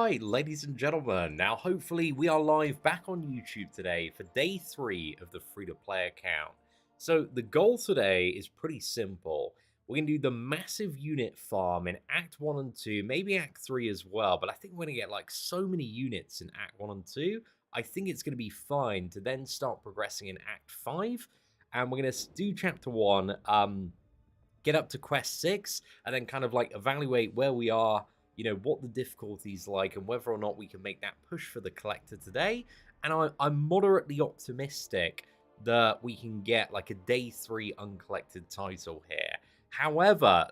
Alright, ladies and gentlemen, now hopefully we are live back on YouTube today for day 3 of the free-to-play account. So the goal today is pretty simple. We're going to do the massive unit farm in Act 1 and 2, maybe Act 3 as well, but I think we're going to get like so many units in Act 1 and 2, I think it's going to be fine to then start progressing in Act 5, and we're going to do Chapter 1, get up to Quest 6, and then kind of like evaluate where we are, you know, what the difficulty's like and whether or not we can make that push for the collector today. And I'm moderately optimistic that we can get like a day 3 uncollected title here. However,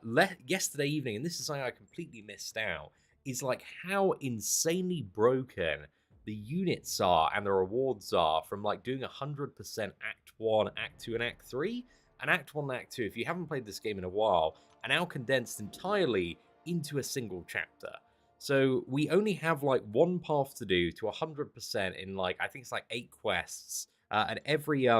yesterday evening, and this is something I completely missed out, is like how insanely broken the units are and the rewards are from like doing 100% Act 1, Act 2, and Act 3. And Act 1 and Act 2, if you haven't played this game in a while, are now condensed entirely into a single chapter. So we only have like one path to do to 100% in like, I think it's like 8 quests. And every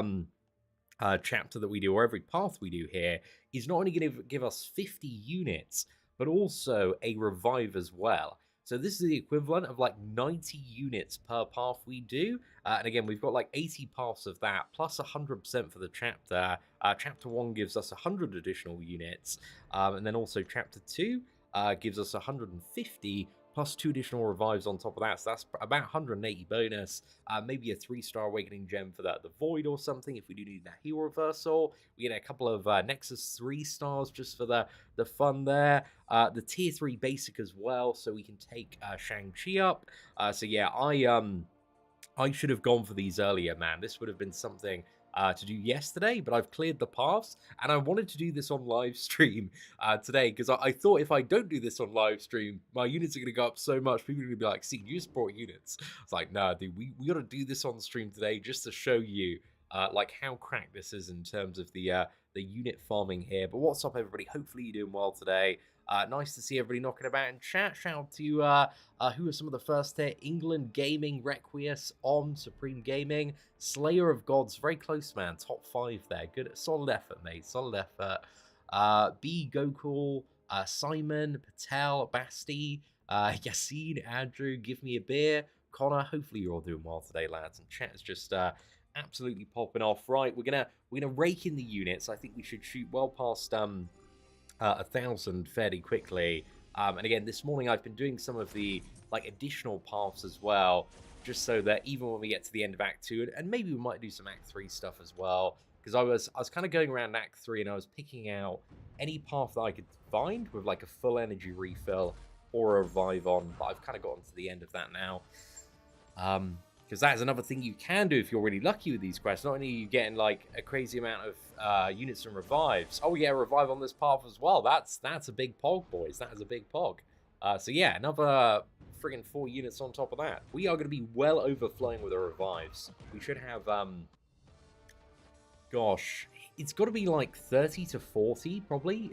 chapter that we do, or every path we do here, is not only going to give us 50 units, but also a revive as well. So this is the equivalent of like 90 units per path we do. And again, we've got like 80 paths of that, plus 100% for the chapter. Chapter 1 gives us 100 additional units. And then also Chapter 2 gives us 150 plus 2 additional revives on top of that. So that's about 180 bonus. Maybe a 3-star awakening gem for the void or something if we do need that heal reversal. We get a couple of Nexus 3 stars just for the fun there. The tier 3 basic as well, so we can take Shang-Chi up. So yeah, I should have gone for these earlier, man. This would have been something to do yesterday, but I've cleared the paths, and I wanted to do this on live stream today, because I thought if I don't do this on live stream, my units are going to go up so much, people are going to be like, see, you just brought units. It's like, nah, dude, we got to do this on stream today just to show you like how cracked this is in terms of the unit farming here. But what's up, everybody? Hopefully you're doing well today. Nice to see everybody knocking about in chat. Shout out to who are some of the first here: England Gaming, Requies, On, Supreme Gaming, Slayer of Gods, very close, man. Top 5 there. Good, solid effort, mate. Solid effort. B Gokul, Simon, Patel, Basti, Yassine, Andrew, Give Me a Beer, Connor. Hopefully you're all doing well today, lads. And chat is just absolutely popping off. Right, we're gonna rake in the units. I think we should shoot well past 1,000 fairly quickly. And again, this morning I've been doing some of the like additional paths as well, just so that even when we get to the end of Act 2, and maybe we might do some Act 3 stuff as well, because I was kind of going around Act 3 and I was picking out any path that I could find with like a full energy refill or a revive on, but I've kind of gotten to the end of that now. Because that is another thing you can do if you're really lucky with these quests. Not only are you getting like a crazy amount of units and revives. Oh, we get a revive on this path as well. That's a big pog, boys. That is a big pog. So yeah, another friggin' 4 units on top of that. We are going to be well overflowing with our revives. We should have, gosh, it's got to be like 30 to 40 probably.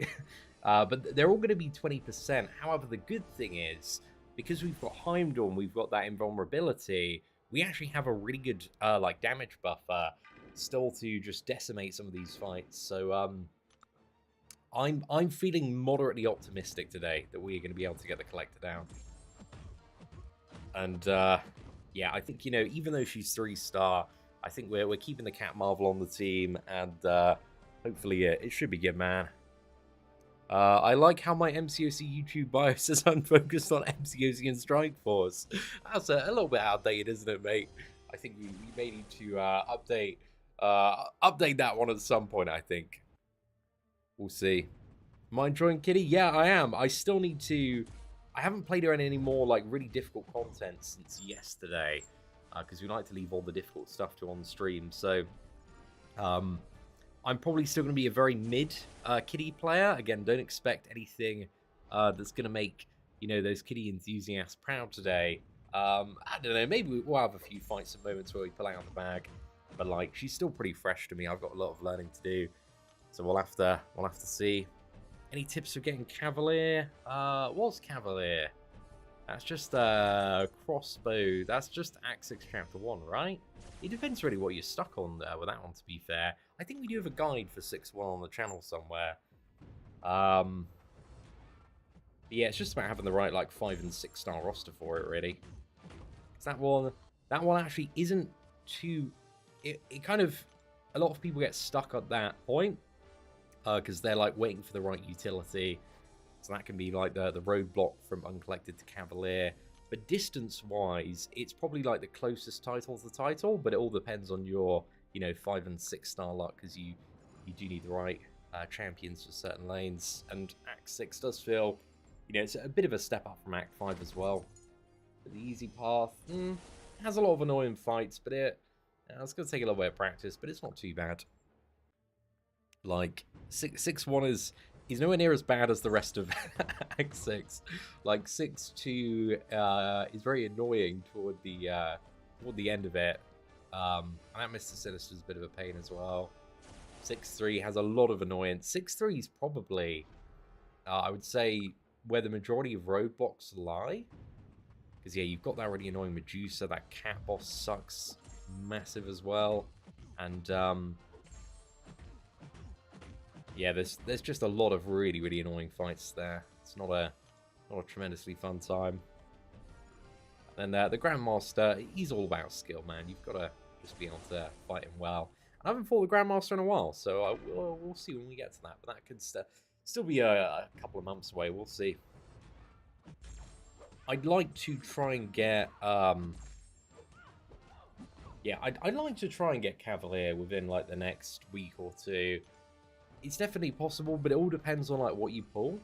But they're all going to be 20%. However, the good thing is, because we've got Heimdall and we've got that invulnerability, we actually have a really good like damage buffer still to just decimate some of these fights. So I'm feeling moderately optimistic today that we're going to be able to get the collector down. And yeah, I think, you know, even though she's 3-star, I think we're keeping the Cat Marvel on the team, and hopefully it should be good, man. I like how my MCOC YouTube bio says unfocused on MCOC and Strike Force. That's a little bit outdated, isn't it, mate? I think we may need to update that one at some point, I think. We'll see. Am I enjoying Kitty? Yeah, I am. I still need to... I haven't played her in any more like really difficult content since yesterday, because we like to leave all the difficult stuff to on stream. So I'm probably still going to be a very mid Kitty player. Again, don't expect anything that's going to make, you know, those Kitty enthusiasts proud today. I don't know, maybe we'll have a few fights and moments where we pull out the bag, but like, she's still pretty fresh to me. I've got a lot of learning to do, so we'll have to see. Any tips for getting Cavalier? What's Cavalier? That's just crossbow. That's just Act 6 Chapter 1, right? It depends really what you're stuck on there with that one, to be fair. I think we do have a guide for 6-1 on the channel somewhere. But yeah, it's just about having the right like 5 and 6 star roster for it, really. Because that one actually isn't too. It kind of, a lot of people get stuck at that point because they're like waiting for the right utility. So that can be like the roadblock from Uncollected to Cavalier. But distance-wise, it's probably like the closest title to the title, but it all depends on your, 5 and 6 star luck, because you do need the right champions for certain lanes. And Act 6 does feel, it's a bit of a step up from Act 5 as well. But the easy path has a lot of annoying fights, but it's going to take a little bit of practice, but it's not too bad. Like, 6-1 is nowhere near as bad as the rest of Act 6. Like, 6-2 is very annoying toward the end of it. And that Mr. Sinister is a bit of a pain as well. 6-3 has a lot of annoyance. 6-3 is probably, I would say, where the majority of roadblocks lie. Because, yeah, you've got that really annoying Medusa. That cat boss sucks massive as well. And, yeah, there's just a lot of really, really annoying fights there. It's not a tremendously fun time. And the Grandmaster, he's all about skill, man. You've got to just be able to fight him well. And I haven't fought the Grandmaster in a while, so we'll see when we get to that. But that could still be a couple of months away. We'll see. I'd like to try and get yeah, I'd like to try and get Cavalier within like the next week or two. It's definitely possible, but it all depends on like what you pull.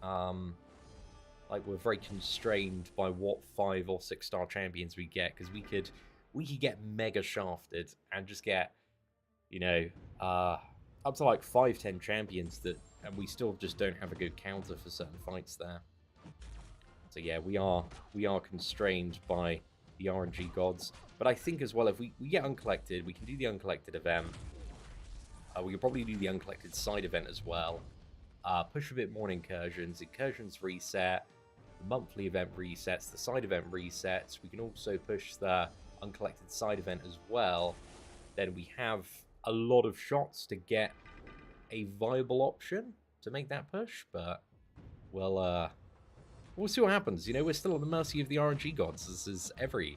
Like we're very constrained by what 5 or 6 star champions we get, because we could get mega shafted and just get, up to like 5-10 champions and we still just don't have a good counter for certain fights there. So yeah, we are constrained by the RNG gods. But I think as well, if we get Uncollected, we can do the Uncollected event. We could probably do the Uncollected side event as well. Push a bit more Incursions. Incursions reset. The monthly event resets. The side event resets. We can also push the Uncollected side event as well. Then we have a lot of shots to get a viable option to make that push. But, well, we'll see what happens. We're still at the mercy of the RNG gods. This is every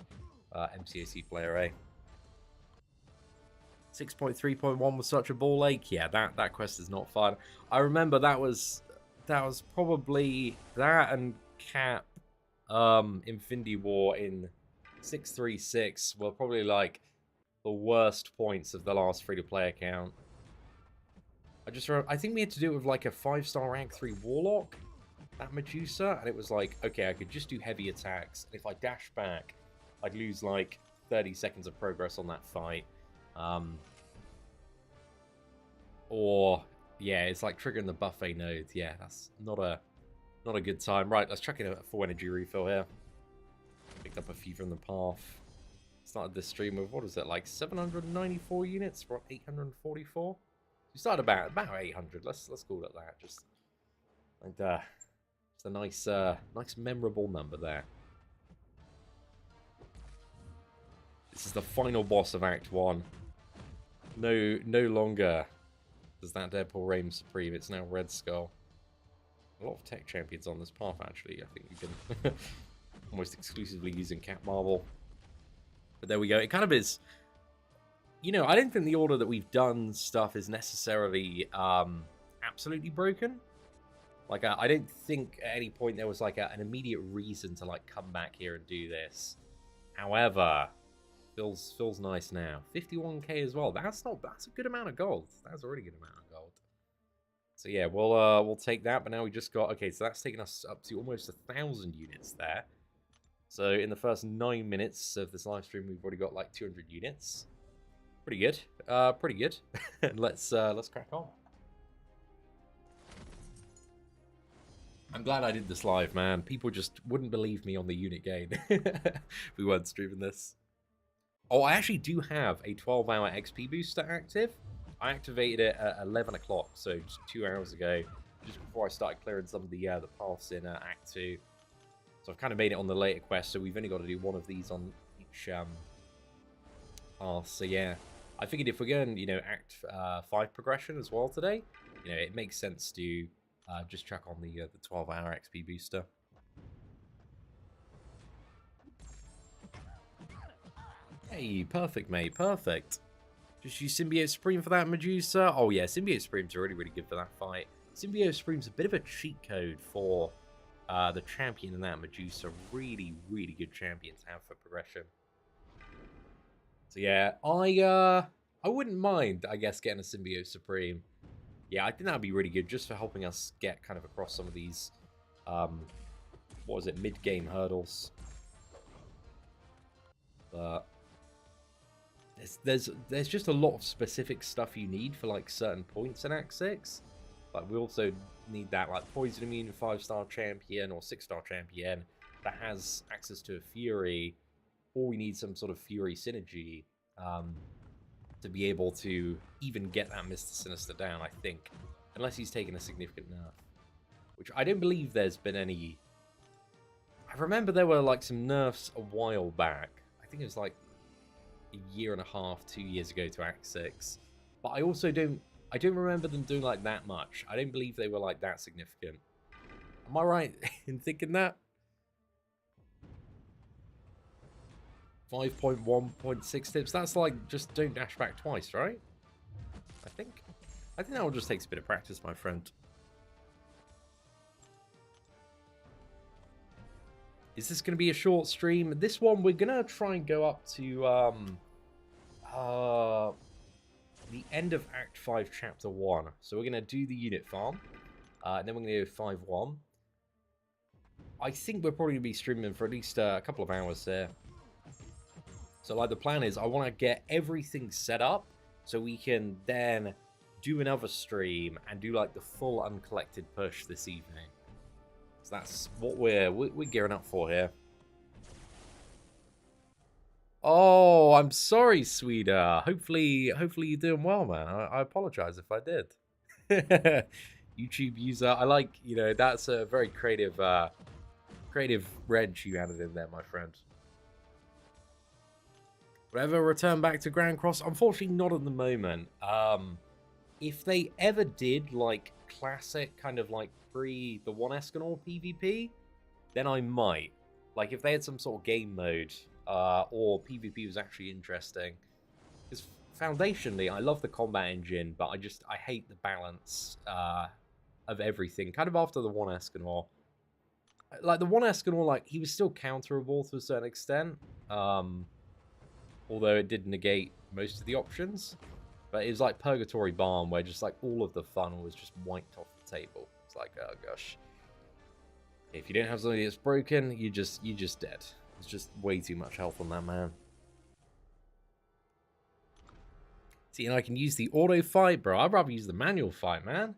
MCAC player, eh? 6.3.1 was such a ball ache. Yeah, that quest is not fun. I remember that was probably that and Cap Infinity War in 636 were probably like the worst points of the last free-to-play account. I just remember, I think we had to do it with like a 5-star rank 3 Warlock, that Medusa, and it was like, okay, I could just do heavy attacks, and if I dash back, I'd lose like 30 seconds of progress on that fight. Or yeah, it's like triggering the buffet node. Yeah, that's not a good time. Right, let's chuck in a full energy refill here. Picked up a few from the path. Started this stream with, what is it, like 794 units? We're at 844. We started about 800. Let's call it that. Just a nice memorable number there. This is the final boss of Act 1. No longer does that Deadpool reign supreme. It's now Red Skull. A lot of tech champions on this path, actually. I think you can almost exclusively using Cat Marble. But there we go. It kind of is... I don't think the order that we've done stuff is necessarily absolutely broken. Like, I don't think at any point there was like an immediate reason to like come back here and do this. However... Feels nice now. 51k as well. That's a good amount of gold. That's a really good amount of gold. So yeah, we'll take that. But now we just got, okay, so that's taken us up to almost 1,000 units there. So in the first 9 minutes of this live stream, we've already got like 200 units. Pretty good. Pretty good. let's crack on. I'm glad I did this live, man. People just wouldn't believe me on the unit gain if we weren't streaming this. Oh, I actually do have a 12-hour XP booster active. I activated it at 11 o'clock, so just 2 hours ago, just before I started clearing some of the paths in Act 2. So I've kind of made it on the later quest, so we've only got to do one of these on each path. So yeah, I figured if we're going, Act 5 progression as well today, it makes sense to just check on the 12-hour XP booster. Hey, perfect, mate, perfect. Just use Symbiote Supreme for that Medusa. Oh yeah, Symbiote Supreme's really, really good for that fight. Symbiote Supreme's a bit of a cheat code for the champion in that Medusa. Really, really good champion to have for progression. So yeah, I wouldn't mind, I guess, getting a Symbiote Supreme. Yeah, I think that'd be really good just for helping us get kind of across some of these, what was it, mid-game hurdles. But there's just a lot of specific stuff you need for like certain points in Act 6. Like we also need that like Poison Immune 5-star champion or 6-star champion that has access to a Fury, or we need some sort of Fury synergy to be able to even get that Mr. Sinister down, I think. Unless he's taken a significant nerf. Which I don't believe there's been any. I remember there were like some nerfs a while back. I think it was like a year and a half, 2 years ago to Act 6. But I also don't remember them doing like that much. I don't believe they were like that significant. Am I right in thinking that? 5.1.6 tips. That's like just don't dash back twice, right? I think that one just takes a bit of practice, my friend. Is this going to be a short stream? This one we're going to try and go up to the end of Act 5, Chapter 1. So we're going to do the unit farm, and then we're going to do 5-1. I think we're probably going to be streaming for at least a couple of hours there. So like the plan is I want to get everything set up so we can then do another stream and do like the full uncollected push this evening. So that's what we're gearing up for here. Oh, I'm sorry, sweetheart. Hopefully you're doing well, man. I apologize if I did. YouTube user, I like, you know, that's a very creative wrench you added in there, my friend. Whatever, return back to Grand Cross? Unfortunately, not at the moment. If they ever did, like, classic, kind of like pre the One Escanor PvP, then I might. Like, if they had some sort of game mode, or PvP was actually interesting. Because foundationally, I love the combat engine, but I hate the balance of everything. Kind of after the One Escanor. Like, the One Escanor, like, he was still counterable to a certain extent. Although it did negate most of the options. But it was like Purgatory Balm, where just like all of the fun was just wiped off the table. It's like, oh gosh. If you don't have something that's broken, you're just dead. It's just way too much health on that man. See, and I can use the auto fight, bro. I'd rather use the manual fight, man.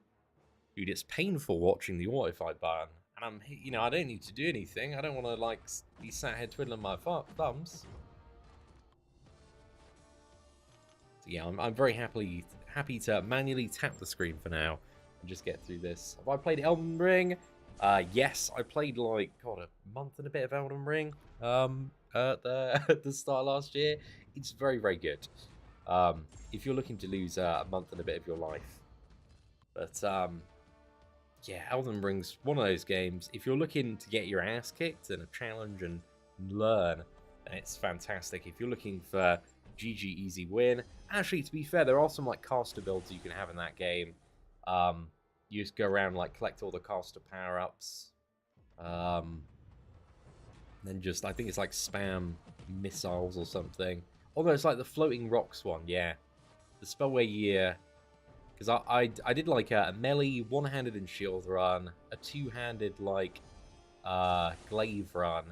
Dude, it's painful watching the auto fight button. And I don't need to do anything. I don't want to like be sat here twiddling my thumbs. So yeah, I'm very happy to manually tap the screen for now and just get through this. Have I played Elden Ring? Yes, I played like a month and a bit of Elden Ring at the start of last year. It's very, very good. If you're looking to lose a month and a bit of your life, but yeah, Elden Ring's one of those games. If you're looking to get your ass kicked in a challenge and learn, then it's fantastic. If you're looking for GG easy win. Actually, to be fair, there are some like caster builds you can have in that game. You just go around like collect all the caster power-ups. Then just, I think it's like spam missiles or something. Although it's like the floating rocks one, yeah. The spell where you... Because I did like a melee one-handed and shield run, a two-handed like glaive run,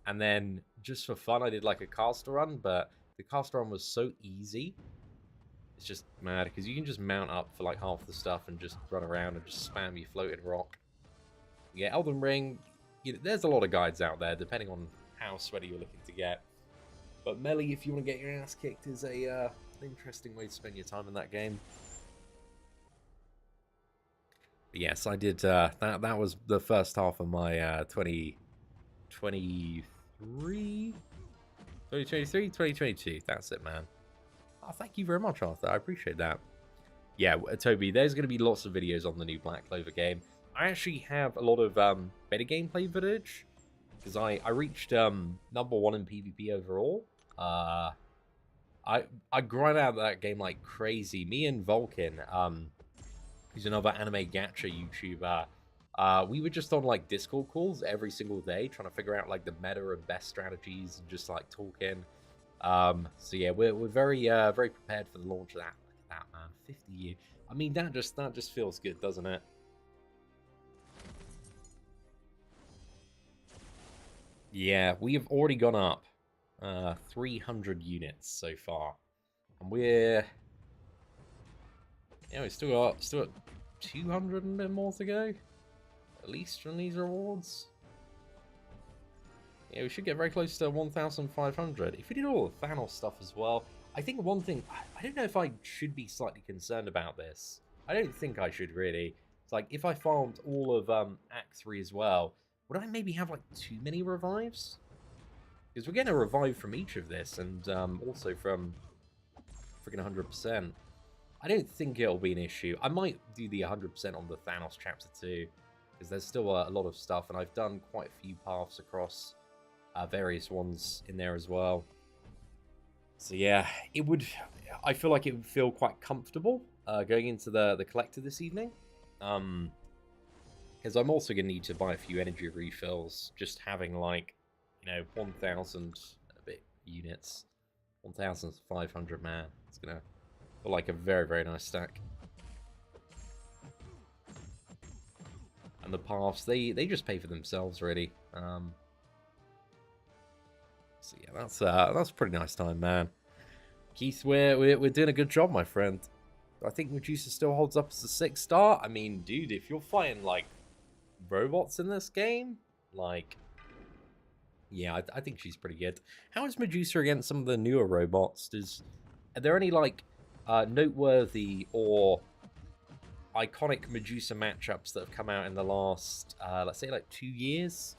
and then just for fun I did like a caster run, but the caster run was so easy. It's just mad, because you can just mount up for like half the stuff and just run around and just spam your floating rock. Yeah, Elden Ring, there's a lot of guides out there, depending on how sweaty you're looking to get. But melee, if you want to get your ass kicked, is an interesting way to spend your time in that game. But yes, I did, that was the first half of my 2022, that's it, man. Oh, thank you very much, Arthur. I appreciate that. Yeah, Toby, there's going to be lots of videos on the new Black Clover game. I actually have a lot of better gameplay footage because I reached #1 in PvP overall. I grind out that game like crazy. Me and Vulcan, who's another anime gacha YouTuber, we were just on like Discord calls every single day trying to figure out like the meta and best strategies and just like talking. So yeah, we're very very prepared for the launch of that. Look at that, man, 50 years. I mean, that just feels good, doesn't it? Yeah, we have already gone up 300 units so far, and we're we still got 200 and a bit more to go, at least from these rewards. Yeah, we should get very close to 1,500 if we did all the Thanos stuff as well. I think one thing, I don't know if I should be slightly concerned about this. I don't think I should really. It's like if I farmed all of Act 3 as well, would I maybe have like too many revives? Because we're getting a revive from each of this, and also from freaking 100%. I don't think it'll be an issue. I might do the 100% on the Thanos chapter 2, because there's still a lot of stuff, and I've done quite a few paths across various ones in there as well. So yeah, it would. I feel like it would feel quite comfortable going into the collector this evening. Because I'm also going to need to buy a few energy refills. Just having like, 1,000 a bit units, 1,500 man. It's gonna feel like a very very nice stack. And the paths, they just pay for themselves really. So yeah, that's a pretty nice time, man. Keith, we're doing a good job, my friend. I think Medusa still holds up as a 6-star. I mean, dude, if you're fighting like robots in this game, like, yeah, I think she's pretty good. How is Medusa against some of the newer robots? Are there any like noteworthy or iconic Medusa matchups that have come out in the last, let's say, like 2 years?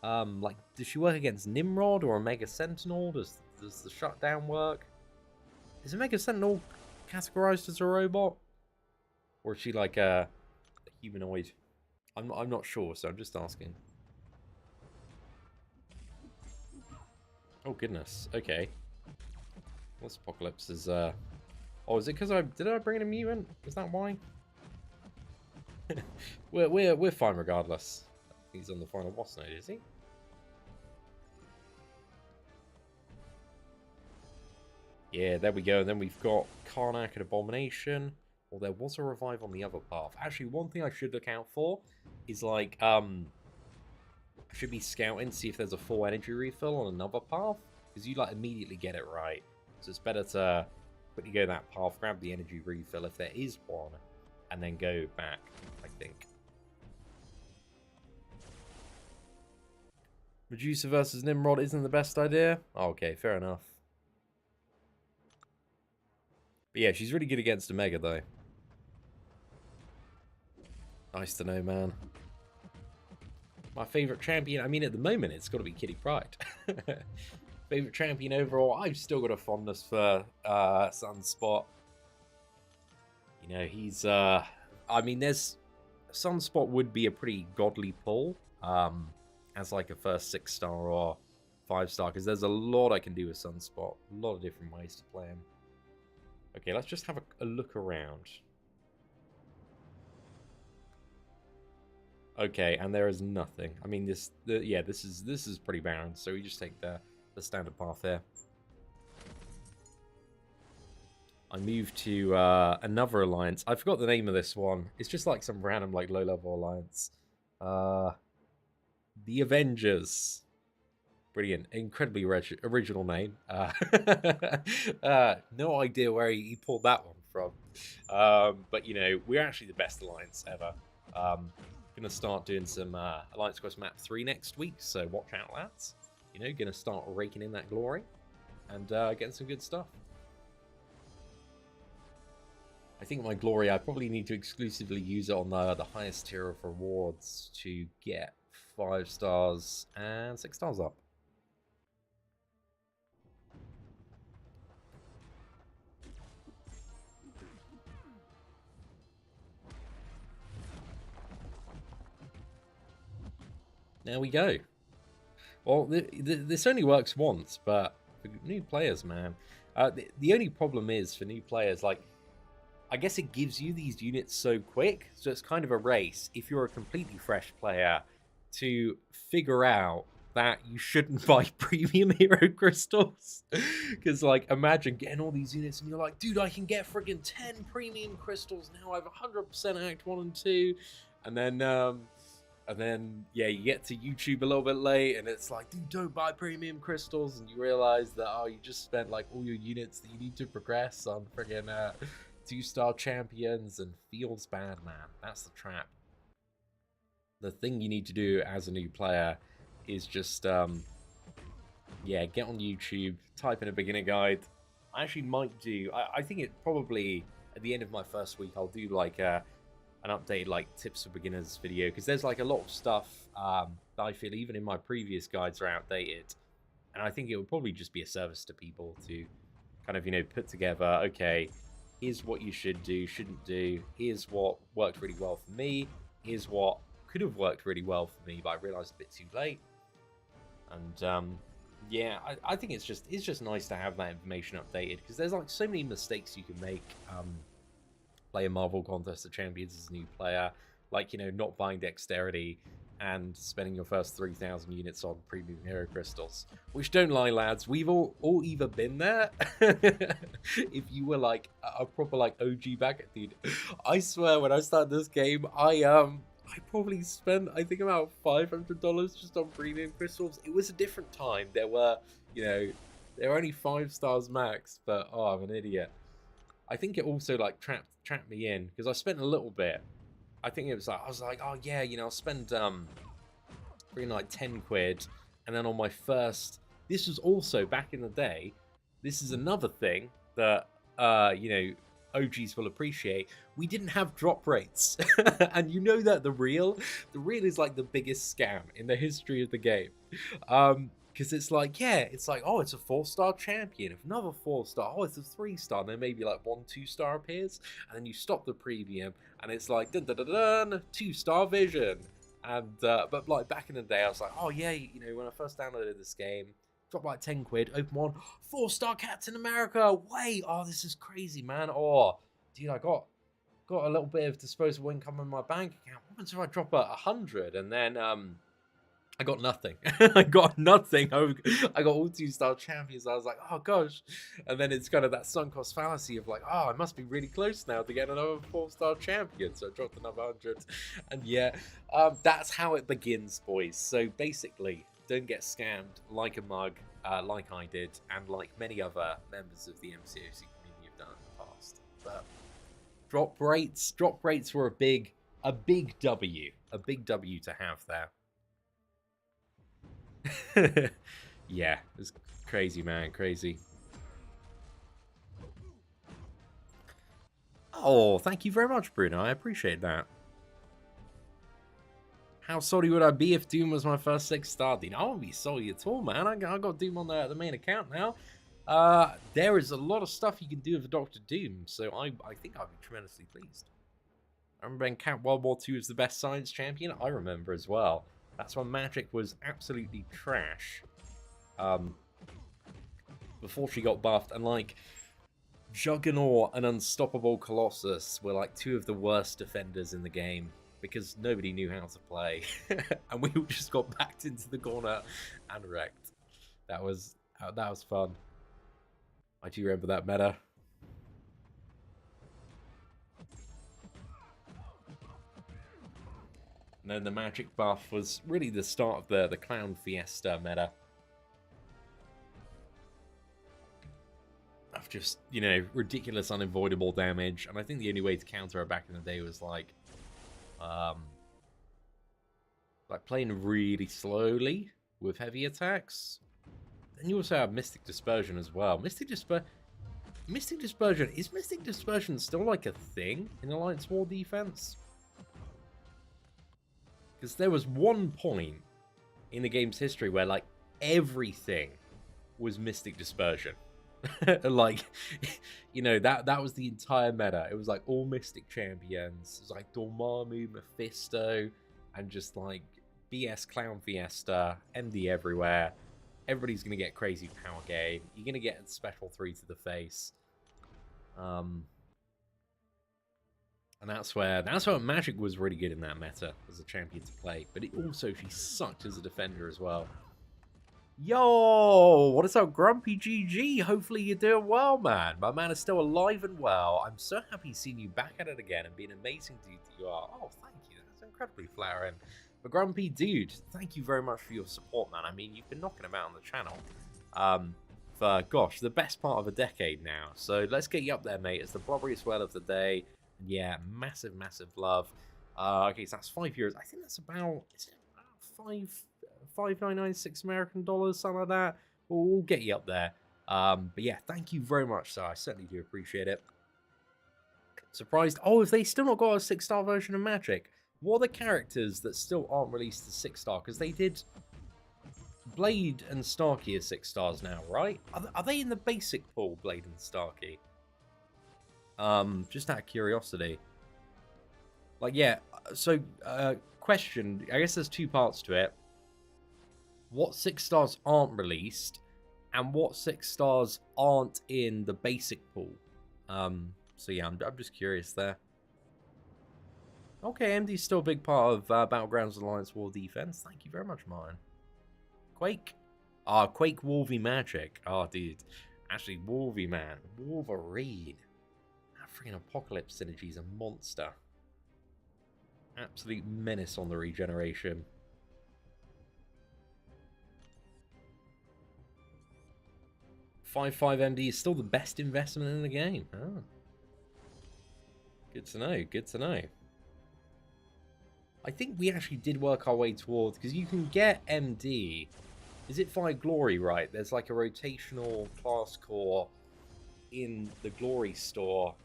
Like, does she work against Nimrod or Omega Sentinel? Does the shutdown work? Is Omega Sentinel categorized as a robot, or is she like a humanoid? I'm not sure, so I'm just asking. Oh goodness. Okay. This apocalypse is Oh, is it because did I bring in a mutant? Is that why? we're fine regardless. He's on the final boss node, is he? Yeah, there we go. And then we've got Karnak and Abomination. Well, there was a revive on the other path. Actually, one thing I should look out for is like I should be scouting to see if there's a full energy refill on another path, because you like immediately get it right. So it's better to quickly go that path, grab the energy refill if there is one, and then go back, I think. Medusa versus Nimrod isn't the best idea? Oh, okay, fair enough. But yeah, she's really good against Omega, though. Nice to know, man. My favourite champion, I mean, at the moment, it's got to be Kitty Pryde. Favourite champion overall, I've still got a fondness for Sunspot. You know, he's, I mean, Sunspot would be a pretty godly pull as like a first 6-star or 5-star, because there's a lot I can do with Sunspot. A lot of different ways to play him. Okay, let's just have a look around. Okay, and there is nothing. I mean, this is pretty barren. So we just take the standard path here. I moved to another alliance. I forgot the name of this one. It's just like some random like low-level alliance. The Avengers. Brilliant, incredibly original name. No idea where he pulled that one from. But you know, we're actually the best alliance ever. Gonna start doing some Alliance Quest Map 3 next week, so watch out, lads. You know, gonna start raking in that glory and getting some good stuff. I think my glory, I probably need to exclusively use it on the highest tier of rewards to get 5 stars and 6 stars up. There we go. Well, this only works once, but for new players, man, the only problem is for new players, like, I guess it gives you these units so quick, so it's kind of a race if you're a completely fresh player to figure out that you shouldn't buy premium hero crystals. Because, like, imagine getting all these units and you're like, dude, I can get friggin' 10 premium crystals now. I have 100% Act 1 and 2. And then, yeah, you get to YouTube a little bit late and it's like, dude, don't buy premium crystals. And you realize that, oh, you just spent, like, all your units that you need to progress on friggin' 2-star champions, and feels bad, man. That's the trap. The thing you need to do as a new player is just, yeah, get on YouTube, type in a beginner guide. I actually might do, I think it probably, at the end of my first week, I'll do, like, an updated, like, tips for beginners video, because there's, like, a lot of stuff that I feel even in my previous guides are outdated, and I think it would probably just be a service to people to kind of, you know, put together, okay, here's what you should do, shouldn't do, here's what worked really well for me, here's what could have worked really well for me, but I realized a bit too late. And yeah, I think it's just nice to have that information updated, because there's, like, so many mistakes you can make playing Marvel Contest of Champions as a new player, like, you know, not buying dexterity and spending your first 3,000 units on premium hero crystals. Which, don't lie, lads, we've all either been there. If you were, like, a proper, like, OG backer, dude, I swear, when I started this game, I probably spent, I think, about $500 just on premium crystals. It was a different time. There were, you know, there were only 5 stars max, but, oh, I'm an idiot. I think it also, like, trapped me in, because I spent a little bit. I think it was like, I was like, oh yeah, you know, I'll spend like 10 quid, and then on my first, this was also back in the day, this is another thing that you know, OGs will appreciate. We didn't have drop rates. And you know that the real is, like, the biggest scam in the history of the game. Because it's like, yeah, it's like, oh, it's a 4-star champion. If another 4-star, oh, it's a 3-star. And then maybe, like, 1 2-star appears. And then you stop the premium, and it's like, dun dun dun dun, 2-star vision. And, but, like, back in the day, I was like, oh, yeah, you know, when I first downloaded this game, dropped like 10 quid, open one, 4-star Captain America. Wait, oh, this is crazy, man. Oh, dude, I got a little bit of disposable income in my bank account. What happens if I drop 100? And then, I got nothing. I got nothing. I got all 2-star champions. I was like, oh gosh. And then it's kind of that sunk cost fallacy of like, oh, I must be really close now to get another 4-star champion. So I dropped another 100. And yeah, that's how it begins, boys. So basically, don't get scammed like a mug, like I did, and like many other members of the MCOC community have done in the past. But drop rates were a big W to have there. Yeah, it's crazy, man, crazy. Oh, thank you very much, Bruno. I appreciate that. How sorry would I be if Doom was my first 6-star? I won't be sorry at all, man. I got Doom on the main account now. There is a lot of stuff you can do with Dr. Doom, so I think I'd be tremendously pleased. I remember in Camp World War II as the best science champion. I remember as well. That's when Magic was absolutely trash. Before she got buffed, and like Juggernaut and Unstoppable Colossus were like 2 of the worst defenders in the game because nobody knew how to play, and we all just got backed into the corner and wrecked. That was fun. I do remember that meta. And then the Magic buff was really the start of the Clown Fiesta meta. Of just, you know, ridiculous unavoidable damage. And I think the only way to counter it back in the day was like playing really slowly with heavy attacks. Then you also have Mystic Dispersion as well. Mystic Dispersion, is Mystic Dispersion still like a thing in Alliance War defense? Because there was one point in the game's history where, like, everything was Mystic Dispersion. Like, you know, that was the entire meta. It was, like, all Mystic champions. It was, like, Dormammu, Mephisto, and just, like, BS Clown Fiesta, MD everywhere. Everybody's going to get crazy power gain. You're going to get special 3 to the face. And that's where Magic was really good in that meta as a champion to play. But it also, she sucked as a defender as well. Yo, what is up, Grumpy GG? Hopefully you're doing well, man. My man is still alive and well. I'm so happy seeing you back at it again and being an amazing dude that you are. Oh, thank you. That's incredibly flattering. But Grumpy dude, thank you very much for your support, man. I mean, you've been knocking them out on the channel for, gosh, the best part of a decade now. So let's get you up there, mate. It's the Blobberiest whale of the day. And yeah, massive, massive love. Okay, so that's €5. I think that's about, is it about $5.99, $6 something like that. We'll get you up there. But yeah, thank you very much, sir. I certainly do appreciate it. Surprised. Oh, if they still not got a 6-star version of Magic, what are the characters that still aren't released as 6-star? Because they did Blade and Starkey as 6 stars now, right? Are they in the basic pool, Blade and Starkey? Just out of curiosity. Like, yeah. So, question. I guess there's 2 parts to it. What 6 stars aren't released, and what 6 stars aren't in the basic pool. So yeah, I'm just curious there. Okay, MD's still a big part of Battlegrounds Alliance War Defense. Thank you very much, mine. Quake. Quake Wolvie Magic. Oh, dude. Actually, Wolvie, man. Wolverine. That freaking Apocalypse synergy's a monster. Absolute menace on the regeneration. 5.5 MD is still the best investment in the game. Oh. Good to know, good to know. I think we actually did work our way towards, because you can get MD. Is it via Glory, right? There's like a rotational class core in the Glory store.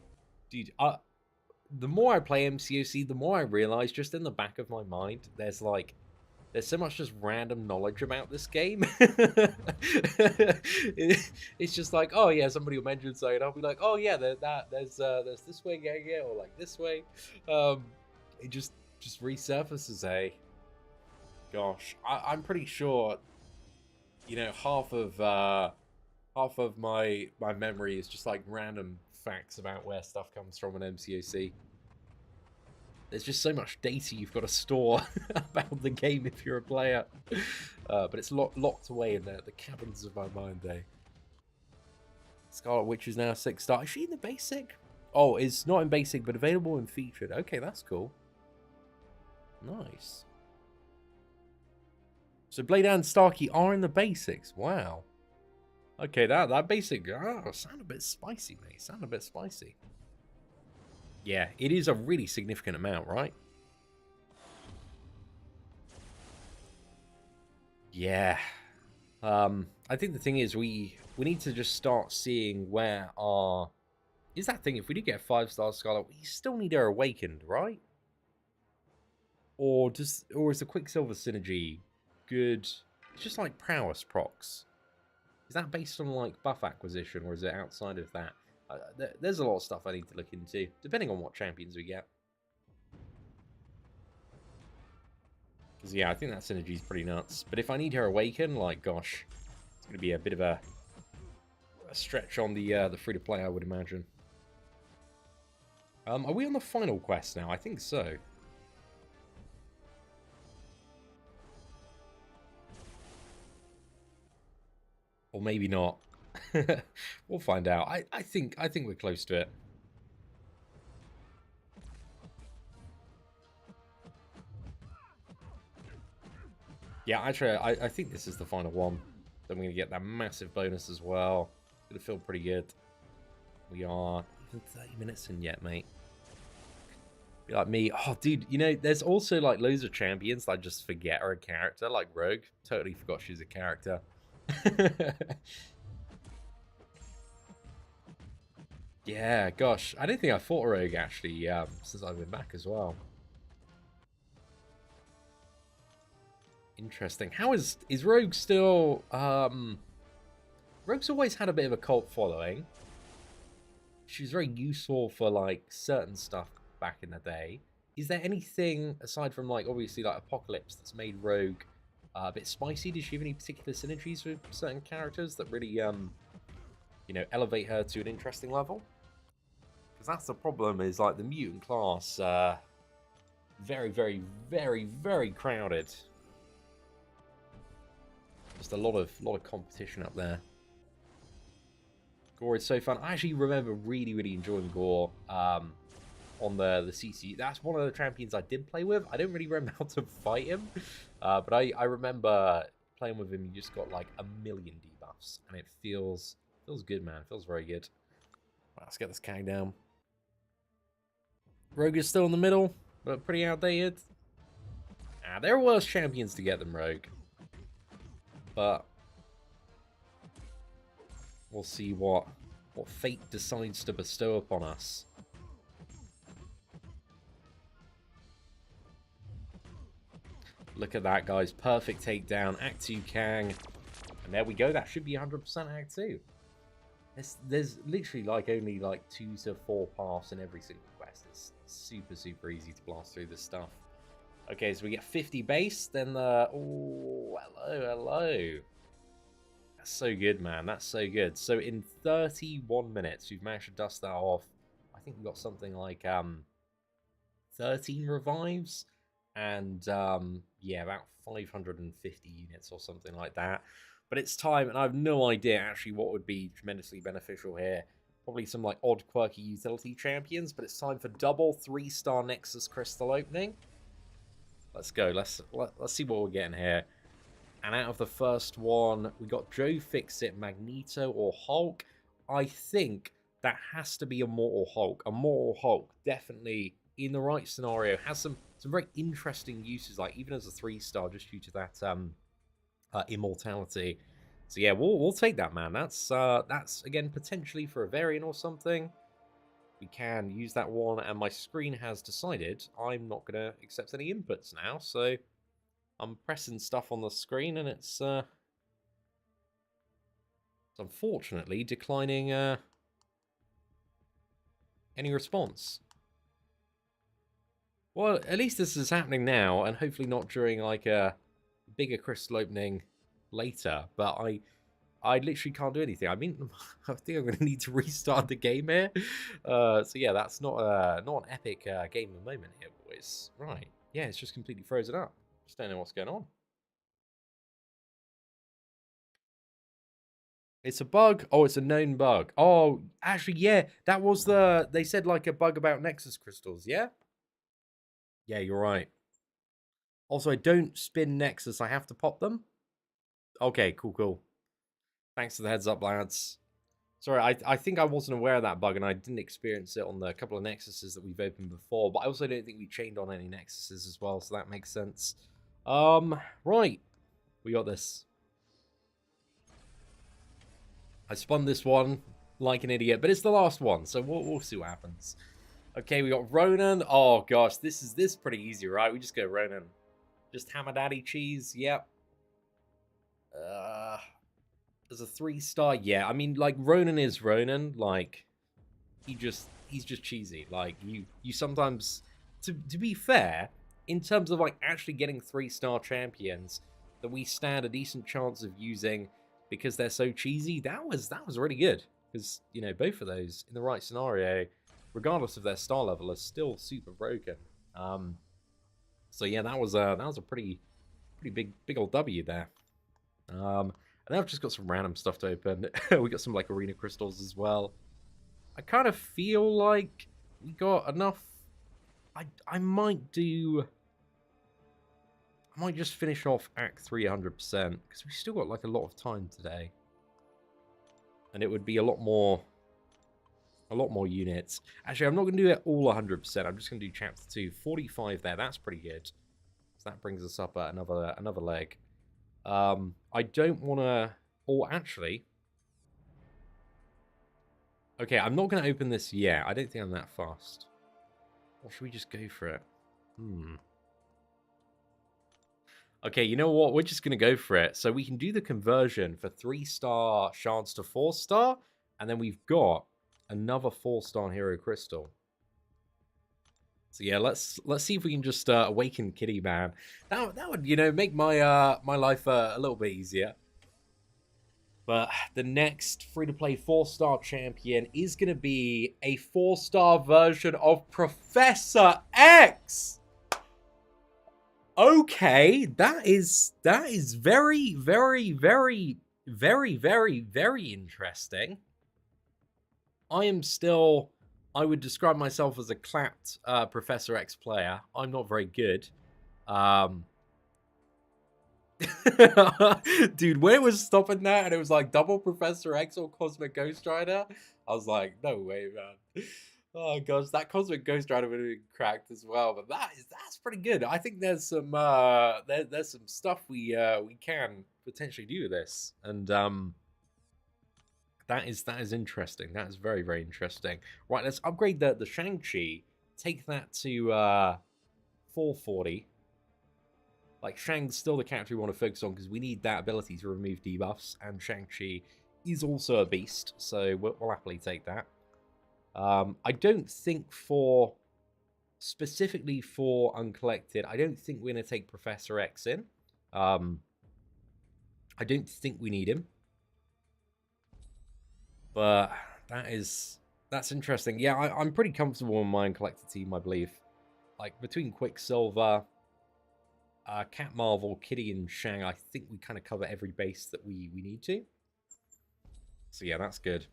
Dude, the more I play MCOC, the more I realize just in the back of my mind, there's so much just random knowledge about this game. It's just like, oh yeah, somebody will mention something, and I'll be like, oh yeah, there's this way going here, or like this way. It just resurfaces, eh? Gosh, I'm pretty sure, you know, half of my memory is just like random facts about where stuff comes from in MCOC. There's just so much data you've got to store about the game if you're a player. But it's locked away in the caverns of my mind, eh? Scarlet Witch is now 6-star. Is she in the basic? Oh, it's not in basic, but available in featured. Okay, that's cool. Nice. So Blade and Starkey are in the basics. Wow. Okay, that basic... Oh, sound a bit spicy, mate. Sound a bit spicy. Yeah, it is a really significant amount, right? Yeah. I think the thing is we need to just start seeing where our... Is that thing, if we do get a 5-star Scarlet, we still need her awakened, right? Or is the Quicksilver synergy good? It's just like prowess procs. Is that based on like buff acquisition, or is it outside of that? There's a lot of stuff I need to look into, depending on what champions we get. Because yeah, I think that synergy is pretty nuts. But if I need her awaken, like gosh, it's going to be a bit of a stretch on the free-to-play, I would imagine. Are we on the final quest now? I think so. Or maybe not. We'll find out. I think we're close to it. Yeah, actually, I think this is the final one. Then we're going to get that massive bonus as well. It's going to feel pretty good. We are even 30 minutes in yet, mate. Be like me. Oh, dude, you know, there's also like loads of champions that I just forget are a character. Like Rogue. Totally forgot she's a character. Yeah, gosh. I don't think I fought a Rogue, actually, since I've been back as well. Interesting. How is Rogue still... Rogue's always had a bit of a cult following. She's very useful for, like, certain stuff back in the day. is there anything aside from like obviously like Apocalypse that's made Rogue a bit spicy? Does she have any particular synergies with certain characters that really you know, elevate her to an interesting level? Because that's the problem, is like the mutant class very, very, very, very crowded. Just a lot of competition up there. Gore is so fun. I actually remember really, really enjoying Gore on the CC. That's one of the champions I did play with. I don't really remember how to fight him, but I remember playing with him. You just got like a million debuffs, and it feels good, man. It feels very good. Right, let's get this Kang down. Rogue is still in the middle, but pretty outdated. There are worse champions to get than Rogue, but we'll see what fate decides to bestow upon us. Look at that, guys. Perfect takedown. Act 2 Kang. And there we go. That should be 100% Act 2. There's literally like only like 2 to 4 paths in every single quest. It's super, super easy to blast through this stuff. Okay, so we get 50 base. Then the... Oh, hello. That's so good, man. That's so good. So in 31 minutes, we've managed to dust that off. I think we got something like 13 revives. And yeah, about 550 units or something like that. But it's time, and I have no idea actually what would be tremendously beneficial here. Probably some like odd quirky utility champions, but it's time for double 3-star Nexus crystal opening. Let's go. Let's see what we're getting here. And out of the first one, we got Joe Fixit, Magneto, or Hulk. I think that has to be Immortal Hulk. Immortal Hulk, definitely in the right scenario, has some very interesting uses, like even as a 3-star, just due to that immortality. So yeah, we'll take that, man. That's again potentially for a variant or something. We can use that one, and my screen has decided I'm not gonna accept any inputs now, so I'm pressing stuff on the screen, and it's unfortunately declining any response. Well, at least this is happening now, and hopefully not during like a bigger crystal opening later. But I literally can't do anything. I mean, I think I'm going to need to restart the game here. So yeah, that's not an epic game of the moment here, boys. Right? Yeah, it's just completely frozen up. Just don't know what's going on. It's a bug. Oh, it's a known bug. Oh, actually, yeah, that was they said like a bug about Nexus crystals. Yeah. Yeah, you're right. Also, I don't spin Nexus. I have to pop them. Okay, cool. Thanks for the heads up, lads. Sorry, I think I wasn't aware of that bug, and I didn't experience it on the couple of Nexuses that we've opened before, but I also don't think we chained on any Nexuses as well, so that makes sense. Right. We got this. I spun this one like an idiot, but it's the last one, so we'll see what happens. Okay, we got Ronan. Oh, gosh, this is pretty easy, right? We just go Ronan. Just Hammer Daddy Cheese, yep. As a 3-star, yeah. I mean, like, Ronan is Ronan. Like, he's just cheesy. Like, you sometimes, to be fair, in terms of like actually getting 3-star champions that we stand a decent chance of using because they're so cheesy, that was really good. Because, you know, both of those in the right scenario, regardless of their star level, are still super broken. So yeah, that was a pretty big old W there. And then I've just got some random stuff to open. We got some like arena crystals as well. I kind of feel like we got enough. I might just finish off Act 3 100% because we still got like a lot of time today, and it would be a lot more units. Actually, I'm not going to do it all 100%. I'm just going to do Chapter 2, 45 there. That's pretty good. So that brings us up at another leg. I don't want to... Oh, actually... Okay, I'm not going to open this yet. I don't think I'm that fast. Or should we just go for it? Okay, you know what? We're just going to go for it. So we can do the conversion for 3-star shards to 4-star. And then we've got another 4-star hero crystal. So yeah, let's see if we can just awaken Kitty Man. That would, you know, make my my life a little bit easier. But the next free-to-play 4-star champion is going to be a 4-star version of Professor X. Okay, that is very, very, very, very, very, very interesting. I would describe myself as a clapped Professor X player. I'm not very good. Dude, when it was stopping that and it was like double Professor X or Cosmic Ghost Rider, I was like, no way, man. Oh gosh, that Cosmic Ghost Rider would have been cracked as well, but that's pretty good. I think there's some there's some stuff we can potentially do with this, and that is interesting. That is very, very interesting. Right, let's upgrade the Shang-Chi. Take that to 440. Like, Shang's still the character we want to focus on because we need that ability to remove debuffs, and Shang-Chi is also a beast, so we'll happily take that. I don't think specifically for Uncollected, I don't think we're going to take Professor X in. I don't think we need him. But that's interesting. Yeah, I'm pretty comfortable in my Uncollected team, I believe. Like, between Quicksilver, Cat Marvel, Kitty, and Shang, I think we kind of cover every base that we need to. So yeah, that's good.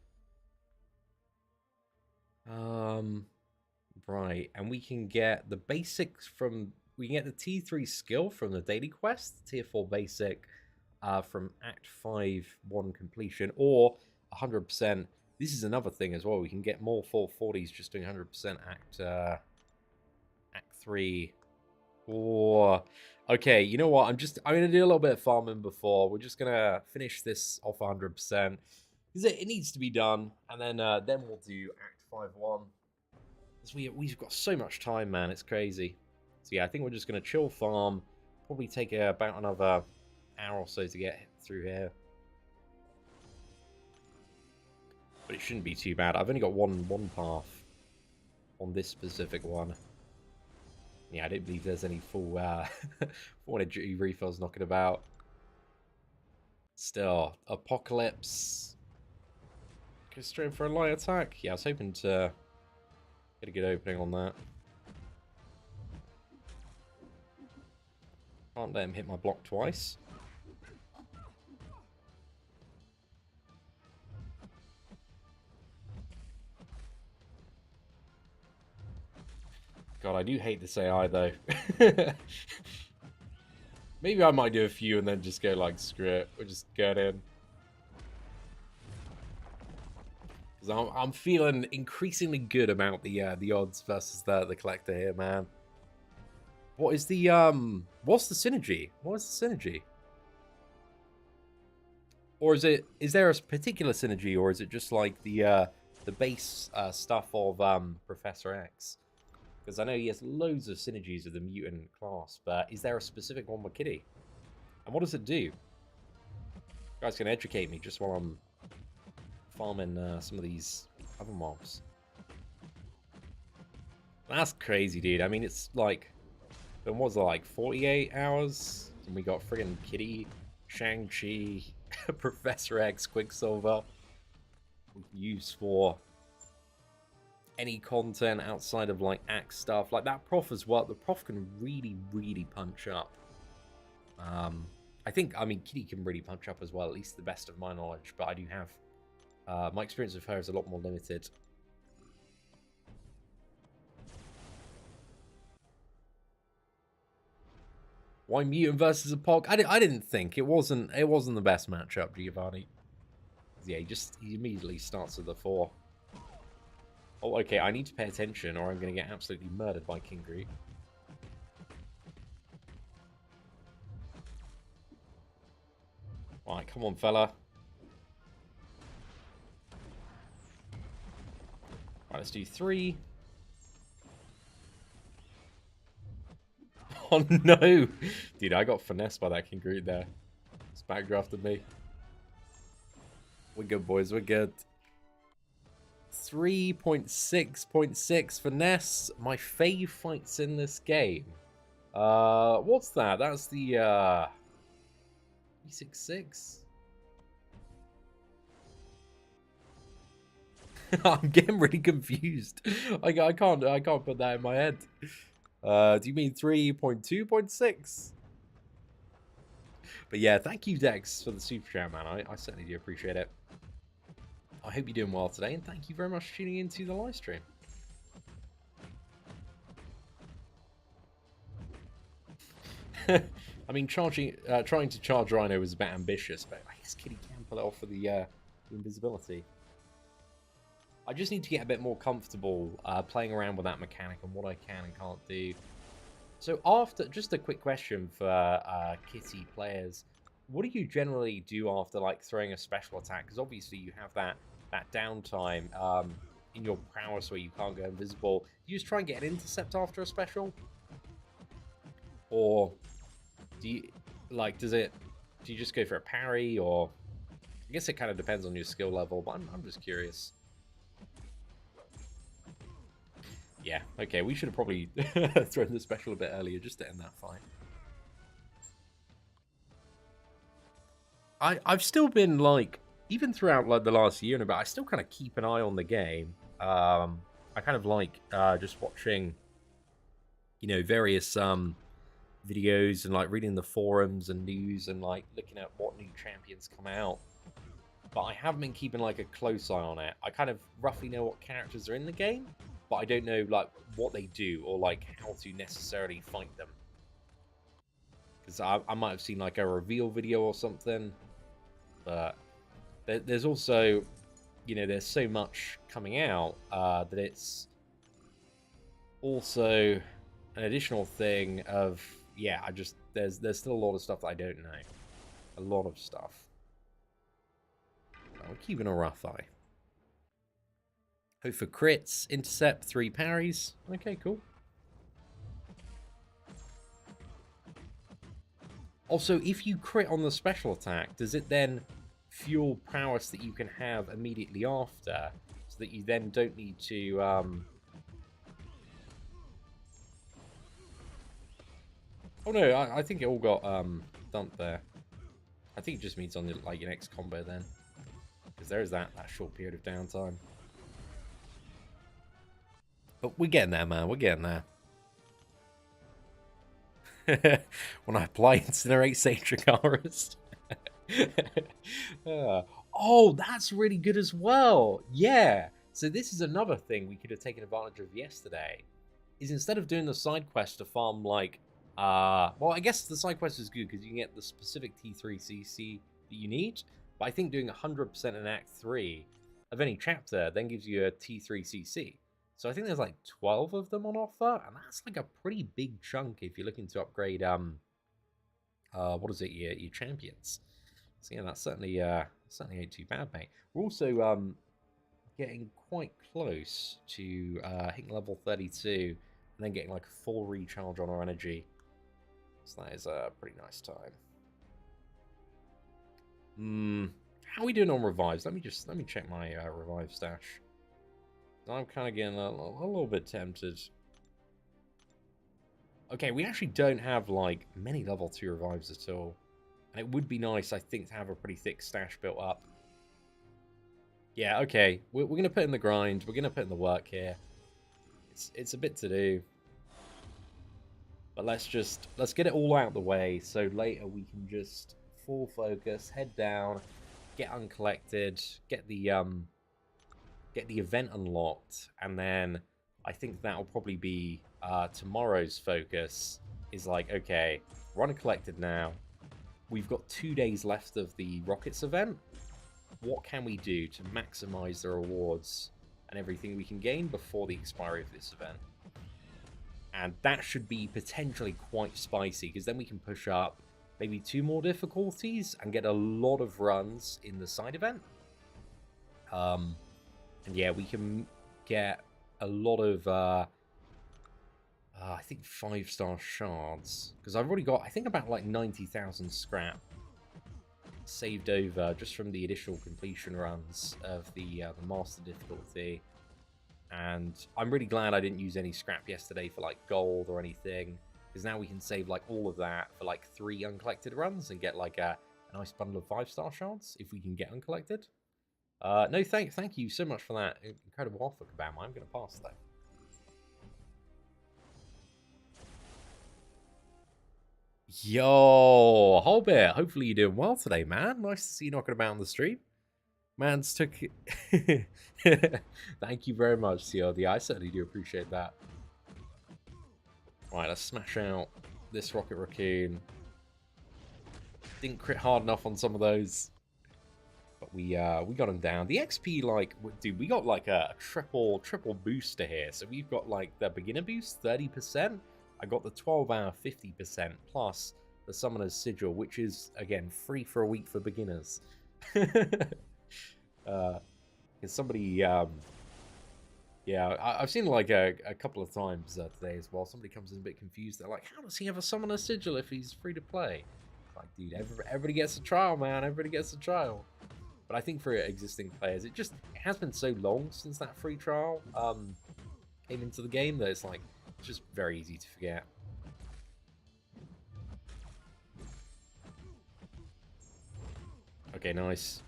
Right, and we can get the basics from... We can get the T3 skill from the daily quest, Tier 4 basic from Act 5 1 completion, or 100%. This is another thing as well. We can get more 440s just doing 100% Act 3. Or... Okay, you know what? I'm going to do a little bit of farming before. We're just going to finish this off 100%. Because it needs to be done. And then we'll do Act 5-1. We've got so much time, man. It's crazy. So yeah, I think we're just going to chill farm. Probably take about another hour or so to get through here. But it shouldn't be too bad. I've only got one path on this specific one. Yeah, I don't believe there's any full energy refills knocking about. Still, Apocalypse. Go straight for a light attack. Yeah, I was hoping to get a good opening on that. Can't let him hit my block twice. God, I do hate this AI though. Maybe I might do a few and then just go like, screw it. We'll just get in. Because I'm feeling increasingly good about the odds versus the collector here, man. What is the what's the synergy? What is the synergy? Or is there a particular synergy, or is it just like the base stuff of Professor X? Because I know he has loads of synergies with the mutant class, but is there a specific one with Kitty? And what does it do? You guys can educate me just while I'm farming some of these other mobs. That's crazy, dude. I mean, it's like, what was it, like 48 hours? And we got friggin' Kitty, Shang-Chi, Professor X, Quicksilver. We can use for any content outside of like axe stuff. Like that prof as well. The prof can really, really punch up. I mean, Kitty can really punch up as well, at least to the best of my knowledge. But I do have, my experience with her is a lot more limited. Why Mutant versus a Pog? I didn't think it wasn't the best matchup, Giovanni. Yeah, he immediately starts with the 4. Oh, okay, I need to pay attention or I'm going to get absolutely murdered by Kingru. Right, come on, fella. Right, let's do 3. Oh, no! Dude, I got finessed by that Kingru there. It's backdrafted me. We're good, boys. We're good. 3.6.6 finesse. My fave fights in this game. What's that? That's the E66. I'm getting really confused. I can't put that in my head. Do you mean 3.2.6? But yeah, thank you, Dex, for the super chat, man. I certainly do appreciate it. I hope you're doing well today, and thank you very much for tuning into the live stream. I mean, trying to charge Rhino was a bit ambitious, but I guess Kitty can pull it off for the invisibility. I just need to get a bit more comfortable playing around with that mechanic and what I can and can't do. So after, just a quick question for Kitty players, what do you generally do after like throwing a special attack? Because obviously you have that downtime in your prowess where you can't go invisible. Do you just try and get an intercept after a special? Or do you, like, do you just go for a parry? Or I guess it kind of depends on your skill level, but I'm just curious. Yeah, okay, we should have probably thrown the special a bit earlier just to end that fight. I've still been, like, even throughout like the last year and a bit, I still kind of keep an eye on the game. I kind of like just watching, you know, various videos and like reading the forums and news and like looking at what new champions come out. But I haven't been keeping like a close eye on it. I kind of roughly know what characters are in the game, but I don't know like what they do or like how to necessarily fight them. Because I might have seen like a reveal video or something, but there's also, you know, there's so much coming out that it's also an additional thing of, yeah, there's still a lot of stuff that I don't know. A lot of stuff. I'm keeping a rough eye. Hope for crits, intercept, 3 parries. Okay, cool. Also, if you crit on the special attack, does it then fuel prowess that you can have immediately after, so that you then don't need to Oh no, I think it all got dumped there. I think it just means on the, like, your next combo then, because there is that short period of downtime. But we're getting there, man. We're getting there. When I apply Incinerate Satricaris. Oh, that's really good as well. Yeah. So this is another thing we could have taken advantage of yesterday. Is instead of doing the side quest to farm like, well, I guess the side quest is good because you can get the specific T3CC that you need. But I think doing 100% in Act 3 of any chapter then gives you a T3CC. So I think there's like 12 of them on offer, and that's like a pretty big chunk if you're looking to upgrade what is it, your champions. So yeah, that's certainly ain't too bad, mate. We're also getting quite close to hitting level 32 and then getting like a full recharge on our energy. So that is a pretty nice time. How are we doing on revives? Let me check my revive stash. I'm kind of getting a little bit tempted. Okay, we actually don't have, like, many level 2 revives at all. And it would be nice, I think, to have a pretty thick stash built up. Yeah, okay. We're going to put in the grind. We're going to put in the work here. It's a bit to do. But let's get it all out of the way, so later we can just full focus, head down, get uncollected, get the event unlocked, and then I think that'll probably be tomorrow's focus. Is like, okay, we're uncollected now. We've got 2 days left of the Rockets event. What can we do to maximize the rewards and everything we can gain before the expiry of this event? And that should be potentially quite spicy, because then we can push up maybe 2 more difficulties and get a lot of runs in the side event. And yeah, we can get a lot of, I think 5-star shards. Because I've already got, I think, about like 90,000 scrap. saved over just from the initial completion runs of the master difficulty. And I'm really glad I didn't use any scrap yesterday for like gold or anything, because now we can save like all of that for like 3 uncollected runs and get like a nice bundle of 5-star shards if we can get uncollected. No, thank you so much for that incredible offer, Kabam. I'm going to pass though. Yo, Hobbit, hopefully you're doing well today, man. Nice to see you knocking about on the stream. Man's took Thank you very much, CLD. I certainly do appreciate that. Alright, let's smash out this Rocket Raccoon. Didn't crit hard enough on some of those, but we got him down. The XP, like, dude, we got like a triple booster here. So we've got like the beginner boost 30%. I got the 12-hour 50% plus the Summoner's Sigil, which is again free for a week for beginners. Somebody, yeah, I've seen like a couple of times today as well. Somebody comes in a bit confused. They're like, "How does he have a Summoner's Sigil if he's free to play?" Like, dude, everybody gets a trial, man. Everybody gets a trial. But I think for existing players, it has been so long since that free trial came into the game that it's like just very easy to forget. Okay, nice.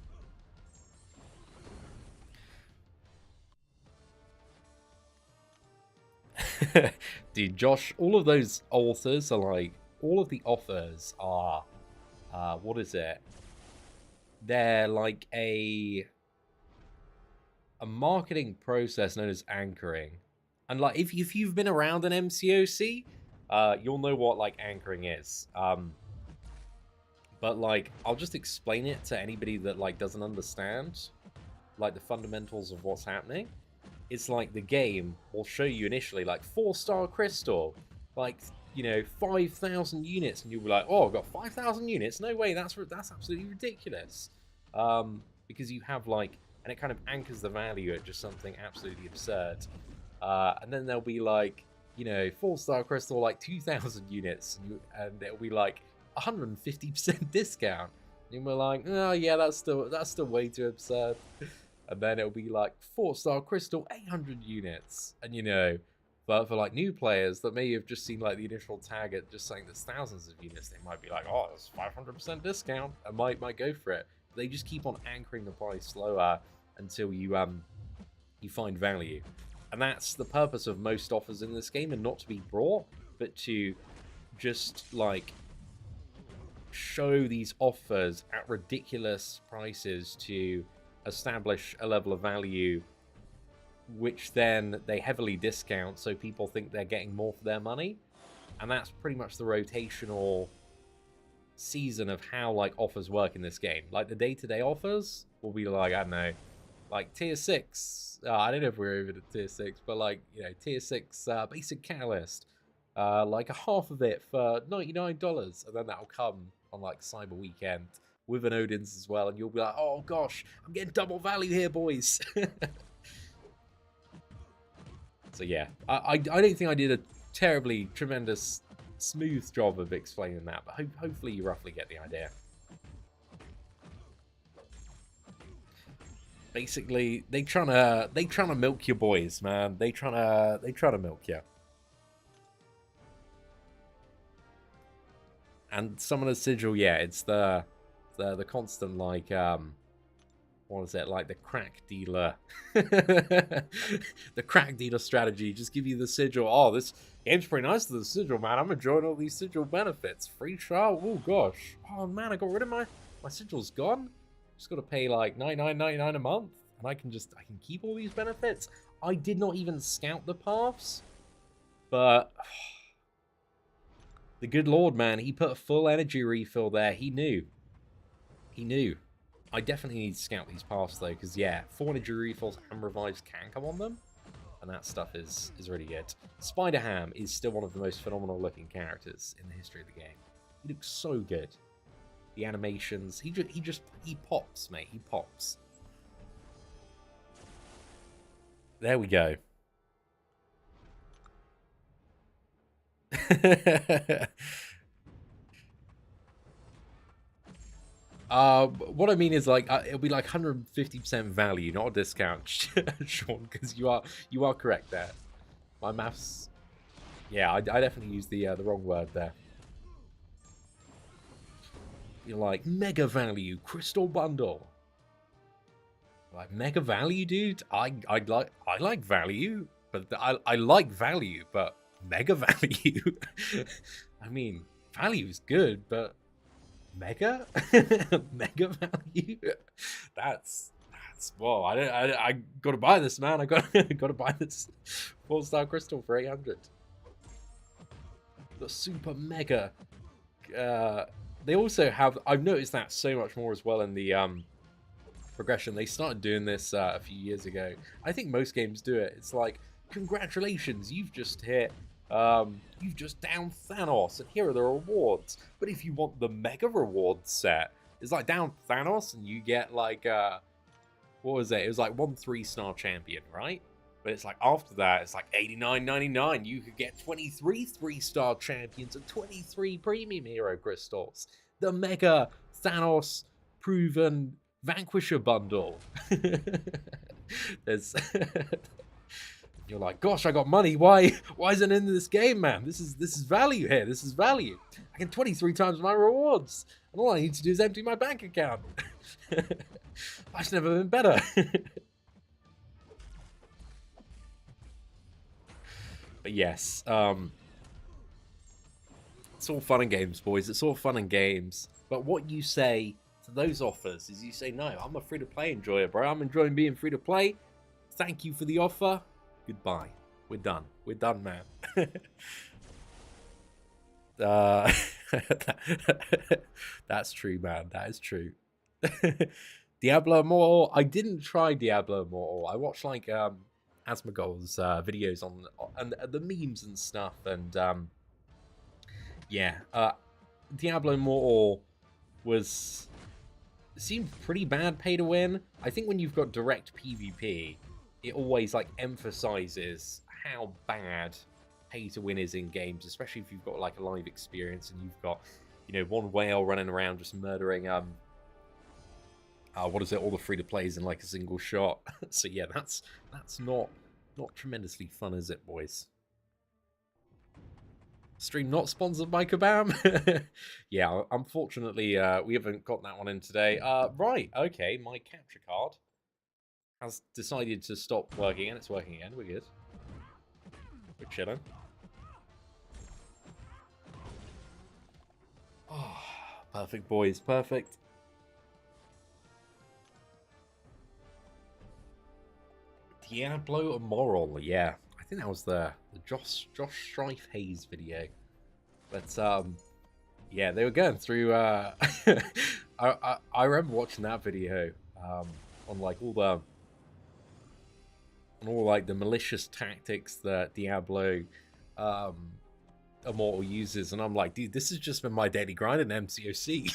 Dude, Josh, all of those authors are like, all of the offers are, what is it? They're like a marketing process known as anchoring. And like, if you've been around an MCOC, you'll know what like anchoring is. But like, I'll just explain it to anybody that like doesn't understand like the fundamentals of what's happening. It's like the game will show you initially like 4-star crystal, like, you know, 5,000 units, and you'll be like, oh, I've got 5,000 units. No way, that's absolutely ridiculous. Because you have like, and it kind of anchors the value at just something absolutely absurd. And then there'll be like, you know, 4-star crystal, like 2,000 units, and it'll be like 150% discount. And we're like, oh yeah, that's still way too absurd. And then it'll be like 4-star crystal, 800 units. And you know, but for like new players that may have just seen like the initial tag at just saying there's thousands of units, they might be like, oh, it's 500% discount, and might go for it. But they just keep on anchoring the price slower until you find value. And that's the purpose of most offers in this game, and not to be brought, but to just like show these offers at ridiculous prices to establish a level of value, which then they heavily discount so people think they're getting more for their money. And that's pretty much the rotational season of how like offers work in this game. Like the day-to-day offers will be like, I don't know, like tier 6, I don't know if we're over at tier 6, but like, you know, tier 6 basic catalyst, like a half of it for $99, and then that'll come on like Cyber Weekend with an Odin's as well, and you'll be like, oh gosh, I'm getting double value here, boys. So yeah, I don't think I did a terribly tremendous smooth job of explaining that, but hopefully you roughly get the idea. Basically, they trying to milk your boys, man. They trying to milk you. And Summoner's Sigil, yeah, it's the constant like what is it, like the crack dealer the crack dealer strategy. Just give you the sigil. Oh, this game's pretty nice to the sigil, man. I'm enjoying all these sigil benefits. Free trial. Oh gosh. Oh man, I got rid of my sigil's gone. Just got to pay like $99.99 a month, and I can keep all these benefits. I did not even scout the paths, but the good Lord, man, he put a full energy refill there. He knew. I definitely need to scout these paths though, because yeah, 4 energy refills and revives can come on them, and that stuff is really good. Spider Ham is still one of the most phenomenal looking characters in the history of the game. He looks so good. The animations, he pops, mate. He pops. There we go. What I mean is like it'll be like 150% value, not a discount, Sean, because you are correct there. My maths, yeah, I definitely used the wrong word there. You're like mega value crystal bundle. Like mega value, dude. I like value, but I like value, but mega value. I mean, value is good, but mega mega value. That's whoa. I gotta buy this, man. I gotta buy this 4-star crystal for 800. The super mega. They also have. I've noticed that so much more as well in the progression. They started doing this a few years ago. I think most games do it. It's like, congratulations, you've just hit. You've just downed Thanos, and here are the rewards. But if you want the mega reward set, it's like down Thanos, and you get like what was it? It was like 1 3-star champion, right? But it's like after that, it's like $89.99. You could get 23 3-star champions and 23 premium hero crystals. The mega Thanos proven Vanquisher bundle. There's you're like, gosh, I got money. Why isn't it in this game, man? This is value here. This is value. I get 23 times my rewards, and all I need to do is empty my bank account. Life's never been better. But yes, it's all fun and games, boys. It's all fun and games. But what you say to those offers is you say, no, I'm a free-to-play enjoyer, bro. I'm enjoying being free-to-play. Thank you for the offer. Goodbye. We're done. We're done, man. That's true, man. That is true. Diablo Immortal. I didn't try Diablo Immortal. I watched like Asmogol's videos on and the memes and stuff, and yeah, Diablo Immortal seemed pretty bad pay to win. I think when you've got direct PvP, it always like emphasizes how bad pay to win is in games, especially if you've got like a live experience and you've got, you know, one whale running around just murdering what is it, all the free to plays in like a single shot. So yeah, that's not tremendously fun, is it, boys? Stream not sponsored by Kabam. Yeah, unfortunately we haven't got that one in today. Right, okay, my capture card has decided to stop working, and it's working again. We're good. We're chilling. Oh, perfect, boys. Perfect. Diablo Immortal. Yeah, I think that was the Josh Strife Hayes video. But yeah, they were going through. I remember watching that video on like all the malicious tactics that Diablo Immortal uses, and I'm like, dude, this has just been my daily grind in MCOC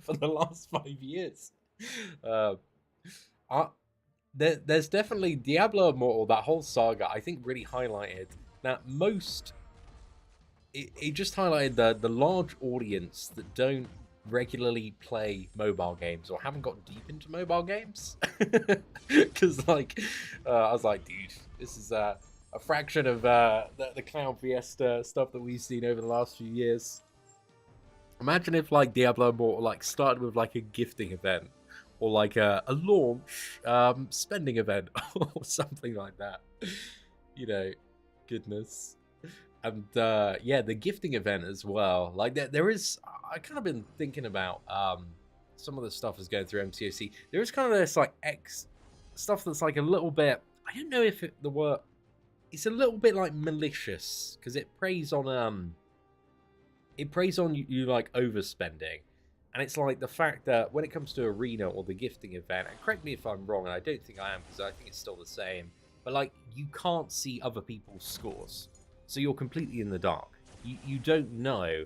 for the last 5 years. There's definitely Diablo Immortal, that whole saga, I think really highlighted that it just highlighted the large audience that don't regularly play mobile games or haven't got deep into mobile games. Because like I was like, dude, this is a fraction of the Cloud Fiesta stuff that we've seen over the last few years. Imagine if like Diablo Immortal like started with like a gifting event or like a launch spending event or something like that. You know, goodness. And yeah, the gifting event as well. Like there is, I kind of been thinking about some of the stuff that's going through MCOC. There is kind of this like stuff that's like a little bit, I don't know if it's a little bit like malicious, because it preys on you like overspending. And it's like the fact that when it comes to arena or the gifting event, and correct me if I'm wrong, and I don't think I am, because I think it's still the same, but like you can't see other people's scores. So you're completely in the dark. You don't know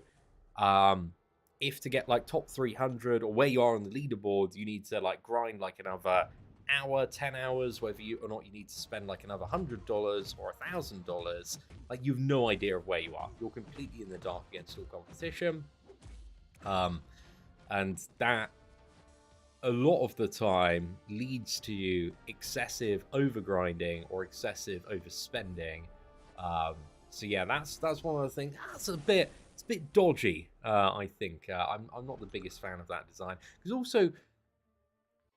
if to get like top 300 or where you are on the leaderboard, you need to like grind like another hour, 10 hours, whether you or not you need to spend like another $100 or $1,000. Like you've no idea of where you are. You're completely in the dark against all competition. And that a lot of the time leads to excessive overgrinding or excessive overspending. So yeah, that's one of the things. It's a bit dodgy. I think I'm not the biggest fan of that design, because also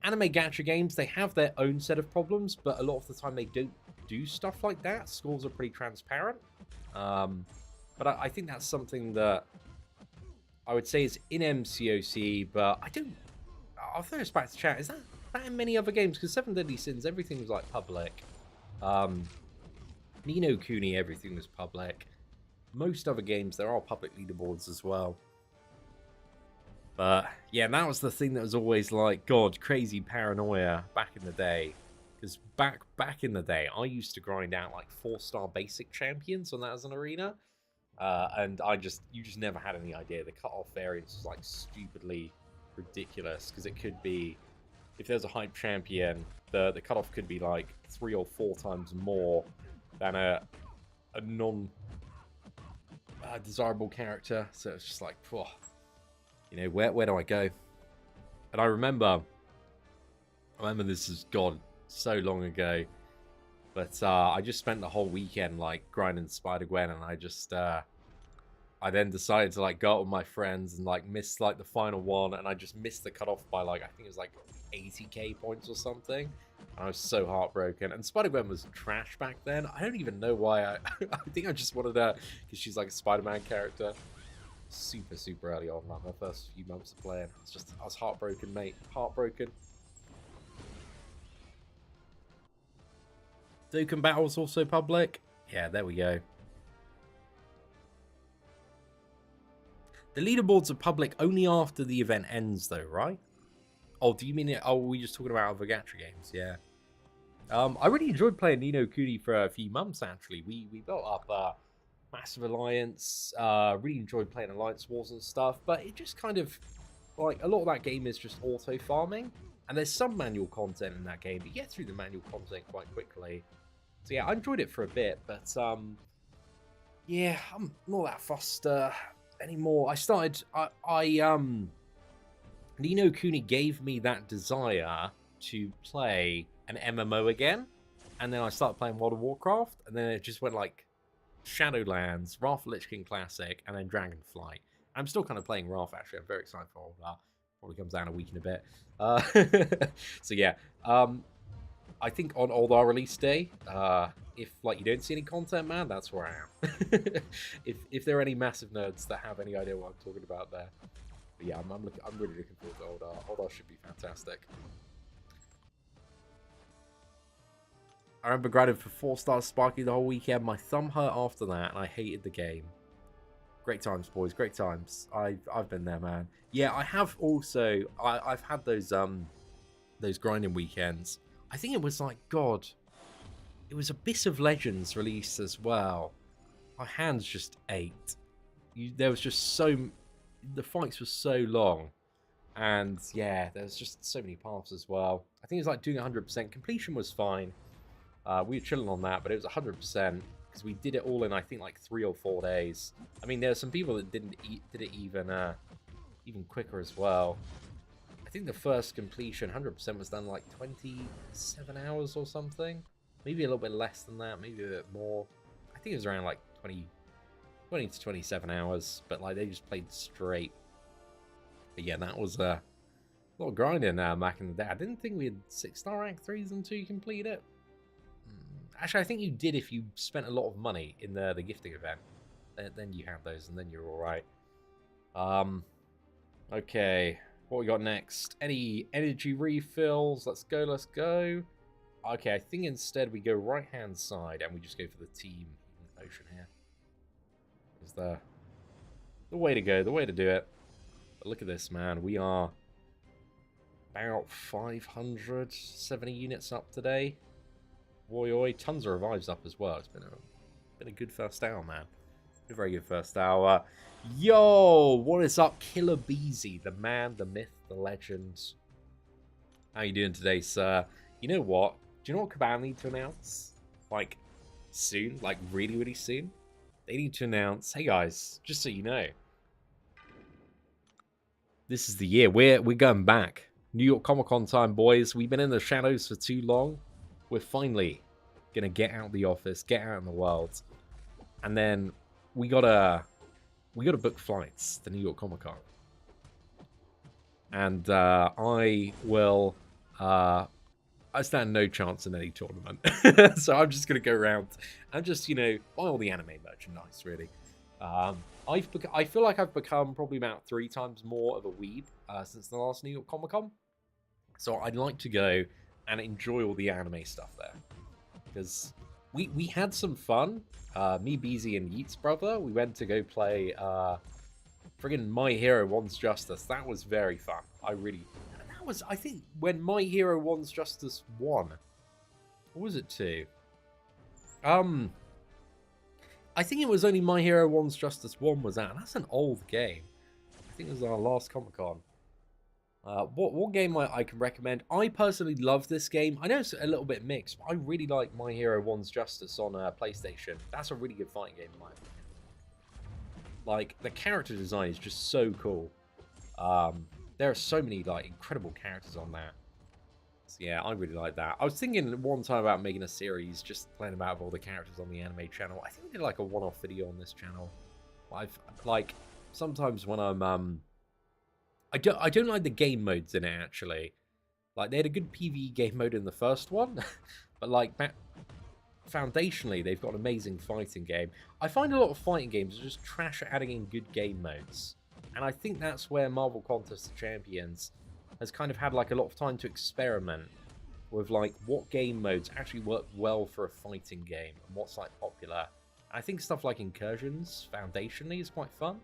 anime gacha games, they have their own set of problems, but a lot of the time they don't do stuff like that. Scores are pretty transparent. But I think that's something that I would say is in MCOC, but I'll throw this back to chat. Is that in many other games? Because Seven Deadly Sins, everything was like public. Ni no Kuni, everything was public. Most other games, there are public leaderboards as well. But yeah, that was the thing that was always like, God, crazy paranoia back in the day. Because back in the day, I used to grind out like 4-star basic champions on that as an arena. And you just never had any idea. The cutoff variance was like stupidly ridiculous, because it could be, if there's a hype champion, the cutoff could be like 3 or 4 times more than a non desirable character. So it's just like, whew, you know, where do I go? And I remember this is, God, so long ago, but I just spent the whole weekend like grinding Spider-Gwen, and I then decided to like go out with my friends and like miss like the final one, and I just missed the cutoff by like, I think it was like 80k points or something. And I was so heartbroken. And Spider-Gwen was trash back then. I don't even know why. I think I just wanted her because she's like a Spider-Man character. Super early on, like my first few months of playing. I was heartbroken, mate. Heartbroken. Dokkan Battle's also public. Yeah, there we go. The leaderboards are public only after the event ends, though, right? Oh, do you mean it? Oh, we're just talking about other Gacha games, yeah. I really enjoyed playing Ni no Kuni for a few months, actually. We built up a massive alliance. Really enjoyed playing Alliance Wars and stuff, but it just kind of, like, a lot of that game is just auto-farming. And there's some manual content in that game, but you get through the manual content quite quickly. So yeah, I enjoyed it for a bit, but yeah, I'm not that fussed anymore. Ni no Kuni gave me that desire to play an MMO again, and then I started playing World of Warcraft, and then it just went like Shadowlands, Wrath of Lich King Classic, and then Dragonflight. I'm still kind of playing Wrath, actually. I'm very excited for all that. Probably comes down a week in a bit. So yeah, I think on our release day, if like you don't see any content, man, that's where I am. if there are any massive nerds that have any idea what I'm talking about there. But yeah, I'm really looking forward to Old R. Should be fantastic. I remember grinding for 4-star Sparky the whole weekend. My thumb hurt after that, and I hated the game. Great times, boys. Great times. I've been there, man. Yeah, I have also. I've had those grinding weekends. I think it was like, God, it was Abyss of Legends released as well. My hands just ached. There was just the fights were so long, and yeah, there was just so many paths as well. I think it was like doing 100%. Completion was fine. We were chilling on that, but it was 100% because we did it all in, I think, like 3 or 4 days. I mean, there are some people that did it even quicker as well. I think the first completion 100% was done like 27 hours or something. Maybe a little bit less than that, maybe a bit more. I think it was around like 20 to 27 hours, but like they just played straight. But yeah, that was a lot of grinding back in the day. I didn't think we had 6-star rank 3s until you complete it. Actually, I think you did if you spent a lot of money in the gifting event. Then you had those, and then you're all right. Okay, what we got next? Any energy refills? Let's go. Okay, I think instead we go right-hand side, and we just go for the team potion here. Is the way to go, the way to do it. But look at this, man. We are about 570 units up today. Oi, tons of revives up as well. It's been a good first hour, man. A very good first hour. Yo, what is up, Killer Beezy, the man, the myth, the legend? How you doing today, sir? You know what? Do you know what Cabal need to announce? Like, soon? Like, really soon? They need to announce, hey guys, just so you know, this is the year. We're going back. New York Comic Con time, boys. We've been in the shadows for too long. We're finally gonna get out of the office, get out in the world, and then we gotta book flights to New York Comic Con. And I will. I stand no chance in any tournament, so I'm just gonna go around and just buy all the anime merchandise. Really, I feel like I've become probably about 3 times more of a weeb since the last New York Comic Con. So I'd like to go and enjoy all the anime stuff there, because we had some fun. Me, Beezy, and Yeats brother, we went to go play friggin' My Hero Wants Justice. That was very fun. I think when My Hero Wants Justice won. What was it to? I think it was only My Hero Wants Justice 1 was out. That's an old game. I think it was our last Comic-Con. What game I can recommend? I personally love this game. I know it's a little bit mixed, but I really like My Hero Wants Justice on PlayStation. That's a really good fighting game in my opinion. Like, the character design is just so cool. There are so many incredible characters on that. So yeah, I really like that. I was thinking one time about making a series just playing about all the characters on the anime channel. I think we did like a one-off video on this channel. I've sometimes when I'm I don't like the game modes in it actually. Like, they had a good PvE game mode in the first one, but foundationally they've got an amazing fighting game. I find a lot of fighting games are just trash at adding in good game modes. And I think that's where Marvel Contest of Champions has kind of had a lot of time to experiment with what game modes actually work well for a fighting game and what's popular. And I think stuff like Incursions foundationally is quite fun.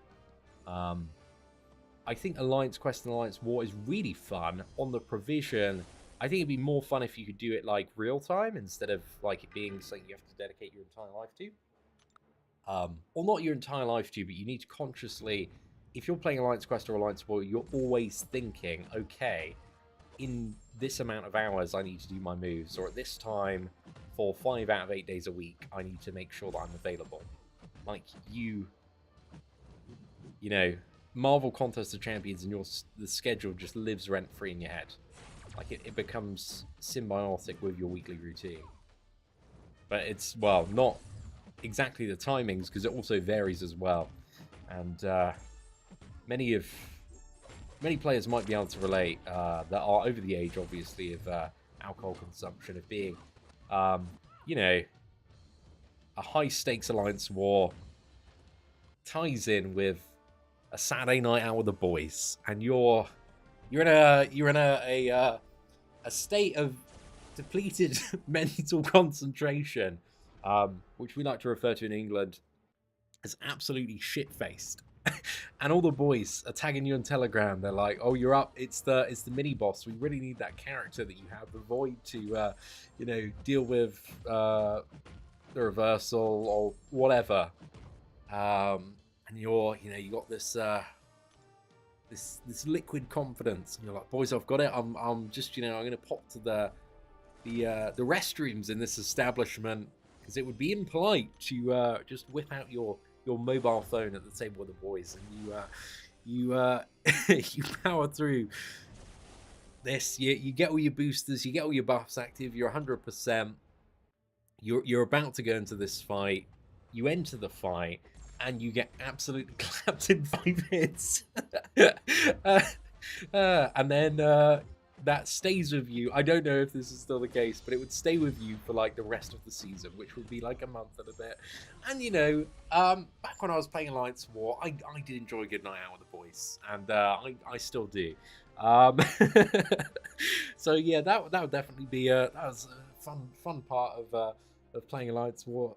I think Alliance Quest and Alliance War is really fun on the provision. I think it'd be more fun if you could do it real time instead of it being something you have to dedicate your entire life to. Or not your entire life to, but you need to consciously, if you're playing Alliance Quest or Alliance War, you're always thinking, okay, in this amount of hours I need to do my moves, or at this time for 5 out of 8 days a week I need to make sure that I'm available. Marvel Contest of Champions and the schedule just lives rent-free in your head. It becomes symbiotic with your weekly routine. But it's, well, not exactly the timings, because it also varies as well. And many players might be able to relate that are over the age, obviously, of alcohol consumption, of being, a high-stakes Alliance War ties in with a Saturday night out with the boys, and you're in a state of depleted mental concentration, which we like to refer to in England as absolutely shit-faced. And all the boys are tagging you on Telegram. They're like, "Oh, you're up! It's the mini boss. We really need that character that you have, the Void, to deal with the reversal or whatever." And you got this this liquid confidence, and you're like, "Boys, I've got it. I'm just I'm gonna pop to the restrooms in this establishment, because it would be impolite to just whip out your mobile phone at the table with the boys, and you power through this. You get all your boosters, you get all your buffs active. You're 100%. You're about to go into this fight. You enter the fight, and you get absolutely clapped in 5 hits. And then that stays with you. I don't know if this is still the case, but it would stay with you for the rest of the season, which would be a month and a bit. And back when I was playing Alliance War, I did enjoy a good night out with the boys, and I still do. So yeah, that would definitely be that was a fun part of playing Alliance War.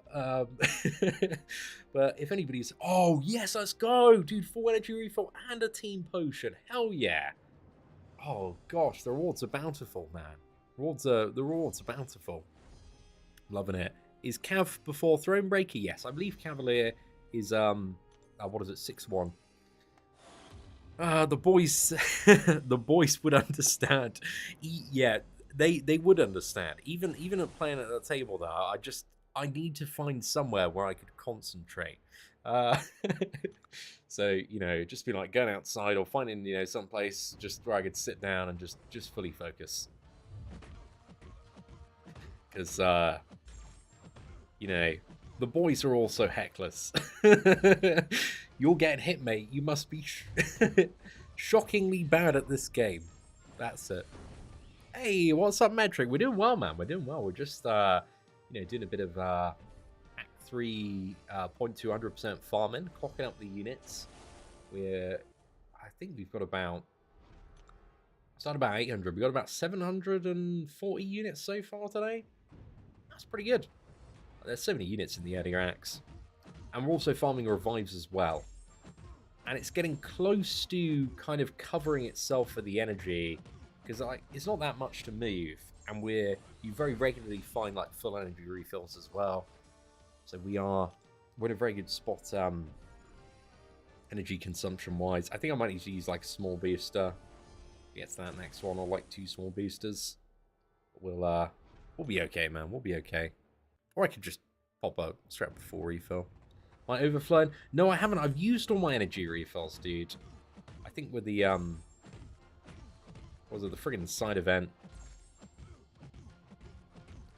But if anybody's, oh yes, let's go, dude! Full energy refill and a team potion. Hell yeah! Oh gosh, the rewards are bountiful, man. The rewards are bountiful. Loving it. Is Cav before Thronebreaker? Yes, I believe Cavalier is what is it, 6-1. The boys the boys would understand. Yeah, they would understand. Even at playing at the table though, I need to find somewhere where I could concentrate. Uh, so, you know, just be like going outside or finding, you know, someplace just where I could sit down and just fully focus. Because, you know, the boys are also heckless. You're getting hit, mate. You must be shockingly bad at this game. That's it. Hey, what's up, Metric? We're doing well, man. We're doing well. We're just, you know, doing a bit of Act 3 0.200% farming, clocking up the units. I think we've got about, it's not about 800. We've got about 740 units so far today. That's pretty good. There's so many units in the earlier acts. And we're also farming revives as well. And it's getting close to kind of covering itself for the energy, because like it's not that much to move, and you very regularly find like full energy refills as well. So we're in a very good spot energy consumption wise. I think I might need to use like a small booster to get to that next one, or like 2 small boosters. We'll be okay, man. We'll be okay. Or I could just pop a strap before refill. Am I overflowing? No, I haven't. I've used all my energy refills, dude. I think with the what was it, the friggin' side event.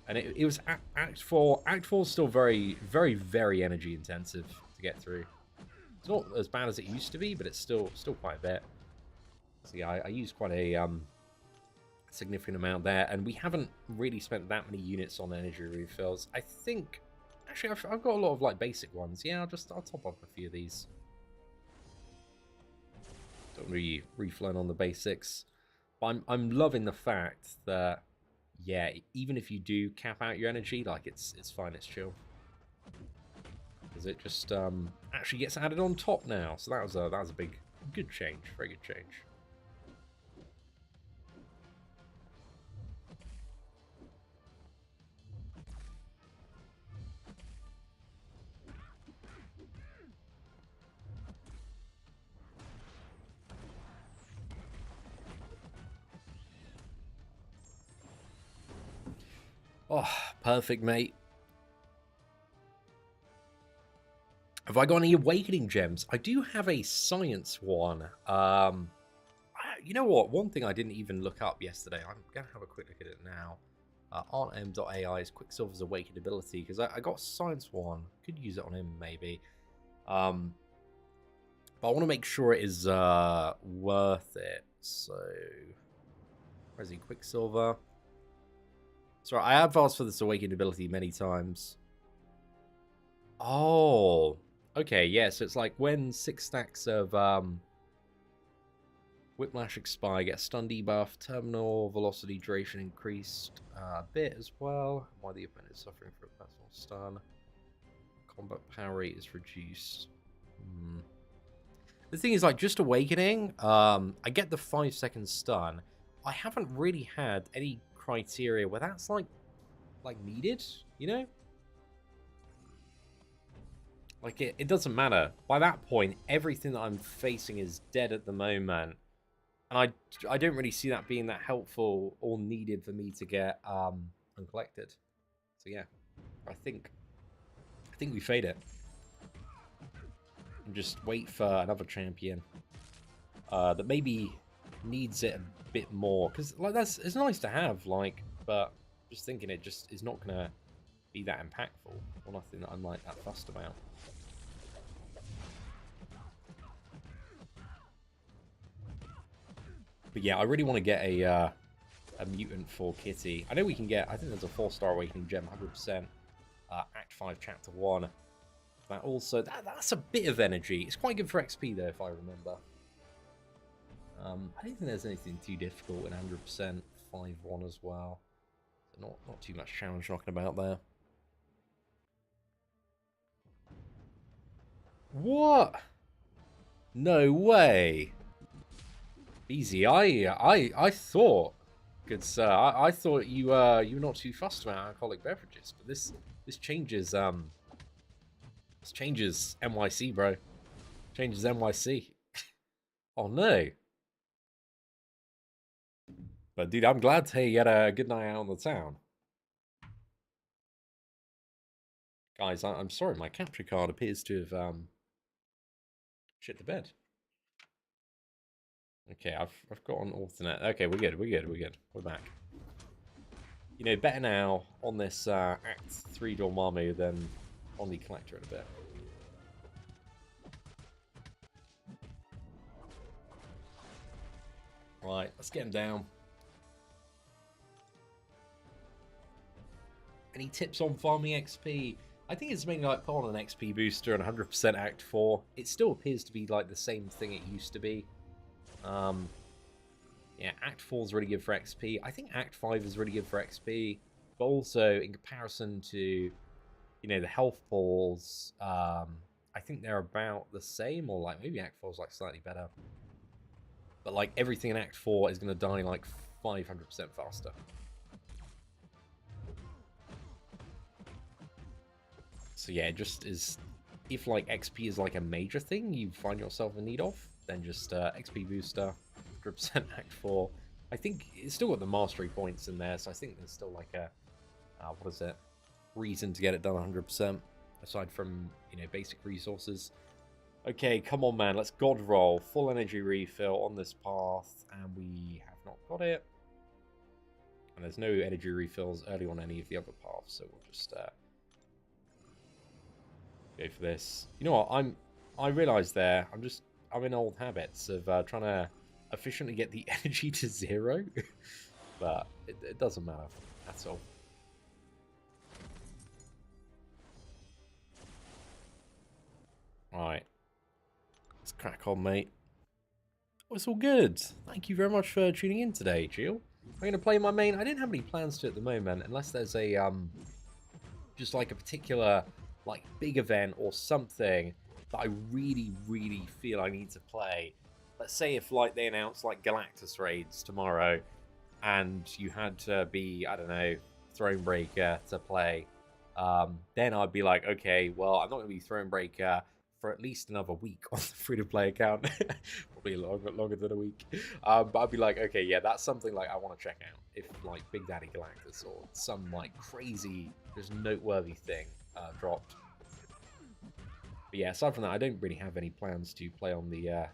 And it was Act 4. Act 4 is still very, very, very energy intensive to get through. It's not as bad as it used to be, but it's still quite a bit. So yeah, I used quite a significant amount there, and we haven't really spent that many units on energy refills. I think, actually, I've got a lot of like basic ones. Yeah, I'll top up a few of these. Don't really reflown on the basics, but I'm loving the fact that, yeah, even if you do cap out your energy, like it's fine, it's chill, because it just actually gets added on top now. So that was a good change, very good change. Oh, perfect, mate. Have I got any awakening gems? I do have a science one. You know what? One thing I didn't even look up yesterday. I'm going to have a quick look at it now. ArtM.ai is Quicksilver's awakened ability, because I got science one. Could use it on him, maybe. But I want to make sure it is worth it. So, where's he? Quicksilver. Sorry, I have asked for this awakened ability many times. Oh, okay, yeah, so it's like when 6 stacks of Whiplash expire, get stun debuff, terminal velocity duration increased a bit as well, while the opponent is suffering from a personal stun. Combat power rate is reduced. The thing is, like, just awakening, I get the 5-second stun. I haven't really had any criteria where that's like needed, you know? Like, it doesn't matter. By that point, everything that I'm facing is dead at the moment. And I don't really see that being that helpful or needed for me to get uncollected. So yeah, I think we fade it. And just wait for another champion that maybe needs it a bit more. Because like it's nice to have, like, but just thinking it just is not gonna be that impactful, or nothing that I'm like that fussed about. But yeah, I really want to get a mutant for Kitty. I know we can get, I think there's a 4-star awakening gem, 100%. Act 5, Chapter 1. That also, that's a bit of energy. It's quite good for XP though, if I remember. I don't think there's anything too difficult in 100% 5-1 as well. So not too much challenge knocking about there. What? No way. Easy. I thought, good sir, I thought you were not too fussed about alcoholic beverages, but this changes NYC, bro. Changes NYC. Oh no. But dude, I'm glad to hear you had a good night out on the town. Guys, I'm sorry, my capture card appears to have Shit the bed. Okay, I've got an alternate. Okay, we're good. We're back. You know, better now on this Act 3 Dormammu than on the Collector in a bit. Right, let's get him down. Any tips on farming XP? I think it's mainly like put on an XP booster and 100% Act 4. It still appears to be like the same thing it used to be. Yeah, Act 4 is really good for XP. I think Act 5 is really good for XP. But also, in comparison to, you know, the health balls, I think they're about the same. Or like maybe Act 4 is like slightly better. But like everything in Act 4 is going to die like 500% faster. So yeah, it just is, if like XP is like a major thing you find yourself in need of, then just XP booster, 100% Act 4. I think it's still got the mastery points in there, so I think there's still like a, what is it, reason to get it done 100%, aside from, you know, basic resources. Okay, come on man, let's god roll, full energy refill on this path, and we have not got it. And there's no energy refills early on any of the other paths, so we'll just go for this. You know what? I realised there. I'm in old habits of trying to efficiently get the energy to 0, but it doesn't matter at all. Right, let's crack on, mate. Oh, it's all good. Thank you very much for tuning in today, Jill. I'm going to play my main. I didn't have any plans to at the moment, unless there's a just like a particular like big event or something that I really, really feel I need to play. Let's say if like they announce like Galactus raids tomorrow, and you had to be, I don't know, Thronebreaker to play, then I'd be like, okay, well, I'm not going to be Thronebreaker for at least another week on the free-to-play account. Probably longer than a week. But I'd be like, okay, yeah, that's something like I want to check out. If like Big Daddy Galactus or some like crazy, just noteworthy thing dropped. But yeah, aside from that, I don't really have any plans to play on the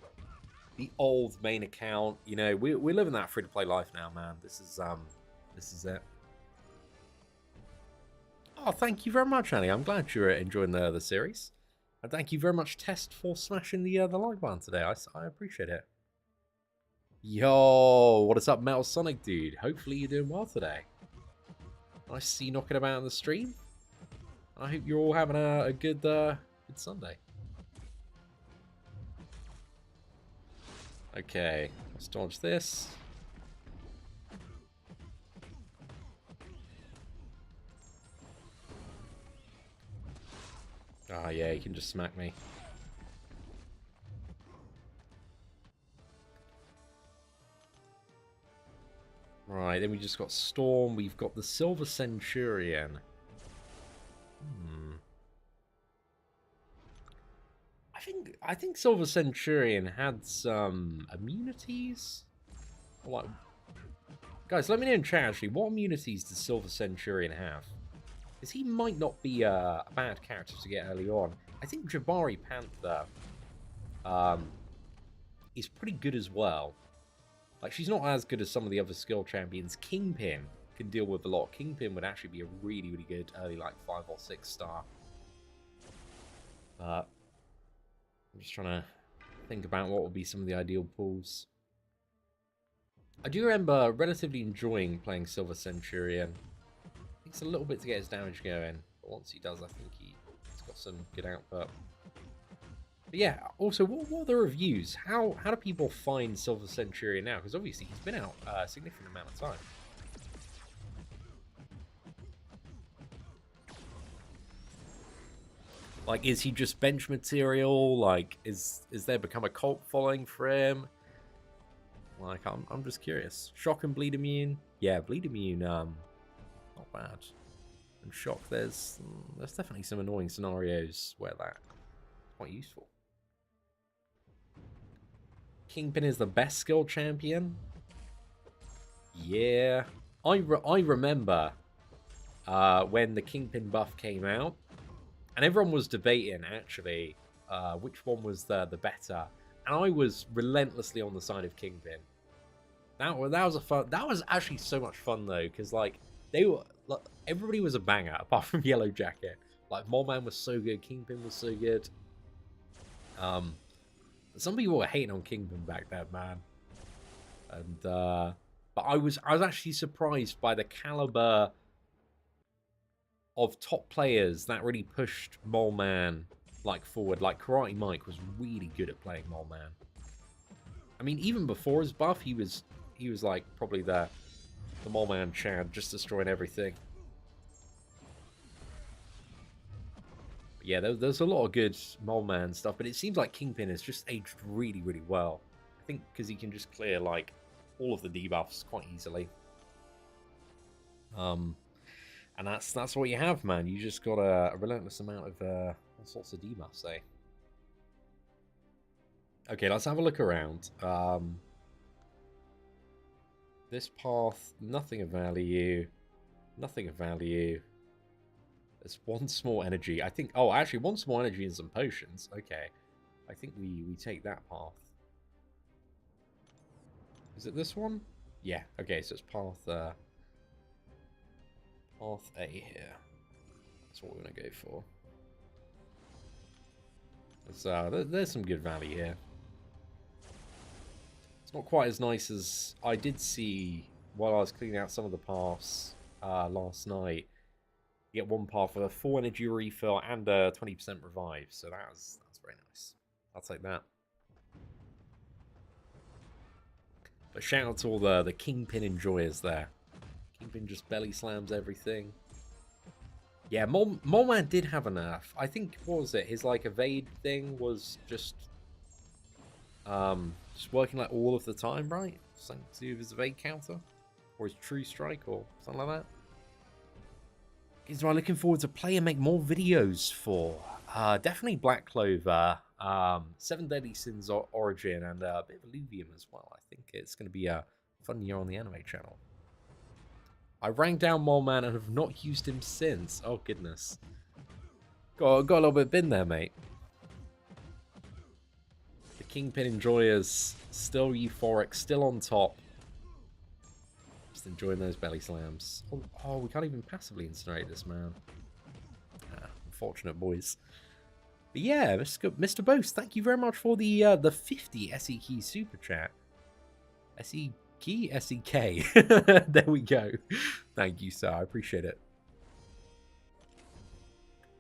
old main account. You know, we're living that free-to-play life now, man. This is it. Oh, thank you very much, Annie. I'm glad you're enjoying the series. And thank you very much, Test, for smashing the like button today. I appreciate it. Yo, what is up, Metal Sonic, dude? Hopefully you're doing well today. Nice to see you knocking about on the stream. I hope you're all having a good Sunday. Okay, let's dodge this. Ah, yeah, you can just smack me. Right, then we just got Storm. We've got the Silver Centurion. I think Silver Centurion had some immunities. What? Guys, let me know in chat actually. What immunities does Silver Centurion have? Because he might not be a bad character to get early on. I think Jabari Panther is pretty good as well. Like, she's not as good as some of the other skill champions. Kingpin can deal with a lot. Kingpin would actually be a really, really good early, like, 5 or 6 star. I'm just trying to think about what would be some of the ideal pulls. I do remember relatively enjoying playing Silver Centurion. Takes a little bit to get his damage going, but once he does, I think he's got some good output. But yeah, also, what are the reviews? How do people find Silver Centurion now? Because obviously he's been out a significant amount of time. Like, is he just bench material? Like, is there become a cult following for him? Like, I'm just curious. Shock and bleed immune? Yeah, bleed immune, not bad. And shock, there's definitely some annoying scenarios where that's quite useful. Kingpin is the best skill champion? Yeah. I remember when the Kingpin buff came out, and everyone was debating, actually, which one was the better, and I was relentlessly on the side of Kingpin. That was a fun. That was actually so much fun though, because like everybody was a banger apart from Yellow Jacket. Like Mole Man was so good, Kingpin was so good. Some people were hating on Kingpin back then, man. And but I was actually surprised by the caliber of top players that really pushed Mole Man like forward. Like Karate Mike was really good at playing Mole Man. I mean, even before his buff, he was like probably the Mole Man Chad, just destroying everything. But yeah, there's a lot of good Mole Man stuff, but it seems like Kingpin has just aged really, really well. I think because he can just clear like all of the debuffs quite easily. And that's what you have, man. You just got a relentless amount of all sorts of debuffs, eh? Okay, let's have a look around. This path, nothing of value. Nothing of value. There's one small energy. I think... Oh, actually, one small energy and some potions. Okay. I think we take that path. Is it this one? Yeah. Okay, so it's path... Path A here. That's what we're going to go for. There's some good value here. It's not quite as nice as I did see while I was cleaning out some of the paths last night. You get one path with a full energy refill and a 20% revive, so that's very nice. I'll take that. But shout out to all the Kingpin enjoyers there. Kingpin just belly slams everything. Yeah, Mole Man did have a nerf. I think, what was it? His like evade thing was just working like all of the time, right? Something to do with his evade counter, or his true strike, or something like that. So I'm looking forward to play and make more videos for. Definitely Black Clover, 7 Deadly Sins Origin, and a bit of Illuvium as well. I think it's going to be a fun year on the anime channel. I rang down Mole Man and have not used him since. Oh, goodness. Got a little bit bin there, mate. The Kingpin enjoyers still euphoric, still on top. Just enjoying those belly slams. Oh, we can't even passively incinerate this, man. Unfortunate, boys. But yeah, Mr. Boast, thank you very much for the 50 SE Key Super Chat. SE Key? SEK. There we go. Thank you, sir. I appreciate it.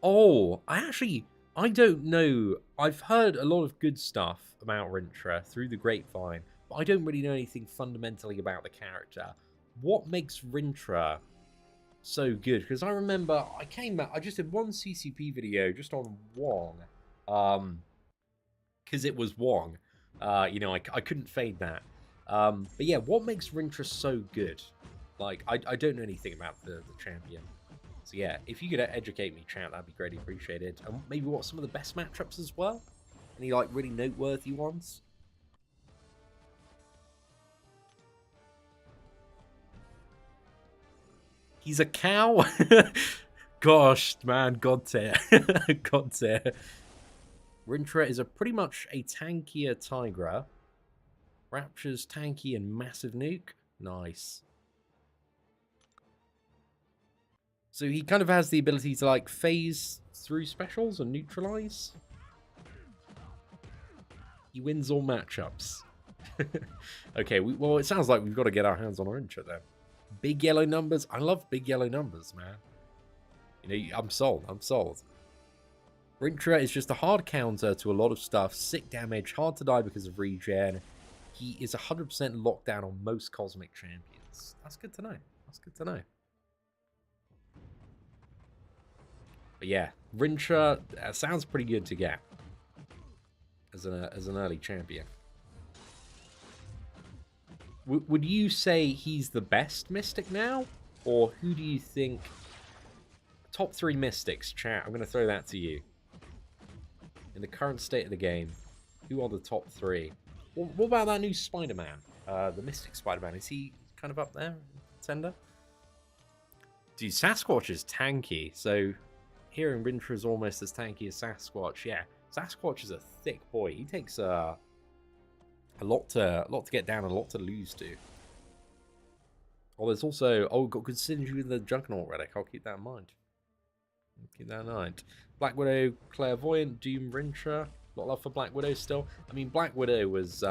Oh, I don't know. I've heard a lot of good stuff about Rintrah through the grapevine, but I don't really know anything fundamentally about the character. What makes Rintrah so good? Because I remember I just did one CCP video just on Wong, because it was Wong. You know, I couldn't fade that. But yeah, what makes Rintrah so good? Like, I don't know anything about the champion. So yeah, if you could educate me, chat, that'd be greatly appreciated. And maybe what some of the best matchups as well? Any like really noteworthy ones? He's a cow? Gosh, man, God tier. God tier. Rintrah is pretty much a tankier Tigra. Rapture's tanky and massive nuke. Nice. So he kind of has the ability to like phase through specials and neutralize. He wins all matchups. Okay, well, it sounds like we've got to get our hands on Rintrah then. Big yellow numbers. I love big yellow numbers, man. You know, I'm sold. I'm sold. Rintrah is just a hard counter to a lot of stuff. Sick damage, hard to die because of regen. He is 100% locked down on most Cosmic Champions. That's good to know. That's good to know. But yeah, Rintrah sounds pretty good to get as an early champion. Would you say he's the best Mystic now? Or who do you think... Top 3 Mystics, chat. I'm going to throw that to you. In the current state of the game, who are the top 3? What about that new Spider-Man? The Mystic Spider-Man. Is he kind of up there? Contender? Dude, Sasquatch is tanky. So, hearing Rintrah is almost as tanky as Sasquatch. Yeah, Sasquatch is a thick boy. He takes a lot to get down and a lot to lose to. Oh, there's also got good synergy with the Juggernaut relic. I'll keep that in mind. Keep that in mind. Black Widow, Clairvoyant, Doom Rincher. A lot of love for Black Widow still. I mean, Black Widow was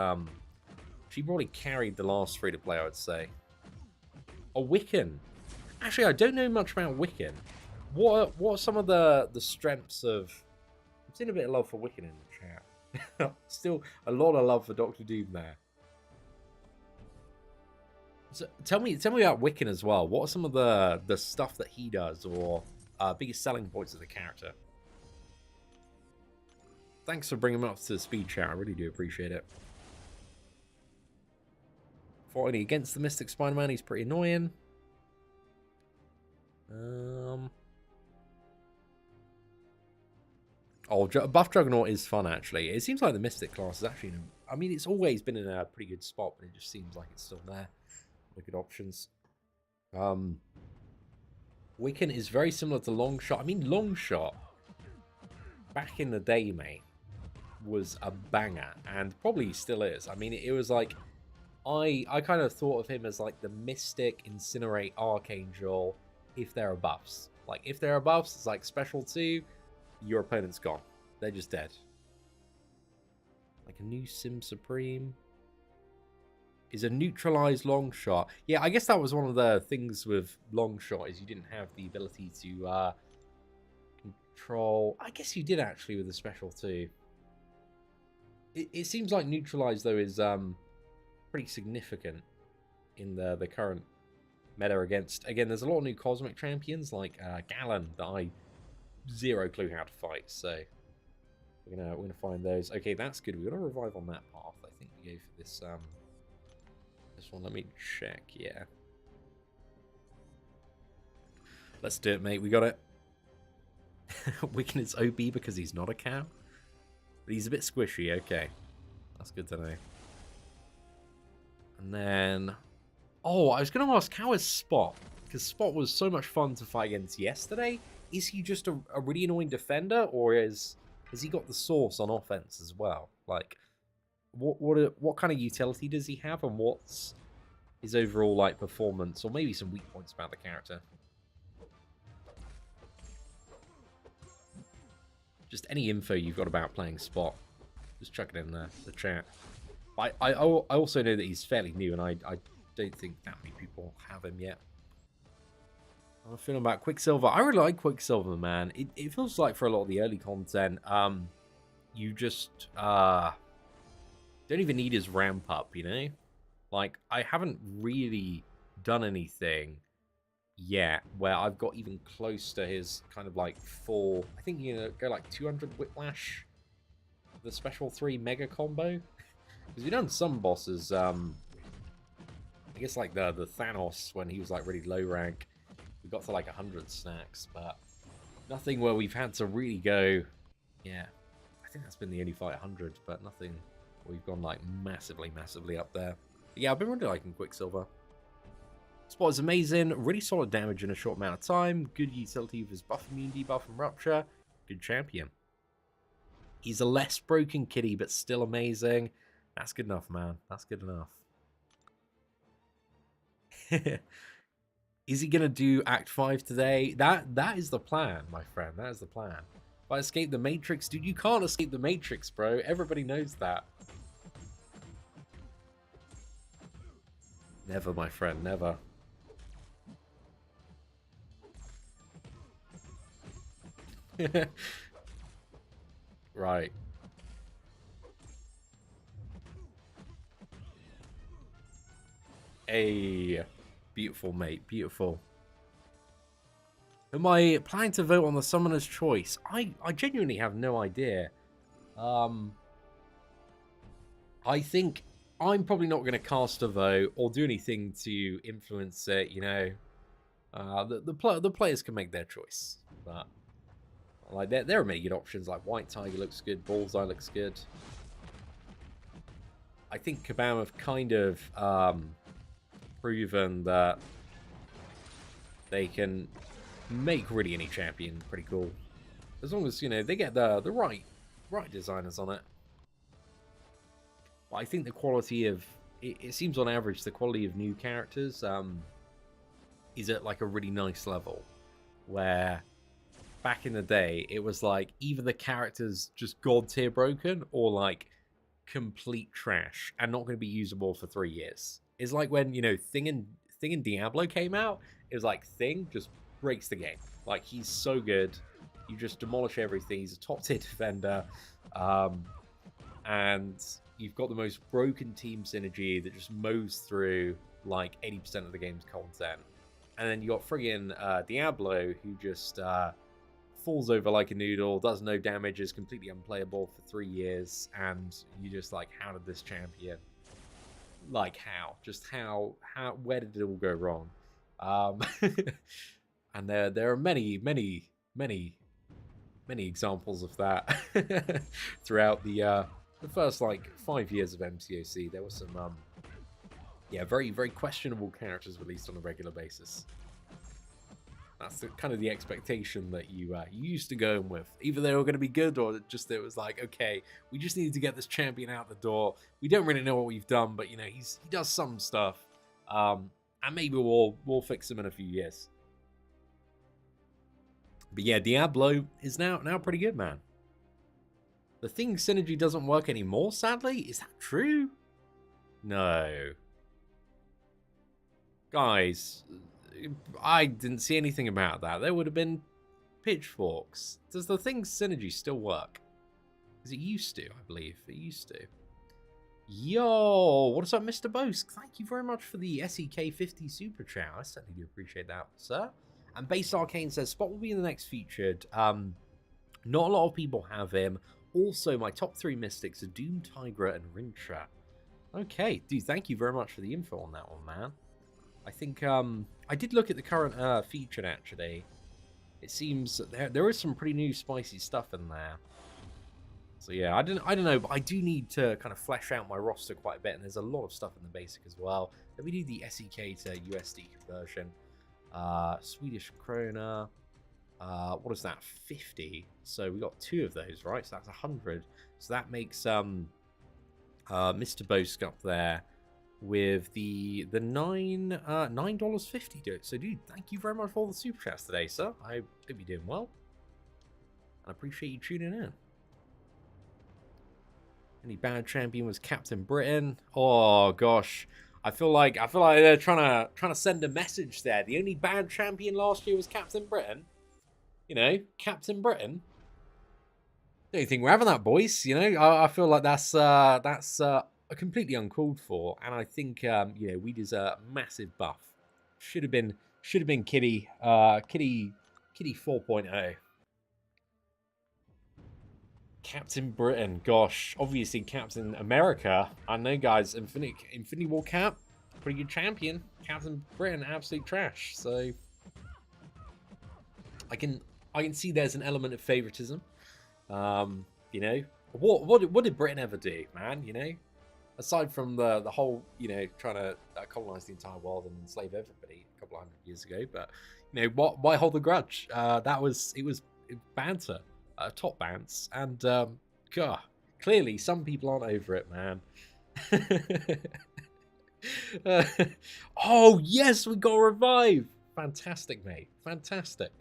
she probably carried the last free-to-play, I would say. A Wiccan. Actually, I don't know much about Wiccan. What are some of the strengths of... I'm seeing a bit of love for Wiccan in the chat. Still a lot of love for Doctor Doom there. So tell me about Wiccan as well. What are some of the stuff that he does, or biggest selling points of the character? Thanks for bringing him up to speed, chat. I really do appreciate it. Fighting against the Mystic Spider-Man, he's pretty annoying. Oh, Buff Juggernaut is fun, actually. It seems like the Mystic class is actually... I mean, it's always been in a pretty good spot, but it just seems like it's still there. What good options. Wiccan is very similar to Longshot. I mean, Longshot, back in the day, mate, was a banger, and probably still is. I mean, it was like... I kind of thought of him as like the Mystic, Incinerate, Archangel, if there are buffs. Like, if there are buffs, it's like Special 2, your opponent's gone. They're just dead. Like a new Sim Supreme. Is a neutralized Longshot. Yeah, I guess that was one of the things with Longshot, is you didn't have the ability to control... I guess you did, actually, with the Special 2. It seems like neutralized, though, is... pretty significant in the current meta against... Again, there's a lot of new Cosmic Champions, like Gallon, that I zero clue how to fight, so we're gonna find those. Okay, that's good. We're gonna revive on that path. I think we go for this this one. Let me check. Yeah, let's do it, mate. We got it. Wiccan is OB because he's not a cow, but he's a bit squishy. Okay, that's good to know. And then, oh, I was going to ask, how is Spot? Because Spot was so much fun to fight against yesterday. Is he just a really annoying defender, or has he got the sauce on offense as well? Like, what kind of utility does he have, and what's his overall like performance, or maybe some weak points about the character? Just any info you've got about playing Spot, just chuck it in the chat. I also know that he's fairly new, and I don't think that many people have him yet. I'm feeling about Quicksilver. I really like Quicksilver, man. It feels like for a lot of the early content, you just don't even need his ramp up, you know? Like, I haven't really done anything yet where I've got even close to his kind of like full... I think you know, go like 200 Whiplash, the Special 3 Mega Combo. Because we've done some bosses, I guess like the Thanos, when he was like really low rank, we got to like 100 snacks, but nothing where we've had to really go, yeah, I think that's been the only fight 100, but nothing where we've gone like massively up there. But yeah, I've been really liking Quicksilver. Spot is amazing, really solid damage in a short amount of time, good utility with his buff immune, debuff, and rupture, good champion. He's a less broken kitty, but still amazing. That's good enough, man. That's good enough. Is he going to do Act 5 today? That is the plan, my friend. That is the plan. If I escape the Matrix... Dude, you can't escape the Matrix, bro. Everybody knows that. Never, my friend. Never. Right. Hey, beautiful, mate. Beautiful. Am I planning to vote on the Summoner's Choice? I genuinely have no idea. I think I'm probably not going to cast a vote or do anything to influence it, you know. The players can make their choice. But like there are many good options, like White Tiger looks good, Bullseye looks good. I think Kabam have kind of... proven that they can make really any champion pretty cool, as long as, you know, they get the right right designers on it. But I think the quality of it seems on average the quality of new characters is at like a really nice level, where back in the day it was like either the characters just god tier broken or like complete trash and not going to be usable for 3 years. It's like when, you know, Thing and Diablo came out. It was like Thing just breaks the game. Like, he's so good, you just demolish everything. He's a top tier defender, and you've got the most broken team synergy that just mows through like 80% of the game's content. And then you got friggin' Diablo, who just falls over like a noodle, does no damage, is completely unplayable for 3 years, and you just like, how did this champion? Like, how? Just how? Where did it all go wrong? And there are many examples of that throughout the first like 5 years of MCOC. There were some yeah, very questionable characters released on a regular basis. That's kind of the expectation that you used to go in with. Either they were going to be good, or just it was like, okay, we just need to get this champion out the door. We don't really know what we've done, but you know, he does some stuff, and maybe we'll fix him in a few years. But yeah, Diablo is now pretty good, man. The Thing synergy doesn't work anymore, sadly. Is that true? No, guys, I didn't see anything about that. There would have been pitchforks. Does the Thing synergy still work? Because it used to, I believe. It used to. Yo, what's up, Mr. Bosk? Thank you very much for the SEK50 super chat. I certainly do appreciate that, sir. And Base Arcane says, Spot will be in the next featured. Not a lot of people have him. Also, my top 3 mystics are Doom, Tigra, and Rincha. Okay, dude, thank you very much for the info on that one, man. I think I did look at the current featured, actually. It seems there is some pretty new spicy stuff in there. So yeah, I don't know, but I do need to kind of flesh out my roster quite a bit, and there's a lot of stuff in the basic as well. Then we do the SEK to USD conversion. Swedish krona. What is that? 50. So we got 2 of those, right? So that's 100. So that makes Mr. Bosk up there with the $9.50 do it. So dude, thank you very much for all the super chats today, sir. I hope you're doing well. I appreciate you tuning in. Any bad champion was Captain Britain. Oh gosh. I feel like they're trying to send a message there. The only bad champion last year was Captain Britain. You know, Captain Britain. Don't you think we're having that, boys? You know, I feel like that's completely uncalled for, and I think you know, we deserve a massive buff. Should have been Kitty 4.0. Captain Britain, gosh, obviously Captain America. I know, guys. Infinity War Cap, pretty good champion. Captain Britain, absolute trash. So I can see there's an element of favoritism. You know, what did Britain ever do, man? You know, aside from the whole, you know, trying to colonize the entire world and enslave everybody a couple of 100 years ago. But you know, why hold the grudge? It was banter. Top bants, and God, clearly some people aren't over it, man. Oh yes, we got a revive. Fantastic, mate. Fantastic.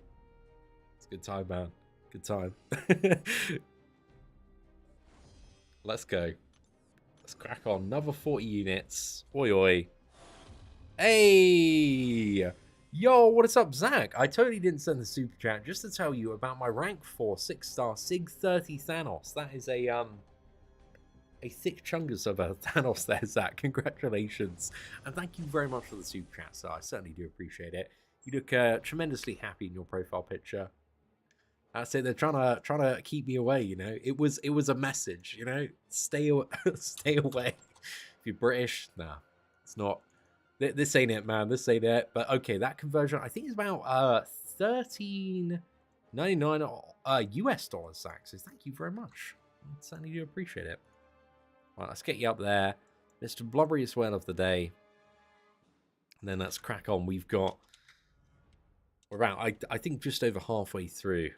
It's a good time, man. Good time. Let's go. Let's crack on. Another 40 units. Oi oi. Hey. Yo, what is up, Zach? I totally didn't send the super chat just to tell you about my rank 4 6-star Sig 30 Thanos. That is a thick chungus of a Thanos there, Zach. Congratulations. And thank you very much for the super chat, sir. I certainly do appreciate it. You look tremendously happy in your profile picture. That's it. They're trying to keep me away, you know. It was a message, you know. Stay away. If you're British, nah, it's not. This ain't it, man. This ain't it. But okay, that conversion, I think, is about $13.99 US dollars, Zach. So thank you very much. I certainly do appreciate it. Right, let's get you up there. Mr. Blubberiest Whale of the day. And then let's crack on. We're about, I think, just over halfway through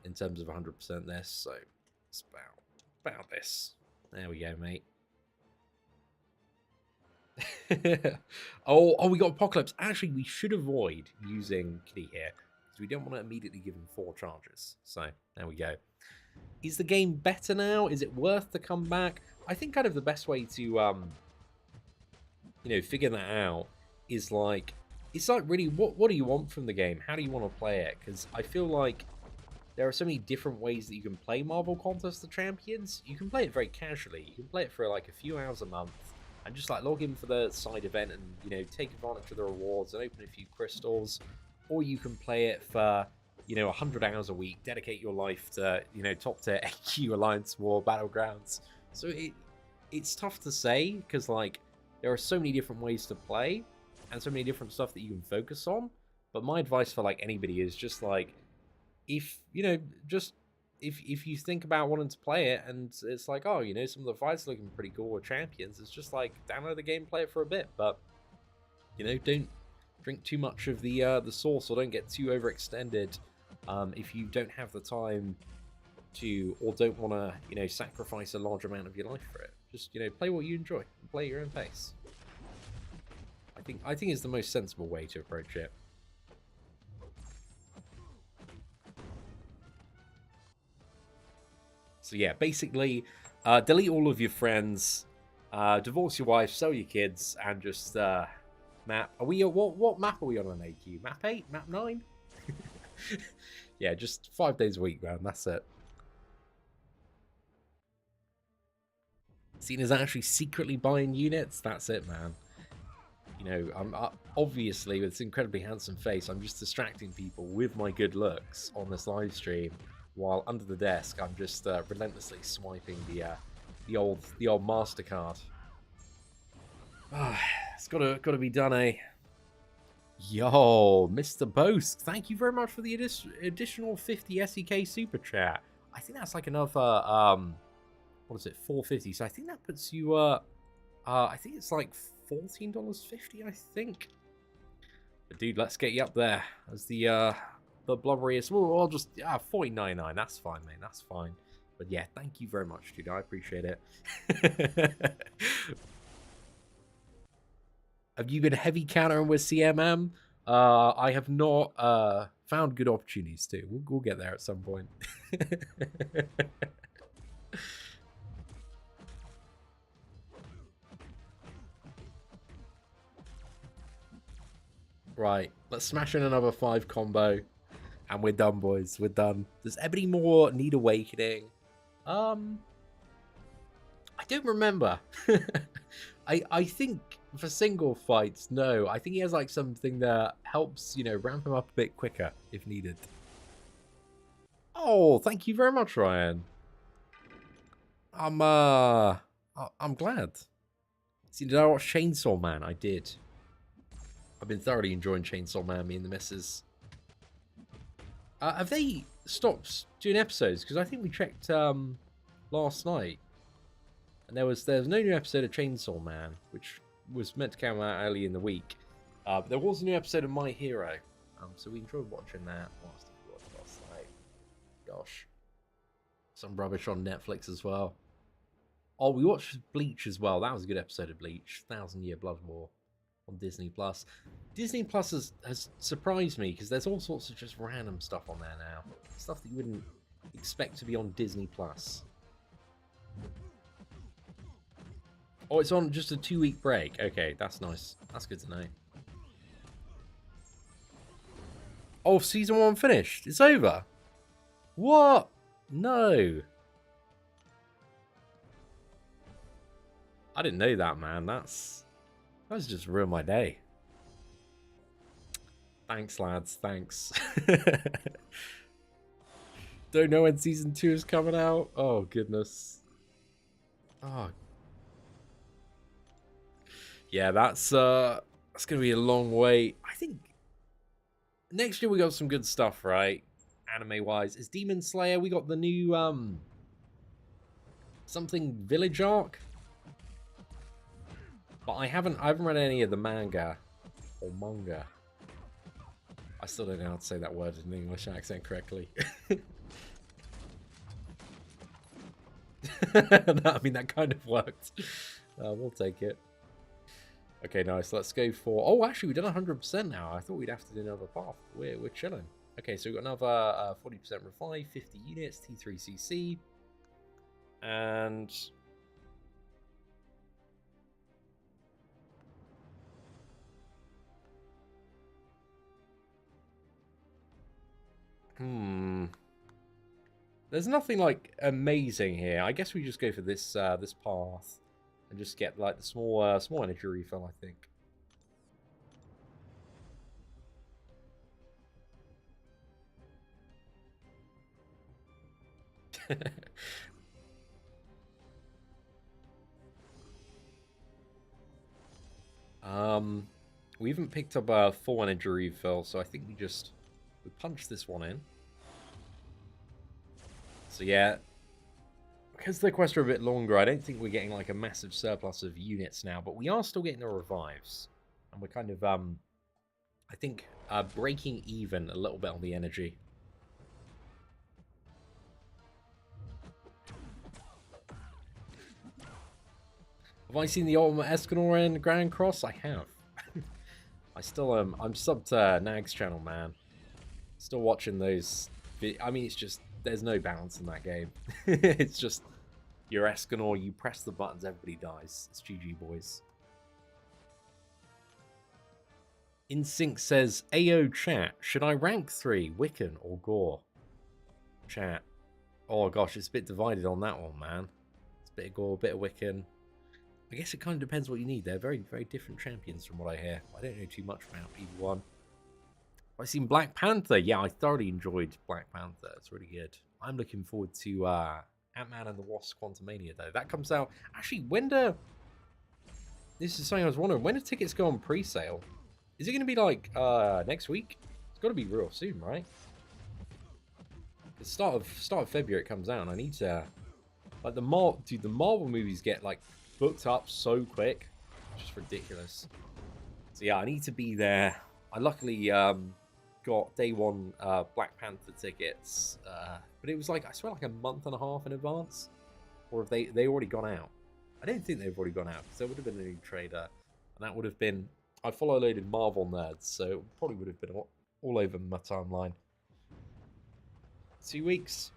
in terms of 100% this. So It's about this. There we go, mate. oh, we got Apocalypse. Actually, we should avoid using Kitty here because we don't want to immediately give him 4 charges. So there we go. Is the game better now? Is it worth the comeback? I think kind of the best way to figure that out is like, it's like really what do you want from the game? How do you want to play it? Because I feel like there are so many different ways that you can play Marvel Contest of Champions. You can play it very casually. You can play it for like a few hours a month and just like log in for the side event and take advantage of the rewards and open a few crystals. Or you can play it for 100 hours a week, dedicate your life to top tier AQ Alliance War Battlegrounds. So it's tough to say because like there are so many different ways to play and so many different stuff that you can focus on. But my advice for like anybody is just like, if you think about wanting to play it and it's like, oh, some of the fights are looking pretty cool with champions, it's just like download the game, play it for a bit, but don't drink too much of the sauce or don't get too overextended if you don't have the time to or don't want to sacrifice a large amount of your life for it. Just play what you enjoy and play at your own pace. I think it's the most sensible way to approach it. So yeah, basically, delete all of your friends, divorce your wife, sell your kids, and just map. Are we what map are we on AQ? Map 8? Map 9? Yeah, just 5 days a week, man. That's it. Seen as actually secretly buying units. That's it, man. I'm obviously with this incredibly handsome face, I'm just distracting people with my good looks on this live stream. While under the desk, I'm just relentlessly swiping the old MasterCard. It's gotta be done, eh? Yo, Mr. Boast, thank you very much for the additional 50 SEK super chat. I think that's like another what is it, 450? So I think that puts you I think it's like $14.50, I think. But dude, let's get you up there as the blubberiest. Well, I'll just 40.99. That's fine, mate. That's fine. But yeah, thank you very much, dude. I appreciate it. Have you been heavy countering with CMM? I have not found good opportunities to. We'll get there at some point. Right, let's smash in another 5 combo. And we're done, boys. We're done. Does anybody more need awakening? I don't remember. I think for single fights, no. I think he has like something that helps, ramp him up a bit quicker if needed. Oh, thank you very much, Ryan. I'm glad. See, did I watch Chainsaw Man? I did. I've been thoroughly enjoying Chainsaw Man, me and the missus. Have they stopped doing episodes? Because I think we checked last night, and there was no new episode of Chainsaw Man, which was meant to come out early in the week. There was a new episode of My Hero, so we enjoyed watching that. What else did we watch last night? Gosh, some rubbish on Netflix as well. Oh, we watched Bleach as well. That was a good episode of Bleach. 1,000-Year Blood War on Disney Plus. Disney Plus has surprised me because there's all sorts of just random stuff on there now. Stuff that you wouldn't expect to be on Disney Plus. Oh, it's on just a 2-week break. Okay, that's nice. That's good to know. Oh, season 1 finished. It's over. What? No. I didn't know that, man. That's just ruined my day. Thanks, lads. Thanks. Don't know when season 2 is coming out. Oh, goodness. Oh. Yeah, that's gonna be a long wait. I think next year we got some good stuff, right? Anime-wise. Is Demon Slayer? We got the new something village arc. But I haven't read any of the manga or manga. I still don't know how to say that word in an English accent correctly. I mean, that kind of worked. We'll take it. Okay, nice. Let's go for... Oh, actually, we've done 100% now. I thought we'd have to do another path. We're chilling. Okay, so we've got another 40% revive, 50 units, T3CC. And... There's nothing, like, amazing here. I guess we just go for this this path. And just get, like, the small energy refill, I think. We haven't picked up a full energy refill, so I think we punch this one in. So yeah, because the quests are a bit longer, I don't think we're getting like a massive surplus of units now, but we are still getting the revives, and we're kind of I think breaking even a little bit on the energy. Have I seen the Ultimate Escanor in Grand Cross? I have. I still I'm subbed to Nag's channel, man. Still watching those. I mean, it's just there's no balance in that game. It's just you're Escanor, you press the buttons, everybody dies. It's GG, boys. InSync says, "Ayo chat, should I rank 3 Wiccan or Gore?" Chat. Oh gosh, it's a bit divided on that one, man. It's a bit of Gore, a bit of Wiccan. I guess it kind of depends what you need. They're very, very different champions from what I hear. I don't know too much about either one. I've seen Black Panther. Yeah, I thoroughly enjoyed Black Panther. It's really good. I'm looking forward to Ant-Man and the Wasp Quantumania, though. That comes out... Actually, when do... This is something I was wondering. When do tickets go on pre-sale? Is it going to be, like, next week? It's got to be real soon, right? The start of February it comes out, and I need to... Like, the Marvel movies get, like, booked up so quick. It's just ridiculous. So, yeah, I need to be there. I luckily got day one Black Panther tickets, but it was like, I swear, like a month and a half in advance. Or have they already gone out? I don't think they've already gone out, because there would have been a new trailer, and that would have been... I follow a load of Marvel nerds, so it probably would have been all over my timeline. 2 weeks.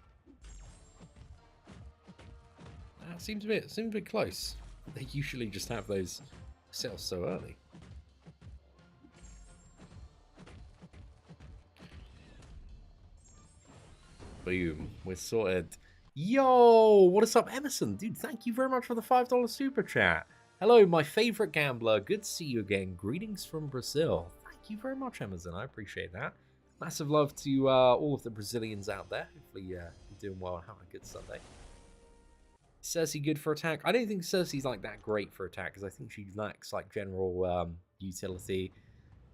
That seems a bit close. They usually just have those sales so early. Boom, we're sorted. Yo, what is up, Emerson? Dude, thank you very much for the $5 super chat. Hello, my favorite gambler. Good to see you again. Greetings from Brazil. Thank you very much, Emerson. I appreciate that. Massive love to all of the Brazilians out there. Hopefully you're doing well and having a good Sunday. Cersei good for attack? I don't think Cersei's like that great for attack, because I think she lacks like general utility.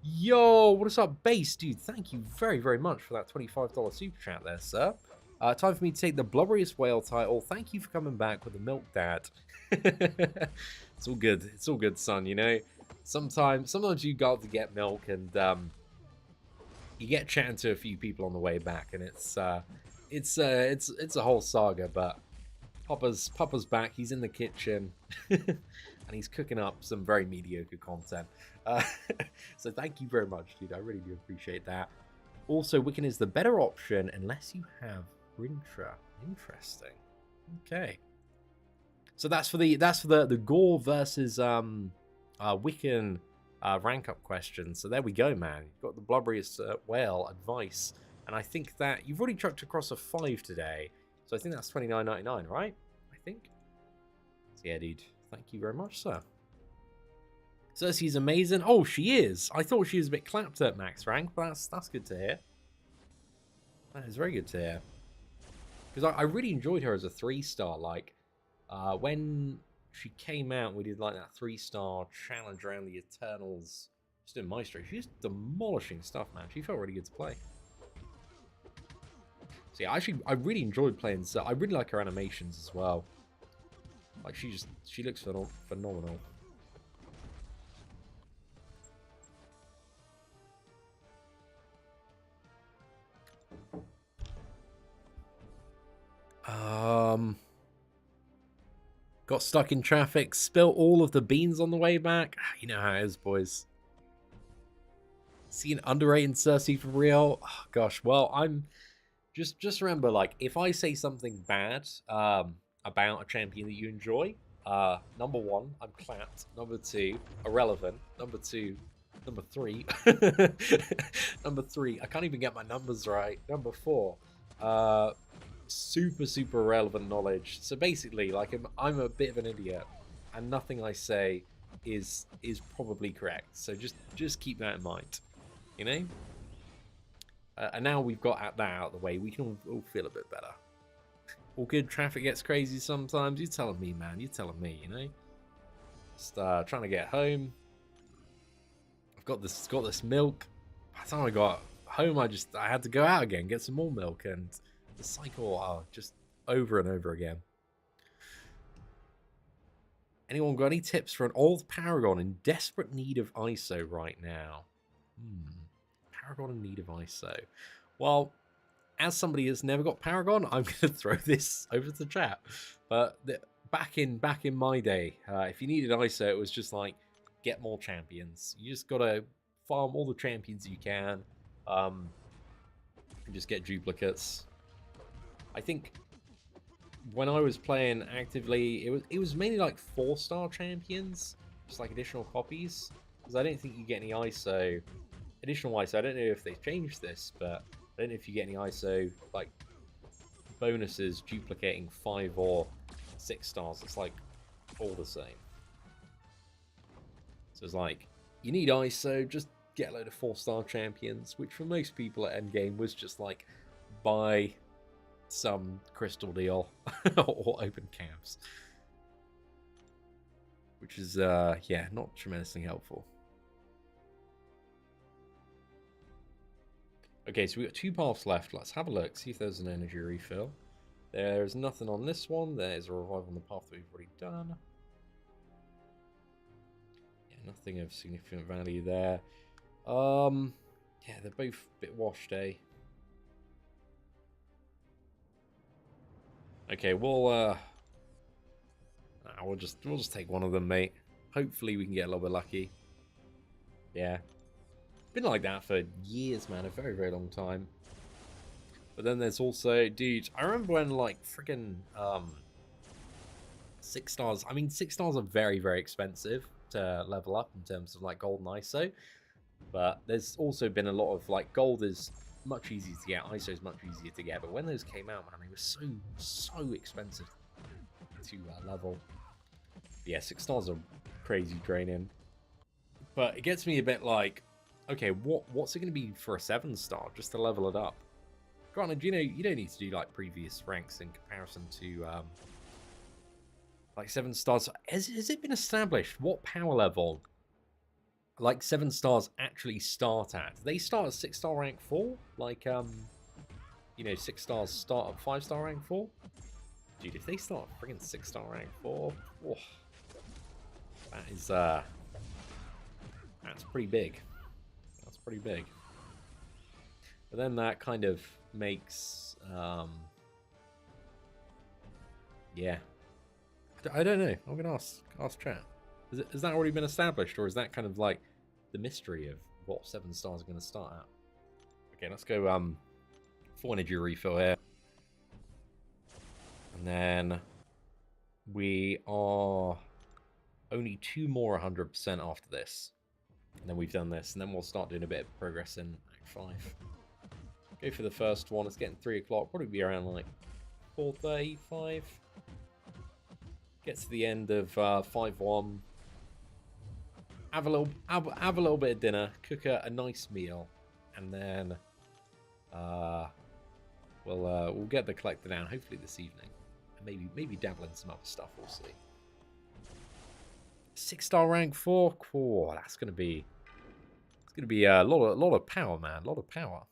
Yo, what is up, Base? Dude, thank you very, very much for that $25 super chat there, sir. Time for me to take the Blubberiest Whale title. Thank you for coming back with the Milk Dad. It's all good. It's all good, son, you know? Sometimes you got to get milk, and you get chatting to a few people on the way back, and it's a whole saga, but Papa's back. He's in the kitchen, and he's cooking up some very mediocre content. So thank you very much, dude. I really do appreciate that. Also, Wiccan is the better option unless you have Rintra. Interesting. Okay. So that's for the Gore versus Wiccan rank up question. So there we go, man. You've got the Blubberiest Whale advice, and I think that you've already chucked across a 5 today. So I think that's $29.99, right? I think. So yeah, dude. Thank you very much, sir. Cersei's amazing. Oh, she is. I thought she was a bit clapped at max rank, but that's good to hear. That is very good to hear. Because I really enjoyed her as a 3-star. Like, when she came out, we did like that 3-star challenge around the Eternals. Just in Maestro. She's demolishing stuff, man. She felt really good to play. So yeah, I really enjoyed playing. So I really like her animations as well. Like she looks phenomenal. Got stuck in traffic, spilt all of the beans on the way back. You know how it is, boys. See an underrated Cersei for real? Oh, gosh, well, I'm... Just remember, like, if I say something bad about a champion that you enjoy, number one, I'm clapped. Number two, irrelevant. Number three, number three, I can't even get my numbers right. Number four, super irrelevant knowledge. So basically, like, I'm a bit of an idiot, and nothing I say is probably correct. So just keep that in mind, you know. And now we've got that out of the way, we can all feel a bit better. All good. Traffic gets crazy sometimes. You're telling me, man. You're telling me, you know. Just trying to get home. I've got this milk. By the time I got home, I had to go out again, get some more milk, and the cycle just over and over again. Anyone got any tips for an old Paragon in desperate need of ISO right now? Paragon in need of ISO. Well, as somebody that's never got Paragon, I'm going to throw this over to the chat. But back in my day, if you needed ISO, it was just like, get more champions. You just got to farm all the champions you can, and just get duplicates. I think when I was playing actively, it was mainly like 4-star champions, just like additional copies, because I don't think you get any ISO. Additional ISO, I don't know if they've changed this, but I don't know if you get any ISO like bonuses duplicating 5 or 6 stars. It's like all the same. So it's like, you need ISO, just get a load of 4-star champions, which for most people at endgame was just like buy some crystal deal or open camps, which is yeah, not tremendously helpful. Okay, so we've got 2 paths left. Let's have a look, see if there's an energy refill. There's nothing on this one. There's a revive on the path that we've already done. Yeah, nothing of significant value there. Yeah, they're both a bit washed, eh? Okay, we'll just take one of them, mate. Hopefully we can get a little bit lucky. Yeah. Been like that for years, man. A very long time. But then there's also, dude, I remember when, like, freaking 6 stars. I mean, 6 stars are very expensive to level up in terms of like gold and ISO. But there's also been a lot of, like, gold is much easier to get, ISO is much easier to get. But when those came out, man, they were so expensive to level. But yeah, 6 stars are crazy draining. But it gets me a bit like, okay, what's it going to be for a 7-star just to level it up? Granted, you know, you don't need to do like previous ranks in comparison to like 7 stars. Has it been established what power level like 7 stars actually start at? Do they start at 6-star rank 4? Like you know, 6 stars start at 5-star rank 4? Dude, if they start at friggin' 6-star rank 4, oh, that is that's pretty big. That's pretty big. But then that kind of makes yeah, I don't know. I'm gonna ask chat. Has that already been established, or is that kind of like the mystery of what 7 stars are going to start at? Okay, let's go 4 energy refill here, and then we are only 2 more 100% after this, and then we've done this, and then we'll start doing a bit of progress in Act 5. Go for the first one. It's getting 3 o'clock. Probably be around like 4:35. Get to the end of 5-1. Have a little bit of dinner. Cook a nice meal, and then we'll get the collector down hopefully this evening, and maybe dabble in some other stuff. We'll see. 6-star rank 4. Oh, that's gonna be a lot of power, man. A lot of power.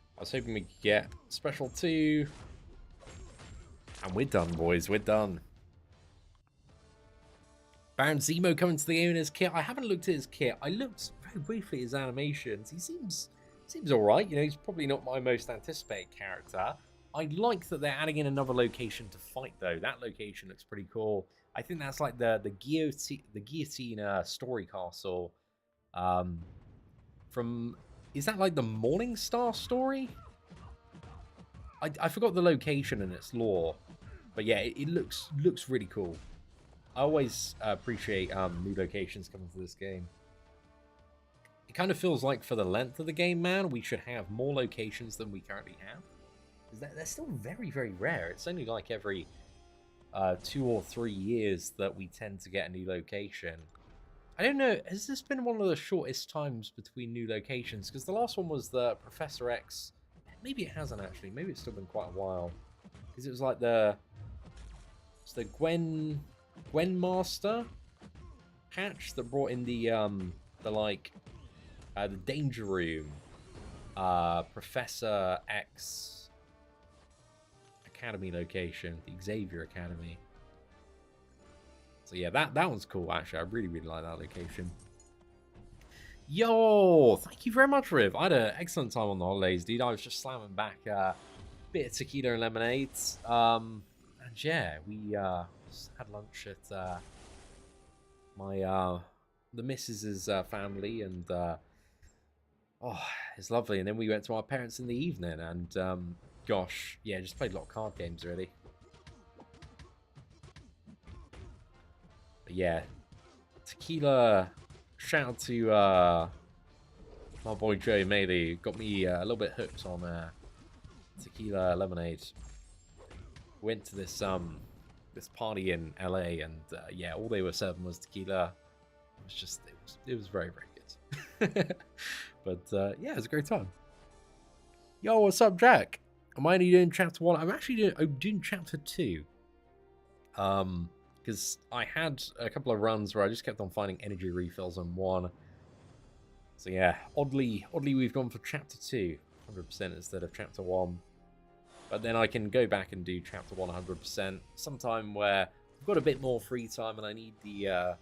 I was hoping we could get special 2. And we're done, boys. We're done. Baron Zemo coming to the game in his kit. I haven't looked at his kit. I looked very briefly at his animations. He seems all right. You know, he's probably not my most anticipated character. I like that they're adding in another location to fight, though. That location looks pretty cool. I think that's like the guillotine story castle. Is that like the Morning Star story? I forgot the location and its lore, but yeah, it looks really cool. I always appreciate new locations coming to this game. It kind of feels like for the length of the game, man, we should have more locations than we currently have. Because they're still very, very rare. It's only like every 2 or 3 years that we tend to get a new location. I don't know, has this been one of the shortest times between new locations? Because the last one was the Professor X. Maybe it hasn't actually. Maybe it's still been quite a while. Because it was like the Gwen Master patch that brought in the Danger Room, Professor X Academy location, the Xavier Academy. So yeah, that one's cool actually. I really like that location. Yo, thank you very much, Riv. I had an excellent time on the holidays, dude. I was just slamming back a bit of tequila and lemonade. And yeah, we had lunch at the missus's family, and oh, it's lovely. And then we went to our parents in the evening, and gosh, yeah, just played a lot of card games really. But yeah, tequila. Shout out to my boy Joe Maley. Got me a little bit hooked on tequila lemonade. Went to this party in LA, and yeah, all they were serving was tequila. It was very, very good. But yeah, it was a great time. Yo, what's up, Jack? Am I only doing chapter 1? I'm actually doing chapter 2. Because I had a couple of runs where I just kept on finding energy refills on 1. So yeah, oddly we've gone for chapter 2 100% instead of chapter 1. But then I can go back and do chapter 1 100% sometime where I've got a bit more free time and I need the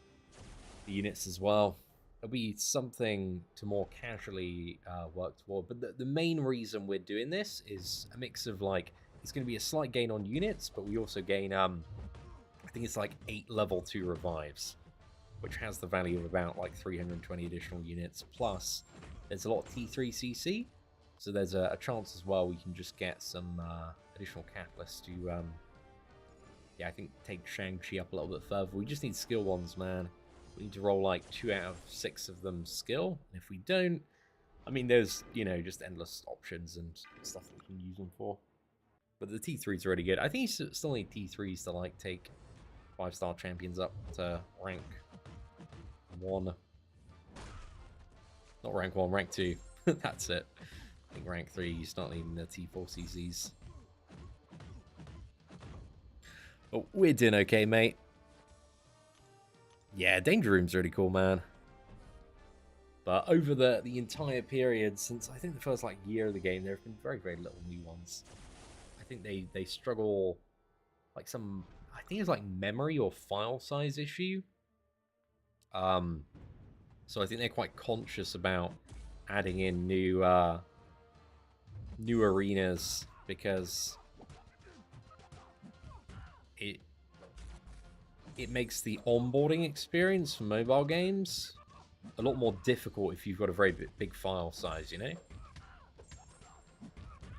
units as well. It'll be something to more casually work toward. But the main reason we're doing this is a mix of like, it's going to be a slight gain on units, but we also gain I think it's like 8 level 2 revives, which has the value of about like 320 additional units. Plus, there's a lot of T3 CC, so there's a chance as well we can just get some additional catalysts to, yeah, I think take Shang-Chi up a little bit further. We just need skill ones, man. We need to roll like 2 out of 6 of them skill. And if we don't, I mean, there's, you know, just endless options and stuff that we can use them for. But the T3's really good. I think you still need T3s to like take 5-star champions up to rank 1. Not rank 1, rank 2. That's it. I think rank 3, you start needing the T4 CCs. But we're doing okay, mate. Yeah, Danger Room's really cool, man. But over the entire period, since I think the first like year of the game, there have been very, very little new ones. I think they struggle like some, I think it's like memory or file size issue. So I think they're quite conscious about adding in new arenas, because it makes the onboarding experience for mobile games a lot more difficult if you've got a very big file size, you know?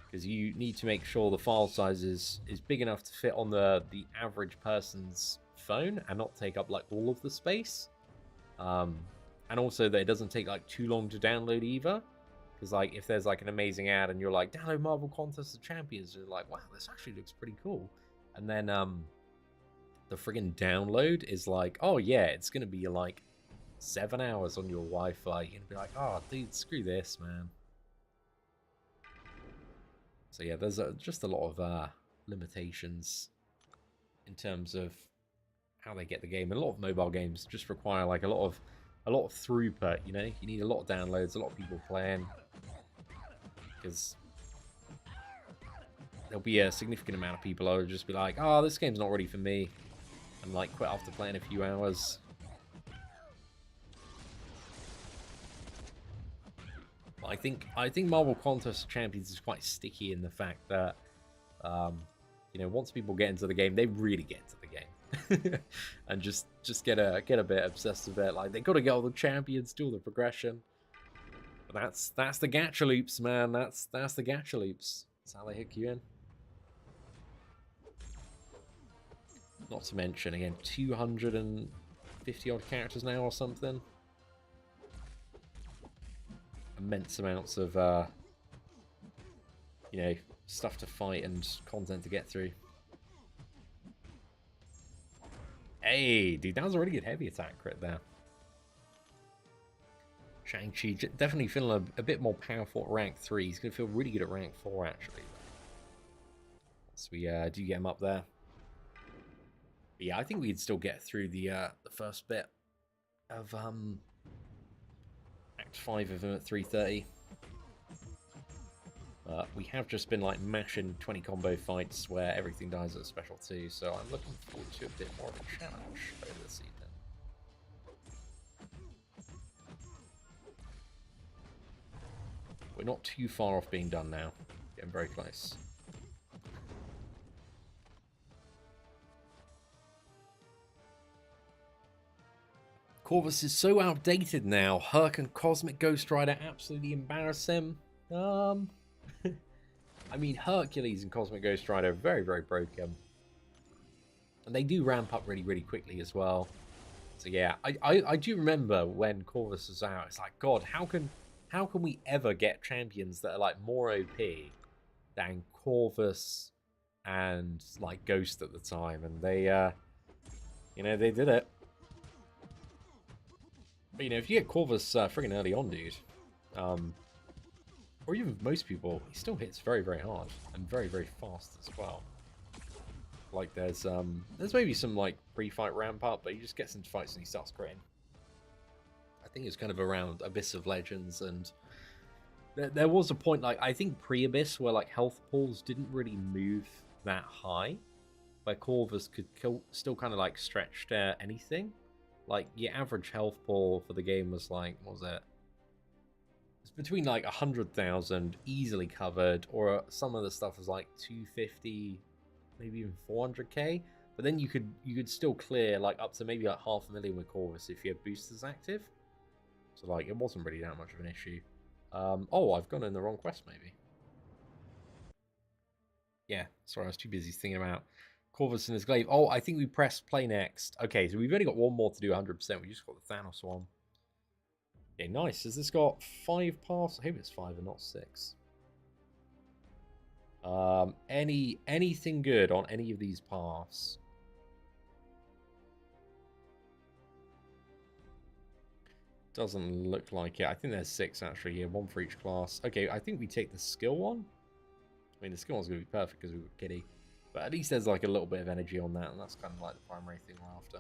Because you need to make sure the file size is big enough to fit on the average person's phone and not take up like all of the space. And also that it doesn't take like too long to download either. Because like if there's like an amazing ad and you're like, download Marvel Contest of Champions, and you're like, wow, this actually looks pretty cool. And then the friggin' download is like, oh yeah, it's gonna be like 7 hours on your Wi-Fi. You're gonna be like, oh dude, screw this, man. So yeah, there's just a lot of limitations in terms of how they get the game. And a lot of mobile games just require like a lot of throughput, you know? You need a lot of downloads, a lot of people playing. Because there'll be a significant amount of people who will just be like, oh, this game's not ready for me, and like quit after playing a few hours. I think Marvel Contest Champions is quite sticky in the fact that, you know, once people get into the game, they really get into the game, and just get a bit obsessed with it. Like they got to get all the champions, do all the progression. But that's the gacha loops, man. That's the gacha loops. That's how they hook you in. Not to mention, again, 250 odd characters now or something. Immense amounts of, you know, stuff to fight and content to get through. Hey, dude, that was a really good heavy attack crit there. Shang-Chi definitely feeling a bit more powerful at rank 3. He's going to feel really good at rank 4, actually. So we do get him up there. But yeah, I think we'd still get through the first bit of Act 5 of him at 330. We have just been like mashing 20 combo fights where everything dies at special 2, so I'm looking forward to a bit more of a challenge over this evening. We're not too far off being done now. Getting very close. Corvus is so outdated now. Herc and Cosmic Ghost Rider absolutely embarrass him. I mean, Hercules and Cosmic Ghost Rider are very, very broken. And they do ramp up really, really quickly as well. So yeah, I do remember when Corvus was out. It's like, God, how can we ever get champions that are like more OP than Corvus and like Ghost at the time? And they, you know, they did it. But, you know, if you get Corvus friggin' early on, dude, or even most people, he still hits very, very hard and very, very fast as well. Like there's maybe some like pre-fight ramp up, but he just gets into fights and he starts critting. I think it's kind of around Abyss of Legends, and there was a point, like I think pre-Abyss, where like health pools didn't really move that high, where Corvus could still kind of like stretch anything. Like your average health pool for the game was like, what was it? It's between like 100,000 easily covered, or some of the stuff was like 250, maybe even 400k. But then you could still clear like up to maybe like 500,000 with Corvus if you had boosters active. So like it wasn't really that much of an issue. Oh, I've gone in the wrong quest maybe. Yeah, sorry, I was too busy thinking about Corvus and his glaive. Oh, I think we pressed play next. Okay, so we've only got one more to do 100%. We just got the Thanos one. Okay, nice. Has this got 5 paths? I hope it's 5 and not 6. Anything good on any of these paths? Doesn't look like it. I think there's 6 actually. Yeah, 1 for each class. Okay, I think we take the skill one. I mean, the skill one's going to be perfect because we've got Kitty. But at least there's like a little bit of energy on that, and that's kind of like the primary thing we're after.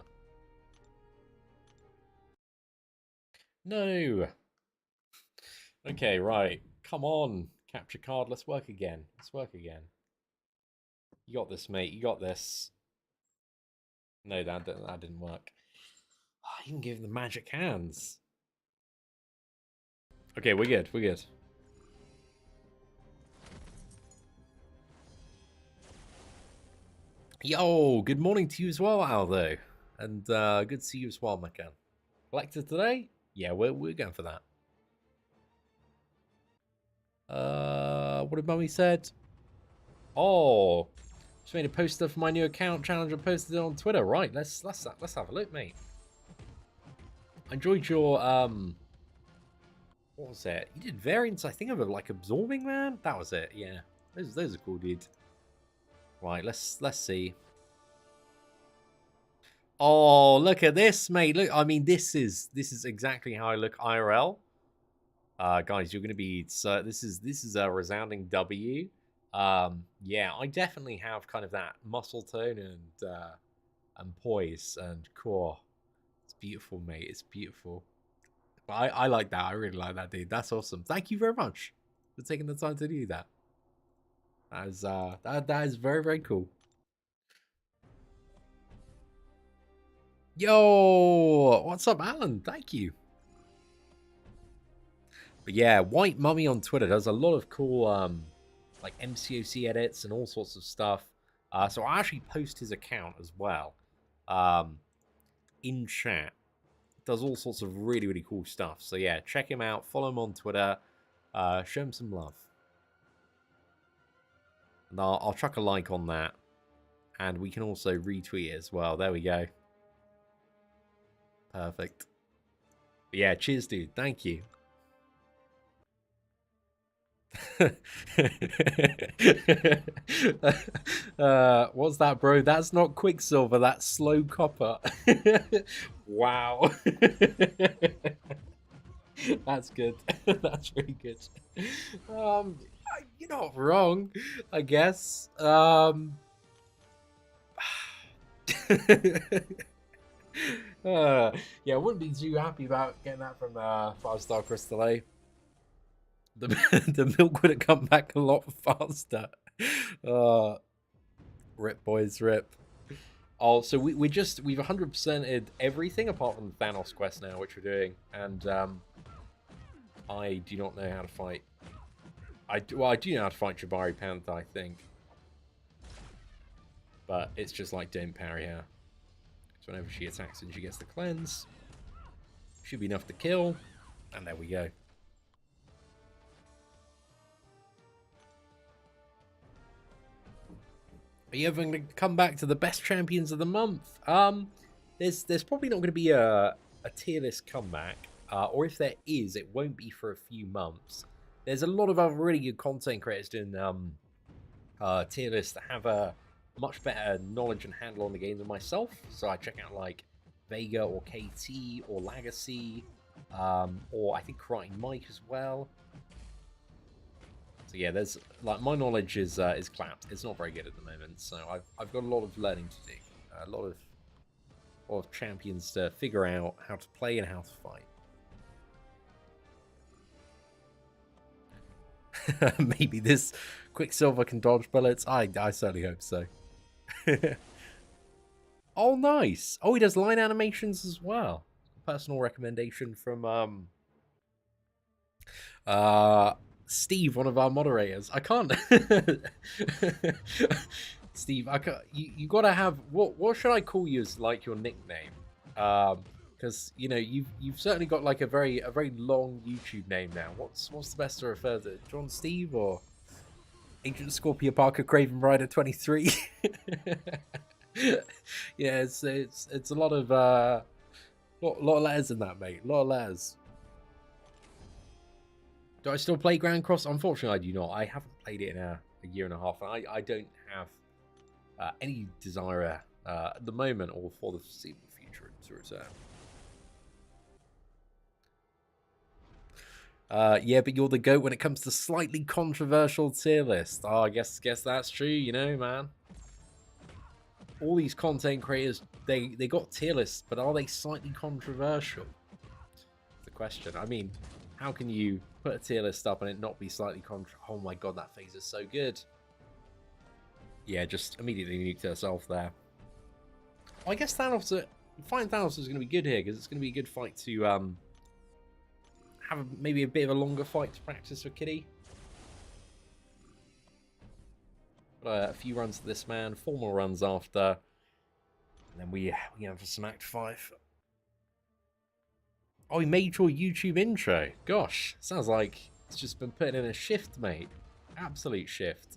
No! Okay, right. Come on. Capture card. Let's work again. Let's work again. You got this, mate. You got this. No, that didn't work. Oh, you can give him the magic hands. Okay, we're good. We're good. Yo, good morning to you as well, Aldo. And good to see you as well, McCann. Collector today? Yeah, we're going for that. What did Mummy said? Oh, just made a poster for my new account challenge and posted it on Twitter. Right, let's have a look, mate. I enjoyed your what was it? You did variants, I think, of it, like Absorbing Man. That was it. Yeah, those are cool, dude. Right, let's see. Oh, look at this, mate. Look, I mean, this is exactly how I look IRL. Guys, you're going to be this is a resounding W. Yeah, I definitely have kind of that muscle tone and poise and core. It's beautiful, mate. It's beautiful. But I like that. I really like that, dude. That's awesome. Thank you very much for taking the time to do that. That is very, very cool. Yo, what's up, Alan? Thank you. But yeah, White Mummy on Twitter does a lot of cool like MCOC edits and all sorts of stuff. So I actually post his account as well in chat. Does all sorts of really, really cool stuff. So yeah, check him out. Follow him on Twitter. Show him some love. And I'll chuck a like on that. And we can also retweet it as well. There we go. Perfect. But yeah, cheers, dude. Thank you. What's that, bro? That's not Quicksilver. That's slow copper. Wow. That's good. That's really good. You're not wrong, I guess. Yeah, I wouldn't be too happy about getting that from 5-star Crystal A. The milk would have come back a lot faster. Rip, boys, rip. Oh, so we've 100%ed everything apart from the Thanos quest now, which we're doing, and I do not know how to fight. I do know how to fight Jabari Panther, I think, but it's just like don't parry her. So whenever she attacks and she gets the cleanse, should be enough to kill, and there we go. Are you ever going to come back to the best champions of the month? There's probably not going to be a tier list comeback, or if there is, it won't be for a few months. There's a lot of other really good content creators doing tier lists that have a much better knowledge and handle on the game than myself. So I check out like Vega or KT or Legacy, or I think Crying Mike as well. So yeah, there's like my knowledge is clapped. It's not very good at the moment, so I've got a lot of learning to do, a lot of champions to figure out how to play and how to fight. Maybe this Quicksilver can dodge bullets. I certainly hope so. Oh, nice. Oh, he does line animations as well. Personal recommendation from Steve, one of our moderators. I can't. Steve, I can't. You gotta have what should I call you as like your nickname? Because you know you've certainly got like a very long YouTube name now. What's the best to refer to? John Steve or Agent Scorpio Parker Craven Rider 23? Yeah, it's a lot of letters in that, mate. A lot of letters. Do I still play Grand Cross? Unfortunately, I do not. I haven't played it in a year and a half, and I don't have any desire at the moment or for the foreseeable future to return. Yeah, but you're the GOAT when it comes to slightly controversial tier list. Oh, I guess that's true, you know, man. All these content creators, they got tier lists, but are they slightly controversial? That's the question. I mean, how can you put a tier list up and it not be slightly Oh my god, that phase is so good. Yeah, just immediately nuked herself there. Well, I guess Thanos, fighting Thanos is going to be good here, because it's going to be a good fight to have maybe a bit of a longer fight to practice for Kitty. A few runs to this man, 4 more runs after, and then we have some Act 5. Oh, he made your YouTube intro. Gosh, sounds like it's just been putting in a shift, mate. Absolute shift.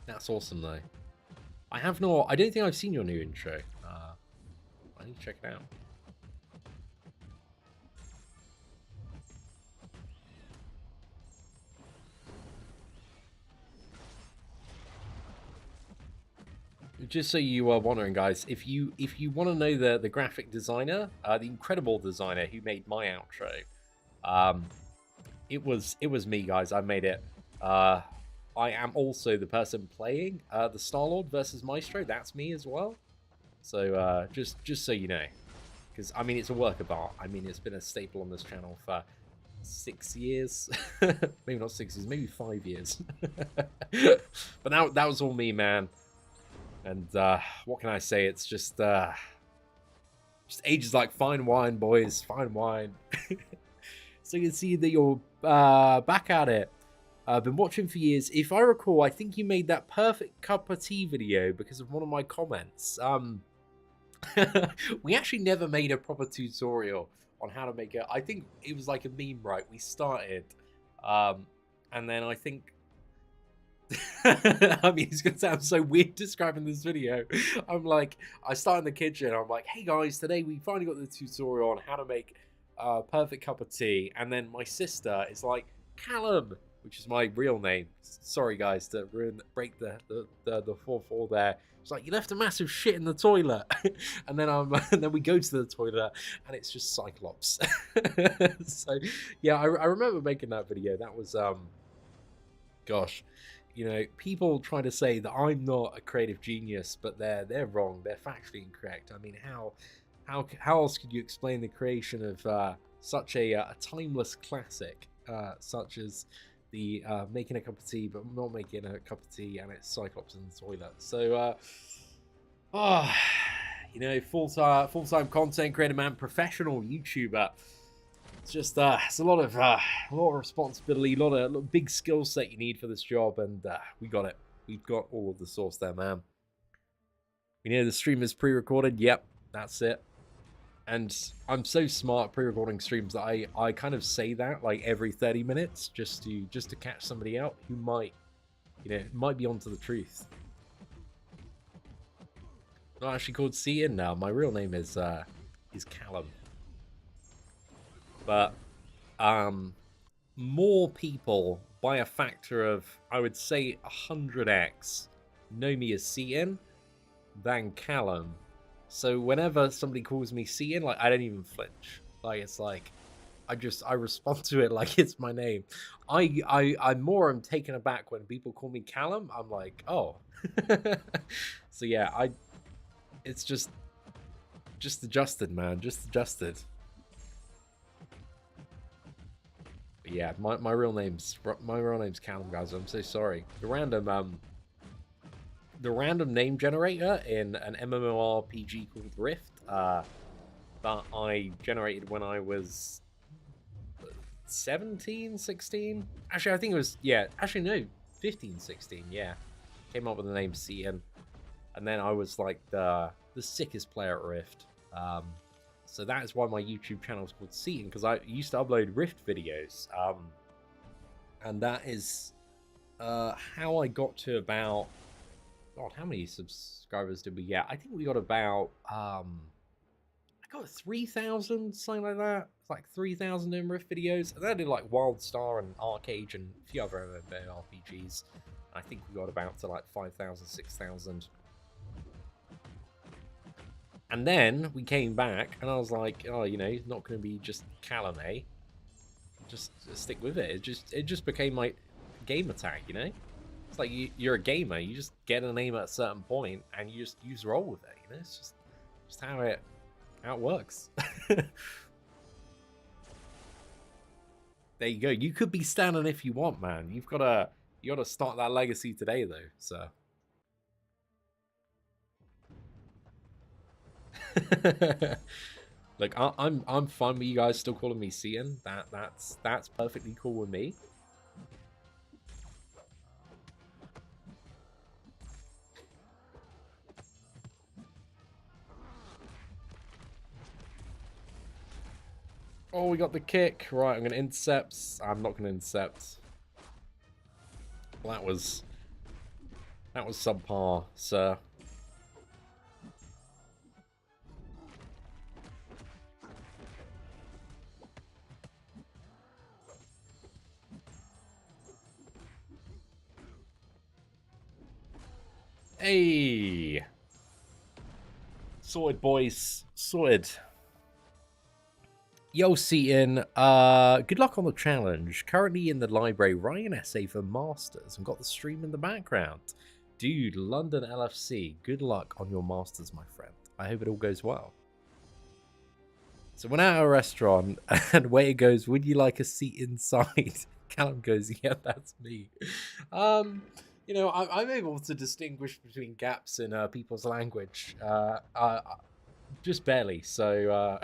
That's awesome, though. I don't think I've seen your new intro. I need to check it out. Just so you are wondering, guys, if you want to know the graphic designer, the incredible designer who made my outro, it was me, guys. I made it. I am also the person playing the Star-Lord versus Maestro. That's me as well. So just so you know, because I mean it's a work of art. I mean it's been a staple on this channel for 6 years. Maybe not 6 years, maybe 5 years. But that was all me, man. And what can I say? It's just age is like fine wine, boys. Fine wine. So you can see that you're back at it. I've been watching for years. If I recall, I think you made that perfect cup of tea video because of one of my comments. We actually never made a proper tutorial on how to make it. I think it was like a meme, right? We started, and then I think I mean, it's gonna sound so weird describing this video. I'm like, I start in the kitchen. I'm like, hey guys, today we finally got the tutorial on how to make a perfect cup of tea. And then my sister is like, Callum, which is my real name. Sorry guys to break the fourth wall there. It's like, you left a massive shit in the toilet. And then and then we go to the toilet and it's just Cyclops. So yeah, I remember making that video. That was gosh, you know, people try to say that I'm not a creative genius, but they're wrong. They're factually incorrect. I mean, how else could you explain the creation of such a timeless classic, such as the making a cup of tea, but not making a cup of tea, and it's Cyclops in the toilet? So, you know, full-time content creator, man, professional YouTuber. It's just it's a lot of responsibility, a lot of big skill set you need for this job, and we got it. We've got all of the source there, man. You know, the stream is pre-recorded. Yep, that's it. And I'm so smart pre-recording streams that I kind of say that like every 30 minutes just to catch somebody out who might, you know, might be onto the truth. I'm not actually called Seatin now. My real name is Callum. But more people by a factor of, I would say, 100x know me as Seatin than Callum. So whenever somebody calls me Seatin, like, I don't even flinch. Like, it's like, I respond to it like it's my name. I'm more taken aback when people call me Callum. I'm like, oh. So yeah, it's just adjusted, man, just adjusted. But yeah, my real name's Callum, guys. I'm so sorry. The random name generator in an MMORPG called Rift that I generated when I was 17, 16. Actually, I think it was, yeah. Actually, no, 15, 16. Yeah, came up with the name Seatin, and then I was like the sickest player at Rift. So that is why my YouTube channel is called Seatin, because I used to upload Rift videos. And that is how I got to about, God, how many subscribers did we get? I think we got about, I got 3,000, something like that. It's like 3,000 in Rift videos. And then I did like WildStar and Arcade and a few other RPGs. I think we got about to like 5,000, 6,000. And then we came back, and I was like, oh, you know, it's not going to be just Callum, eh? Just stick with it. It just became my gamer tag, you know? It's like you're a gamer. You just get a name at a certain point, and you just roll with it, you know? It's just how it works. There you go. You could be standing if you want, man. You gotta start that legacy today, though. So. Like, I'm fine with you guys still calling me Seatin. That's perfectly cool with me. Oh, we got the kick. Right, I'm gonna intercept. I'm not gonna intercept. Well, that was subpar, sir. Hey! Sorted, boys. Sorted. Yo, Seatin. Good luck on the challenge. Currently in the library writing an essay for Masters and got the stream in the background. Dude, London LFC. Good luck on your Masters, my friend. I hope it all goes well. So we're at a restaurant, and waiter goes, "Would you like a seat inside?" Callum goes, "Yeah, that's me." You know, I'm able to distinguish between gaps in people's language, just barely. So,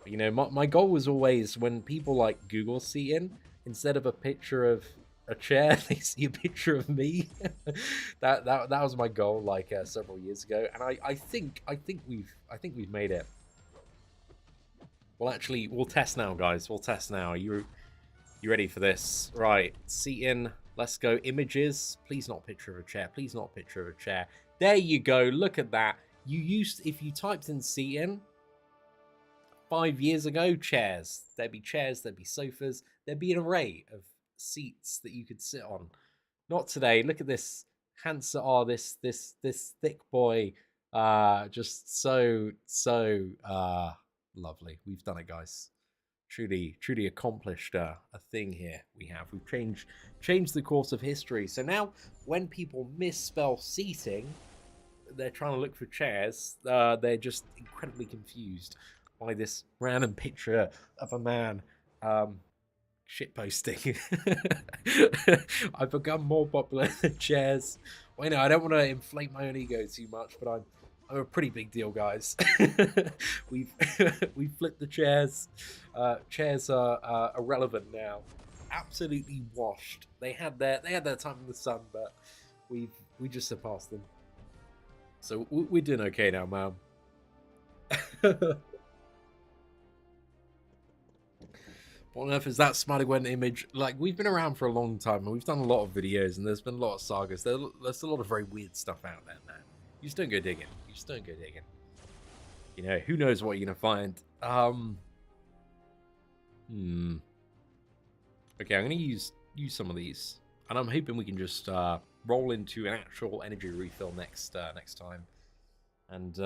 you know, my goal was always when people like Google Seatin, instead of a picture of a chair, they see a picture of me. That was my goal like several years ago, and I think we've made it. Well, actually, we'll test now, guys. We'll test now. You ready for this? Right, Seatin. Let's go. Images. Please not picture of a chair. Please not picture of a chair. There you go. Look at that. If you typed in Seatin 5 years ago, chairs. There'd be chairs, there'd be sofas, there'd be an array of seats that you could sit on. Not today. Look at this handsome, this thick boy. Just so lovely. We've done it, guys. Truly accomplished a thing here. We've changed the course of history. So now when people misspell seating, they're trying to look for chairs, they're just incredibly confused by this random picture of a man shitposting. I've become more popular than chairs. Well, you know, I don't want to inflate my own ego too much, but I'm a pretty big deal, guys. we've flipped the chairs. Chairs are irrelevant now. Absolutely washed. They had their time in the sun, but we just surpassed them. So we're doing okay now, man. What on earth is that Spider-Gwen image? Like, we've been around for a long time, and we've done a lot of videos, and there's been a lot of sagas. There's a lot of very weird stuff out there, man. You just don't go digging. You just don't go digging. You know, who knows what you're gonna find? Okay, I'm gonna use some of these, and I'm hoping we can just roll into an actual energy refill next time, and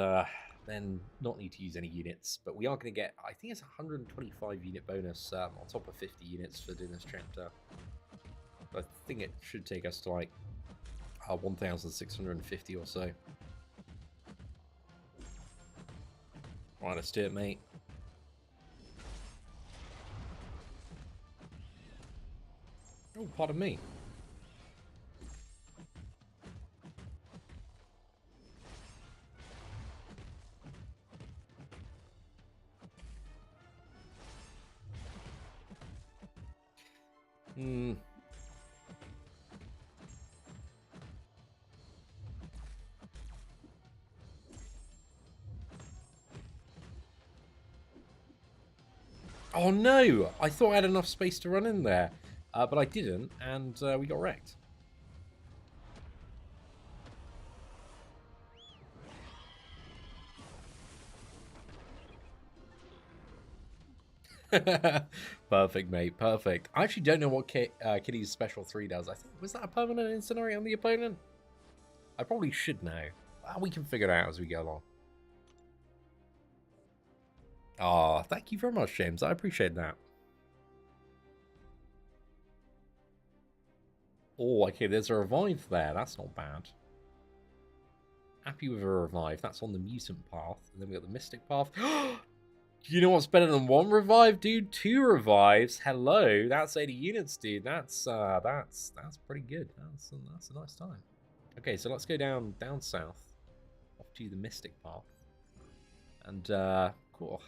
then not need to use any units. But we are going to get, I think it's 125 unit bonus on top of 50 units for doing this chapter. I think it should take us to like 1,650 or so. Right, let's do it, mate. Oh, pardon me. Oh no! I thought I had enough space to run in there, but I didn't, and we got wrecked. Perfect, mate. Perfect. I actually don't know what Kitty's special 3 does. I think, was that a permanent incinerate on the opponent? I probably should know. We can figure it out as we go along. Oh, thank you very much, James. I appreciate that. Oh, okay, there's a revive there. That's not bad. Happy with a revive. That's on the mutant path. And then we got the mystic path. You know what's better than 1 revive, dude? 2 revives. Hello, that's 80 units, dude. That's pretty good. That's a nice time. Okay, so let's go down south, off to the mystic path, and cool.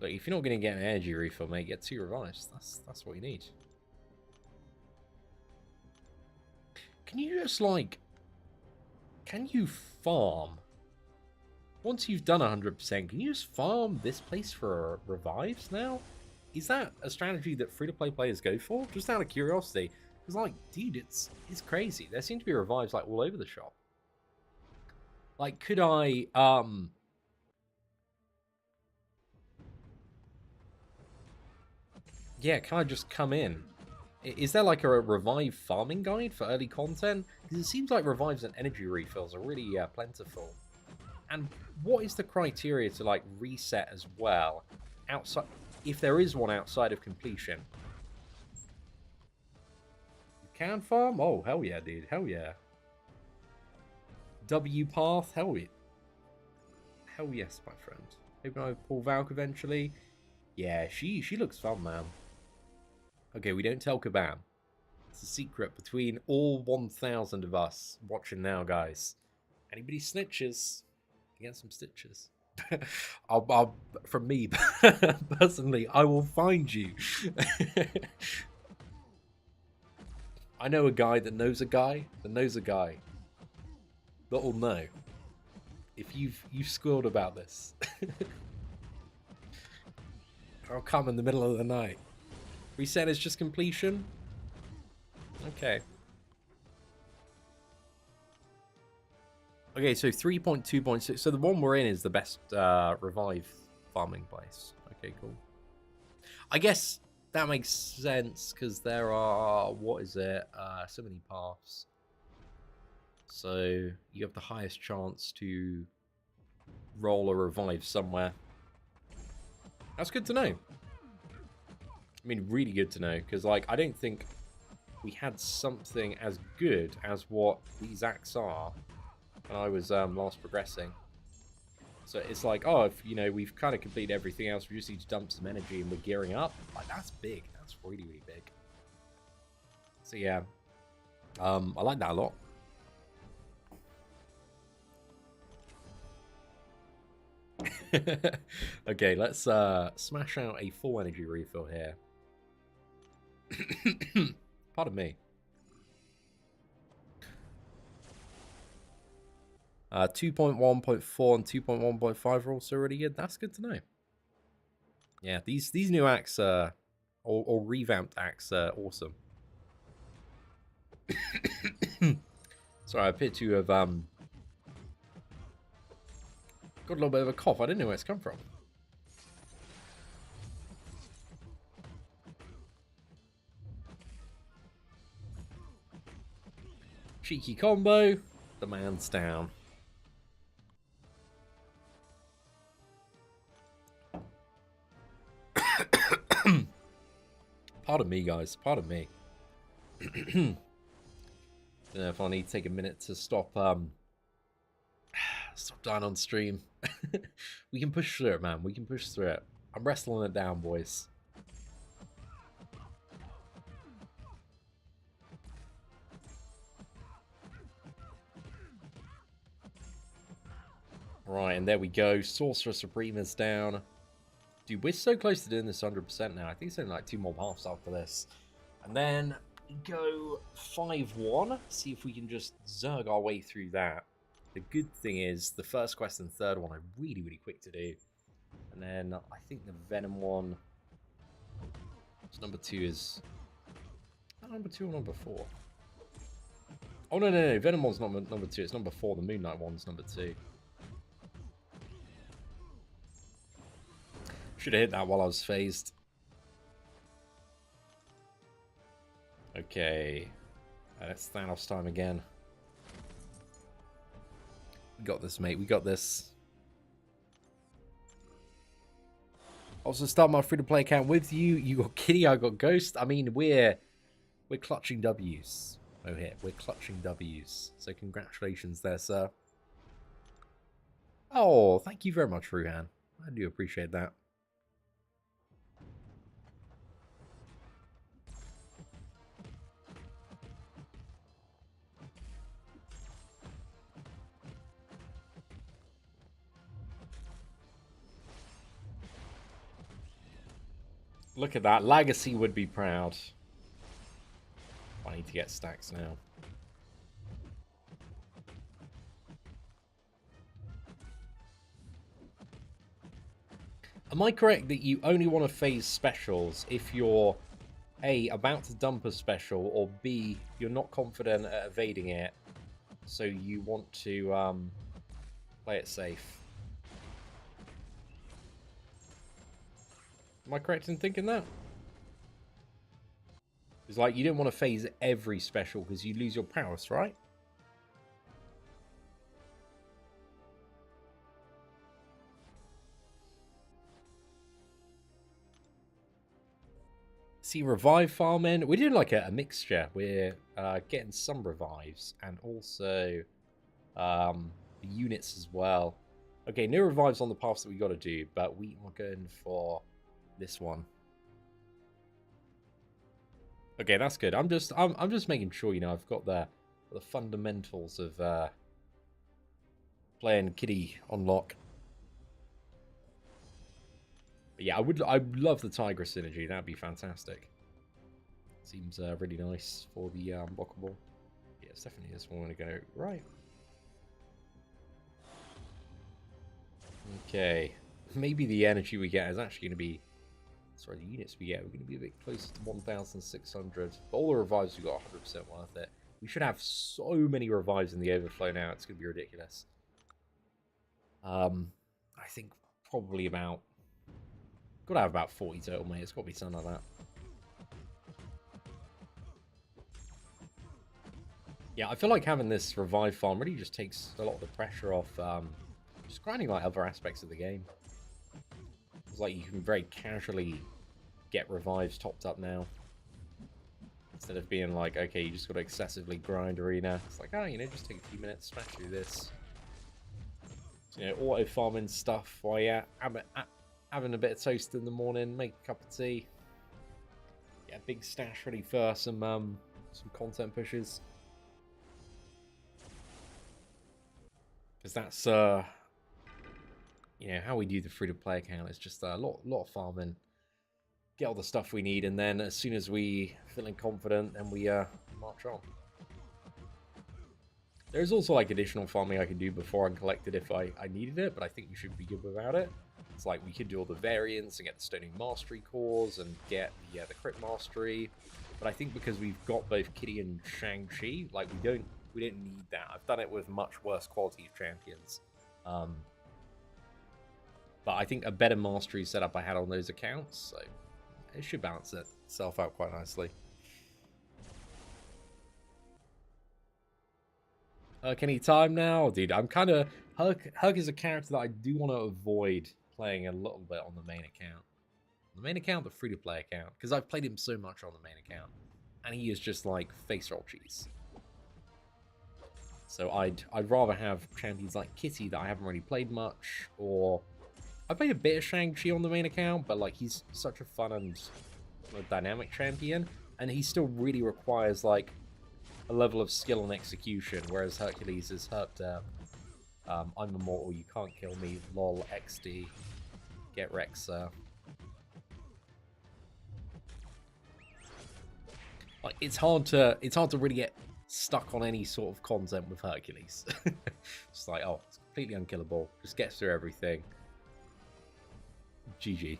Look, if you're not gonna get an energy refill, mate, get 2 revives. That's what you need. Can you just like, can you farm? Once you've done 100%, can you just farm this place for revives now? Is that a strategy that free-to-play players go for? Just out of curiosity. Because, like, dude, it's crazy. There seem to be revives, like, all over the shop. Like, could I, yeah, can I just come in? Is there, like, a revive farming guide for early content? Because it seems like revives and energy refills are really plentiful. And what is the criteria to, like, reset as well? Outside, if there is one outside of completion. You can farm? Oh, hell yeah, dude. Hell yeah. W path? Hell yes, my friend. Maybe I pull Valk eventually. Yeah, she looks fun, man. Okay, we don't tell Kaban. It's a secret between all 1,000 of us watching now, guys. Anybody snitches, get some stitches. From me, personally, I will find you. I know a guy that knows a guy that knows a guy that'll know if you've squealed about this. I'll come in the middle of the night. Reset is just completion. Okay. Okay, so 3.2.6. So the one we're in is the best revive farming place. Okay, cool. I guess that makes sense because there are, what is it? So many paths. So you have the highest chance to roll a revive somewhere. That's good to know. I mean, really good to know because, like, I don't think we had something as good as what these acts are when I was last progressing. So it's like, oh, if, you know, we've kind of completed everything else, we just need to dump some energy and we're gearing up. Like, that's big. That's really, really big. So yeah, I like that a lot. Okay, let's smash out a full energy refill here. Pardon me. 2.1.4 and 2.1.5 are also really good. That's good to know. Yeah, these new acts or revamped acts are awesome. Sorry, I appear to have got a little bit of a cough. I didn't know where it's come from. Cheeky combo. The man's down. Pardon me, guys. Pardon me. Don't know if I need to take a minute to stop stop dying on stream. We can push through it, man. We can push through it. I'm wrestling it down, boys. Right, and there we go. Sorcerer Supremer's down. Dude, we're so close to doing this 100% now. I think it's only like 2 more paths after this. And then we go 5-1. See if we can just zerg our way through that. The good thing is the first quest and third one are really, really quick to do. And then I think the Venom one... number 2 is... number 2 or number 4? Oh, no. Venom one's not number 2. It's number 4. The Moon Knight one's number 2. Should have hit that while I was phased. Okay. It's Thanos time again. We got this, mate. We got this. Also, start my free-to-play account with you. You got Kitty, I got Ghost. I mean, we're clutching W's. Oh, here. We're clutching W's. So congratulations there, sir. Oh, thank you very much, Ruhan. I do appreciate that. Look at that. Legacy would be proud. I need to get stacks now. Am I correct that you only want to phase specials if you're A, about to dump a special, or B, you're not confident at evading it, so you want to play it safe? Am I correct in thinking that? It's like you don't want to phase every special because you lose your prowess, right? See, revive farming. We're doing like a mixture. We're getting some revives and also The units as well. Okay, no revives on the paths that we got to do, but we are going for this one. Okay, that's good. I'm just making sure, you know, I've got the fundamentals of playing Kitty on lock. But yeah, I'd love the Tiger synergy. That'd be fantastic. Seems really nice for the unblockable. Yeah, it's definitely this one. We're gonna go right. Okay, maybe the energy we get is actually going to be, sorry, the units we get, we're going to be a bit closer to 1,600. But all the revives we got 100% worth it. We should have so many revives in the overflow now, it's going to be ridiculous. I think probably about, got to have about 40 total, mate. It's got to be something like that. Yeah, I feel like having this revive farm really just takes a lot of the pressure off just grinding like other aspects of the game. It's like you can very casually get revives topped up now. Instead of being like, okay, you just got to excessively grind arena. It's like, oh, you know, just take a few minutes, smash through this. So, you know, auto farming stuff while you're having a bit of toast in the morning, make a cup of tea. Yeah, big stash ready for some content pushes. Because that's you know, how we do the free-to-play account is just a lot of farming, get all the stuff we need, and then as soon as we feeling confident, then we march on. There's also like additional farming I can do before uncollected if I needed it, but I think we should be good without it. It's like we could do all the variants and get the Stoning Mastery cores and get the Crit Mastery, but I think because we've got both Kitty and Shang-Chi, like we don't need that. I've done it with much worse quality of champions. But I think a better mastery setup I had on those accounts, so it should balance itself out quite nicely. Any time now? Dude, I'm kind of... Hug is a character that I do want to avoid playing a little bit on the main account. The main account, the free-to-play account, because I've played him so much on the main account. And he is just like face roll cheese. So I'd rather have champions like Kitty that I haven't really played much, or... I played a bit of Shang-Chi on the main account, but like he's such a fun and dynamic champion, and he still really requires like a level of skill and execution, whereas Hercules is herped out. I'm immortal, you can't kill me, lol, XD, get Rex, Like it's hard to really get stuck on any sort of content with Hercules. It's like, oh, it's completely unkillable, just gets through everything. GG.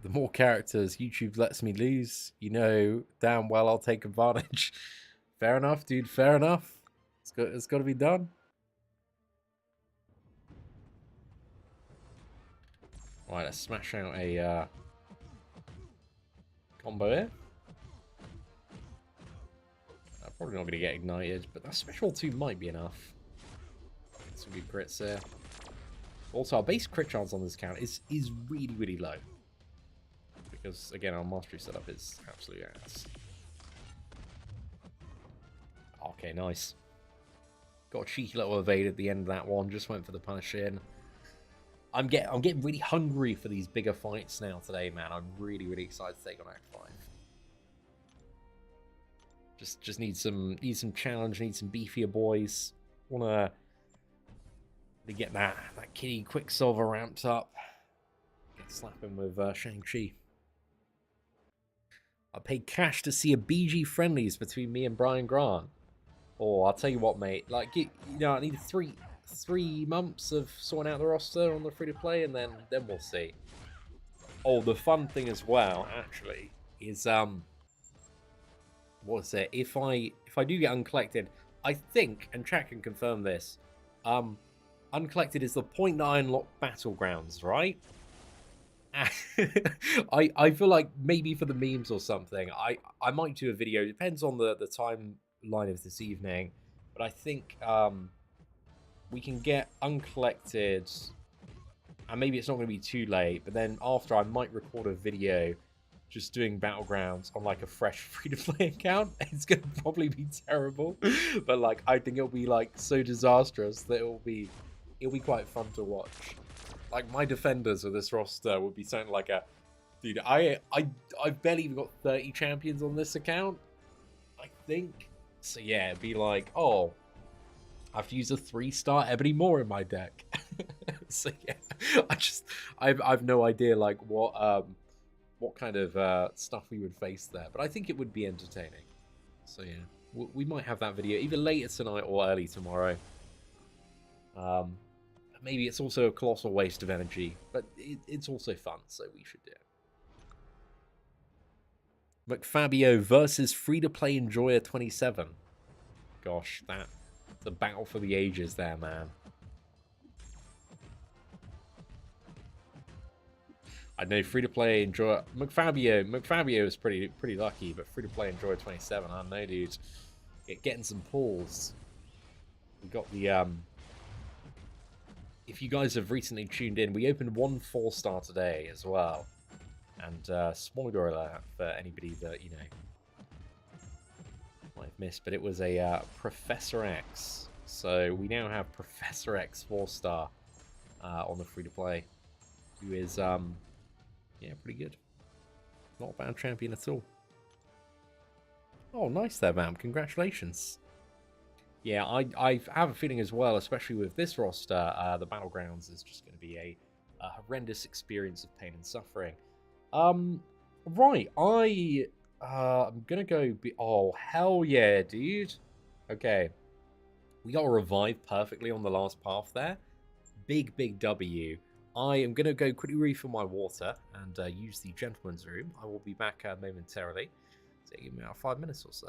The more characters YouTube lets me lose, you know damn well I'll take advantage. Fair enough, dude, fair enough. It's got to be done. Alright, let's smash out a combo here. I'm probably not going to get ignited, but that special 2 might be enough. Some good crits there. Also, our base crit chance on this account is really, really low. Because, again, our mastery setup is absolute ass. Okay, nice. Got a cheeky little evade at the end of that one. Just went for the punish in. I'm getting really hungry for these bigger fights now today, man. I'm really, really excited to take on Act 5. Just need some challenge, need some beefier boys. Wanna get that Kitty Quicksilver ramped up. Get slapping with Shang-Chi. I paid cash to see a BG friendlies between me and Brian Grant. Oh, I'll tell you what, mate. Like, you know, I need three months of sorting out the roster on the free-to-play, and then we'll see. Oh, the fun thing as well, actually, is what is it? If I do get uncollected, I think, and chat can confirm this, uncollected is the point that I unlock Battlegrounds, right? I feel like maybe for the memes or something, I might do a video. Depends on the timeline of this evening, but I think we can get uncollected, and maybe it's not going to be too late. But then after, I might record a video just doing Battlegrounds on like a fresh free-to-play account, it's gonna probably be terrible. But like, I think it'll be like so disastrous that it'll be quite fun to watch. Like my defenders of this roster would be something like a, dude, I've barely even got 30 champions on this account, I think. So yeah, it'd be like, oh, I have to use a 3-star Ebony Moore in my deck. So yeah, I've no idea like what kind of stuff we would face there, but I think it would be entertaining. So yeah, we might have that video either later tonight or early tomorrow. Maybe it's also a colossal waste of energy, but it's also fun, so we should do it. McFabio versus free-to-play enjoyer 27. Gosh, that's a battle for the ages there, man. I know free-to-play enjoyer McFabio is pretty lucky, but free-to-play enjoyer 27, I don't know, dude. Getting some pulls. We got the if you guys have recently tuned in, we opened one 4-star today as well. And spoiler alert for anybody that, you know, might have missed, but it was a Professor X. So we now have Professor X 4-star on the free-to-play, who is, yeah, pretty good. Not a bad champion at all. Oh, nice there, Vamp. Congratulations. Yeah, I have a feeling as well, especially with this roster, the Battlegrounds is just going to be a horrendous experience of pain and suffering. Right, I'm gonna go oh, hell yeah, dude. Okay. We got a revive perfectly on the last path there. Big W. I am gonna go quickly refill my water and use the gentleman's room. I will be back momentarily. So give me about 5 minutes or so.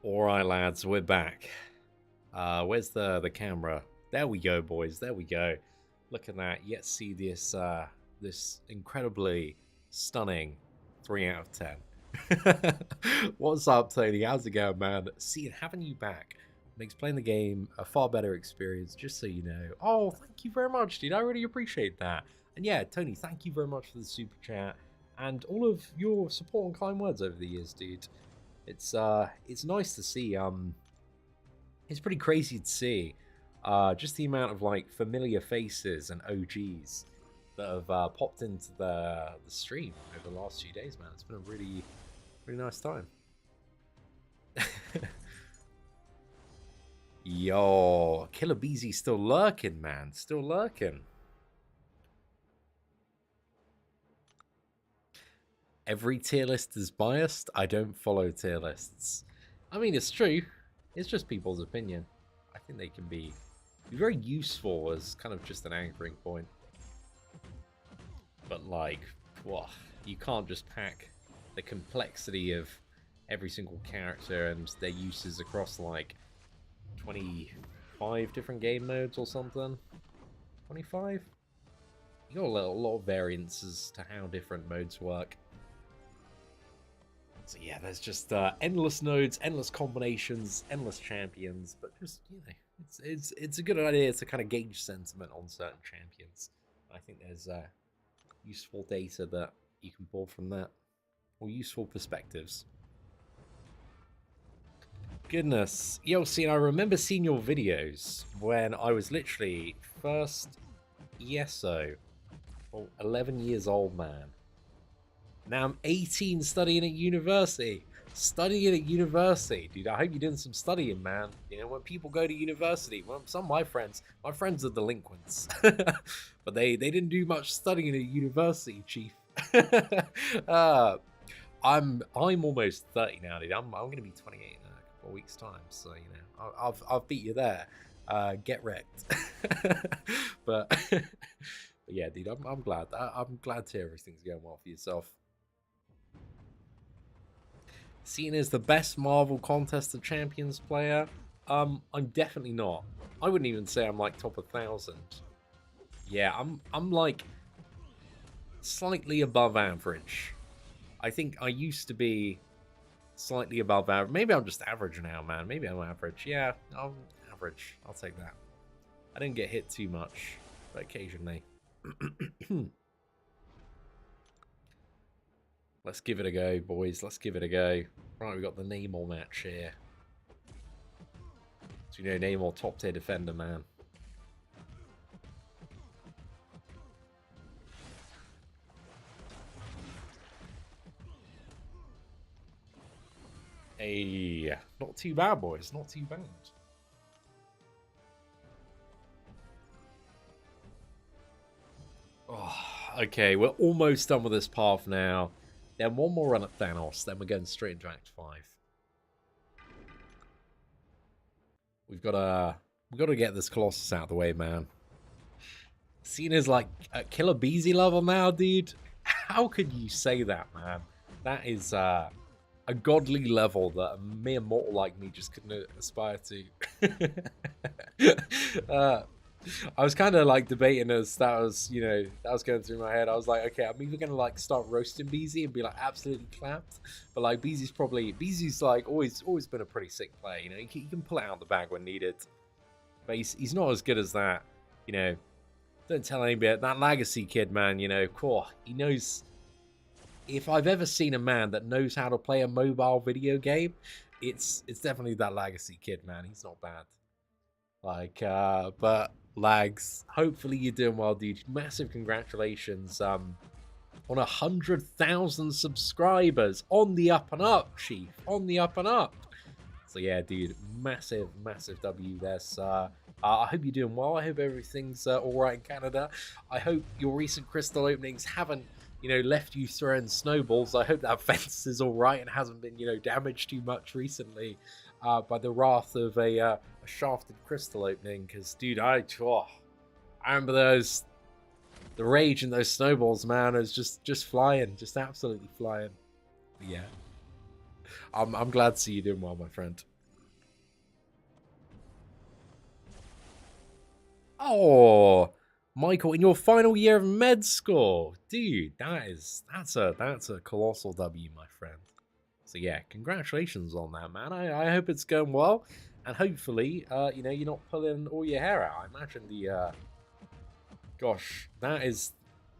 Alright, lads, we're back. Where's the camera? There we go, boys. There we go. Look at that. You get to see this this incredibly stunning 3 out of 10. What's up, Tony? How's it going, man? Seeing having you back makes playing the game a far better experience, just so you know. Oh, thank you very much, dude. I really appreciate that. And yeah, Tony, thank you very much for the super chat and all of your support and kind words over the years, dude. It's nice to see. It's pretty crazy to see just the amount of like familiar faces and OGs that have popped into the stream over the last few days, man. It's been a really nice time. Yo, Killer Beezy's still lurking, man. Still lurking. Every tier list is biased. I don't follow tier lists. I mean, it's true. It's just people's opinion. I think they can be very useful as kind of just an anchoring point. But like, whoa, you can't just pack the complexity of every single character and their uses across like 25 different game modes or something. 25? You got a lot of variance as to how different modes work. So yeah, there's just endless nodes, endless combinations, endless champions, but just, you know, it's a good idea to kind of gauge sentiment on certain champions. I think there's useful data that you can pull from that, or useful perspectives. Goodness, yo, see, I remember seeing your videos when I was literally first ESO, well, 11 years old, man. Now I'm 18 studying at university. Studying at university. Dude, I hope you're doing some studying, man. You know, when people go to university, well, some of my friends are delinquents. But they didn't do much studying at university, chief. I'm almost 30 now, dude. I'm gonna be 28 in a couple of weeks' time. So, you know, I've beat you there. Get wrecked. but yeah, dude, I'm glad. I'm glad to hear everything's going well for yourself. Seen as the best Marvel Contest of Champions player, I'm definitely not. I wouldn't even say I'm like top 1,000. Yeah, I'm like slightly above average. I think I used to be slightly above average. Maybe I'm just average now, man. Maybe I'm average. Yeah, I'm average. I'll take that. I didn't get hit too much, but occasionally. Let's give it a go, boys. Let's give it a go. Right, we got the Namor match here. So you know Namor, top tier defender, man. Hey, not too bad, boys. Not too bad. Oh, okay, we're almost done with this path now. Then one more run at Thanos, then we're going straight into Act 5. We've got to get this Colossus out of the way, man. Seen as like a Killer Beezy level now, dude. How could you say that, man? That is a godly level that a mere mortal like me just couldn't aspire to. I was kind of like debating as that was, you know, that was going through my head. I was like, okay, I'm either going to like start roasting Beezy and be like absolutely clapped, but like Beezy's like always been a pretty sick player, you know, he can pull it out of the bag when needed, but he's not as good as that, you know. Don't tell anybody. That Legacy kid, man, you know, cool, he knows. If I've ever seen a man that knows how to play a mobile video game, it's definitely that Legacy kid, man. He's not bad. Like, but Lags, hopefully you're doing well, dude. Massive congratulations on 100,000 subscribers. On the up and up, chief. On the up and up. So yeah, dude, massive W there. I hope you're doing well. I hope everything's all right in Canada. I hope your recent crystal openings haven't, you know, left you throwing snowballs. I hope that fence is all right and hasn't been, you know, damaged too much recently by the wrath of a shafted crystal opening. Because, dude, I remember the rage in those snowballs, man. Is just flying, just absolutely flying. But yeah, I'm glad to see you doing well, my friend. Yo, Michael, in your final year of med school, dude, that's a colossal W, my friend. So yeah, congratulations on that, man. I hope it's going well, and hopefully, you know, you're not pulling all your hair out. I imagine the gosh, that is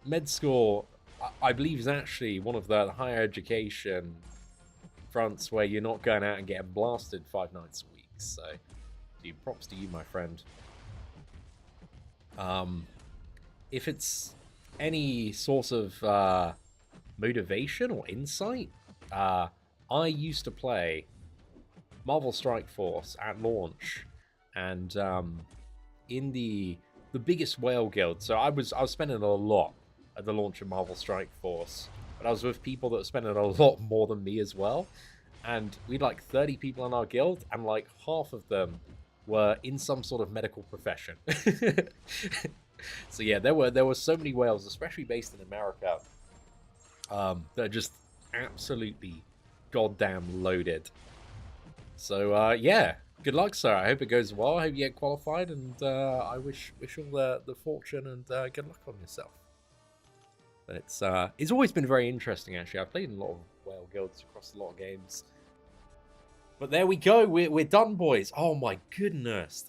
med school. I believe is actually one of the higher education fronts where you're not going out and getting blasted 5 nights a week. So, dude, props to you, my friend. If it's any sort of motivation or insight, I used to play Marvel Strike Force at launch, and in the biggest whale guild. So I was spending a lot at the launch of Marvel Strike Force, but I was with people that were spending a lot more than me as well. And we'd like 30 people in our guild, and like half of them were in some sort of medical profession. So yeah, there were so many whales, especially based in America, that are just absolutely goddamn loaded. So yeah, good luck, sir. I hope it goes well. I hope you get qualified, and I wish all the fortune and good luck on yourself. But it's always been very interesting, actually. I've played in a lot of whale guilds across a lot of games. But there we go. We're done, boys. Oh my goodness,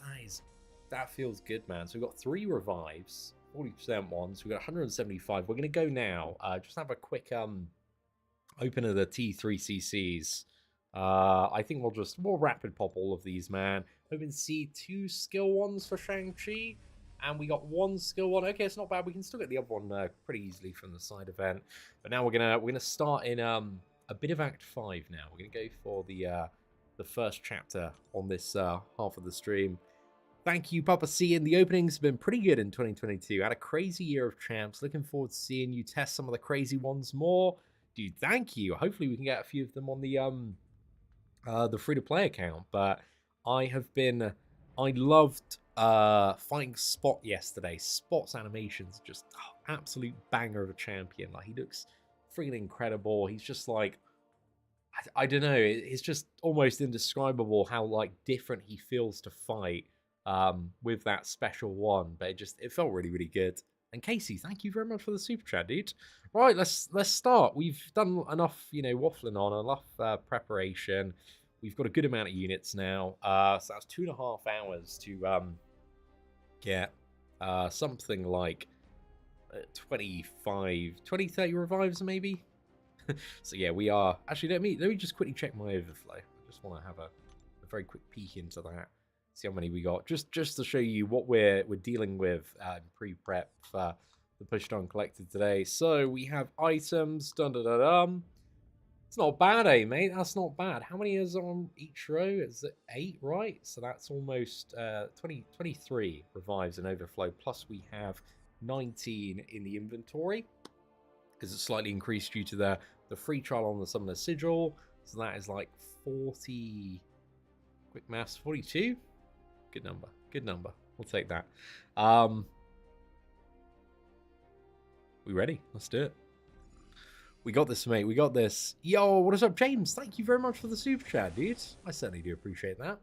that feels good, man. So we've got 3 revives, 40% ones. We've got 175. We're gonna go now. Just have a quick open of the T3CCs. I think we'll rapid pop all of these, man. Hoping to see 2 skill ones for Shang-Chi, and we got 1 skill one. Okay, it's not bad. We can still get the other one pretty easily from the side event. But now we're gonna start in a bit of Act 5 now. We're gonna go for the first chapter on this half of the stream. Thank you, Papa C. And the openings have been pretty good in 2022. Had a crazy year of champs. Looking forward to seeing you test some of the crazy ones more. Dude, thank you. Hopefully we can get a few of them on the free-to-play account. But I loved fighting Spot yesterday. Spot's animations just absolute banger of a champion. Like, he looks freaking incredible. He's just like, I don't know, it's just almost indescribable how like different he feels to fight with that special one. But it felt really, really good. And Casey, thank you very much for the super chat, dude. Right, let's start. We've done enough, you know, waffling on, enough preparation. We've got a good amount of units now. So that's 2.5 hours to get something like 20, 30 revives, maybe. So yeah, we are actually. Let me just quickly check my overflow. I just want to have a very quick peek into that. See how many we got, just to show you what we're dealing with pre-prep for the pushed on collected today. So we have items. Dun dun dun dun. It's not bad, eh, mate? That's not bad. How many is on each row? Is it 8, right? So that's almost 23 revives and overflow. Plus we have 19 in the inventory, because it's slightly increased due to the free trial on the Summoner Sigil. So that is like 40... Quick maths, 42? Good number. Good number. We'll take that. We ready? Let's do it. We got this, mate. We got this. Yo, what is up, James? Thank you very much for the super chat, dude. I certainly do appreciate that.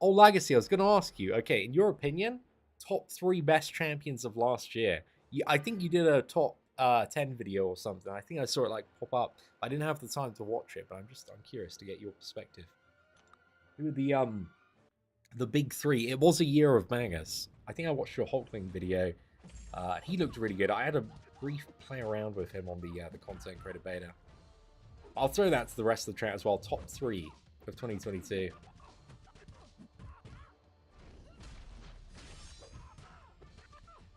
Oh, Legacy, I was going to ask you. Okay, in your opinion, top 3 best champions of last year. I think you did a top 10 video or something. I think I saw it like pop up. I didn't have the time to watch it, but I'm curious to get your perspective. Who are the big 3? It was a year of bangers. I think I watched your Hulkling video. He looked really good. I had a brief play around with him on the content creator beta. I'll throw that to the rest of the chat as well. Top 3 of 2022.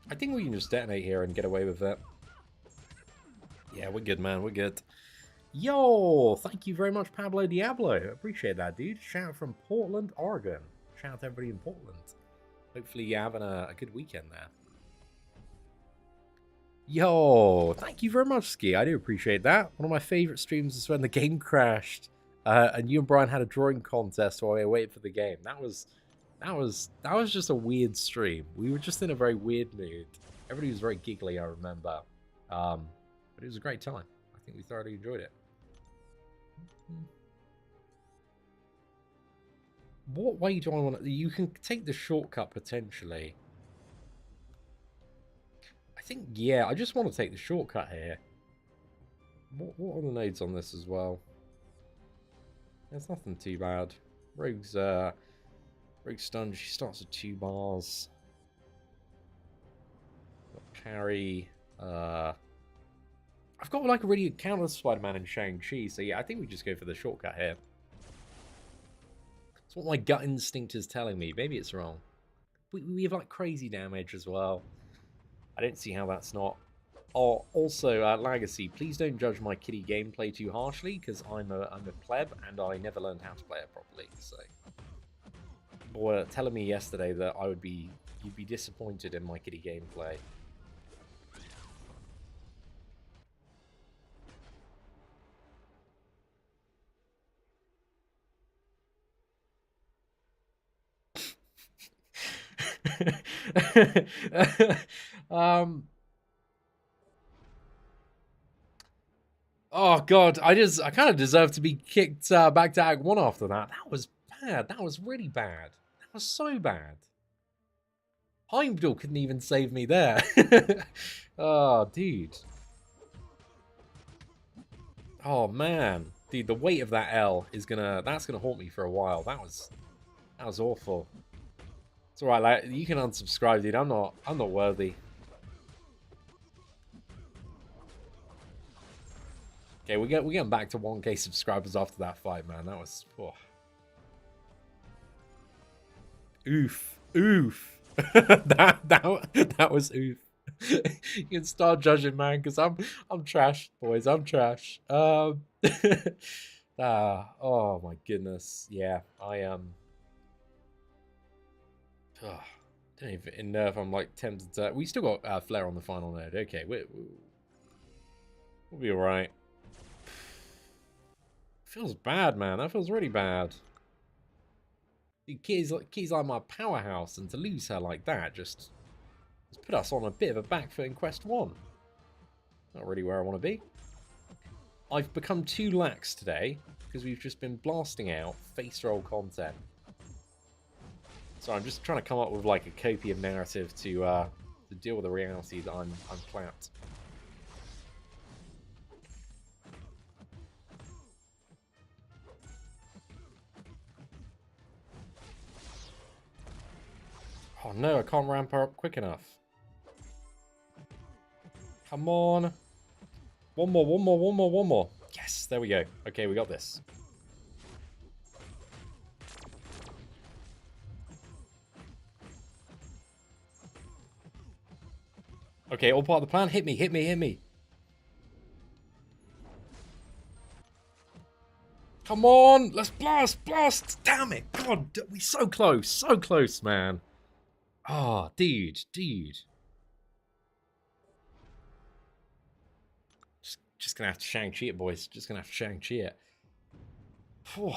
I think we can just detonate here and get away with it. Yeah, we're good, man. We're good. Yo, thank you very much, Pablo Diablo. Appreciate that, dude. Shout out from Portland, Oregon. Shout out to everybody in Portland. Hopefully you're having a good weekend there. Yo, thank you very much, Ski. I do appreciate that. One of my favorite streams is when the game crashed and you and Brian had a drawing contest while we were waiting for the game. That was just a weird stream. We were just in a very weird mood. Everybody was very giggly, I remember. But it was a great time. I think we thoroughly enjoyed it. What way do I want to... You can take the shortcut, potentially. think, yeah, I just want to take the shortcut here. What are the nodes on this as well? There's nothing too bad. Rogue's stun, she starts with 2 bars. Got parry. I've got like a really good counter Spider-Man and Shang-Chi, so yeah, I think we just go for the shortcut here. It's what my gut instinct is telling me. Maybe it's wrong. We have like crazy damage as well. I don't see how that's not. Oh, also, Legacy, please don't judge my kitty gameplay too harshly, because I'm a pleb and I never learned how to play it properly. So, people were telling me yesterday that you'd be disappointed in my kitty gameplay. Oh god, I kind of deserve to be kicked back to Act 1 after that. That was bad. That was really bad. That was so bad. Heimdall couldn't even save me there. Oh, dude. Oh man, dude, the weight of that L is that's gonna haunt me for a while. That was awful. It's alright, like, you can unsubscribe, dude. I'm not worthy. Okay, we're getting back to 1K subscribers after that fight, man. That was oof. that was oof. You can start judging, man, because I'm trash, boys. I'm trash. Oh my goodness. Yeah, I don't even know if I'm like tempted to. We still got Flare on the final node. Okay, we'll be alright. Feels bad, man. That feels really bad. Key's like my powerhouse, and to lose her like that just put us on a bit of a back foot in Quest 1. Not really where I want to be. I've become too lax today because we've just been blasting out face roll content. So I'm just trying to come up with like a copium narrative to deal with the reality that I'm clapped. Oh no, I can't ramp her up quick enough. Come on. One more. Yes, there we go. Okay, we got this. Okay, all part of the plan. Hit me. Come on, let's blast. Damn it. God, we're so close, man. Oh, dude. Just gonna have to Shang-Chi it, boys. Just gonna have to Shang-Chi it. Whew.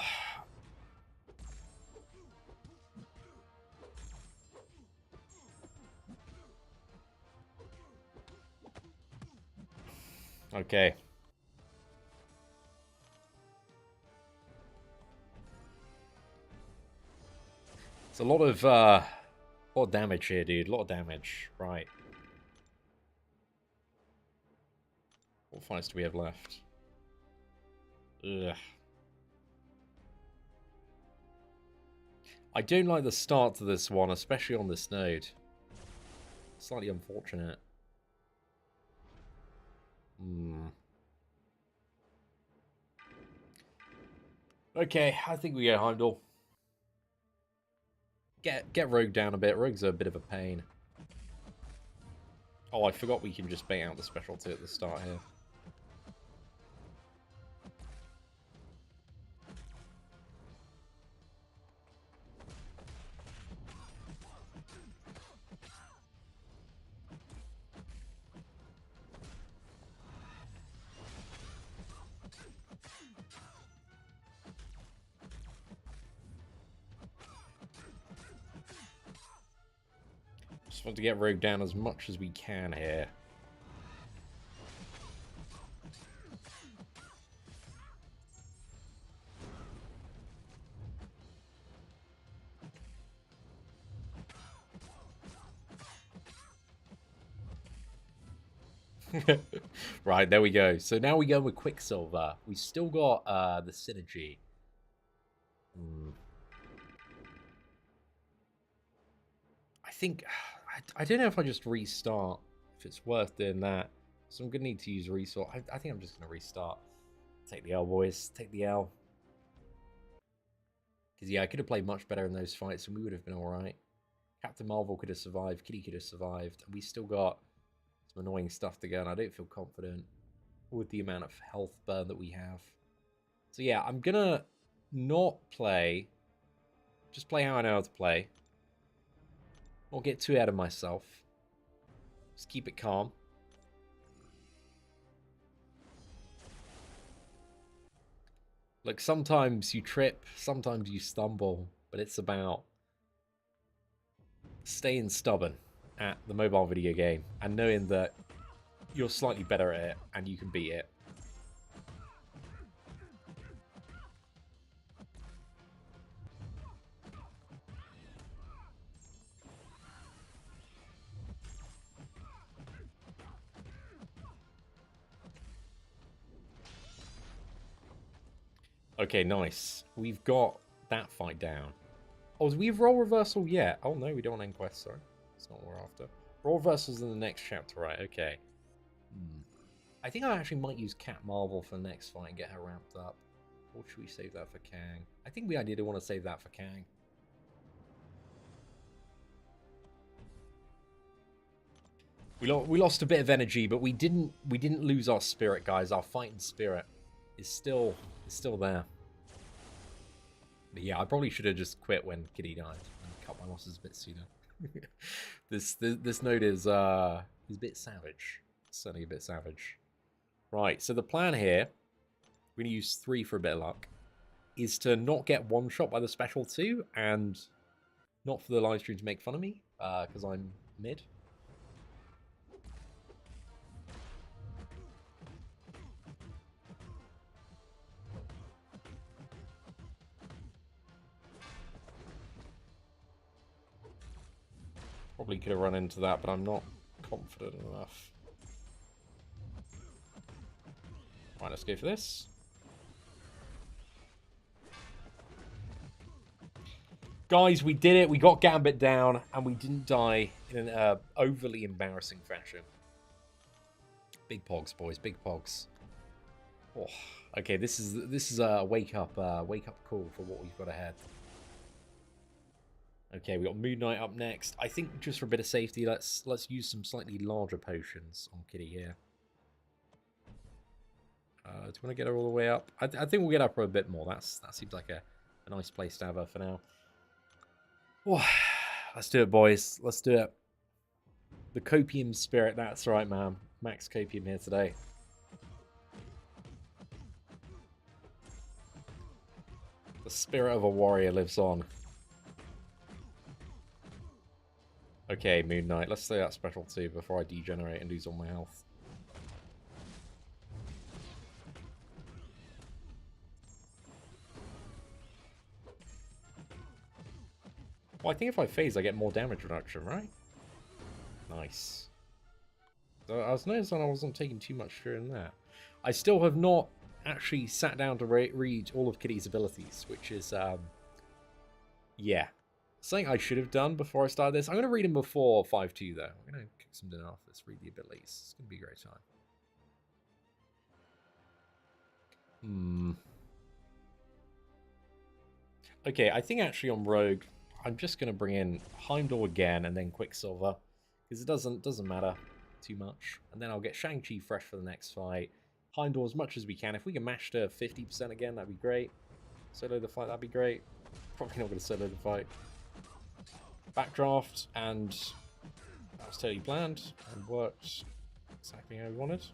Okay. It's a lot of damage here, dude. A lot of damage. Right. What fights do we have left? Ugh. I don't like the start to this one, especially on this node. Slightly unfortunate. Okay, I think we go Heimdall. Get Rogue down a bit. Rogue's a bit of a pain. Oh, I forgot we can just bait out the specialty at the start here. Just want to get Rogue down as much as we can here. Right, there we go. So now we go with Quicksilver. We still got the synergy. I think... I don't know if I just restart. If it's worth doing that. So I'm going to need to use resort. I think I'm just going to restart. Take the L, boys. Take the L. Because, yeah, I could have played much better in those fights and we would have been alright. Captain Marvel could have survived. Kitty could have survived. And we still got some annoying stuff to go. And I don't feel confident with the amount of health burn that we have. So, yeah, I'm going to not play. Just play how I know how to play. Not get too out of myself. Just keep it calm. Look, sometimes you trip, sometimes you stumble, but it's about staying stubborn at the mobile video game and knowing that you're slightly better at it and you can beat it. Okay, nice. We've got that fight down. Oh, do we have role reversal yet? Oh, no, we don't want Enquest, sorry. That's not what we're after. Role reversal's in the next chapter, right? Okay. I think I actually might use Cat Marvel for the next fight and get her ramped up. Or should we save that for Kang? I think we ideally want to save that for Kang. We lost a bit of energy, but we didn't lose our spirit, guys. Our fighting spirit is still there. But yeah, I probably should have just quit when Kitty died and cut my losses a bit sooner. this node is a bit savage. Certainly a bit savage. Right, so the plan here, we're gonna use 3 for a bit of luck, is to not get one shot by the special 2 and not for the live stream to make fun of me, because I'm mid. Probably could have run into that, but I'm not confident enough. Right, let's go for this. Guys, we did it. We got Gambit down, and we didn't die in an overly embarrassing fashion. Big pogs, boys. Big pogs. Oh, okay, this is a wake up call for what we've got ahead. Okay, we got Moon Knight up next. I think just for a bit of safety, let's use some slightly larger potions on Kitty here. Do you want to get her all the way up? I think we'll get up her a bit more. That seems like a nice place to have her for now. Oh, let's do it, boys. Let's do it. The copium spirit. That's right, man. Max copium here today. The spirit of a warrior lives on. Okay, Moon Knight. Let's say that special 2 before I degenerate and lose all my health. Well, I think if I phase, I get more damage reduction, right? Nice. So I was noticing I wasn't taking too much during that. I still have not actually sat down to read all of Kitty's abilities, which is, yeah. Something I should have done before I started this. I'm going to read them before 5-2, though. I'm going to cook some dinner after this, read the abilities. It's going to be a great time. Okay, I think actually on Rogue, I'm just going to bring in Heimdall again and then Quicksilver. Because it doesn't matter too much. And then I'll get Shang-Chi fresh for the next fight. Heimdall as much as we can. If we can mash to 50% again, that'd be great. Solo the fight, that'd be great. Probably not going to solo the fight. Backdraft, and that was totally planned and worked exactly how we wanted.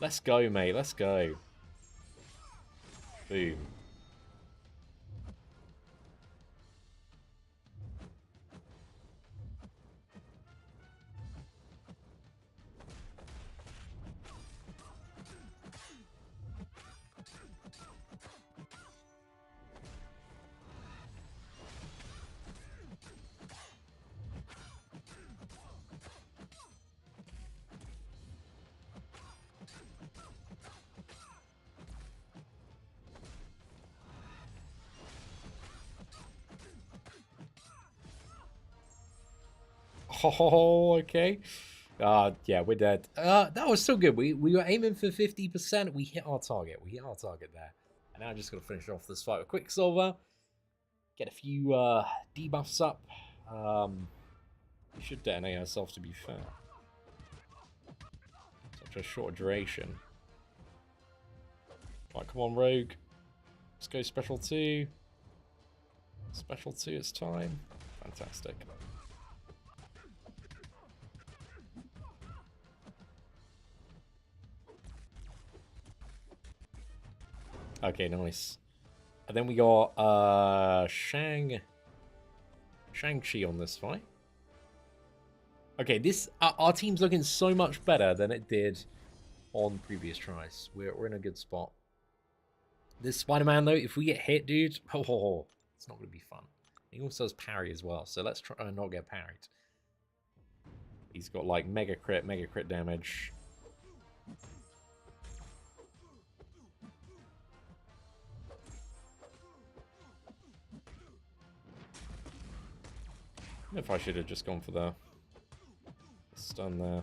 Let's go, mate. Let's go. Boom. Oh, okay. Yeah, we're dead. That was so good. We were aiming for 50%. We hit our target. We hit our target there. And now I just got to finish off this fight with Quicksilver. Get a few debuffs up. We should detonate ourselves, to be fair. Such a short duration. Right, come on, Rogue. Let's go Special 2. Special 2, it's time. Fantastic. Okay, nice. And then we got Shang-Chi on this fight. Okay, this our team's looking so much better than it did on previous tries. We're in a good spot. This Spider-Man, though, if we get hit, dude, it's not going to be fun. He also has parry as well, so let's try and not get parried. He's got, like, mega crit damage. I don't know if I should have just gone for the stun there.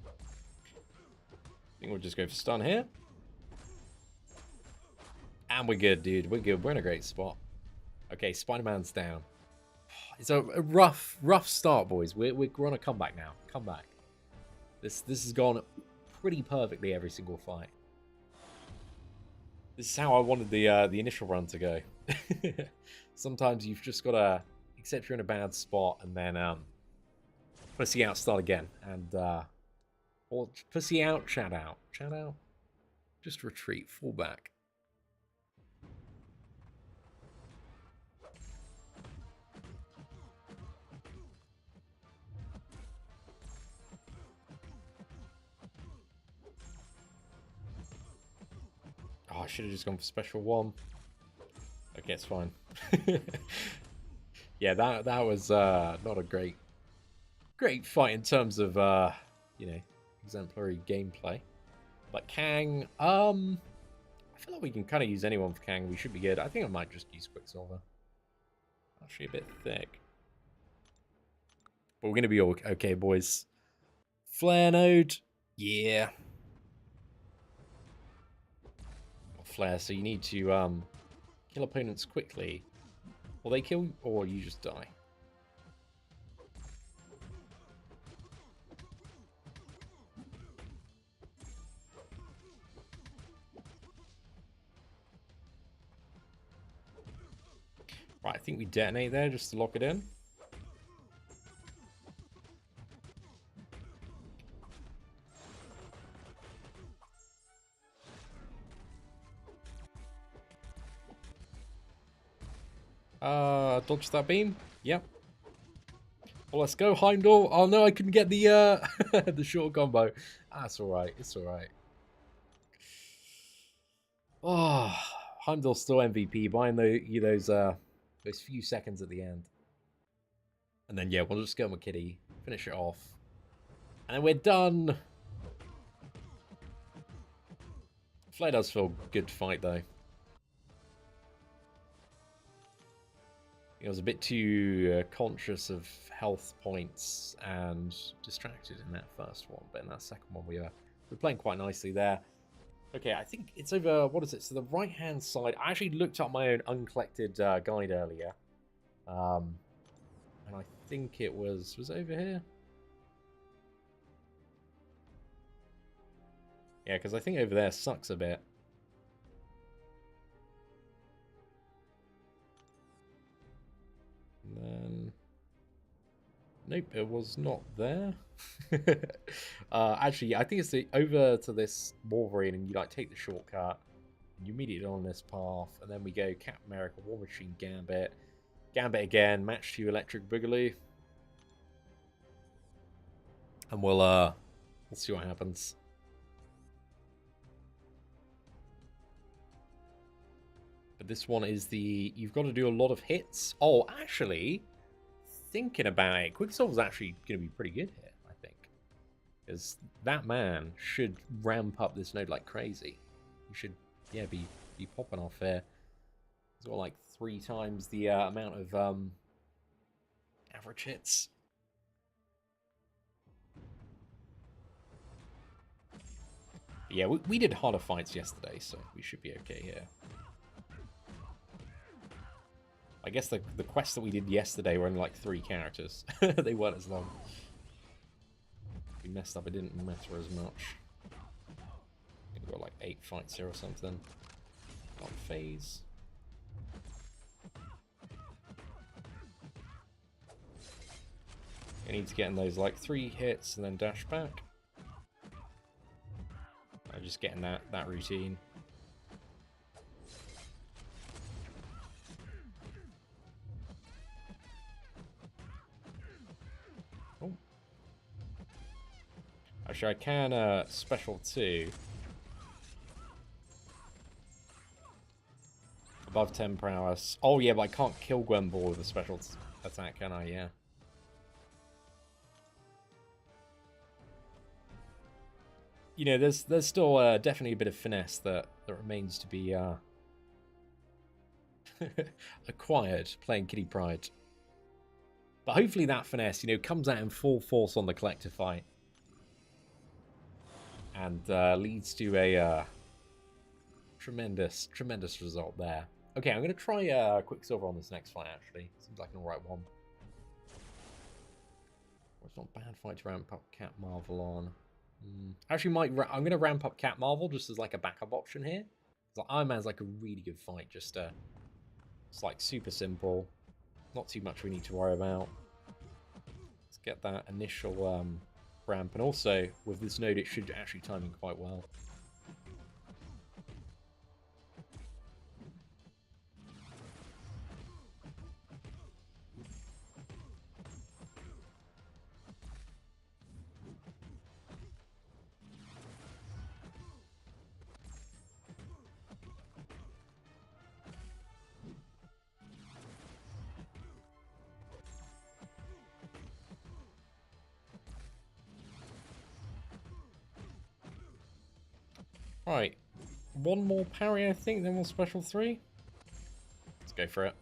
I think we'll just go for stun here. And we're good, dude. We're good. We're in a great spot. Okay, Spider-Man's down. It's a rough start, boys. We're on a comeback now. Comeback. This has gone pretty perfectly every single fight. This is how I wanted the initial run to go. Sometimes you've just got to accept you're in a bad spot and then pussy out, start again. And or pussy out, chat out. Chat out. Just retreat, fall back. Oh, I should have just gone for special 1. Okay, it's fine. Yeah, that was not a great fight in terms of you know, exemplary gameplay. But Kang, I feel like we can kind of use anyone for Kang. We should be good. I think I might just use Quicksilver. Actually, a bit thick. But we're gonna be okay, boys. Flare node, yeah. Flare, so you need to kill opponents quickly, or they kill, or you just die. Right, I think we detonate there just to lock it in. Dodge that beam. Yep. Well, let's go, Heimdall. Oh no, I couldn't get the the short combo. That's all right. It's all right. Oh, Heimdall's still MVP, buying those few seconds at the end. And then yeah, we'll just go with Kitty, finish it off, and then we're done. Flare does feel good to fight though. I was a bit too conscious of health points and distracted in that first one, but in that second one we're playing quite nicely there. Okay, I think it's over, what is it? So the right-hand side, I actually looked up my own uncollected guide earlier. And I think it was over here? Yeah, because I think over there sucks a bit. And then... Nope, it was not there. Actually, I think it's over to this Wolverine, and you like take the shortcut. You immediately on this path, and then we go Captain America, War Machine, Gambit, Gambit again, match to Electric Boogaloo, and we'll see what happens. But this one is you've got to do a lot of hits. Oh, actually, thinking about it, Quicksilver's actually going to be pretty good here, I think. Because that man should ramp up this node like crazy. He should, yeah, be popping off here. He's got like 3 times the amount of average hits. Yeah, we did harder fights yesterday, so we should be okay here. I guess the quests that we did yesterday were only like 3 characters. They weren't as long. We messed up, it didn't matter as much. We got like 8 fights here or something. Not phase. You need to get in those like 3 hits and then dash back. I'm just getting that routine. Oh. Actually, I can special 2. Above 10 prowess. Oh yeah, but I can't kill Gwenball with a special attack, can I? Yeah. You know, there's still definitely a bit of finesse that remains to be acquired playing Kitty Pryde. But hopefully that finesse, you know, comes out in full force on the collector fight. And leads to a tremendous result there. Okay, I'm going to try Quicksilver on this next fight, actually. Seems like an alright one. It's not a bad fight to ramp up Cat Marvel on. Actually, I'm going to ramp up Cat Marvel just as like a backup option here. Like, Iron Man's like a really good fight. Just it's like super simple. Not too much we need to worry about. Let's get that initial ramp. And also, with this node, it should actually time in quite well. Right, one more parry, I think, then we'll special 3. Let's go for it.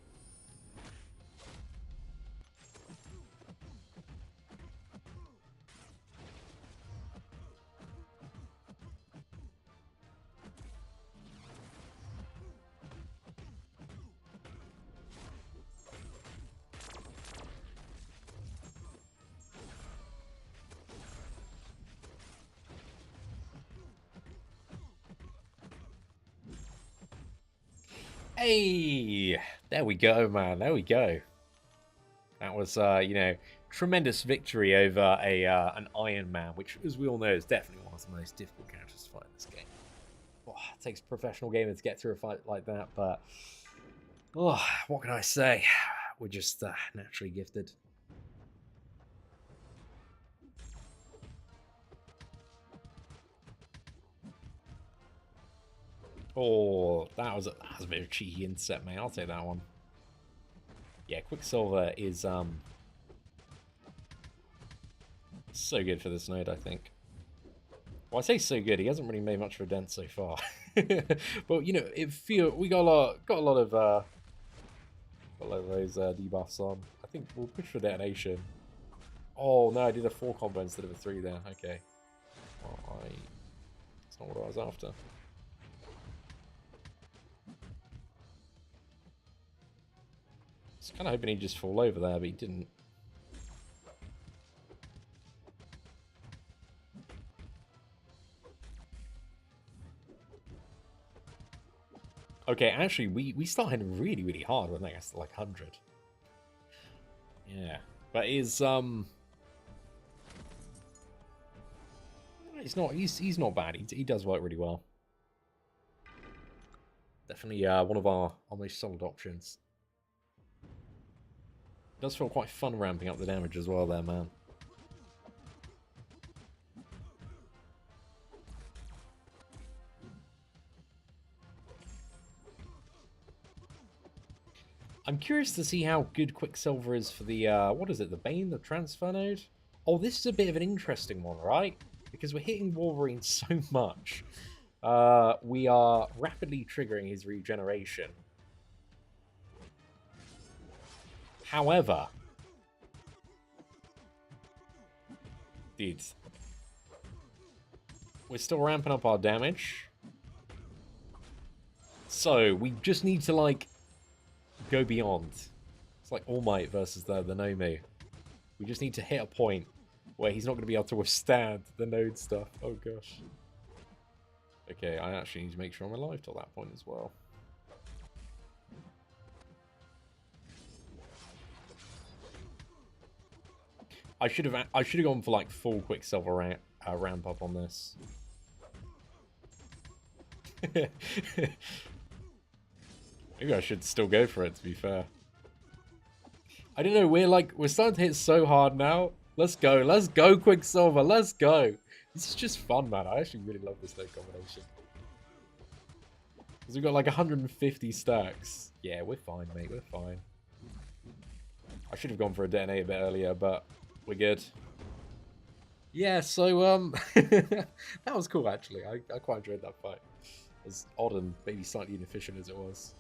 Hey, there we go, man. There we go. That was, you know, tremendous victory over an Iron Man, which, as we all know, is definitely one of the most difficult characters to fight in this game. Oh, it takes a professional gamer to get through a fight like that, but oh, what can I say? We're just naturally gifted. Oh, that was a bit of a cheeky intercept, mate. I'll take that one. Yeah, Quicksilver is so good for this node, I think. Well, I say so good. He hasn't really made much of a dent so far. But you know, we got a lot of those debuffs on. I think we'll push for detonation. Oh no, I did a 4 combo instead of a 3 there. Okay, well, that's not what I was after. I was kind of hoping he'd just fall over there, but he didn't. Okay, actually, we started really, really hard when I guess like 100. Yeah, but he's he's not bad. He does work really well. Definitely one of our most solid options. It does feel quite fun ramping up the damage as well there, man. I'm curious to see how good Quicksilver is for the, what is it, the Bane, the transfer node? Oh, this is a bit of an interesting one, right? Because we're hitting Wolverine so much. We are rapidly triggering his regeneration. However, Dude. We're still ramping up our damage. So, we just need to, like, go beyond. It's like All Might versus the Nomu. We just need to hit a point where he's not going to be able to withstand the node stuff. Oh, gosh. Okay, I actually need to make sure I'm alive till that point as well. I should have gone for like full Quicksilver ramp up on this. Maybe I should still go for it, to be fair. I don't know, we're starting to hit so hard now. Let's go Quicksilver, let's go. This is just fun, man. I actually really love this node combination. Because we've got like 150 stacks. Yeah, we're fine, mate, we're fine. I should have gone for a detonate a bit earlier, but we're good. Yeah, so, that was cool, actually. I quite enjoyed that fight. As odd and maybe slightly inefficient as it was.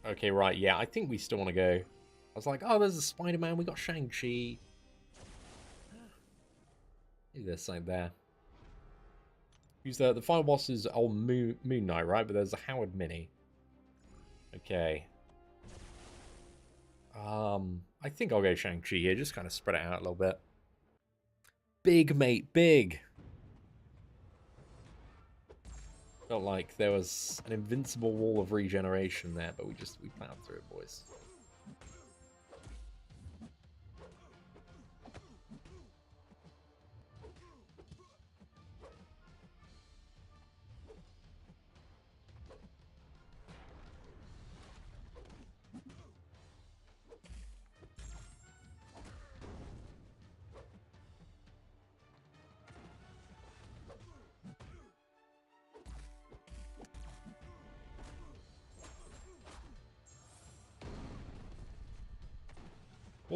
Okay, right, yeah, I think we still want to go. I was like, oh, there's a Spider-Man, we got Shang-Chi. Maybe there's something there. Who's the final boss is old Moon Knight, right? But there's a Howard Mini. Okay. I think I'll go Shang-Chi here, just kind of spread it out a little bit. Big, mate, big. Felt like there was an invincible wall of regeneration there, but we plowed through it, boys.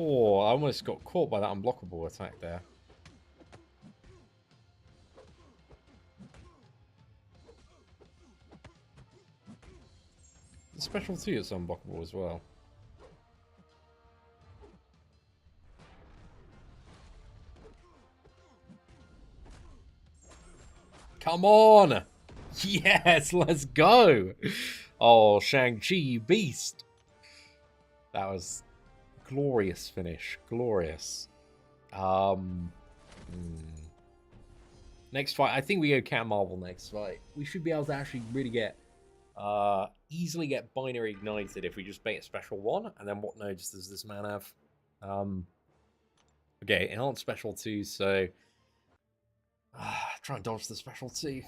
Oh, I almost got caught by that unblockable attack there. The special 2 is unblockable as well. Come on! Yes, let's go! Oh, Shang-Chi, you beast! That was glorious finish. Glorious. Next fight, I think we go Cat Marvel next fight. We should be able to actually really get easily get binary ignited if we just bait a special 1. And then what nodes does this man have? Okay, enhanced special 2, so try and dodge the special 2.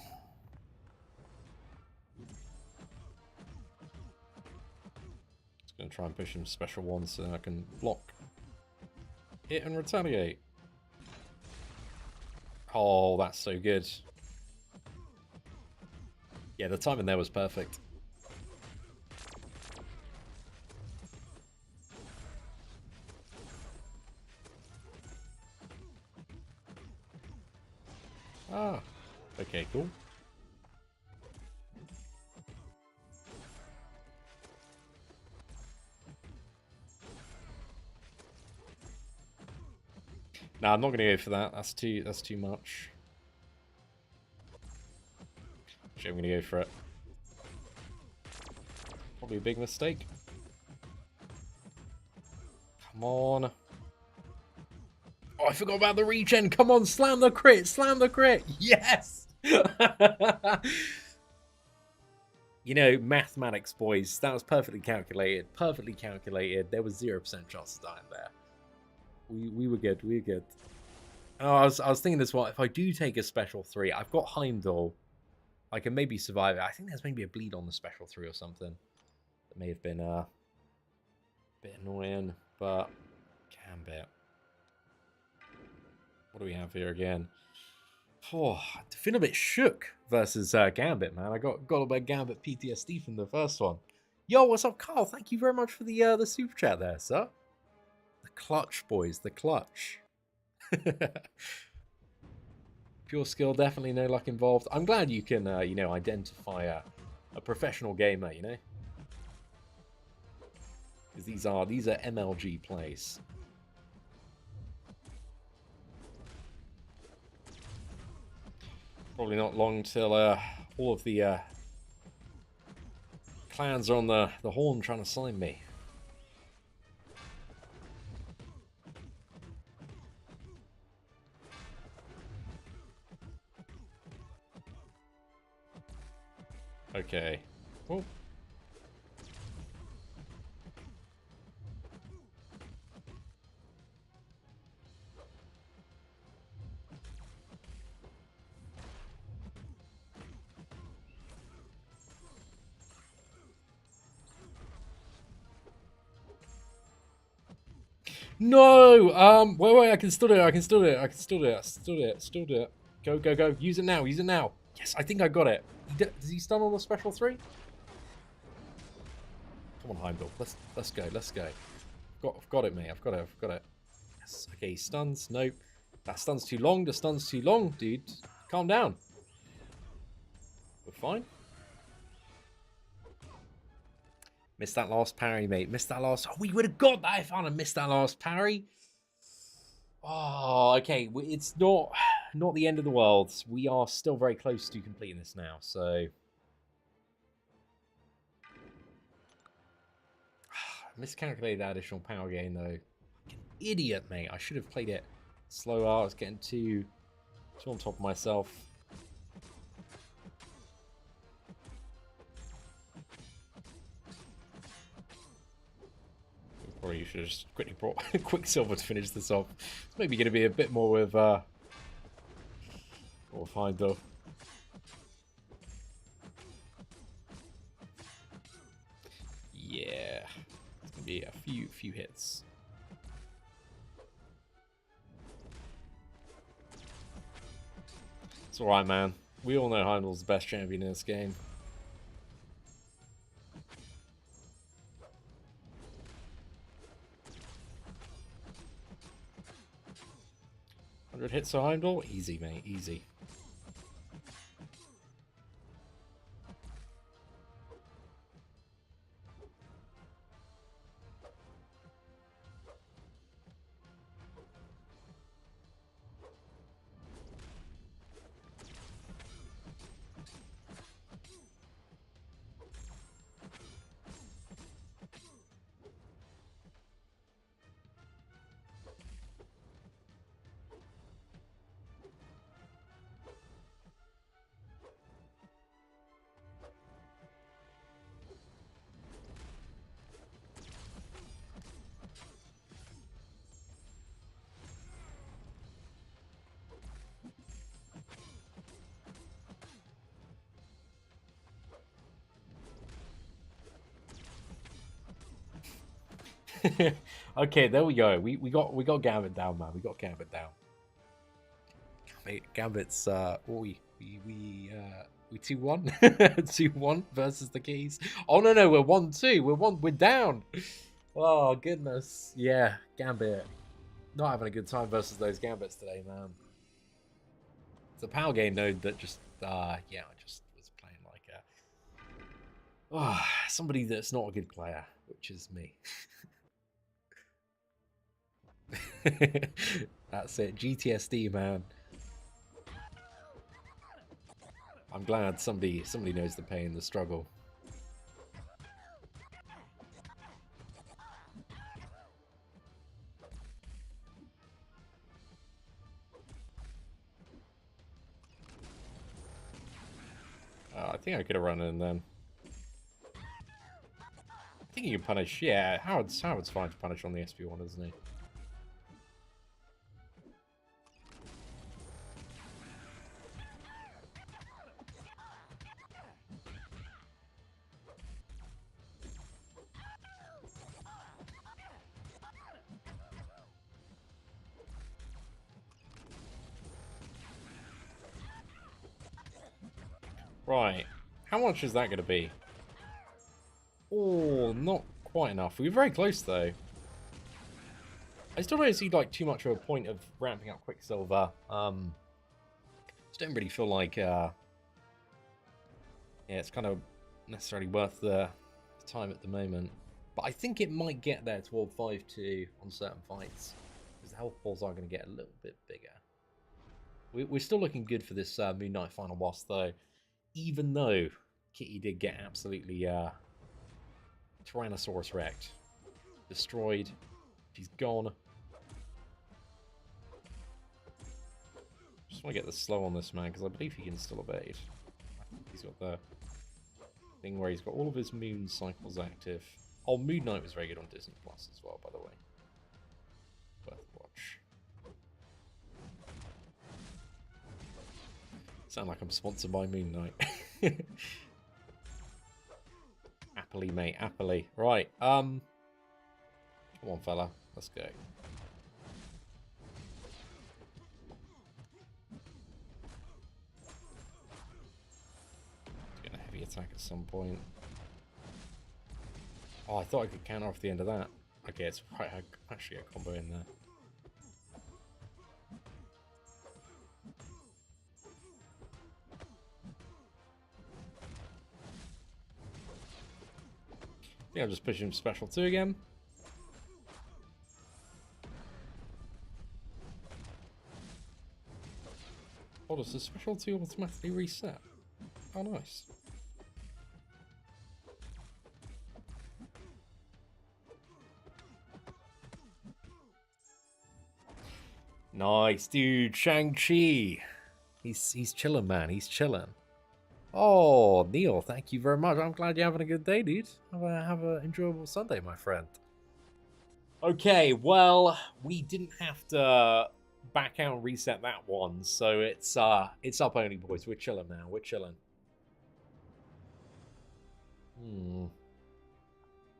Just gonna try and push him special 1 so I can block, hit and retaliate. Oh, that's so good. Yeah, the timing there was perfect. Ah, okay, cool. Nah, I'm not gonna go for that. That's too much. Actually, I'm gonna go for it. Probably a big mistake. Come on. Oh, I forgot about the regen. Come on, slam the crit. Slam the crit. Yes. You know, mathematics, boys. That was perfectly calculated. Perfectly calculated. There was 0% chance of dying there. We were good. We were good. Oh, I was thinking this one. If I do take a special 3, I've got Heimdall. I can maybe survive it. I think there's maybe a bleed on the special 3 or something. That may have been a bit annoying, but Gambit. What do we have here again? Oh, I feel a bit shook versus Gambit, man. I got a bit of Gambit PTSD from the first one. Yo, what's up, Carl? Thank you very much for the super chat there, sir. The clutch, boys, the clutch. Pure skill, definitely no luck involved. I'm glad you can, you know, identify a professional gamer, you know? Because these are MLG plays. Probably not long till all of the clans are on the horn trying to sign me. Okay. Oh. No! Wait, I can still do it, I can still do it. Go. Use it now, Yes, I think I got it. Does he stun on the special 3? Come on, Heimdall. Let's go. I've got it, mate. I've got it. Yes. Okay, stuns. Nope. That stun's too long. The stun's too long, dude. Calm down. We're fine. Missed that last parry, mate. Missed that last... Oh, we would have got that if I'd have missed that last parry. Oh, okay. It's not the end of the world. We are still very close to completing this now, so... Miscalculated that additional power gain, though. Like an idiot, mate. I should have played it slower. I was getting too on top of myself. Probably should have just quickly brought Quicksilver to finish this off. It's maybe going to be a bit more with Heimdall. Yeah, it's going to be a few hits. It's alright, man. We all know Heimdall's the best champion in this game. Hits for Heimdall? Easy, mate. Easy. Okay, there we go. We got Gambit down, man. We got Gambit down. Mate, Gambit's we 2-1 2-1 versus the keys. Oh no, we're 1-2. We're down. Oh goodness. Yeah, Gambit. Not having a good time versus those Gambits today, man. It's a power game node that just yeah, I just was playing like somebody that's not a good player, which is me. That's it, GTSD, man. I'm glad somebody knows the pain, the struggle. I think I could have run in then. I think you can punish. Yeah, Howard's fine to punish on the SP1, isn't he? Right, how much is that going to be? Oh, not quite enough. We were very close, though. I still don't see like too much of a point of ramping up Quicksilver. Just don't really feel like yeah, it's kind of necessarily worth the time at the moment. But I think it might get there toward 5-2 on certain fights. Because the health balls are going to get a little bit bigger. We're still looking good for this Moon Knight final boss, though. Even though Kitty did get absolutely Tyrannosaurus wrecked. Destroyed. She's gone. Just want to get the slow on this man, because I believe he can still evade. I think he's got the thing where he's got all of his moon cycles active. Oh, Moon Knight was very good on Disney Plus as well, by the way. Worth a watch. Sound like I'm sponsored by Moon Knight. Happily, mate, happily. Right, come on, fella. Let's go. Get a heavy attack at some point. Oh, I thought I could counter off the end of that. Okay, it's right, actually a combo in there. I think I'll just push him special 2 again. Oh, does the special 2 automatically reset? Oh, nice. Nice, dude. Shang-Chi. He's chilling, man. He's chilling. Oh, Neil, thank you very much. I'm glad you're having a good day, dude. Have a enjoyable Sunday, my friend. Okay, well, we didn't have to back out and reset that one, so it's up only, boys. We're chilling now. We're chilling.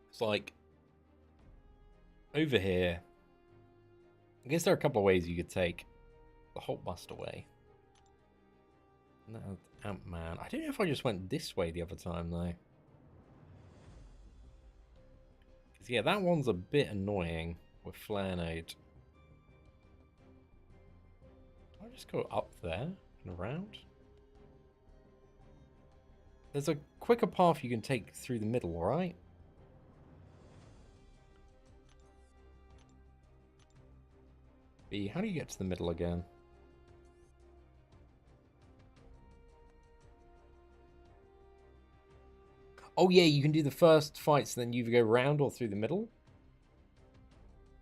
It's like over here. I guess there are a couple of ways you could take the Hulk bust away. No, Ant-Man. I don't know if I just went this way the other time, though. Because, yeah, that one's a bit annoying with Flare Node. Do I just go up there and around? There's a quicker path you can take through the middle, right? B, how do you get to the middle again? Oh yeah, you can do the first fights, then you either go round or through the middle?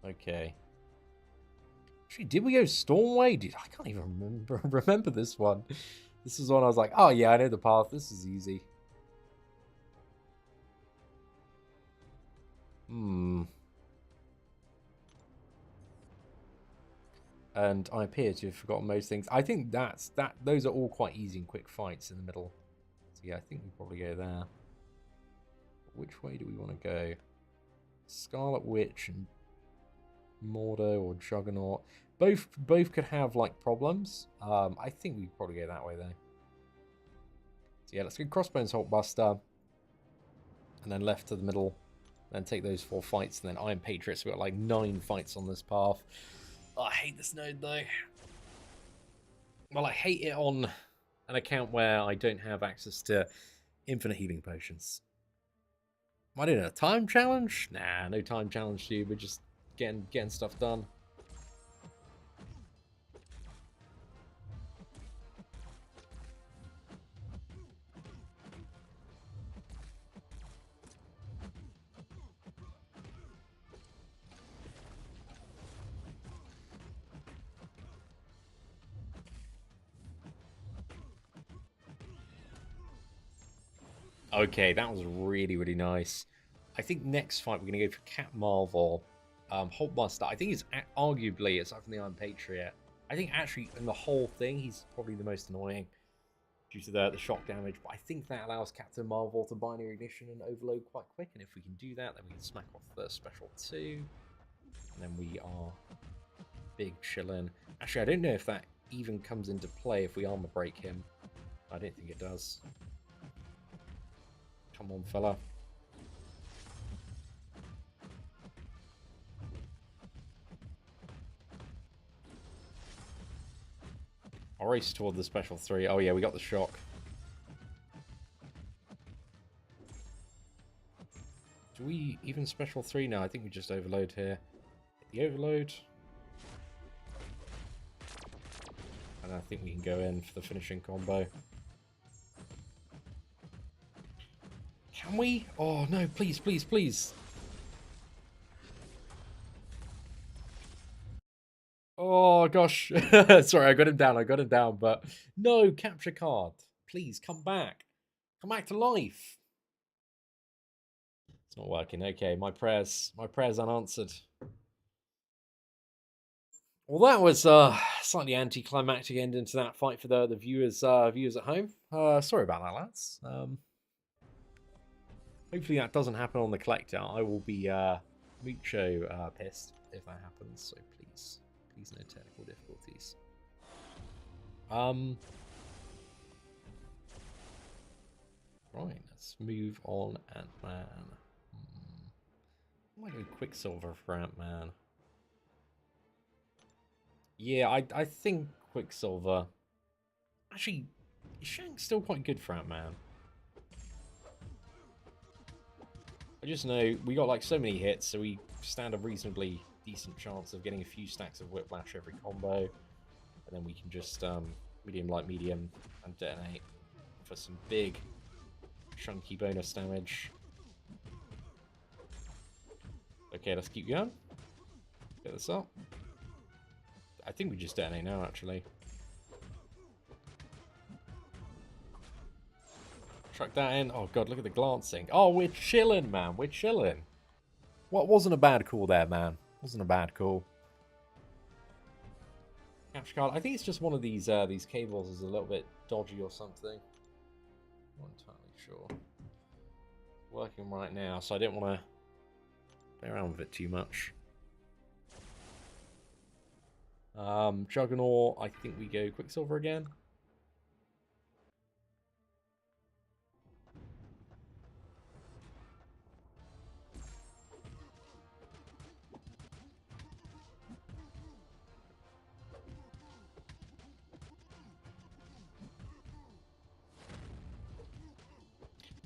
Okay. Actually, did we go Stormway? Dude, I can't even remember this one. This is one I was like, oh yeah, I know the path. This is easy. And I appear to have forgotten most things. I think those are all quite easy and quick fights in the middle. So yeah, I think we probably go there. Which way do we want to go? Scarlet Witch and Mordo or Juggernaut. Both could have like problems. I think we probably go that way though. So yeah, let's go Crossbones Hulkbuster. And then left to the middle. Then take those 4 fights. And then Iron Patriots. We've got like 9 fights on this path. Oh, I hate this node though. Well, I hate it on an account where I don't have access to infinite healing potions. Am I doing a time challenge? Nah, no time challenge, dude. We're just getting stuff done. Okay, that was really, really nice. I think next fight we're going to go for Cat Marvel, Hulkbuster. I think it's arguably, aside from the Iron Patriot, I think actually in the whole thing, he's probably the most annoying due to the shock damage. But I think that allows Captain Marvel to binary ignition and overload quite quick. And if we can do that, then we can smack off the special 2. And then we are big chillin'. Actually, I don't know if that even comes into play if we armor break him. I don't think it does. Come on, fella. I'll race toward the special 3. Oh yeah, we got the shock. Do we even special 3 now? I think we just overload here. Hit the overload. And I think we can go in for the finishing combo. Can we? Oh no, please, please, please. Oh gosh. Sorry, I got him down, but no, capture card. Please come back. Come back to life. It's not working. Okay, my prayers unanswered. Well, that was slightly anticlimactic ending to that fight for the viewers at home. Sorry about that, lads. Hopefully that doesn't happen on the collector. I will be mucho pissed if that happens. So please no technical difficulties. Right, let's move on. Ant-Man. I might go Quicksilver for Ant-Man. Yeah, I think Quicksilver. Actually, Shank's still quite good for Ant-Man. I just know we got like so many hits, so we stand a reasonably decent chance of getting a few stacks of Whiplash every combo. And then we can just medium, light, medium, and detonate for some big, chunky bonus damage. Okay, let's keep going. Get this up. I think we just detonate now, actually. Truck that in. Oh god, look at the glancing. Oh, we're chilling, man. We're chilling. What wasn't a bad call there, man. Wasn't a bad call. Capture card. I think it's just one of these cables is a little bit dodgy or something. Not entirely sure. It's working right now, so I didn't want to play around with it too much. Juggernaut, I think we go Quicksilver again.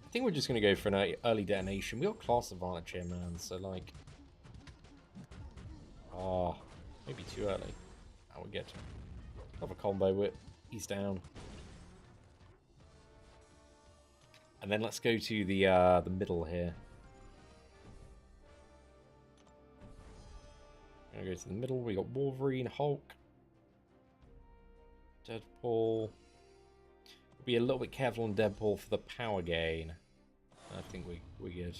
I think we're just going to go for an early detonation. We got class advantage here, man, so like... Oh, maybe too early. Now we get another combo whip. He's down. And then let's go to the middle here. Gonna go to the middle. We got Wolverine, Hulk, Deadpool. We'll be a little bit careful on Deadpool for the power gain. I think we're good.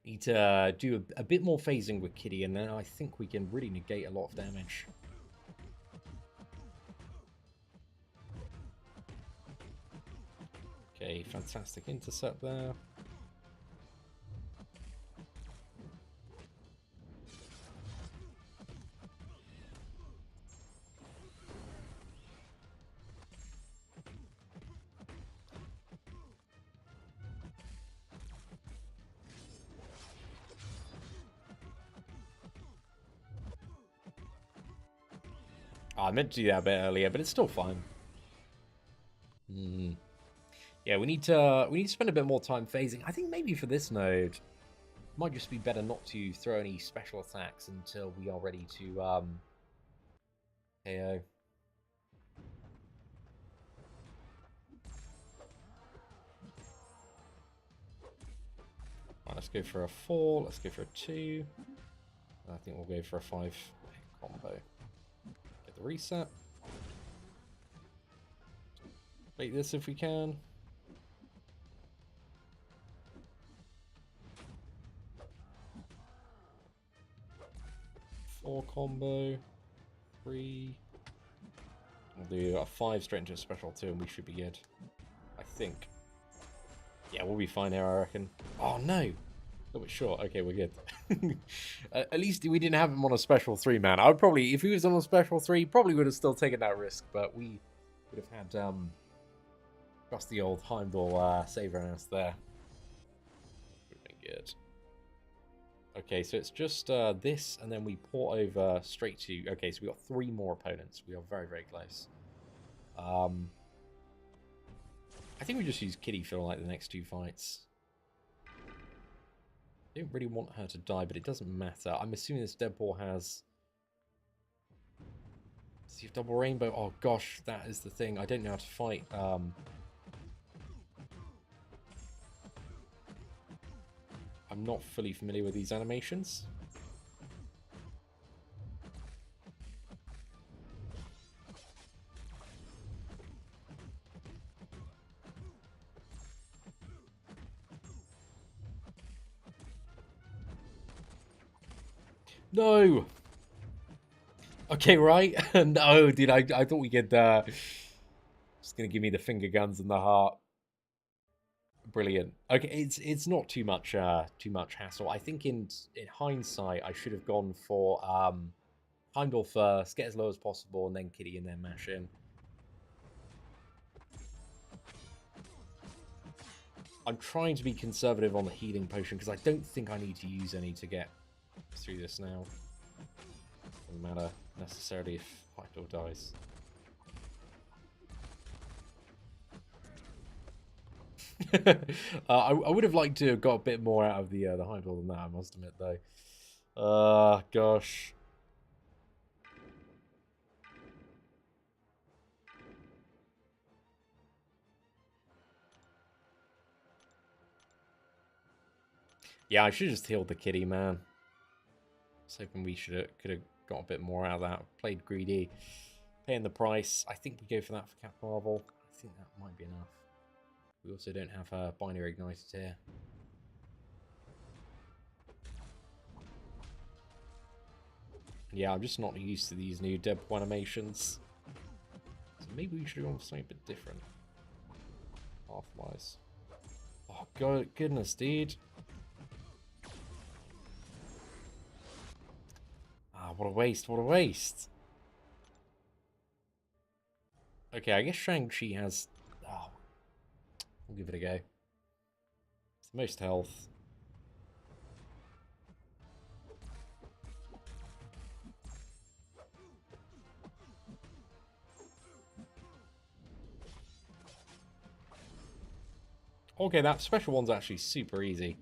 Need to do a bit more phasing with Kitty, and then I think we can really negate a lot of damage. Okay, fantastic intercept there. Oh, I meant to do that a bit earlier, but it's still fine. Yeah, we need to spend a bit more time phasing. I think maybe for this node, it might just be better not to throw any special attacks until we are ready to KO. Right, let's go for a 4. Let's go for a 2. I think we'll go for a 5 combo. Get the reset. Bait this if we can. Four combo. 3. We'll do a 5 straight into a special 2 and we should be good. I think. Yeah, we'll be fine here, I reckon. Oh, no. A little bit short. Okay, we're good. At least we didn't have him on a special 3, man. I would probably, if he was on a special 3, probably would have still taken that risk, but we would have had just the old Heimdall saving us there. Would have been good. Okay, so it's just this, and then we port over straight to... Okay, so we got 3 more opponents. We are very, very close. I think we just use Kitty for like the next 2 fights. I don't really want her to die, but it doesn't matter. I'm assuming this Deadpool has... Does he have double rainbow? Oh gosh, that is the thing. I don't know how to fight. I'm not fully familiar with these animations. No! Okay, right? No, dude, I thought we could... Just gonna give me the finger guns and the heart. Brilliant. Okay, it's not too much hassle. I think in hindsight, I should have gone for Heimdall first, get as low as possible, and then Kitty, and then mash in. I'm trying to be conservative on the healing potion because I don't think I need to use any to get through this now. Doesn't matter necessarily if Heimdall dies. I would have liked to have got a bit more out of the Heimdall than that, I must admit, though. Gosh. Yeah, I should have just healed the Kitty, man. I was hoping we could have got a bit more out of that. Played greedy. Paying the price. I think we go for that for Captain Marvel. I think that might be enough. We also don't have her binary ignited here. Yeah, I'm just not used to these new Deadpool animations. So maybe we should have gone for something a bit different. Half-wise. Oh, goodness, dude. Ah, what a waste, what a waste. Okay, I guess Shang-Chi has... Oh, we'll give it a go. It's the most health. Okay, that special one's actually super easy.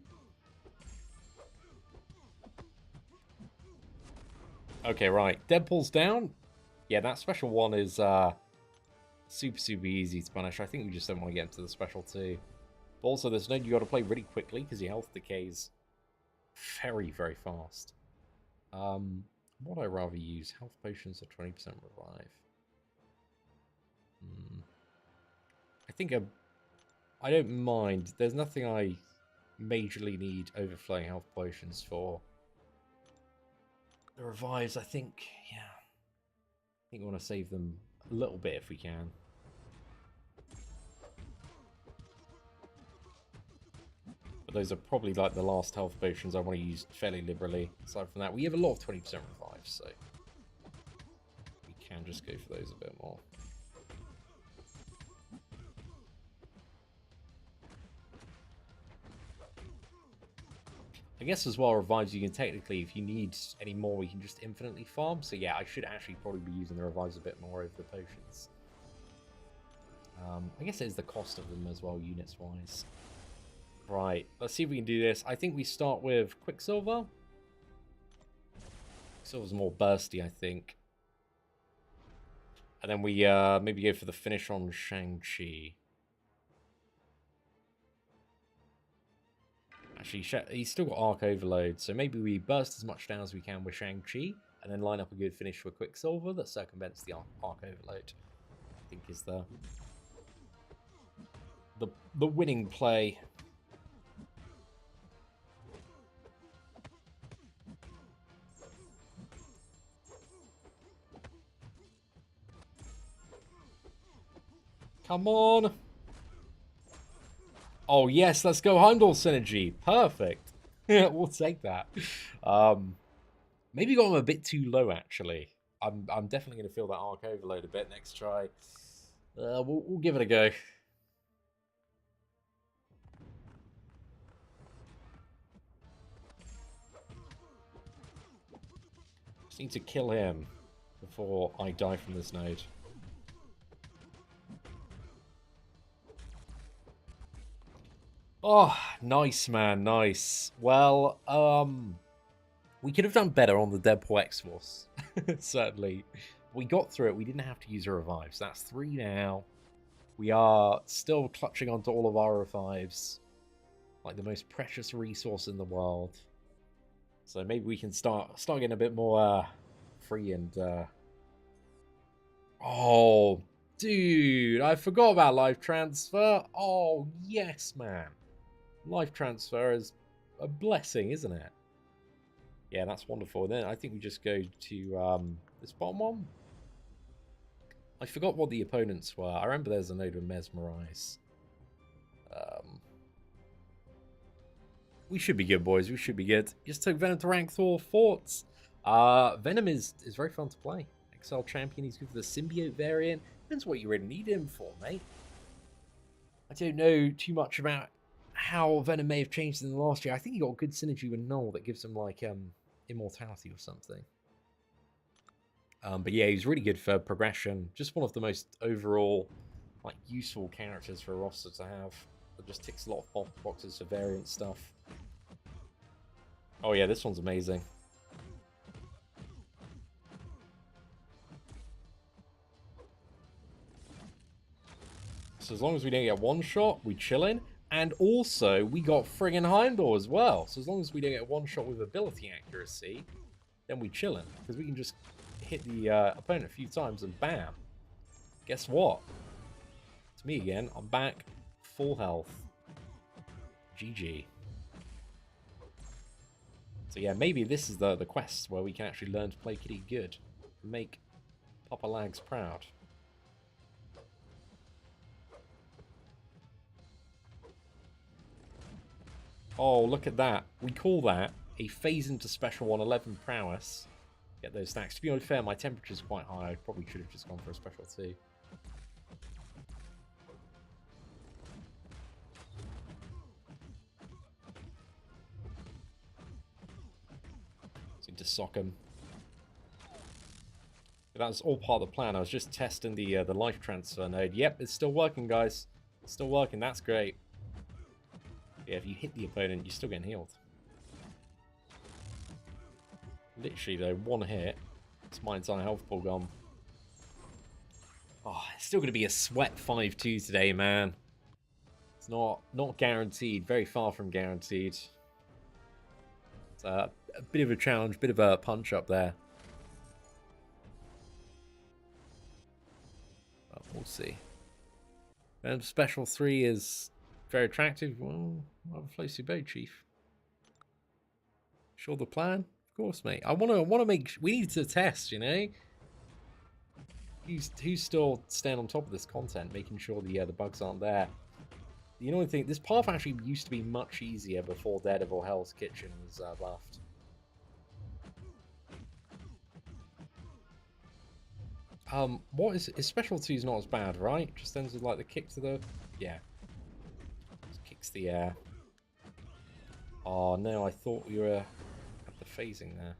Okay, right. Deadpool's down. Yeah, that special one is super, super easy to punish. I think we just don't want to get into the special too. But also, there's no... You got to play really quickly because your health decays very, very fast. What would I rather use? Health potions or 20% revive? I think I don't mind. There's nothing I majorly need overflowing health potions for. The revives, I think, yeah. I think we want to save them a little bit if we can. But those are probably like the last health potions I want to use fairly liberally. Aside from that, we have a lot of 20% revives, so we can just go for those a bit more. I guess as well, revives you can technically, if you need any more, we can just infinitely farm. So yeah, I should actually probably be using the revives a bit more over the potions. I guess it is the cost of them as well, units-wise. Right, let's see if we can do this. I think we start with Quicksilver. Quicksilver's more bursty, I think. And then we maybe go for the finish on Shang-Chi. Actually, he's still got Arc Overload, so maybe we burst as much down as we can with Shang-Chi, and then line up a good finish for Quicksilver that circumvents the Arc Overload. I think is the winning play. Come on! Oh yes, let's go Heimdall synergy. Perfect. We'll take that. Maybe got him a bit too low actually. I'm definitely going to feel that Arc Overload a bit next try. We'll give it a go. Just need to kill him before I die from this node. Oh, nice, man, nice. Well, we could have done better on the Deadpool X-Force. Certainly. We got through it. We didn't have to use a revive. So that's 3 now. We are still clutching onto all of our revives. Like the most precious resource in the world. So maybe we can start getting a bit more free and... Oh, dude. I forgot about life transfer. Oh, yes, man. Life transfer is a blessing, isn't it? Yeah, that's wonderful. Then I think we just go to this bottom one. I forgot what the opponents were. I remember there's a node with Mesmerize. We should be good, boys. We should be good. Just took Venom to rank 4 forts. Venom is very fun to play. XL champion. He's good for the symbiote variant. Depends what you really need him for, mate. I don't know too much about how Venom may have changed in the last year. I think he got good synergy with Null that gives him like immortality or something. But yeah, he's really good for progression. Just one of the most overall like useful characters for a roster to have. That just ticks a lot of boxes for variant stuff. Oh yeah, this one's amazing. So as long as we don't get one shot, we chillin'. And also, we got friggin' Heimdall as well. So as long as we don't get one shot with ability accuracy, then we chillin'. Because we can just hit the opponent a few times and bam. Guess what? It's me again. I'm back. Full health. GG. So yeah, maybe this is the quest where we can actually learn to play Kitty good. Make Papa Lags proud. Oh, look at that. We call that a phase into special 111 prowess. Get those stacks. To be fair, my temperature's quite high. I probably should have just gone for a special 2. To sock him. That was all part of the plan. I was just testing the life transfer node. Yep, it's still working, guys. It's still working. That's great. Yeah, if you hit the opponent, you're still getting healed. Literally, though, one hit. It's my entire health pool gone. Oh, it's still going to be a sweat 5-2 today, man. It's not guaranteed. Very far from guaranteed. It's a bit of a challenge, bit of a punch up there. But we'll see. And special 3 is very attractive. Well, I'll have a floaty boat, Chief. Sure the plan? Of course, mate. I wanna make. We need to test, you know. Who's still staying on top of this content, making sure the bugs aren't there. The annoying thing, this path actually used to be much easier before Daredevil Hell's Kitchen was buffed. What is special 2 is not as bad, right? Just ends with like the kick to the just kicks the air. Oh no, I thought we were at the phasing there.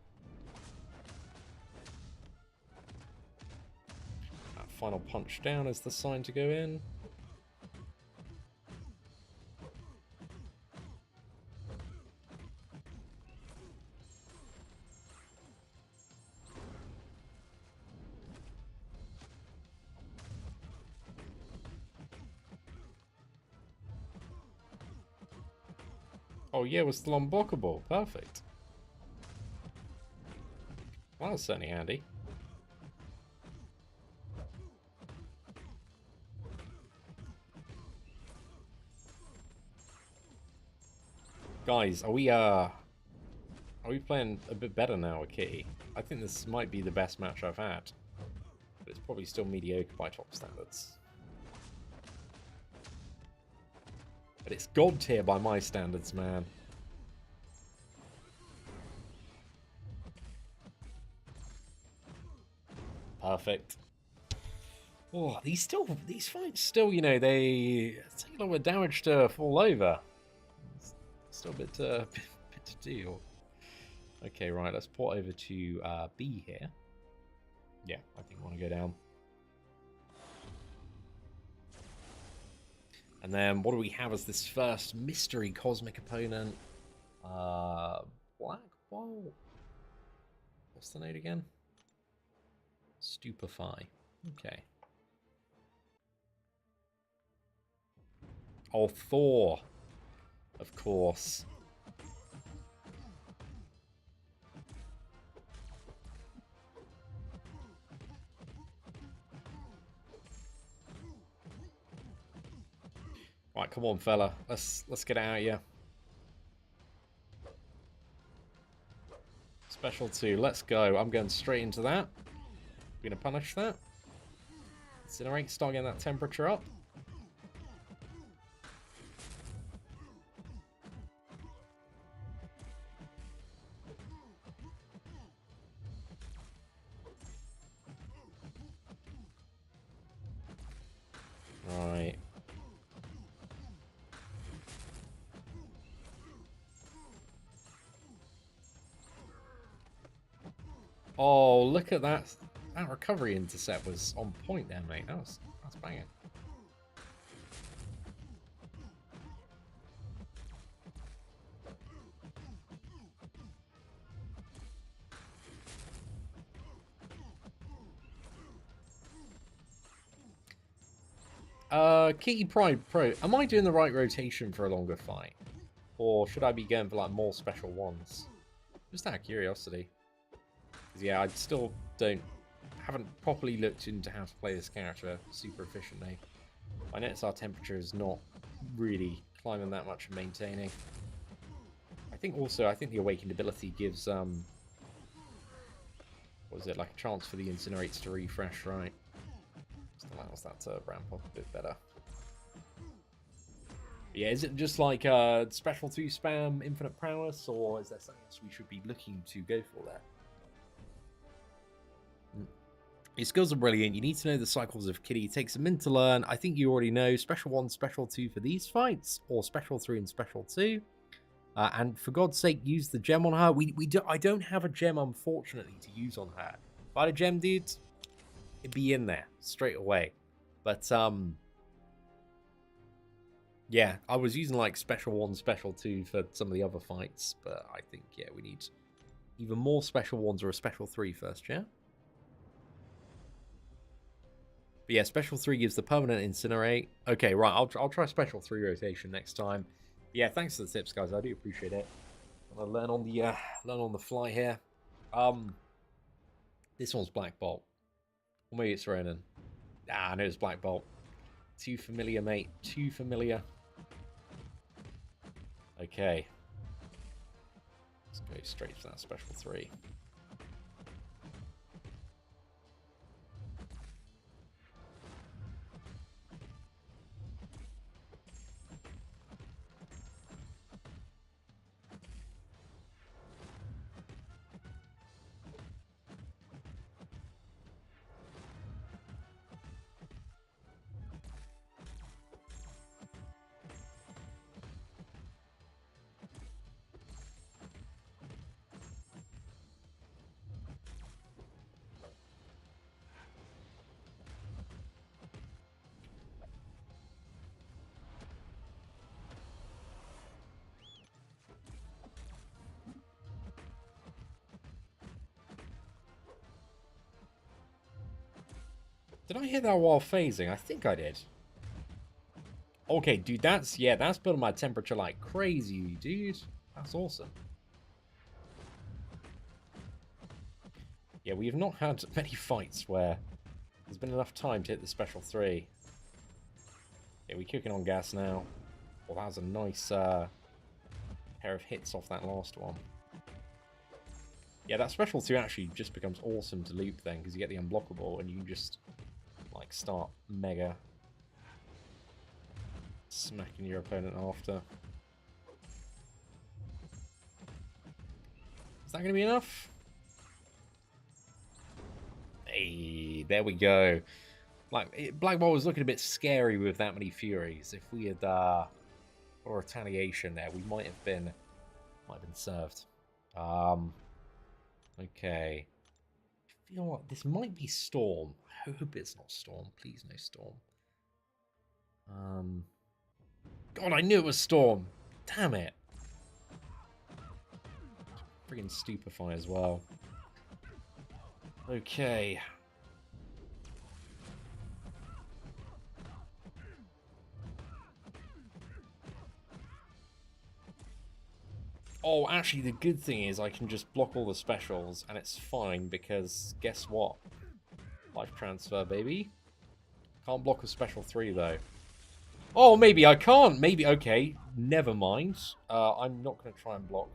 That final punch down is the sign to go in. Oh yeah, we're still unblockable. Perfect. Well, that's certainly handy. Guys, are we playing a bit better now with Kitty? I think this might be the best match I've had. But it's probably still mediocre by top standards. But it's god tier by my standards, man. Perfect. Oh, these fights still, you know, they take a lot of damage to fall over. It's still a bit to do. Okay, right, let's port over to B here. Yeah, I think I want to go down. And then what do we have as this first mystery cosmic opponent? Black Bolt. What's the name again? Stupefy. Okay. Oh, Thor. Of course. Right, come on, fella. Let's get out of here. Special 2, let's go. I'm going straight into that. We're going to punish that. Incinerate, start getting that temperature up. Right. Oh, look at that. That recovery intercept was on point there, mate. That's banging. Kitty Pride Pro. Am I doing the right rotation for a longer fight? Or should I be going for like more special ones? Just out of curiosity. Because yeah, I still haven't properly looked into how to play this character super efficiently. I notice our temperature is not really climbing that much and maintaining. I think the awakened ability gives what is it, like a chance for the incinerates to refresh, right? Just allows that to ramp up a bit better. But yeah, is it just like special 2 spam infinite prowess, or is there something else we should be looking to go for there? Your skills are brilliant. You need to know the cycles of Kitty. It takes a minute to learn. I think you already know special 1, special 2 for these fights, or special 3 and special 2. And for God's sake, use the gem on her. I don't have a gem, unfortunately, to use on her. If I had a gem, dude, it'd be in there straight away. But yeah, I was using like special 1, special 2 for some of the other fights, but I think yeah, we need either more special 1s or a special 3 first, yeah. But yeah, special 3 gives the permanent incinerate. Okay, right, I'll try special 3 rotation next time. But yeah, thanks for the tips, guys. I do appreciate it. I'm gonna learn on the fly here. This one's Black Bolt. Or maybe it's Ronin. Ah, I know it's Black Bolt. Too familiar, mate. Too familiar. Okay. Let's go straight to that special 3. Did I hit that while phasing? I think I did. Okay, dude, that's building my temperature like crazy, dude. That's awesome. Yeah, we have not had many fights where there's been enough time to hit the special 3. Yeah, we're cooking on gas now. Well, that was a nice pair of hits off that last one. Yeah, that special 2 actually just becomes awesome to loop then, because you get the unblockable and you can just like start mega smacking your opponent after. Is that going to be enough? Hey, there we go. Like Black Bolt was looking a bit scary with that many Furies. If we had or retaliation there, we might have been served. Okay. I feel like this might be Storm. I hope it's not Storm. Please no Storm. God, I knew it was Storm. Damn it. Friggin' Stupefy as well. Okay. Oh, actually, the good thing is I can just block all the specials, and it's fine, because guess what? Life transfer, baby. Can't block a special 3, though. Oh, maybe I can't. Maybe, okay. Never mind. I'm not going to try and block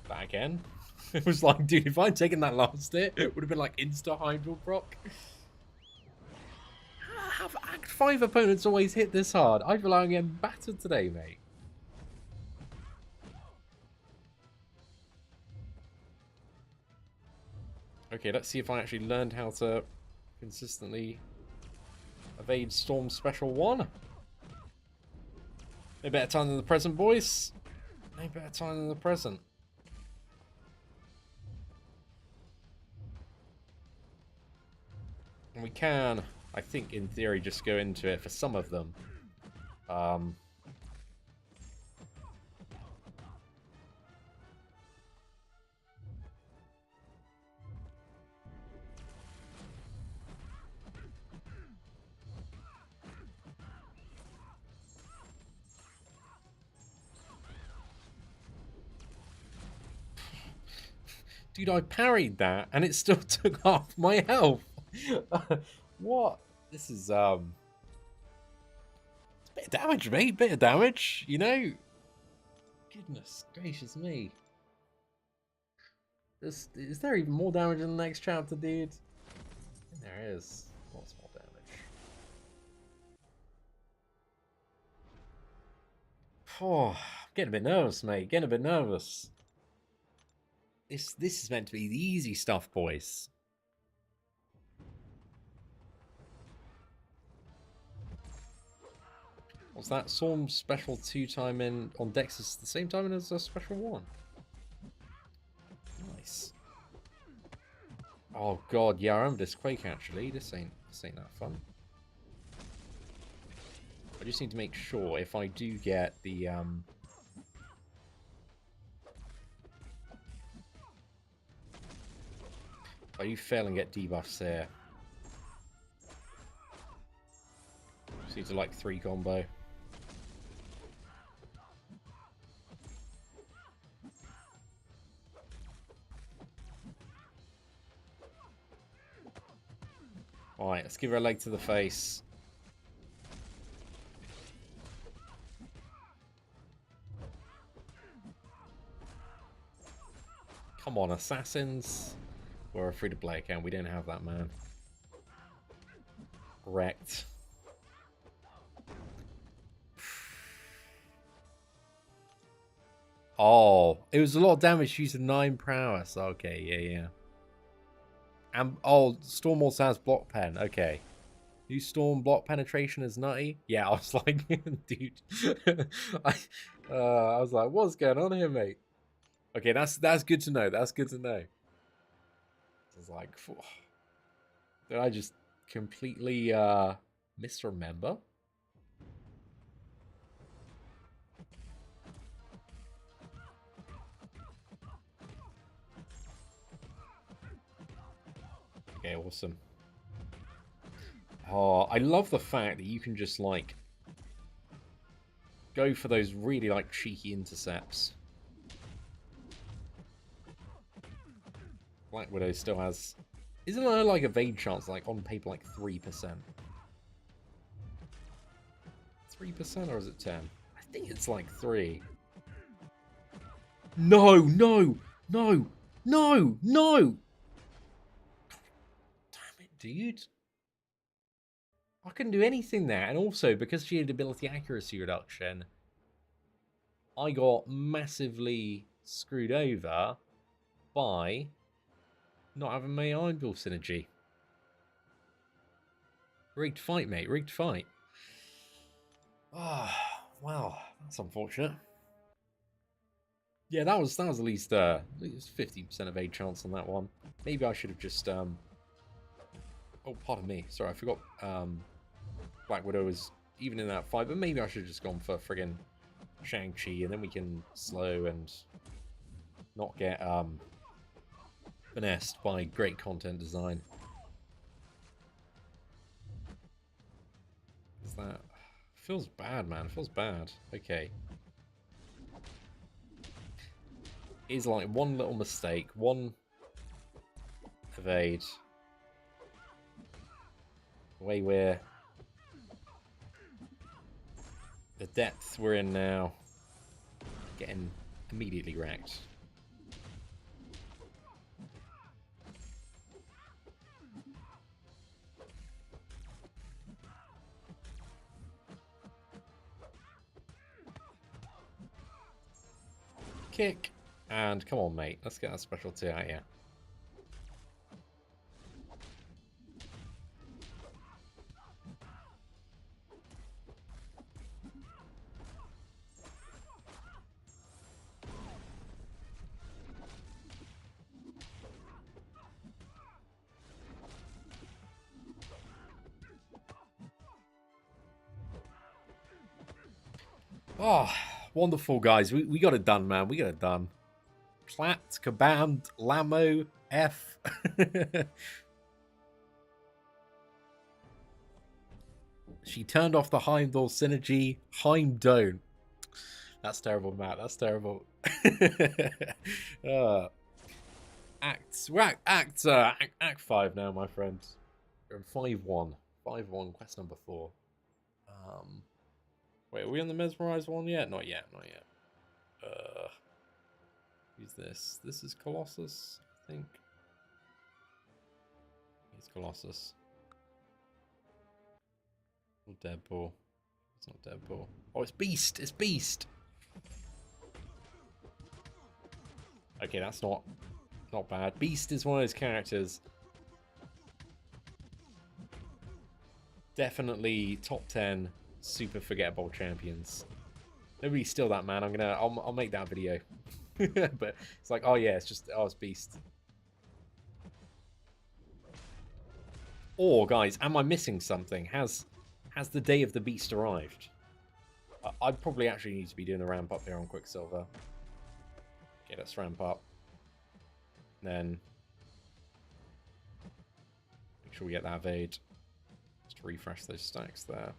that again. It was like, dude, if I'd taken that last hit, it would have been like insta-hydro proc. How have Act 5 opponents always hit this hard? I feel like I'm getting battered today, mate. Okay, let's see if I actually learned how to consistently evade Storm Special 1. No better time than the present, boys. No better time than the present. And we can, I think, in theory, just go into it for some of them. Dude, I parried that, and it still took half my health. What? This is, it's a bit of damage, mate. Bit of damage, you know? Goodness gracious me. Is there even more damage in the next chapter, dude? There is. Lots more damage. Oh, getting a bit nervous, mate. Getting a bit nervous. This is meant to be the easy stuff, boys. What's that? Storm special 2 time in on Nexus the same time as a special 1. Nice. Oh god, yeah, I remember this Quake actually. This ain't that fun. I just need to make sure if I do get the if I do fail and get debuffs there. Just need to like 3 combo. Alright, let's give her a leg to the face. Come on, assassins. We're a free-to-play account. We don't have that, man. Wrecked. Oh, it was a lot of damage using 9 prowess. Okay, yeah. And oh, Storm also has block pen. Okay. New Storm block penetration is nutty. Yeah, I was like, dude. I was like, what's going on here, mate? Okay, that's good to know. That's good to know. I was like, did I just completely misremember? Okay, awesome. Oh, I love the fact that you can just, like, go for those really, like, cheeky intercepts. Black Widow still has... Isn't there, like, evade chance, like, on paper, like, 3%? 3%, or is it 10? I think it's, like, 3. No! No! No! No! No! Damn it, dude. I couldn't do anything there. And also, because she had ability accuracy reduction, I got massively screwed over by not having my Iron Bull synergy. Rigged fight, mate. Rigged fight. Ah, wow. That's unfortunate. Yeah, that was at least 50% of a chance on that one. Maybe I should have just oh, pardon me. Sorry, I forgot Black Widow was even in that fight, but maybe I should have just gone for friggin' Shang-Chi, and then we can slow and not get finessed by great content design. Is that... Feels bad, man. Feels bad. Okay. Is like one little mistake, one evade. The way we're... The depth we're in now. Getting immediately wrecked. Kick. And come on, mate. Let's get that specialty out here. Oh, wonderful, guys. We got it done, man. We got it done. Plat, Kabam, Lamo, F. She turned off the Heimdall synergy. Heimdall. That's terrible, Matt. That's terrible. We're Act 5 now, my friend. We're in 5-1. 5-1, quest number 4. Wait, are we on the mesmerized one yet? Not yet, not yet. Who's this? This is Colossus, I think. It's Colossus. Or Deadpool. It's not Deadpool. Oh, it's Beast! It's Beast! Okay, that's not bad. Beast is one of those characters. Definitely top 10 super forgettable champions. Nobody steal that, man. I'll make that video. But it's like, oh yeah, it's Beast. Or guys, am I missing something? Has the day of the Beast arrived? I probably actually need to be doing the ramp up here on Quicksilver. Okay, let's ramp up. Then make sure we get that evade. Just to refresh those stacks there.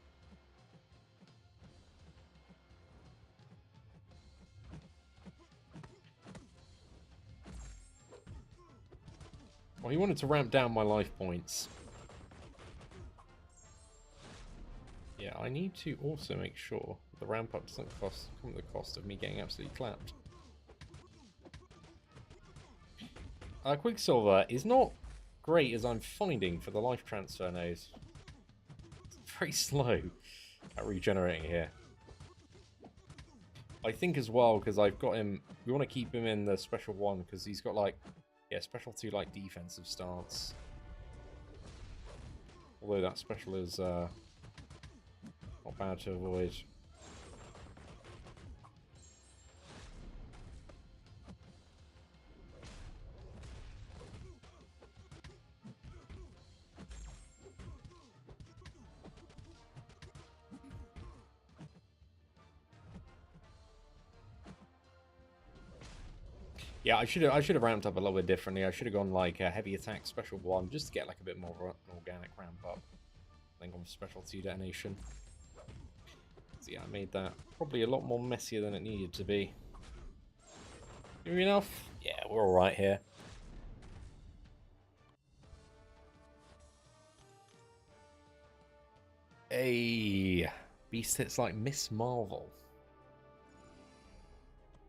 Well, he wanted to ramp down my life points. Yeah, I need to also make sure the ramp up doesn't come at the cost of me getting absolutely clapped. Quicksilver is not great as I'm finding for the life transfer node. It's very slow at regenerating here. I think as well, because I've got him, we want to keep him in the special one, because he's got like, yeah, special 2 like defensive stance. Although that special is not bad to avoid. Yeah, I should have ramped up a little bit differently. I should have gone like a heavy attack special 1 just to get like a bit more of an organic ramp up. Then gone for special 2 detonation. So yeah, I made that probably a lot more messier than it needed to be. Doing enough? Yeah, we're all right here. Hey, Beast hits like Miss Marvel.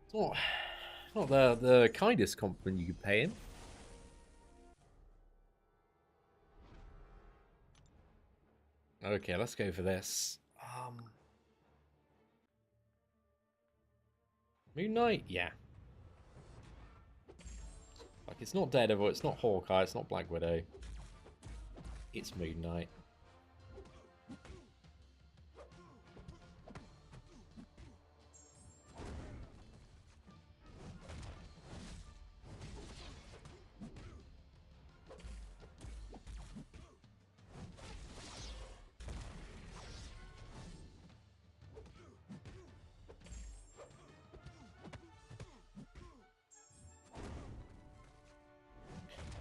It's not the kindest compliment you could pay him. Okay, let's go for this. Moon Knight? Yeah. Like, it's not Daredevil, it's not Hawkeye, it's not Black Widow. It's Moon Knight.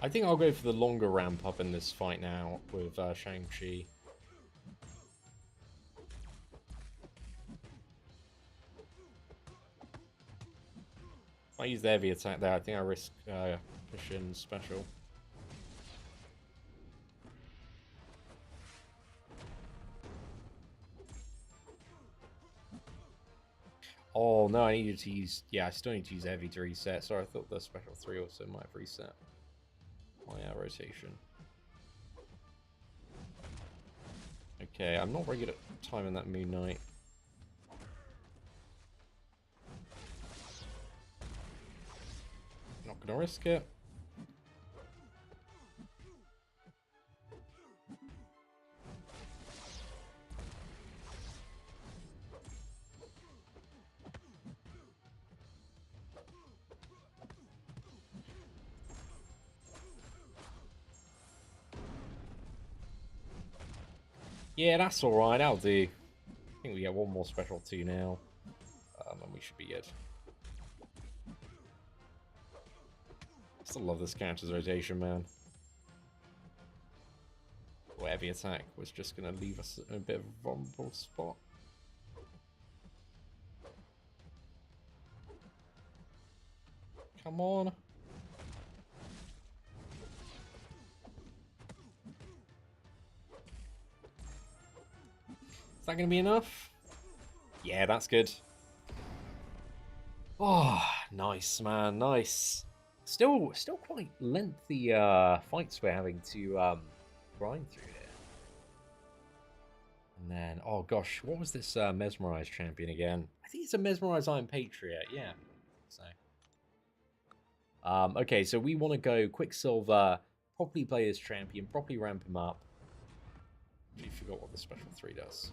I think I'll go for the longer ramp up in this fight now with Shang-Chi. If I use the heavy attack there, I think I risk pushing special. Oh, no, I needed to use... Yeah, I still need to use heavy to reset. Sorry, I thought the special 3 also might have reset my rotation. Okay, I'm not very good at timing that Moon Knight. Not gonna risk it. Yeah, that's alright, I'll do. I think we get one more special 2 now. And we should be good. Still love this character's rotation, man. Well, heavy attack was just going to leave us in a bit of a vulnerable spot. Come on. Is that going to be enough? Yeah, that's good. Oh, nice, man, nice. Still quite lengthy fights we're having to grind through here. And then, oh gosh, what was this Mesmerized champion again? I think it's a Mesmerized Iron Patriot, yeah. So, okay, so we want to go Quicksilver, properly play this champion, properly ramp him up. Actually forgot what the special 3 does.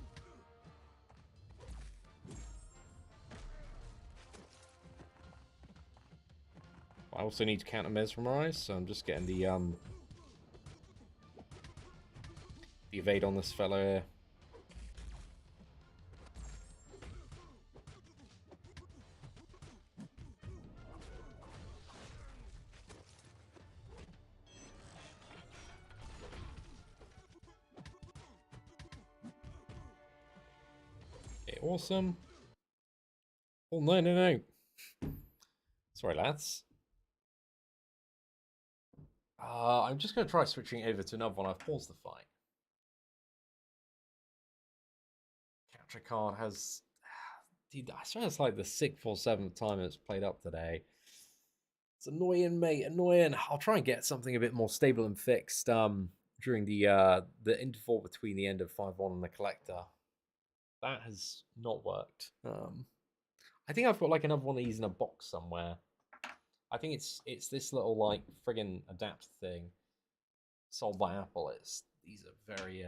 I also need to counter Mesmerize, so I'm just getting the evade on this fellow here. Okay, awesome. Oh, no, no, no. Sorry, lads. I'm just going to try switching over to another one. I've paused the fight. Gacha card has... Dude, I swear it's like the 6th or 7th time it's played up today. It's annoying, mate. Annoying. I'll try and get something a bit more stable and fixed during the interval between the end of 5-1 and the Collector. That has not worked. I think I've got like another one of these in a box somewhere. I think it's this little like friggin' adapt thing sold by Apple. These are very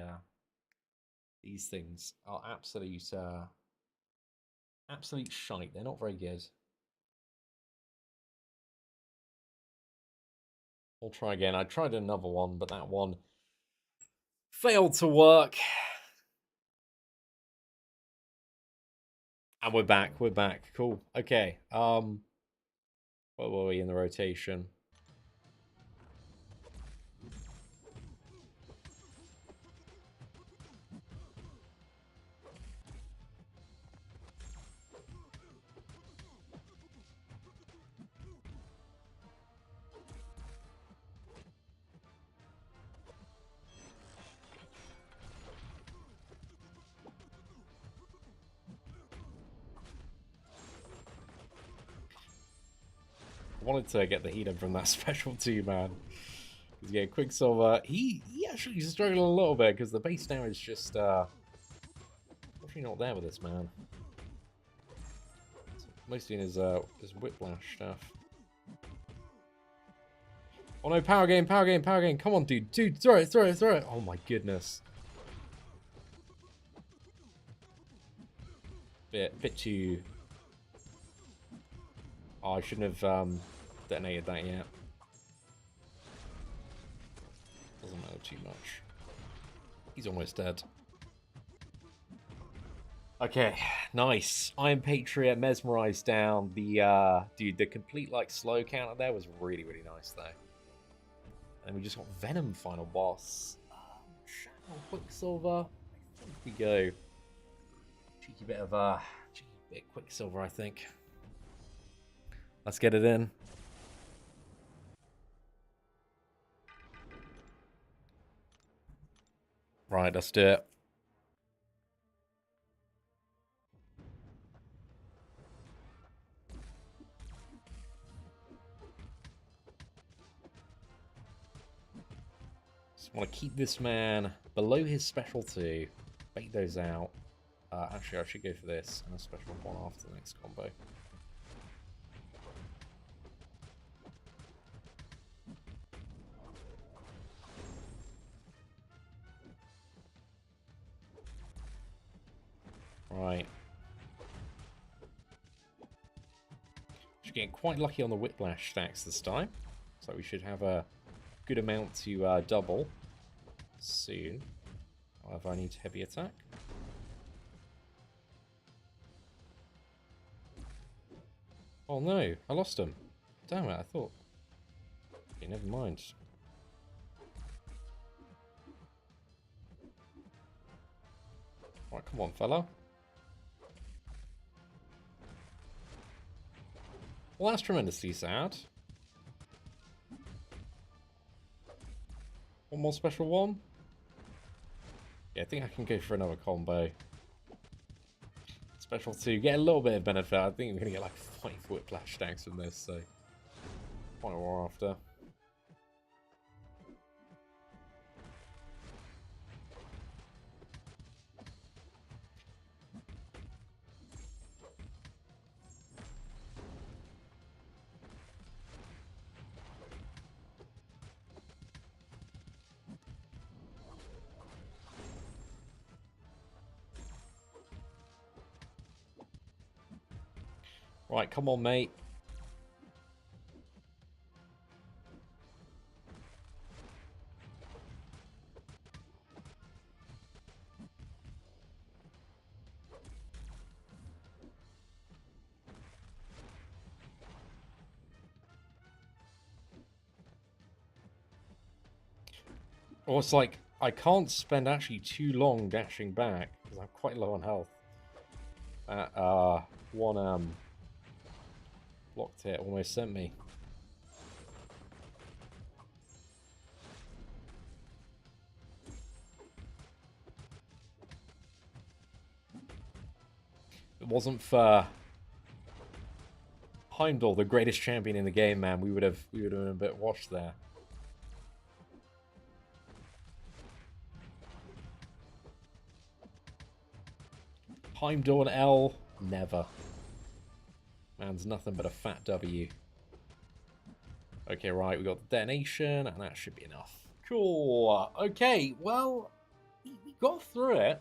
these things are absolute shite. They're not very good. We'll try again. I tried another one, but that one failed to work. And we're back. We're back. Cool. Okay. Where were we in the rotation? I wanted to get the healer from that special too, man. Because yeah, Quicksilver, he actually struggled a little bit because the base damage just actually not there with this man. Mostly in his whiplash stuff. Oh no, power game, power game, power game. Come on, dude. Dude, throw it, throw it, throw it. Oh my goodness. Bit too... Oh, I shouldn't have detonated that yet. Doesn't matter too much. He's almost dead. Okay, nice. Iron Patriot, Mesmerized down. The dude, the complete like slow counter there was really, really nice though. And we just got Venom final boss. Shadow Quicksilver. I think we go. Cheeky bit of Quicksilver, I think. Let's get it in. Right, let's do it. Just want to keep this man below his specialty. Bait those out. Actually, I should go for this and a special one after the next combo. Right. Should get quite lucky on the whiplash stacks this time. So we should have a good amount to double soon. However, I need heavy attack. Oh no, I lost him. Damn it, I thought. Okay, never mind. Right, come on, fella. Well, that's tremendously sad. One more special one. Yeah, I think I can go for another combo. Special 2, get a little bit of benefit. I think we're going to get like 5 whiplash stacks from this, so quite a while after. Right, come on, mate. Or it's like, I can't spend actually too long dashing back, because I'm quite low on health. One blocked hit almost sent me. If it wasn't for Heimdall, the greatest champion in the game, man, we would have been a bit washed there. Heimdall and L, never. Man's nothing but a fat W. Okay, right, we got the detonation, and that should be enough. Cool. Okay, well, we got through it.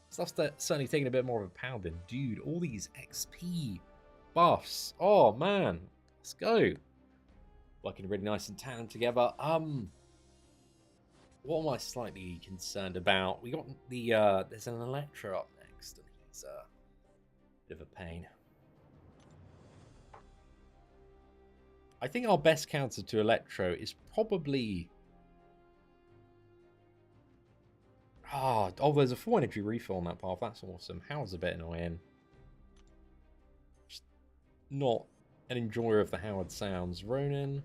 Stuff's certainly taking a bit more of a pounding. Dude, all these XP buffs. Oh, man. Let's go. Working really nice and tandem together. What am I slightly concerned about? We got the, there's an Electro up next, and he's a bit of a pain. I think our best counter to Electro is probably... Oh, there's a full energy refill on that path. That's awesome. Howard's a bit annoying. Just not an enjoyer of the Howard sounds. Ronin.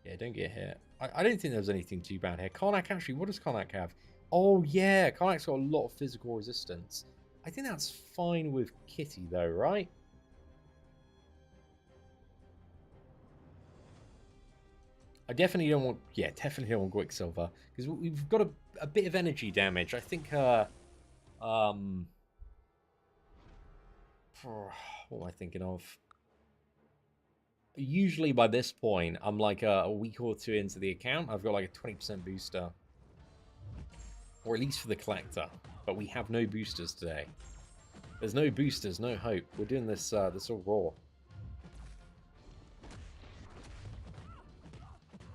Yeah, don't get hit. I don't think there's anything too bad here. Karnak, actually, what does Karnak have? Oh, yeah. Karnak's got a lot of physical resistance. I think that's fine with Kitty, though, right? I definitely don't want... Yeah, definitely don't want Quicksilver. Because we've got a bit of energy damage. I think... what am I thinking of? Usually by this point, I'm like a week or two into the account. I've got like a 20% booster. Or at least for the collector. But we have no boosters today. There's no boosters, no hope. We're doing this, this all raw.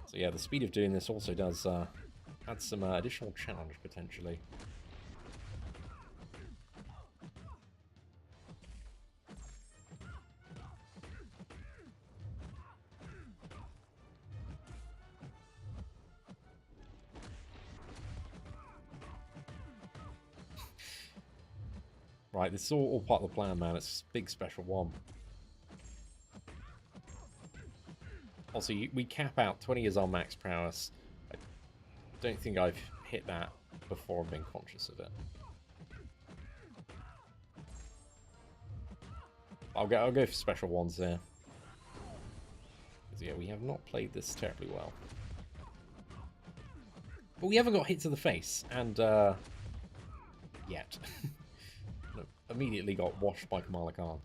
So yeah, the speed of doing this also does add some additional challenge, potentially. Right, this is all part of the plan, man. It's a big special one. Also, we cap out 20 as our max prowess. I don't think I've hit that before I've been conscious of it. I'll go for special ones there. Because, yeah, we have not played this terribly well. But we haven't got hit to the face, and yet. Immediately got washed by Kamala Khan.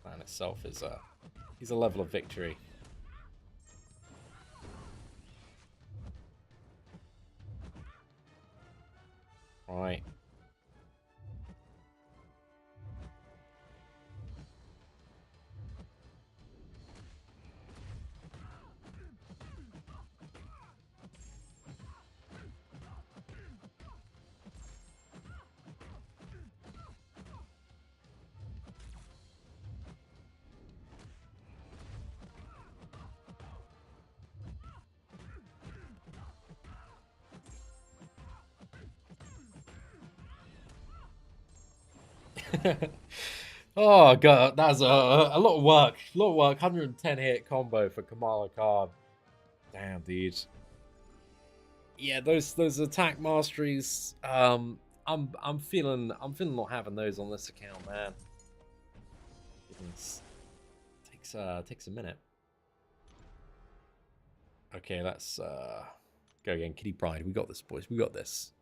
That in itself is a level of victory. Right. Oh god, that's a lot of work. A lot of work. 110 hit combo for Kamala Khan. Damn, dude. Yeah, those attack masteries. I'm feeling not having those on this account, man. It takes a minute. Okay, let's go again. Kitty Pride. We got this, boys. We got this.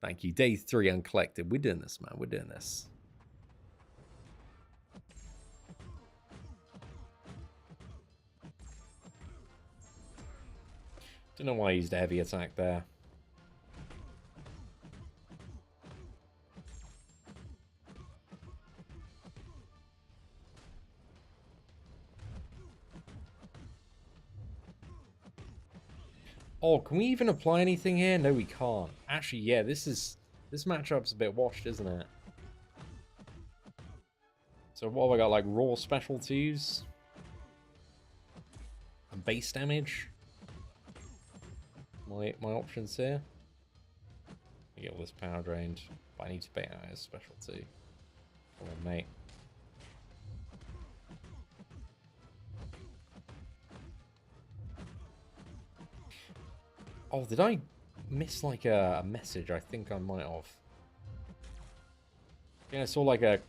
Thank you. Day 3 uncollected. We're doing this, man. We're doing this. Don't know why I used a heavy attack there. Oh, can we even apply anything here? No, we can't. Actually, yeah, this matchup's a bit washed, isn't it? So what have I got? Like raw special 2s? And base damage? My options here. I get all this power drained, but I need to bait out his special 2. Come on, mate. Oh, did I miss like a message? I think I might have. Yeah, I saw like a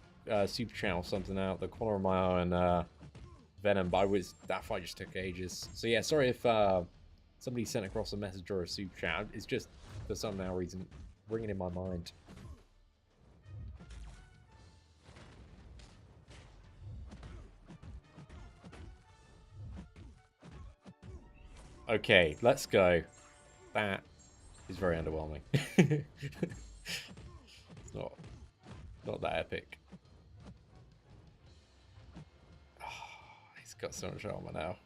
super chat or something out the corner of my eye and Venom, but that fight just took ages. So yeah, sorry if somebody sent across a message or a super chat. It's just for some now reason ringing in my mind. Okay, let's go. That is very underwhelming. It's not that epic. Oh, he's got so much armor now.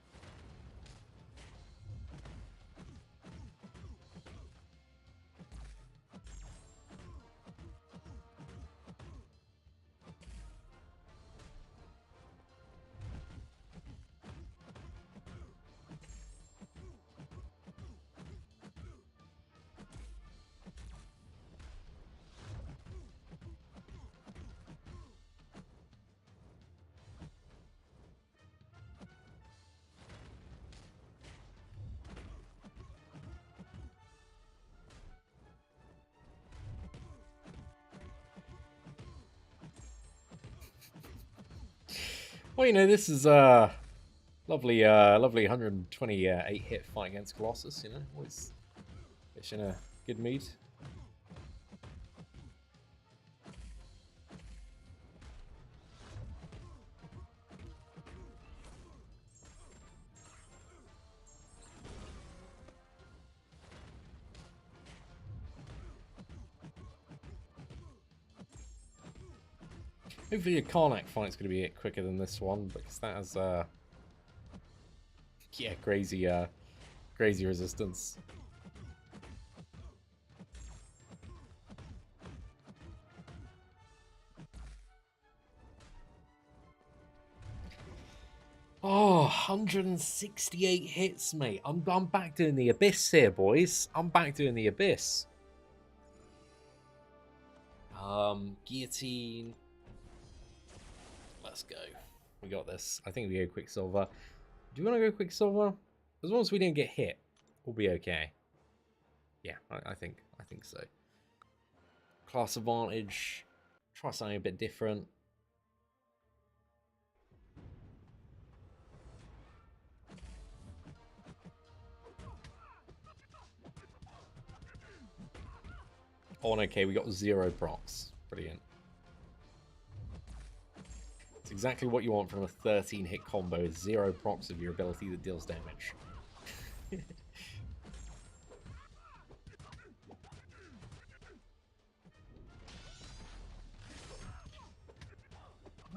Well, you know, this is lovely 128 hit fight against Colossus. You know, always it's in a good mood. Hopefully the Karnak fight's going to be quicker than this one, because that has, yeah, crazy resistance. Oh, 168 hits, mate. I'm back doing the Abyss here, boys. I'm back doing the Abyss. Guillotine. Let's go. We got this. I think we go Quicksilver. Do you want to go Quicksilver? As long as we didn't get hit, we'll be okay. Yeah, I think so. Class advantage. Try something a bit different. Oh, and okay, we got 0 procs. Brilliant. It's exactly what you want from a 13-hit combo. 0 procs of your ability that deals damage.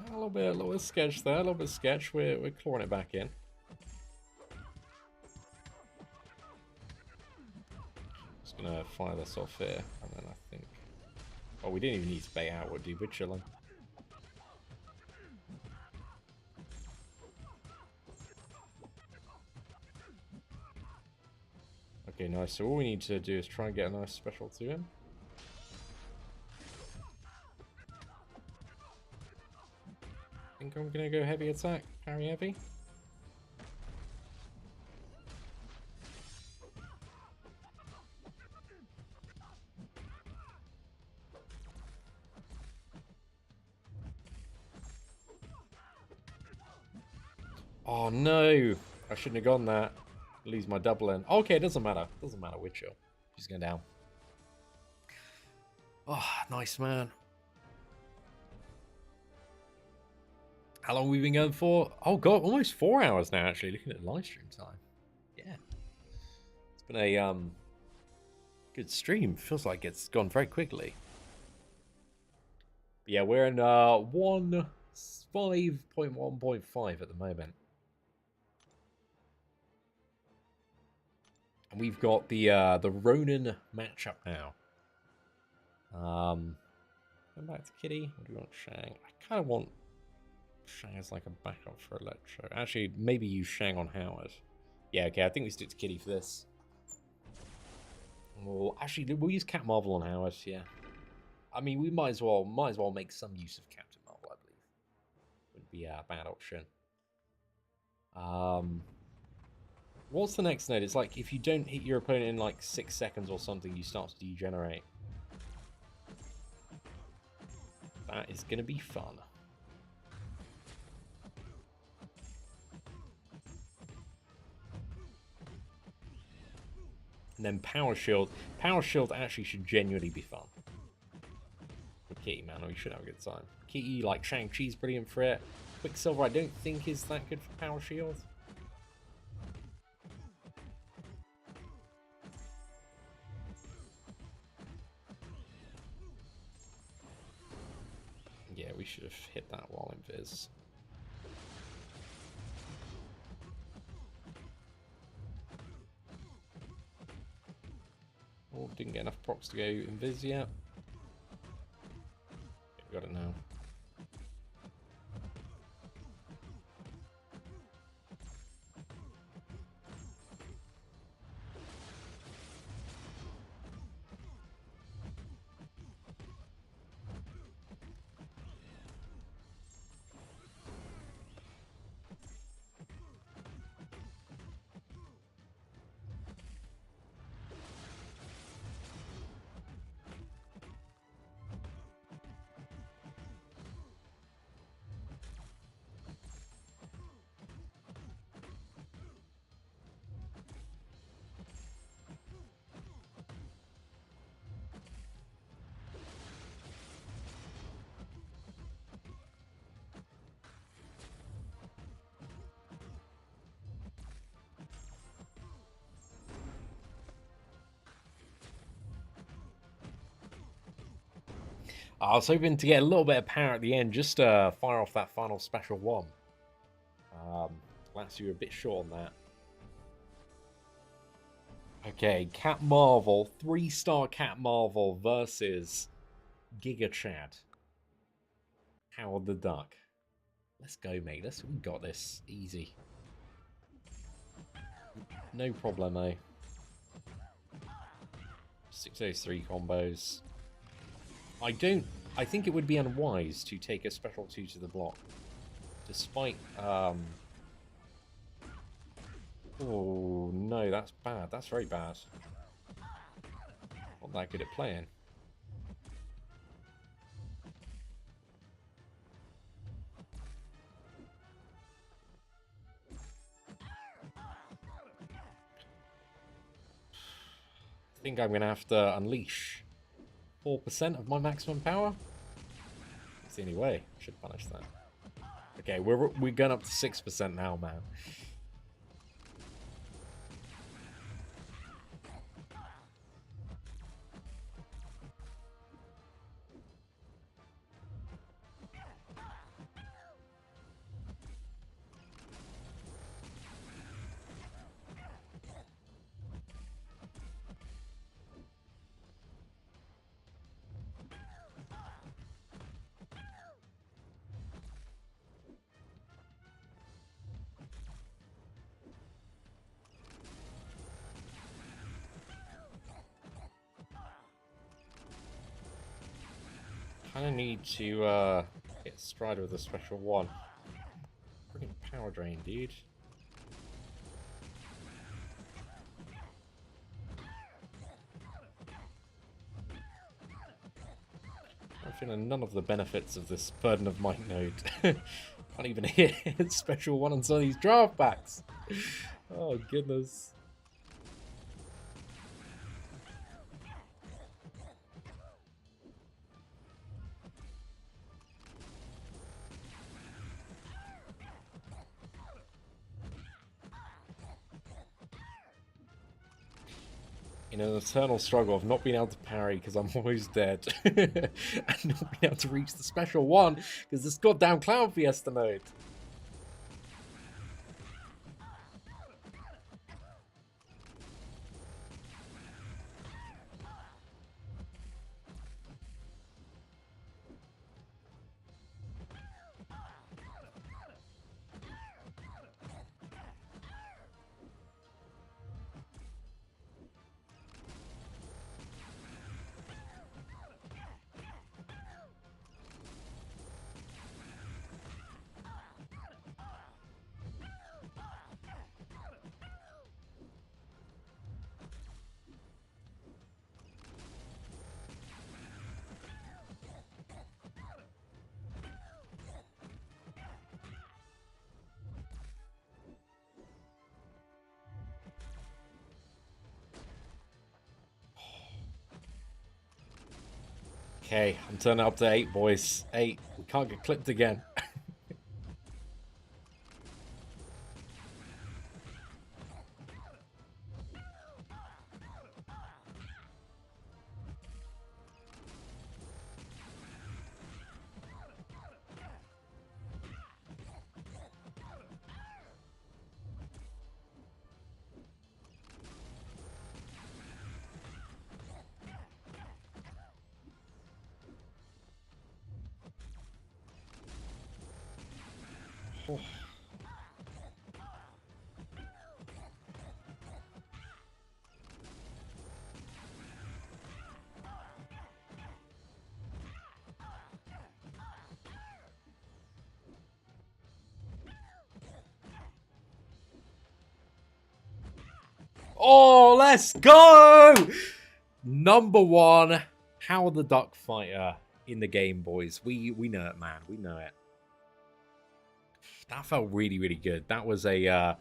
A little bit of sketch there, a little bit of sketch. We're clawing it back in. Just gonna fire this off here, and then I think. Oh, we didn't even need to bait out, would we? We're chilling. Okay, nice. So all we need to do is try and get a nice special to him. I think I'm gonna go heavy attack, parry heavy. Oh no! I shouldn't have gone that. Lose my double in. Okay, it doesn't matter. Doesn't matter. We're chill. She's going down. Oh, nice, man. How long have we been going for? Oh god, almost 4 hours now. Actually, looking at live stream time. Yeah, it's been a good stream. Feels like it's gone very quickly. But yeah, we're in 1.5.1.5 at the moment. And we've got the Ronin matchup now. Going back to Kitty. Or do we want Shang? I kind of want Shang as like a backup for Electro. Actually, maybe use Shang on Howard. Yeah, okay. I think we stick to Kitty for this. We'll use Cat Marvel on Howard. Yeah. I mean, we might as well make some use of Captain Marvel. I believe would be a bad option. What's the next node? It's like if you don't hit your opponent in like 6 seconds or something, you start to degenerate. That is going to be fun. And then Power Shield. Power Shield actually should genuinely be fun. For Kitty, man, we should have a good time. Kitty, like Shang-Chi's brilliant for it. Quicksilver, I don't think is that good for Power Shield. Yeah, we should have hit that while in Viz. Oh, didn't get enough procs to go in Viz yet. Okay, we got it now. I was hoping to get a little bit of power at the end, just to fire off that final special one. Last you were a bit short on that. Okay, Cat Marvel, 3-star Cat Marvel versus Giga Chad. Howard the Duck. Let's go, mate. We got this. Easy. No problemo. 603 combos. I think it would be unwise to take a special 2 to the block. Despite, oh, no, that's bad. That's very bad. Not that good at playing. I think I'm going to have to unleash 4% of my maximum power. That's the only way. I should punish that. Okay, we're going up to 6% now, man. Kind of need to get Strider with a special 1. Freaking power drain, dude. I'm feeling none of the benefits of this Burden of Might node. Can't even hit special 1 on some of these draft packs. Oh, goodness. In an eternal struggle of not being able to parry because I'm always dead, and not being able to reach the special 1 because this goddamn Cloud Fiesta node. Okay, I'm turning up to 8, boys. 8. We can't get clipped again. Oh. Oh, let's go! Number 1, Howard the Duck Fighter in the game, boys. We know it, man. We know it. That felt really, really good. That was a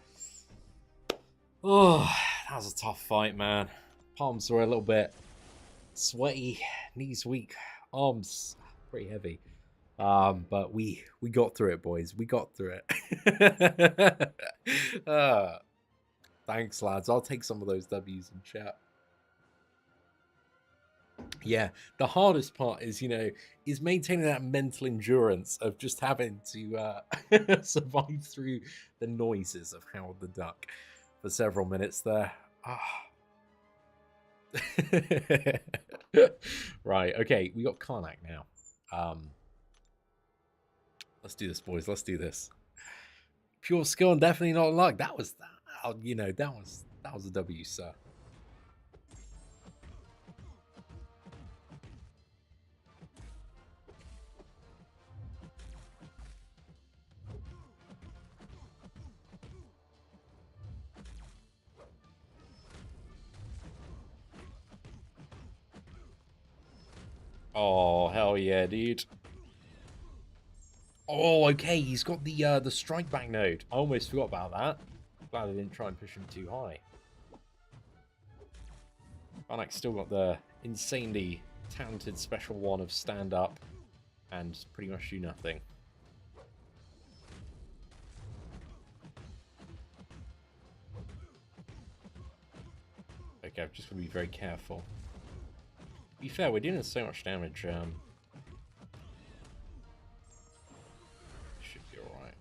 oh, that was a tough fight, man. Palms were a little bit sweaty, knees weak, arms pretty heavy. But we got through it, boys. We got through it. Thanks, lads. I'll take some of those W's in chat. Yeah, the hardest part is, is maintaining that mental endurance of just having to survive through the noises of Howard the Duck for several minutes there. Right, okay, we got Karnak now. Let's do this, boys. Let's do this. Pure skill and definitely not luck. That was that. That was a W, sir. Oh, hell yeah, dude. Oh, okay, he's got the strike back node. I almost forgot about that. Glad I didn't try and push him too high. Barnack's still got the insanely talented special one of stand up and pretty much do nothing. Okay, I've just got to be very careful. To be fair, we're doing so much damage. Should be alright.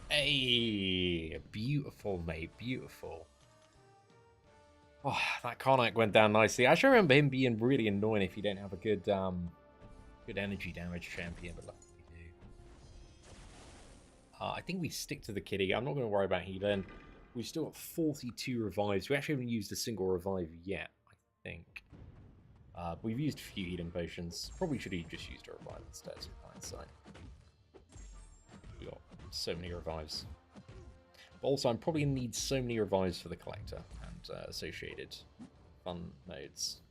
Hey, beautiful, mate, beautiful. Oh, that Karnak went down nicely. I actually remember him being really annoying if you don't have a good, good energy damage champion, but luckily we do. I think we stick to the kitty. I'm not going to worry about healing. We've still got 42 revives. We actually haven't used a single revive yet, I think. We've used a few healing potions. Probably should have just used a revive instead, in hindsight. We got so many revives. But also, I'm probably going to need so many revives for the collector and associated fun modes.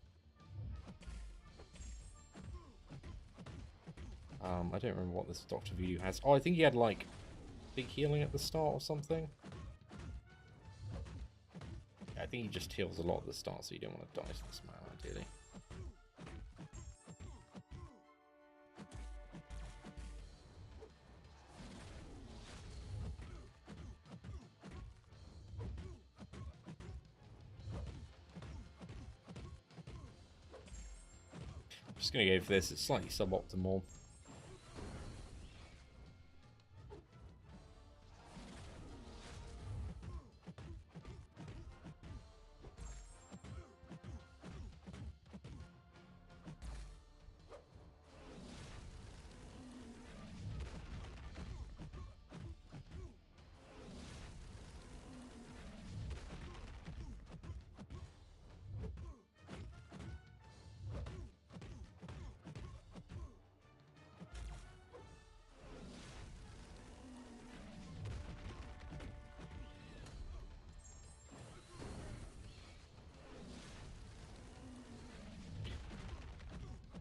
I don't remember what this Dr. Voodoo has. Oh, I think he had, like, big healing at the start or something. Yeah, I think he just heals a lot at the start, so you don't want to die to this man, ideally. I'm just going to go for this. It's slightly suboptimal.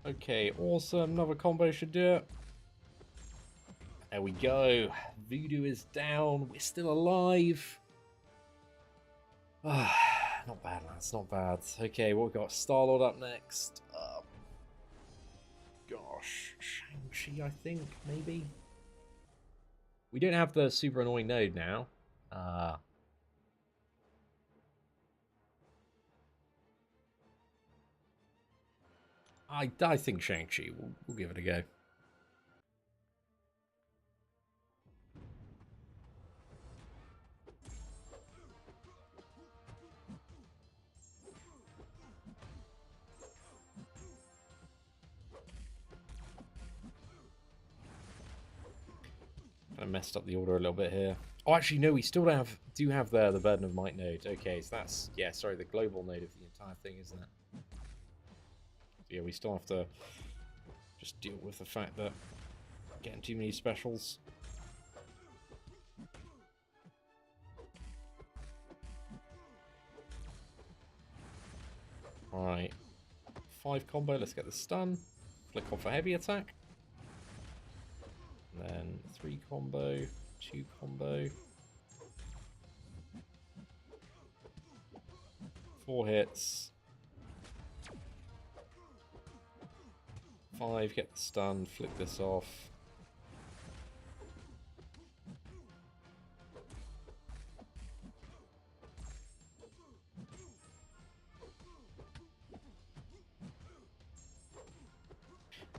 Okay, awesome. Another combo should do it. There we go. Voodoo is down. We're still alive. Not bad, lads. Not bad. Okay, what we got? Star-Lord up next. Gosh. Shang-Chi, I think, maybe? We don't have the super annoying node now. I think Shang-Chi. We'll give it a go. I messed up the order a little bit here. Oh, actually, no, we still do have the Burden of Might node. Okay, so that's, yeah, sorry, the global node of the entire thing, isn't it? So yeah, we still have to just deal with the fact that getting too many specials. Alright. 5 combo, let's get the stun. Flick off a heavy attack. And then 3 combo, 2 combo. 4 hits. 5, get the stun, flick this off.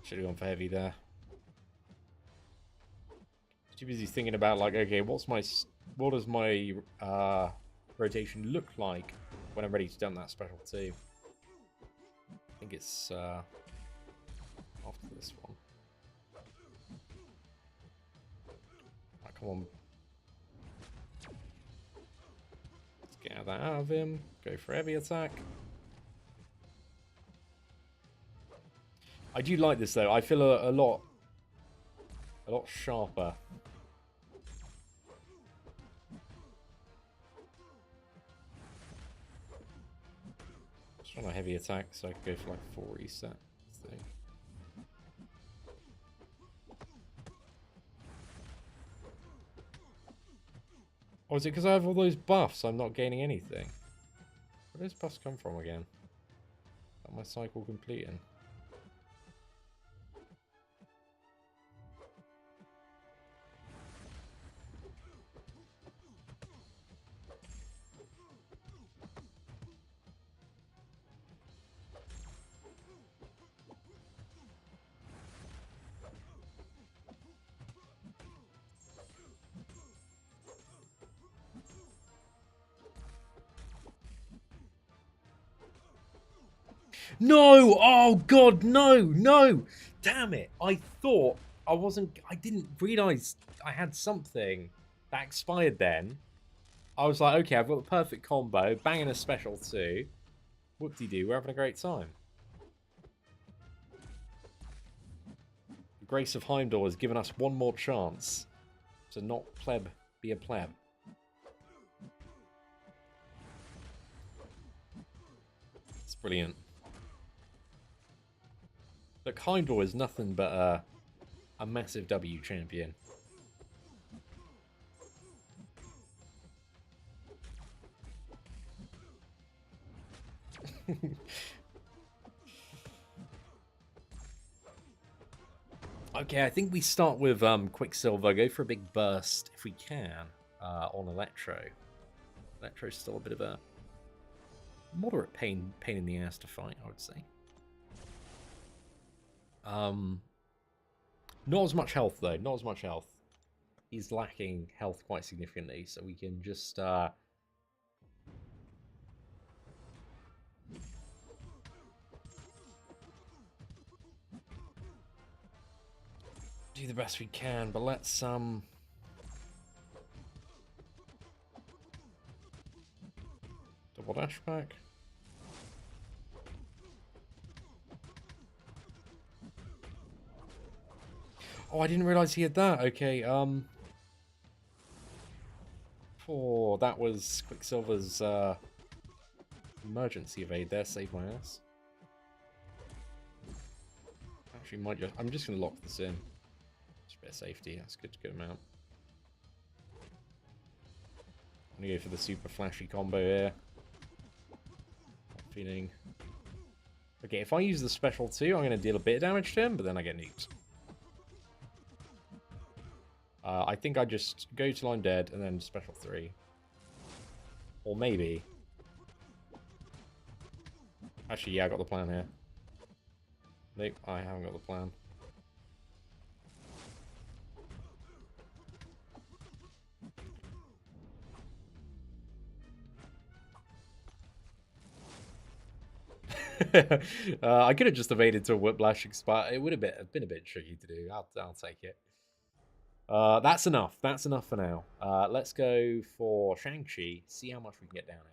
Should have gone for heavy there. Too busy thinking about, like, okay, what does my rotation look like when I'm ready to dump that special 2? I think it's after this one. Right, come on. Let's get that out of him. Go for heavy attack. I do like this though. I feel a lot sharper. Just trying a heavy attack so I can go for like 4 reset thing. Or is it because I have all those buffs I'm not gaining anything? Where do those buffs come from again? Is that my cycle completing? No! Oh god, no! No! Damn it! I thought I didn't realise I had something that expired then. I was like, okay, I've got the perfect combo, banging a special too. Whoop-de-doo, we're having a great time. The grace of Heimdall has given us one more chance to not be a pleb. It's brilliant. Look, Heimdall is nothing but a massive W champion. Okay, I think we start with Quicksilver. Go for a big burst if we can on Electro. Electro's still a bit of a moderate pain in the ass to fight, I would say. Not as much health though. Not as much health. He's lacking health quite significantly, so we can just do the best we can, but let's double dash back. Oh, I didn't realize he had that. Okay, oh, that was Quicksilver's emergency evade there. Saved my ass. Actually, I'm just gonna lock this in. Just a bit of safety. That's good to get him out. I'm gonna go for the super flashy combo here. Feeling. Okay, if I use the special too, I'm gonna deal a bit of damage to him, but then I get nuked. I think I just go till I'm dead and then special 3. Or maybe. Actually, yeah, I got the plan here. Nope, I haven't got the plan. I could have just evaded to a whiplash, but it would have been a bit tricky to do. I'll take it. That's enough. That's enough for now. Let's go for Shang-Chi. See how much we can get down here.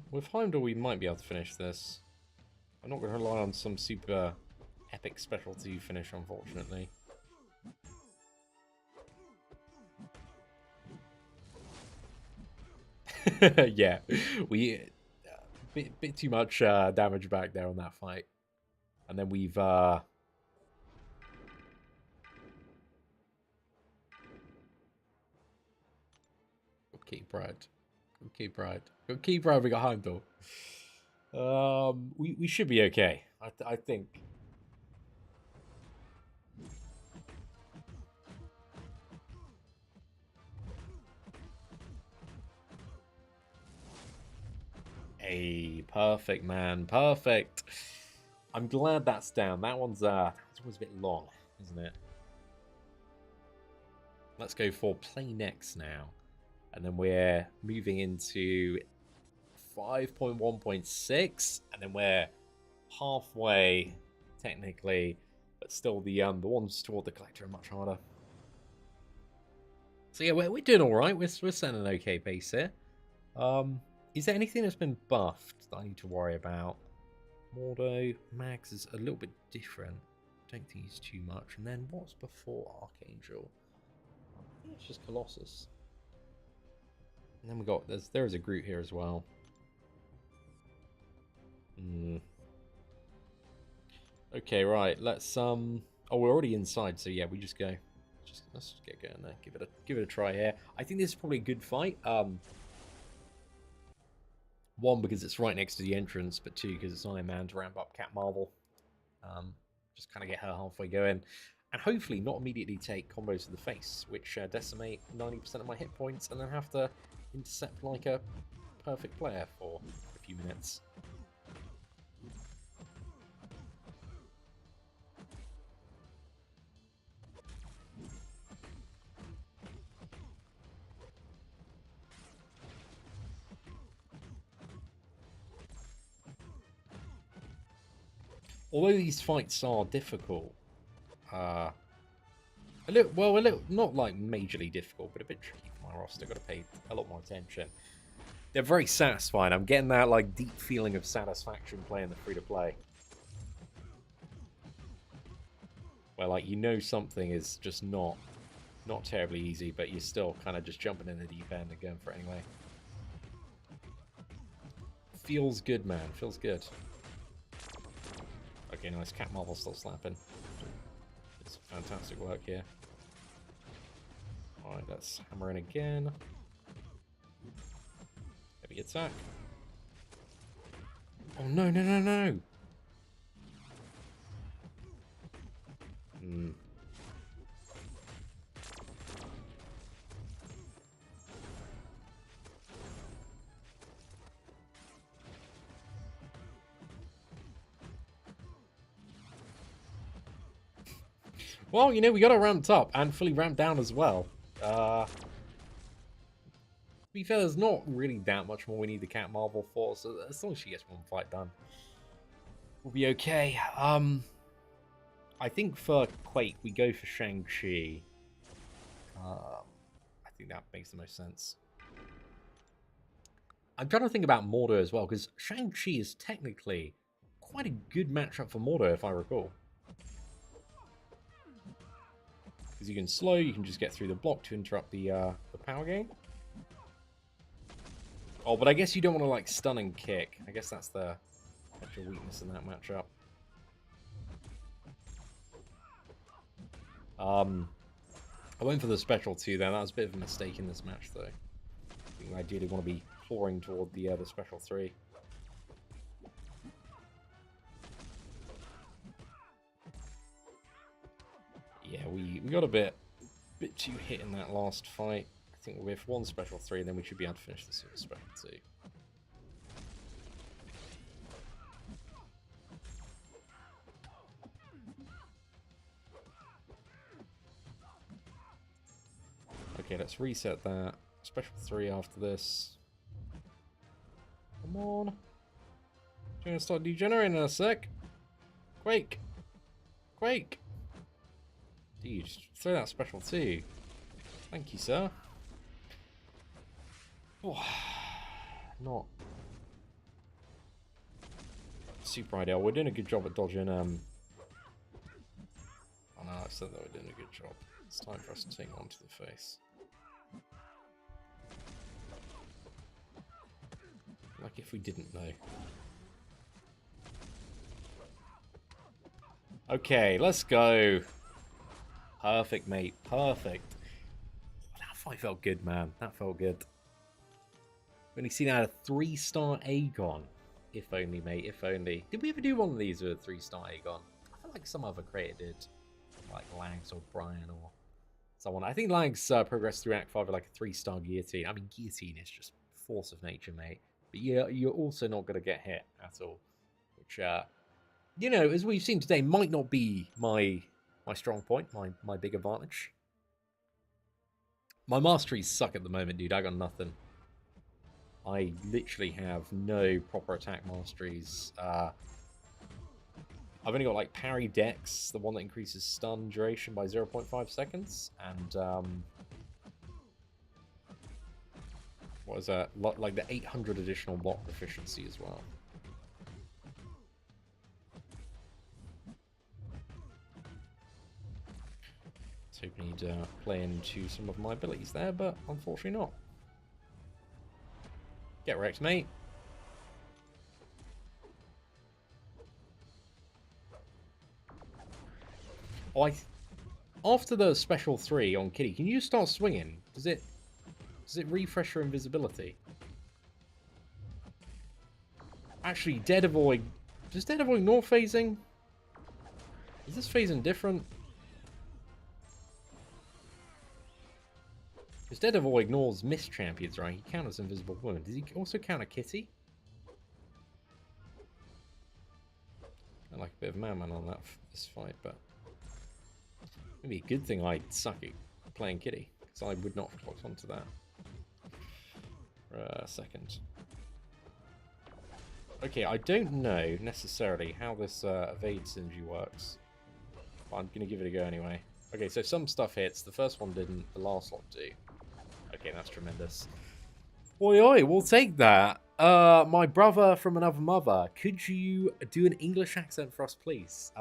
With Heimdall, we might be able to finish this. I'm not going to rely on some super epic specialty finish, unfortunately. Yeah, we bit too much damage back there on that fight, and then we've keep pride. Okay, Brad. Okay, Brad, we got Heimdall. We should be okay. I think. Hey, perfect, man. Perfect. I'm glad that's down. That one's always a bit long, isn't it? Let's go for play next now. And then we're moving into 5.1.6. And then we're halfway, technically. But still, the ones toward the collector are much harder. So yeah, we're doing all right. We're setting an okay pace here. Is there anything that's been buffed that I need to worry about? Mordo, Mags is a little bit different. Don't think he's too much. And then what's before Archangel? I think it's just Colossus. And then we got there is a Groot here as well. Okay, right. Let's oh, we're already inside, so yeah, we just go. Let's just get going there. Give it a try here. I think this is probably a good fight. One, because it's right next to the entrance, but two, because it's Iron Man to ramp up Cat Marvel. Just kind of get her halfway going. And hopefully not immediately take combos to the face, which decimate 90% of my hit points, and then have to intercept like a perfect player for a few minutes. Although these fights are difficult, a little, not like majorly difficult, but a bit tricky for my roster. Got to pay a lot more attention. They're very satisfying. I'm getting that like deep feeling of satisfaction playing the free-to-play, where like something is just not terribly easy, but you're still kind of just jumping in the deep end and going for it anyway. Feels good, man. Feels good. Okay, nice. Cat Marvel still slapping. It's fantastic work here. Alright, let's hammer in again. Heavy attack. Oh, no, no, no, no! Well, we got it ramped up and fully ramped down as well. To be fair, there's not really that much more we need the Cat Marvel for, so as long as she gets one fight done, we'll be okay. I think for Quake, we go for Shang-Chi. I think that makes the most sense. I'm trying to think about Mordo as well, because Shang-Chi is technically quite a good matchup for Mordo, if I recall. Because you can slow, you can just get through the block to interrupt the power gain. Oh, but I guess you don't want to like stun and kick. I guess that's the actual weakness in that matchup. I went for the special 2 then. That was a bit of a mistake in this match, though. I think I ideally want to be clawing toward the special 3. Yeah, we got a bit too hit in that last fight. I think with one special 3, then we should be able to finish this with a special 2. Okay, let's reset that. Special 3 after this. Come on. I'm gonna start degenerating in a sec. Quake! Quake! Dude, just throw that special 2. Thank you, sir. Oh, not super ideal. We're doing a good job at dodging. Oh no, I said that we're doing a good job. It's time for us to take on to the face. Like if we didn't know. Okay, let's go. Perfect, mate. Perfect. That fight felt good, man. That felt good. We've only seen out a 3-star Aegon. If only, mate. If only. Did we ever do one of these with a 3-star Aegon? I feel like some other creator did. Like Lags or Brian or someone. I think Lags progressed through Act 5 with like a 3-star Guillotine. I mean, Guillotine is just force of nature, mate. But but you're also not going to get hit at all, which, you know, as we've seen today, might not be my strong point, my big advantage. My masteries suck at the moment, dude. I got nothing. I literally have no proper attack masteries. I've only got like parry dex, the one that increases stun duration by 0.5 seconds, and what is that? Like the 800 additional block efficiency as well. I was hoping he'd play into some of my abilities there, but unfortunately not. Get wrecked, mate. Oh, after the special 3 on Kitty, can you start swinging? Does it refresh your invisibility? Actually, Dead Avoid... Does Dead Avoid not phasing? Is this phasing different? Because Dead Avoid ignores missed champions, right? He counters Invisible Woman. Does he also counter Kitty? I like a bit of man-man on this fight, but... Maybe a good thing I suck at playing Kitty, because I would not have clocked onto that. For a second. Okay, I don't know necessarily how this evade synergy works, but I'm going to give it a go anyway. Okay, so some stuff hits. The first one didn't. The last one do. Okay, that's tremendous. Oi, oi, we'll take that. My brother from another mother, could you do an English accent for us, please?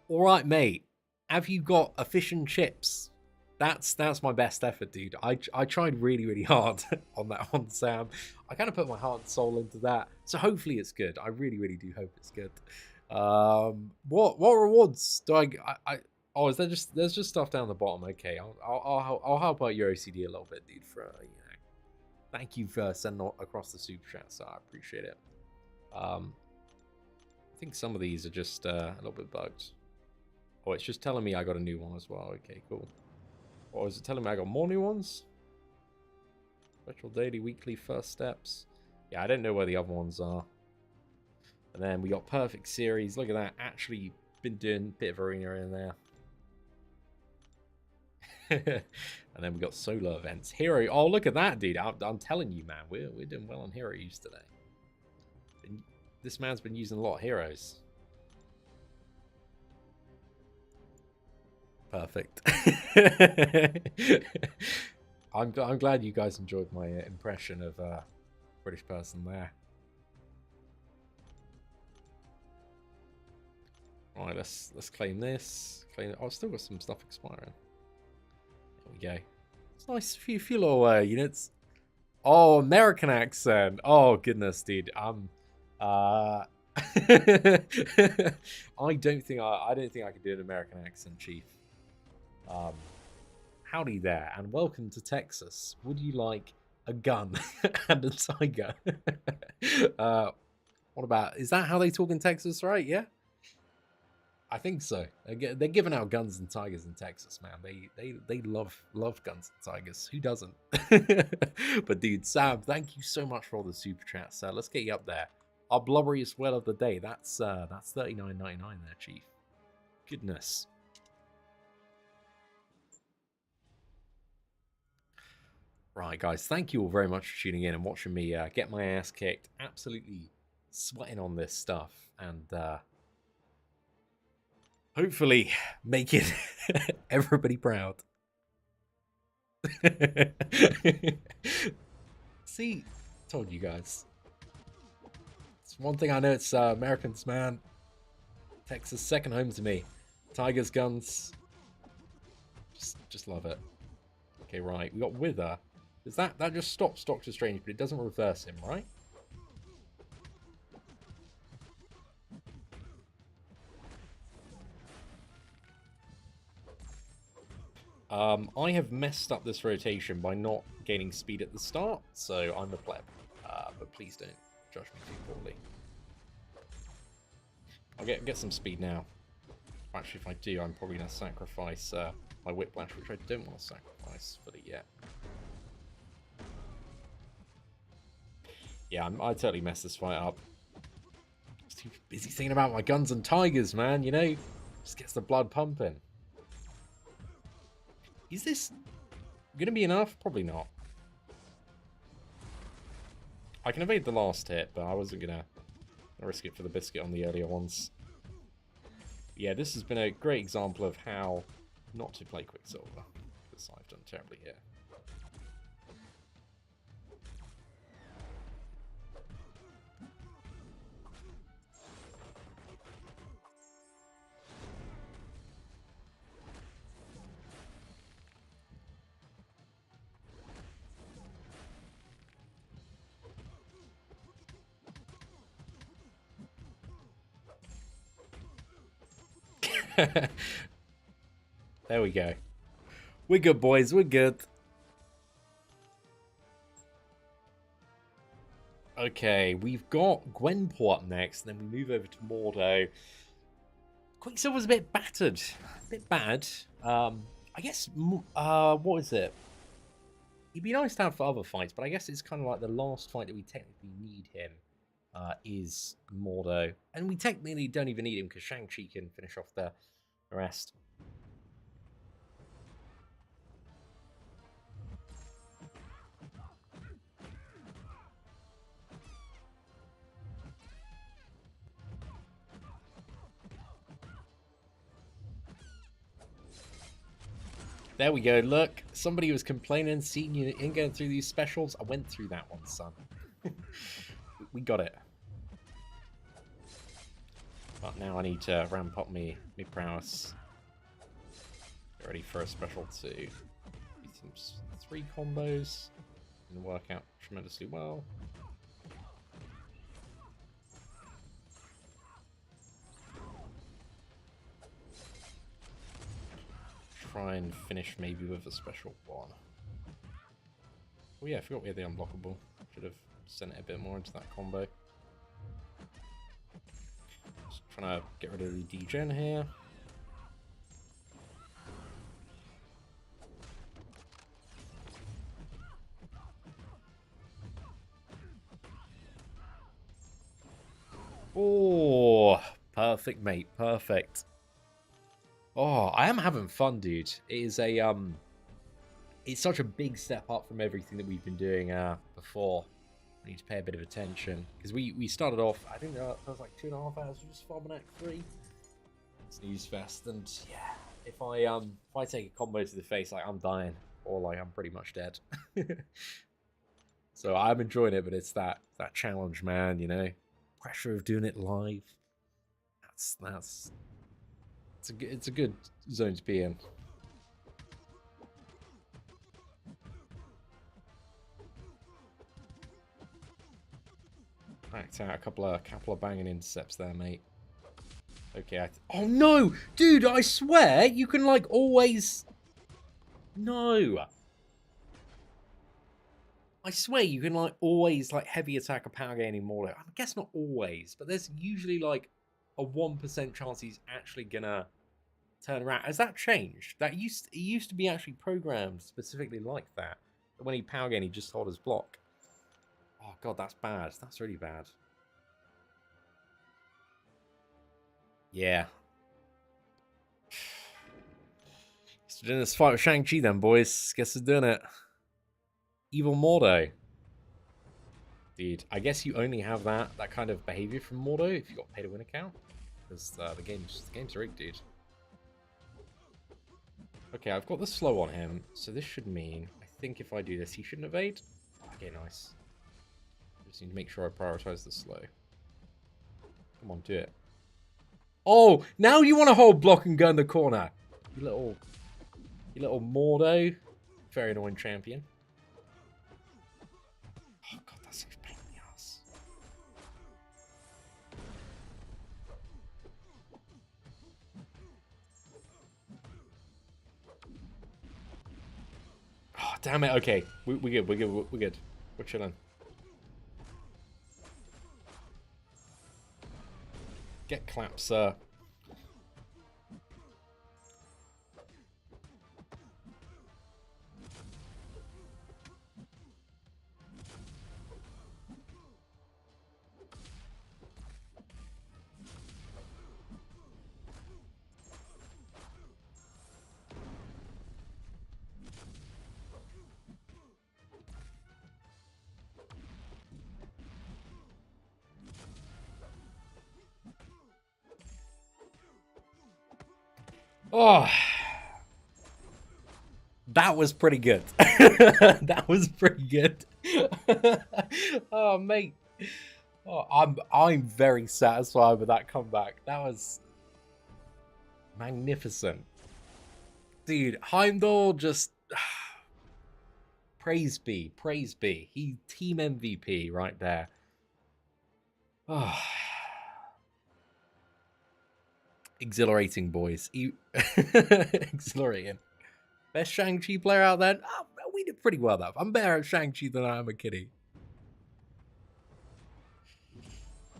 All right, mate. Have you got a fish and chips? That's my best effort, dude. I tried really, really hard on that one, Sam. I kind of put my heart and soul into that. So hopefully it's good. I really, really do hope it's good. What rewards do I oh, is there just there's just stuff down the bottom? Okay, I'll help out your OCD a little bit, dude. For you know, thank you for sending across the super chat, so I appreciate it. I think some of these are just a little bit bugged. Oh, it's just telling me I got a new one as well. Okay, cool. Or is it telling me I got more new ones? Special daily, weekly, first steps. Yeah, I don't know where the other ones are. And then we got perfect series. Look at that. Actually been doing a bit of arena in there. And then we got solo events. Hero. Oh, look at that, dude. I'm telling you, man. We're doing well on hero use today. This man's been using a lot of heroes. Perfect. I'm glad you guys enjoyed my impression of British person there. All right, let's claim this. Claim it. Oh, I've still got some stuff expiring. There we go. It's nice few little units. Oh, American accent. Oh goodness, dude. I don't think I could do an American accent, Chief. Howdy there, and welcome to Texas. Would you like a gun and a tiger? What about, is that how they talk in Texas, right? Yeah? I think so. They're giving out guns and tigers in Texas, man. They love guns and tigers. Who doesn't? But dude, Sam, thank you so much for all the super chats. Let's get you up there. Our blubberiest whale of the day. That's $39.99 there, Chief. Goodness. Right, guys, thank you all very much for tuning in and watching me get my ass kicked. Absolutely sweating on this stuff. And hopefully making everybody proud. See, told you guys. It's one thing I know, it's Americans, man. Texas, second home to me. Tigers, guns. Just love it. Okay, right, we got Wither. Does that just stops Doctor Strange, but it doesn't reverse him, right? I have messed up this rotation by not gaining speed at the start, so I'm a pleb. But please don't judge me too poorly. I'll get some speed now. Actually, if I do, I'm probably going to sacrifice my Whiplash, which I don't want to sacrifice for it yet. Yeah, I totally messed this fight up. Just too busy thinking about my guns and tigers, man, you know? Just gets the blood pumping. Is this gonna be enough? Probably not. I can evade the last hit, but I wasn't gonna risk it for the biscuit on the earlier ones. Yeah, this has been a great example of how not to play Quicksilver, because I've done terribly here. There we go. We're good, boys. We're good. Okay, we've got Gwenpool up next, and then we move over to Mordo. Quicksilver's a bit battered. A bit bad. I guess, what is it? He'd be nice to have for other fights, but I guess it's kind of like the last fight that we technically need him is Mordo. And we technically don't even need him because Shang-Chi can finish off the rest. There we go, look. Somebody was complaining, seeing you in going through these specials. I went through that one, son. We got it. But now I need to ramp up my prowess. Get ready for a special 2. Some 3 combos. And work out tremendously well. Try and finish maybe with a special 1. Oh yeah, I forgot we had the unblockable. Should have sent it a bit more into that combo. Just trying to get rid of the degen here. Oh, perfect, mate. Perfect. Oh, I am having fun, dude. It is a it's such a big step up from everything that we've been doing before. I need to pay a bit of attention because we started off. I think that was like 2.5 hours just farming Act 3. Snooze fest, and yeah, if I take a combo to the face, like I'm dying or like I'm pretty much dead. So I'm enjoying it, but it's that challenge, man. You know, pressure of doing it live. It's a good zone to be in. Packed out a couple of banging intercepts there, mate. Okay, oh no! Dude, I swear you can like always... No! I swear you can like always like heavy attack a power gaining Mordo. I guess not always, but there's usually like a 1% chance he's actually gonna turn around. Has that changed? It used to be actually programmed specifically like that. When he power gained, he just hold his block. Oh god, that's bad. That's really bad. Yeah. So doing this fight with Shang-Chi then, boys. Guess we're doing it. Evil Mordo. Dude, I guess you only have that kind of behavior from Mordo if you got pay to win account. Because the game's rigged, dude. Okay, I've got the slow on him, so this should mean, I think if I do this, he shouldn't evade. Okay, nice. Just need to make sure I prioritize the slow. Come on, do it. Oh, now you want to hold block and go in the corner. You little Mordo. Very annoying champion. Oh god, that's such a pain in the ass. Oh, damn it. Okay, we're good. We're good. We're chilling. Get clapped, sir. Oh, that was pretty good. That was pretty good. Oh, mate. Oh, I'm very satisfied with that comeback. That was magnificent. Dude, Heimdall just praise be, praise be. He team MVP right there. Oh. Exhilarating, boys. Exhilarating. Best Shang-Chi player out there? Oh, we did pretty well, though. I'm better at Shang-Chi than I am a kitty.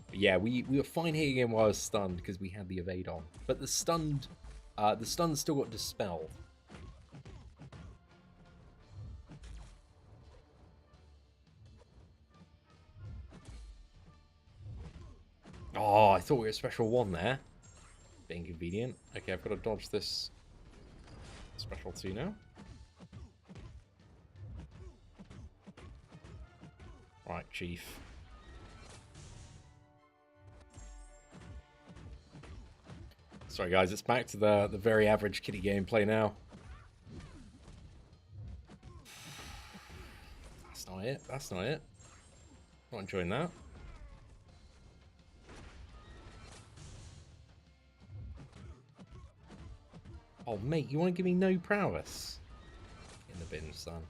But yeah, we were fine hitting him while I was stunned because we had the evade on. But the stun still got dispelled. Oh, I thought we were a special one there. Bit inconvenient. Okay, I've got to dodge this special 2 now. Right, Chief. Sorry, guys, it's back to the very average kitty gameplay now. That's not it. That's not it. Not enjoying that. Oh, mate, you want to give me no prowess? In the bin, son.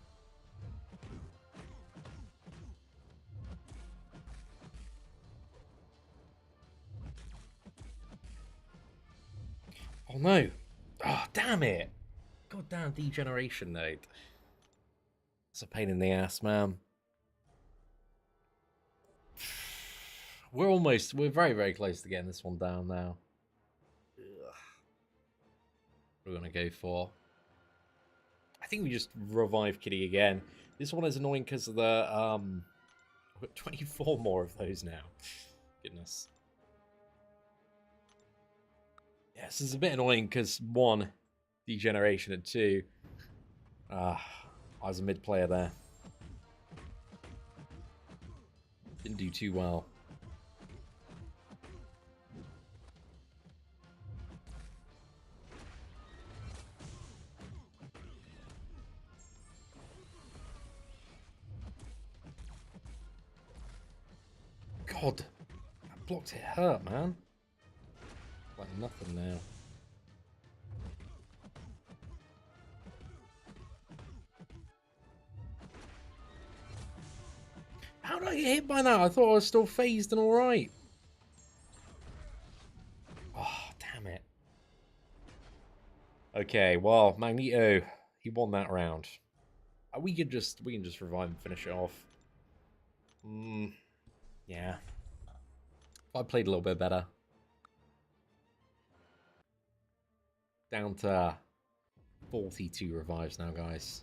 Oh, no. Oh, damn it. Goddamn degeneration node. It's a pain in the ass, man. We're very, very close to getting this one down now. Ugh. What are we going to go for? I think we just revive Kitty again. This one is annoying because of the, we've got 24 more of those now. Goodness. Yes, it's a bit annoying because 1, degeneration, and 2, I was a mid player there. Didn't do too well. God, that blocked it hurt, man. Like nothing now. How did I get hit by that? I thought I was still phased and alright. Oh, damn it. Okay, well, Magneto, he won that round. We can just revive and finish it off. Yeah. If I played a little bit better. Down to 42 revives now, guys.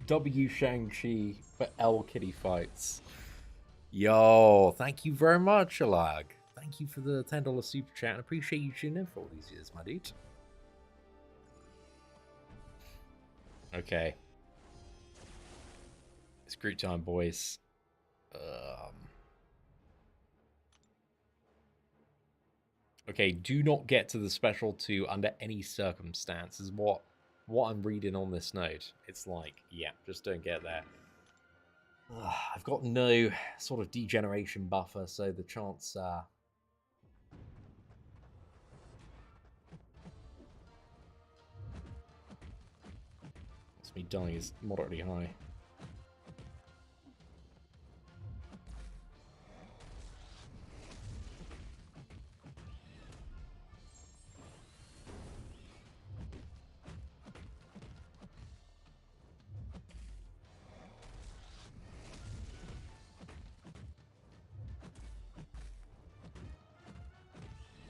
W Shang-Chi for L Kitty fights. Yo, thank you very much, Alag. Thank you for the $10 super chat and appreciate you tuning in for all these years, my dude. Okay. It's group time, boys. Okay, do not get to the special 2 under any circumstances. What I'm reading on this note, it's like, yeah, just don't get there. I've got no sort of degeneration buffer, so the chance me dying is moderately high.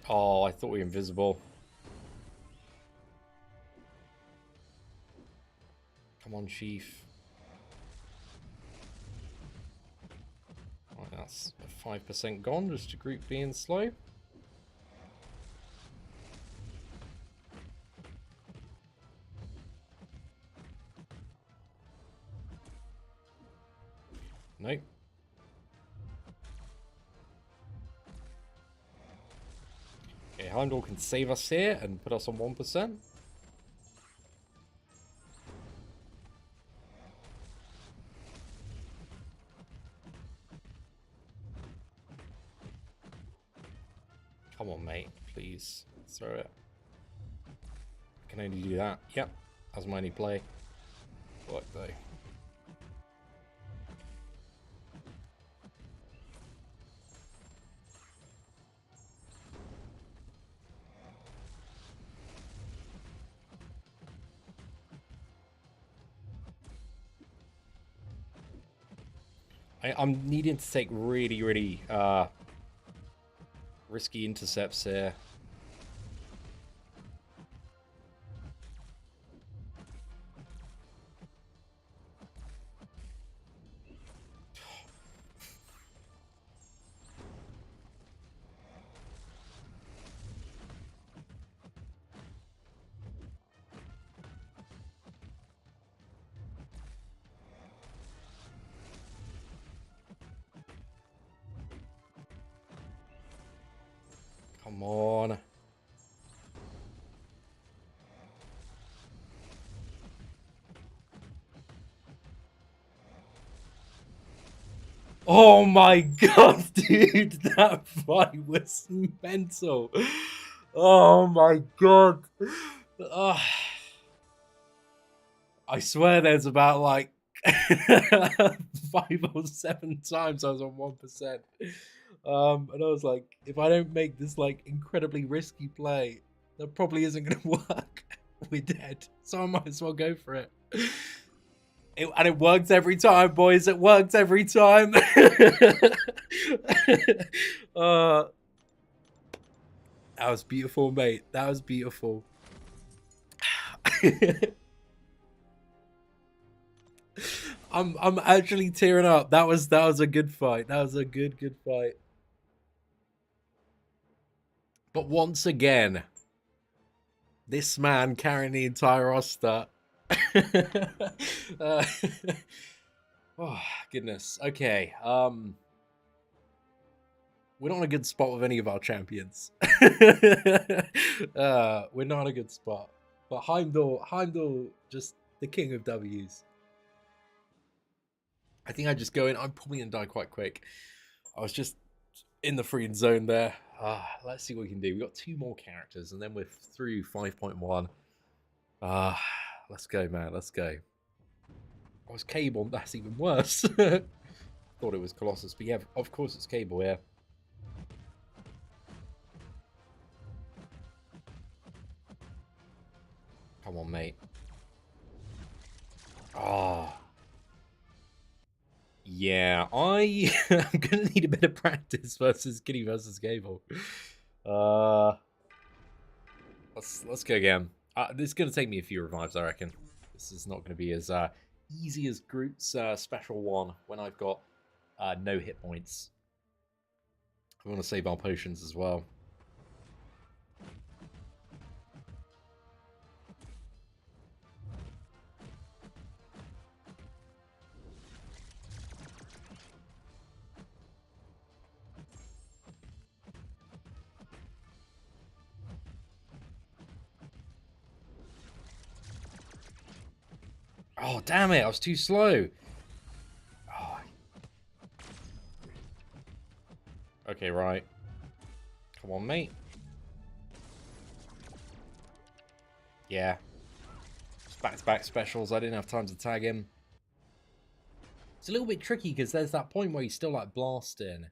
Oh, I thought we were invisible. Come on, Chief. Right, that's 5% gone, just a group being slow. Nope. Heimdall can save us here and put us on 1%. Come on, mate. Please. Throw it. I can only do that. Yep. That's my only play. What, though? I'm needing to take really, really risky intercepts here. Come on. Oh my god, dude, that fight was mental. Oh my god. I swear there's about like 5 or 7 times I was on 1%. And I was like, if I don't make this like incredibly risky play, that probably isn't going to work. We're dead. So I might as well go for it. And it worked every time, boys. It worked every time. That was beautiful, mate. That was beautiful. I'm actually tearing up. That was a good fight. That was a good fight. But once again, this man carrying the entire roster. Oh goodness. Okay. We're not in a good spot with any of our champions. We're not in a good spot. But Heimdall, just the king of W's. I think I just go in. I'm probably gonna die quite quick. I was just in the free zone there. Let's see what we can do. We've got 2 more characters, and then we're through 5.1. Let's go, man. Let's go. Oh, it's Cable. That's even worse. Thought it was Colossus, but yeah, of course it's Cable, yeah. Come on, mate. Yeah, I'm gonna need a bit of practice versus Kitty versus Cable. Let's go again. This is gonna take me a few revives, I reckon. This is not gonna be as easy as Groot's special one when I've got no hit points. I want to save our potions as well. Oh, damn it. I was too slow. Oh. Okay, right. Come on, mate. Yeah. Just back-to-back specials. I didn't have time to tag him. It's a little bit tricky because there's that point where he's still like blasting.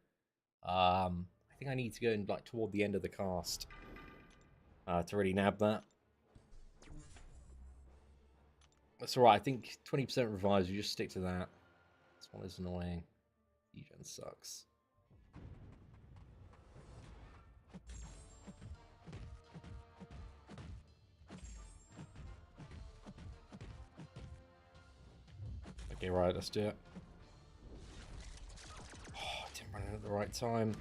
I think I need to go in like toward the end of the cast to really nab that. That's alright, I think 20% revives, you just stick to that. This one is annoying. Fusion sucks. Okay, right, let's do it. Oh, I didn't run in at the right time.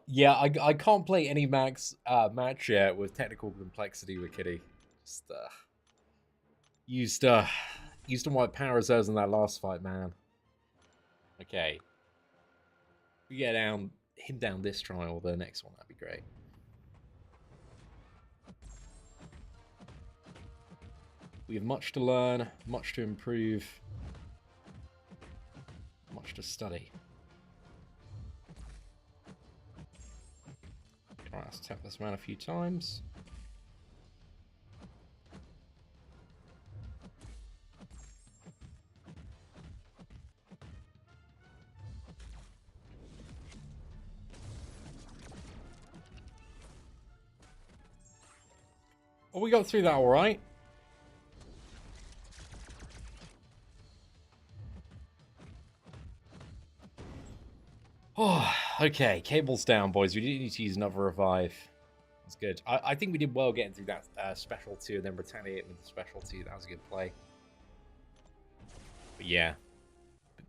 Yeah, I can't play any match yet with technical complexity with Kitty. Just used Used to wipe power reserves in that last fight, man. Okay. If we get him down this try or the next one, that'd be great. We have much to learn, much to improve, much to study. Alright, let's tap this man a few times. Oh, we got through that all right. Oh, okay. Cable's down, boys. We do need to use another revive. That's good. I think we did well getting through that special 2 and then retaliate with the special 2. That was a good play. But yeah.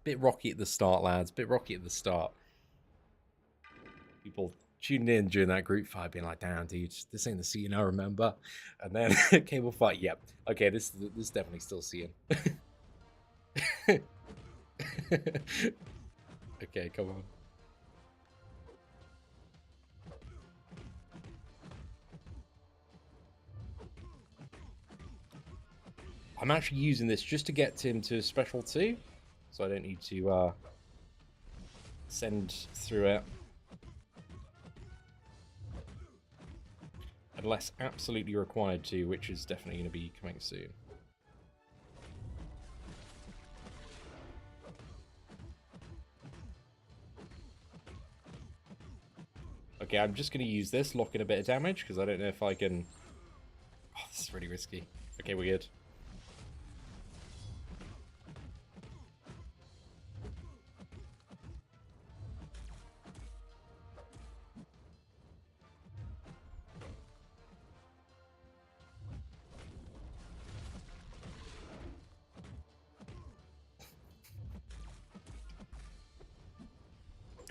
Bit rocky at the start, lads. Bit rocky at the start. People tuning in during that group fight being like, damn, dude, this ain't the Seatin I remember. And then cable fight, yep. Okay, this is definitely still Seatin. Okay, come on. I'm actually using this just to get him to special 2. So I don't need to send through it. Unless absolutely required to, which is definitely going to be coming soon. Okay, I'm just going to use this, lock in a bit of damage, because I don't know if I can... Oh, this is really risky. Okay, we're good.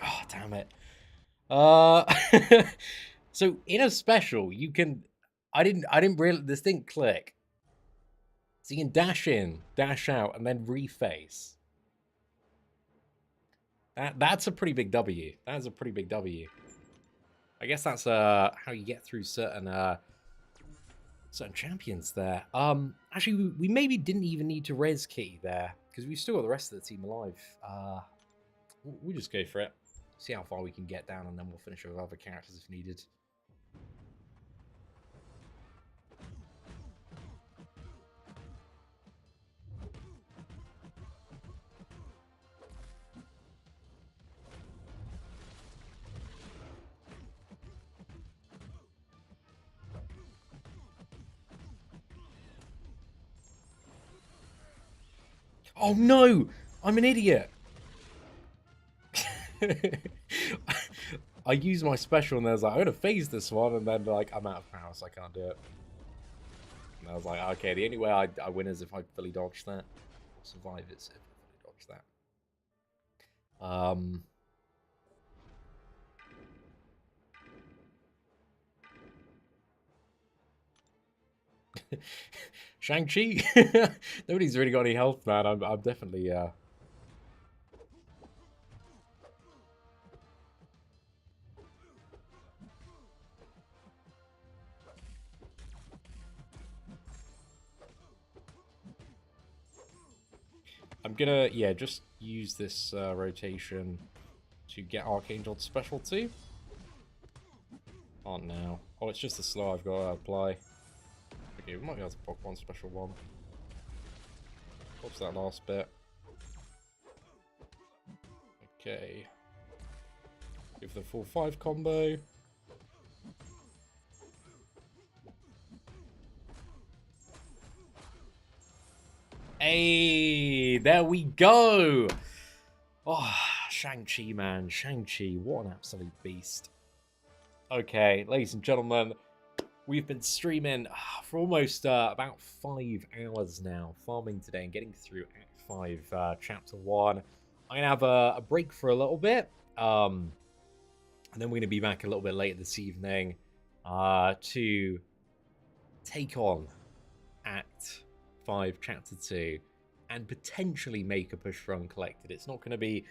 Oh, damn it. So in a special, you can... I didn't really... This didn't click. So you can dash in, dash out, and then reface. That's a pretty big W. That is a pretty big W. I guess that's how you get through certain champions there. Actually, we maybe didn't even need to res key there because we've still got the rest of the team alive. We'll just go for it. See how far we can get down, and then we'll finish with other characters if needed. Oh no! I'm an idiot! I used my special and I was like, I'm gonna phase this one, and then like I'm out of power, so I can't do it. And I was like, okay, the only way I win is if I fully dodge that. Survive it, so if I fully dodge that. Shang-Chi? Nobody's really got any health, man. I'm definitely I'm gonna, yeah, just use this rotation to get Archangel to special 2. Oh, now. Oh, it's just the slow I've got to apply. Okay, we might be able to pop one special 1. What's that last bit? Okay. Give the full 5 combo. Hey, there we go. Oh, Shang-Chi, man. Shang-Chi, what an absolute beast. Okay, ladies and gentlemen, we've been streaming for almost about 5 hours now, farming today and getting through Act 5, Chapter 1. I'm going to have a break for a little bit, and then we're going to be back a little bit later this evening to take on Act 5, Chapter 2. and potentially make a push for uncollected. It's not going to be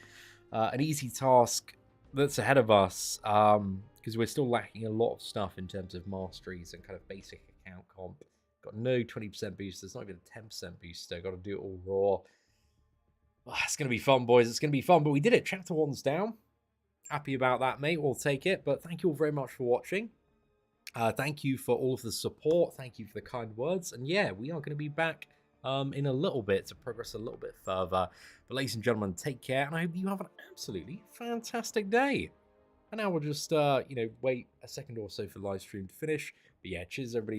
an easy task that's ahead of us, because we're still lacking a lot of stuff in terms of masteries and kind of basic account comp. Got no 20% boosters, not even a 10% booster. Got to do it all raw. Oh, it's going to be fun, boys. It's going to be fun. But we did it. Chapter 1's down. Happy about that, mate. We'll take it. But thank you all very much for watching. Thank you for all of the support. Thank you for the kind words. And yeah, we are going to be back in a little bit to progress a little bit further. But ladies and gentlemen, take care. And I hope you have an absolutely fantastic day. And now we'll just, wait a second or so for the live stream to finish. But yeah, cheers, everybody.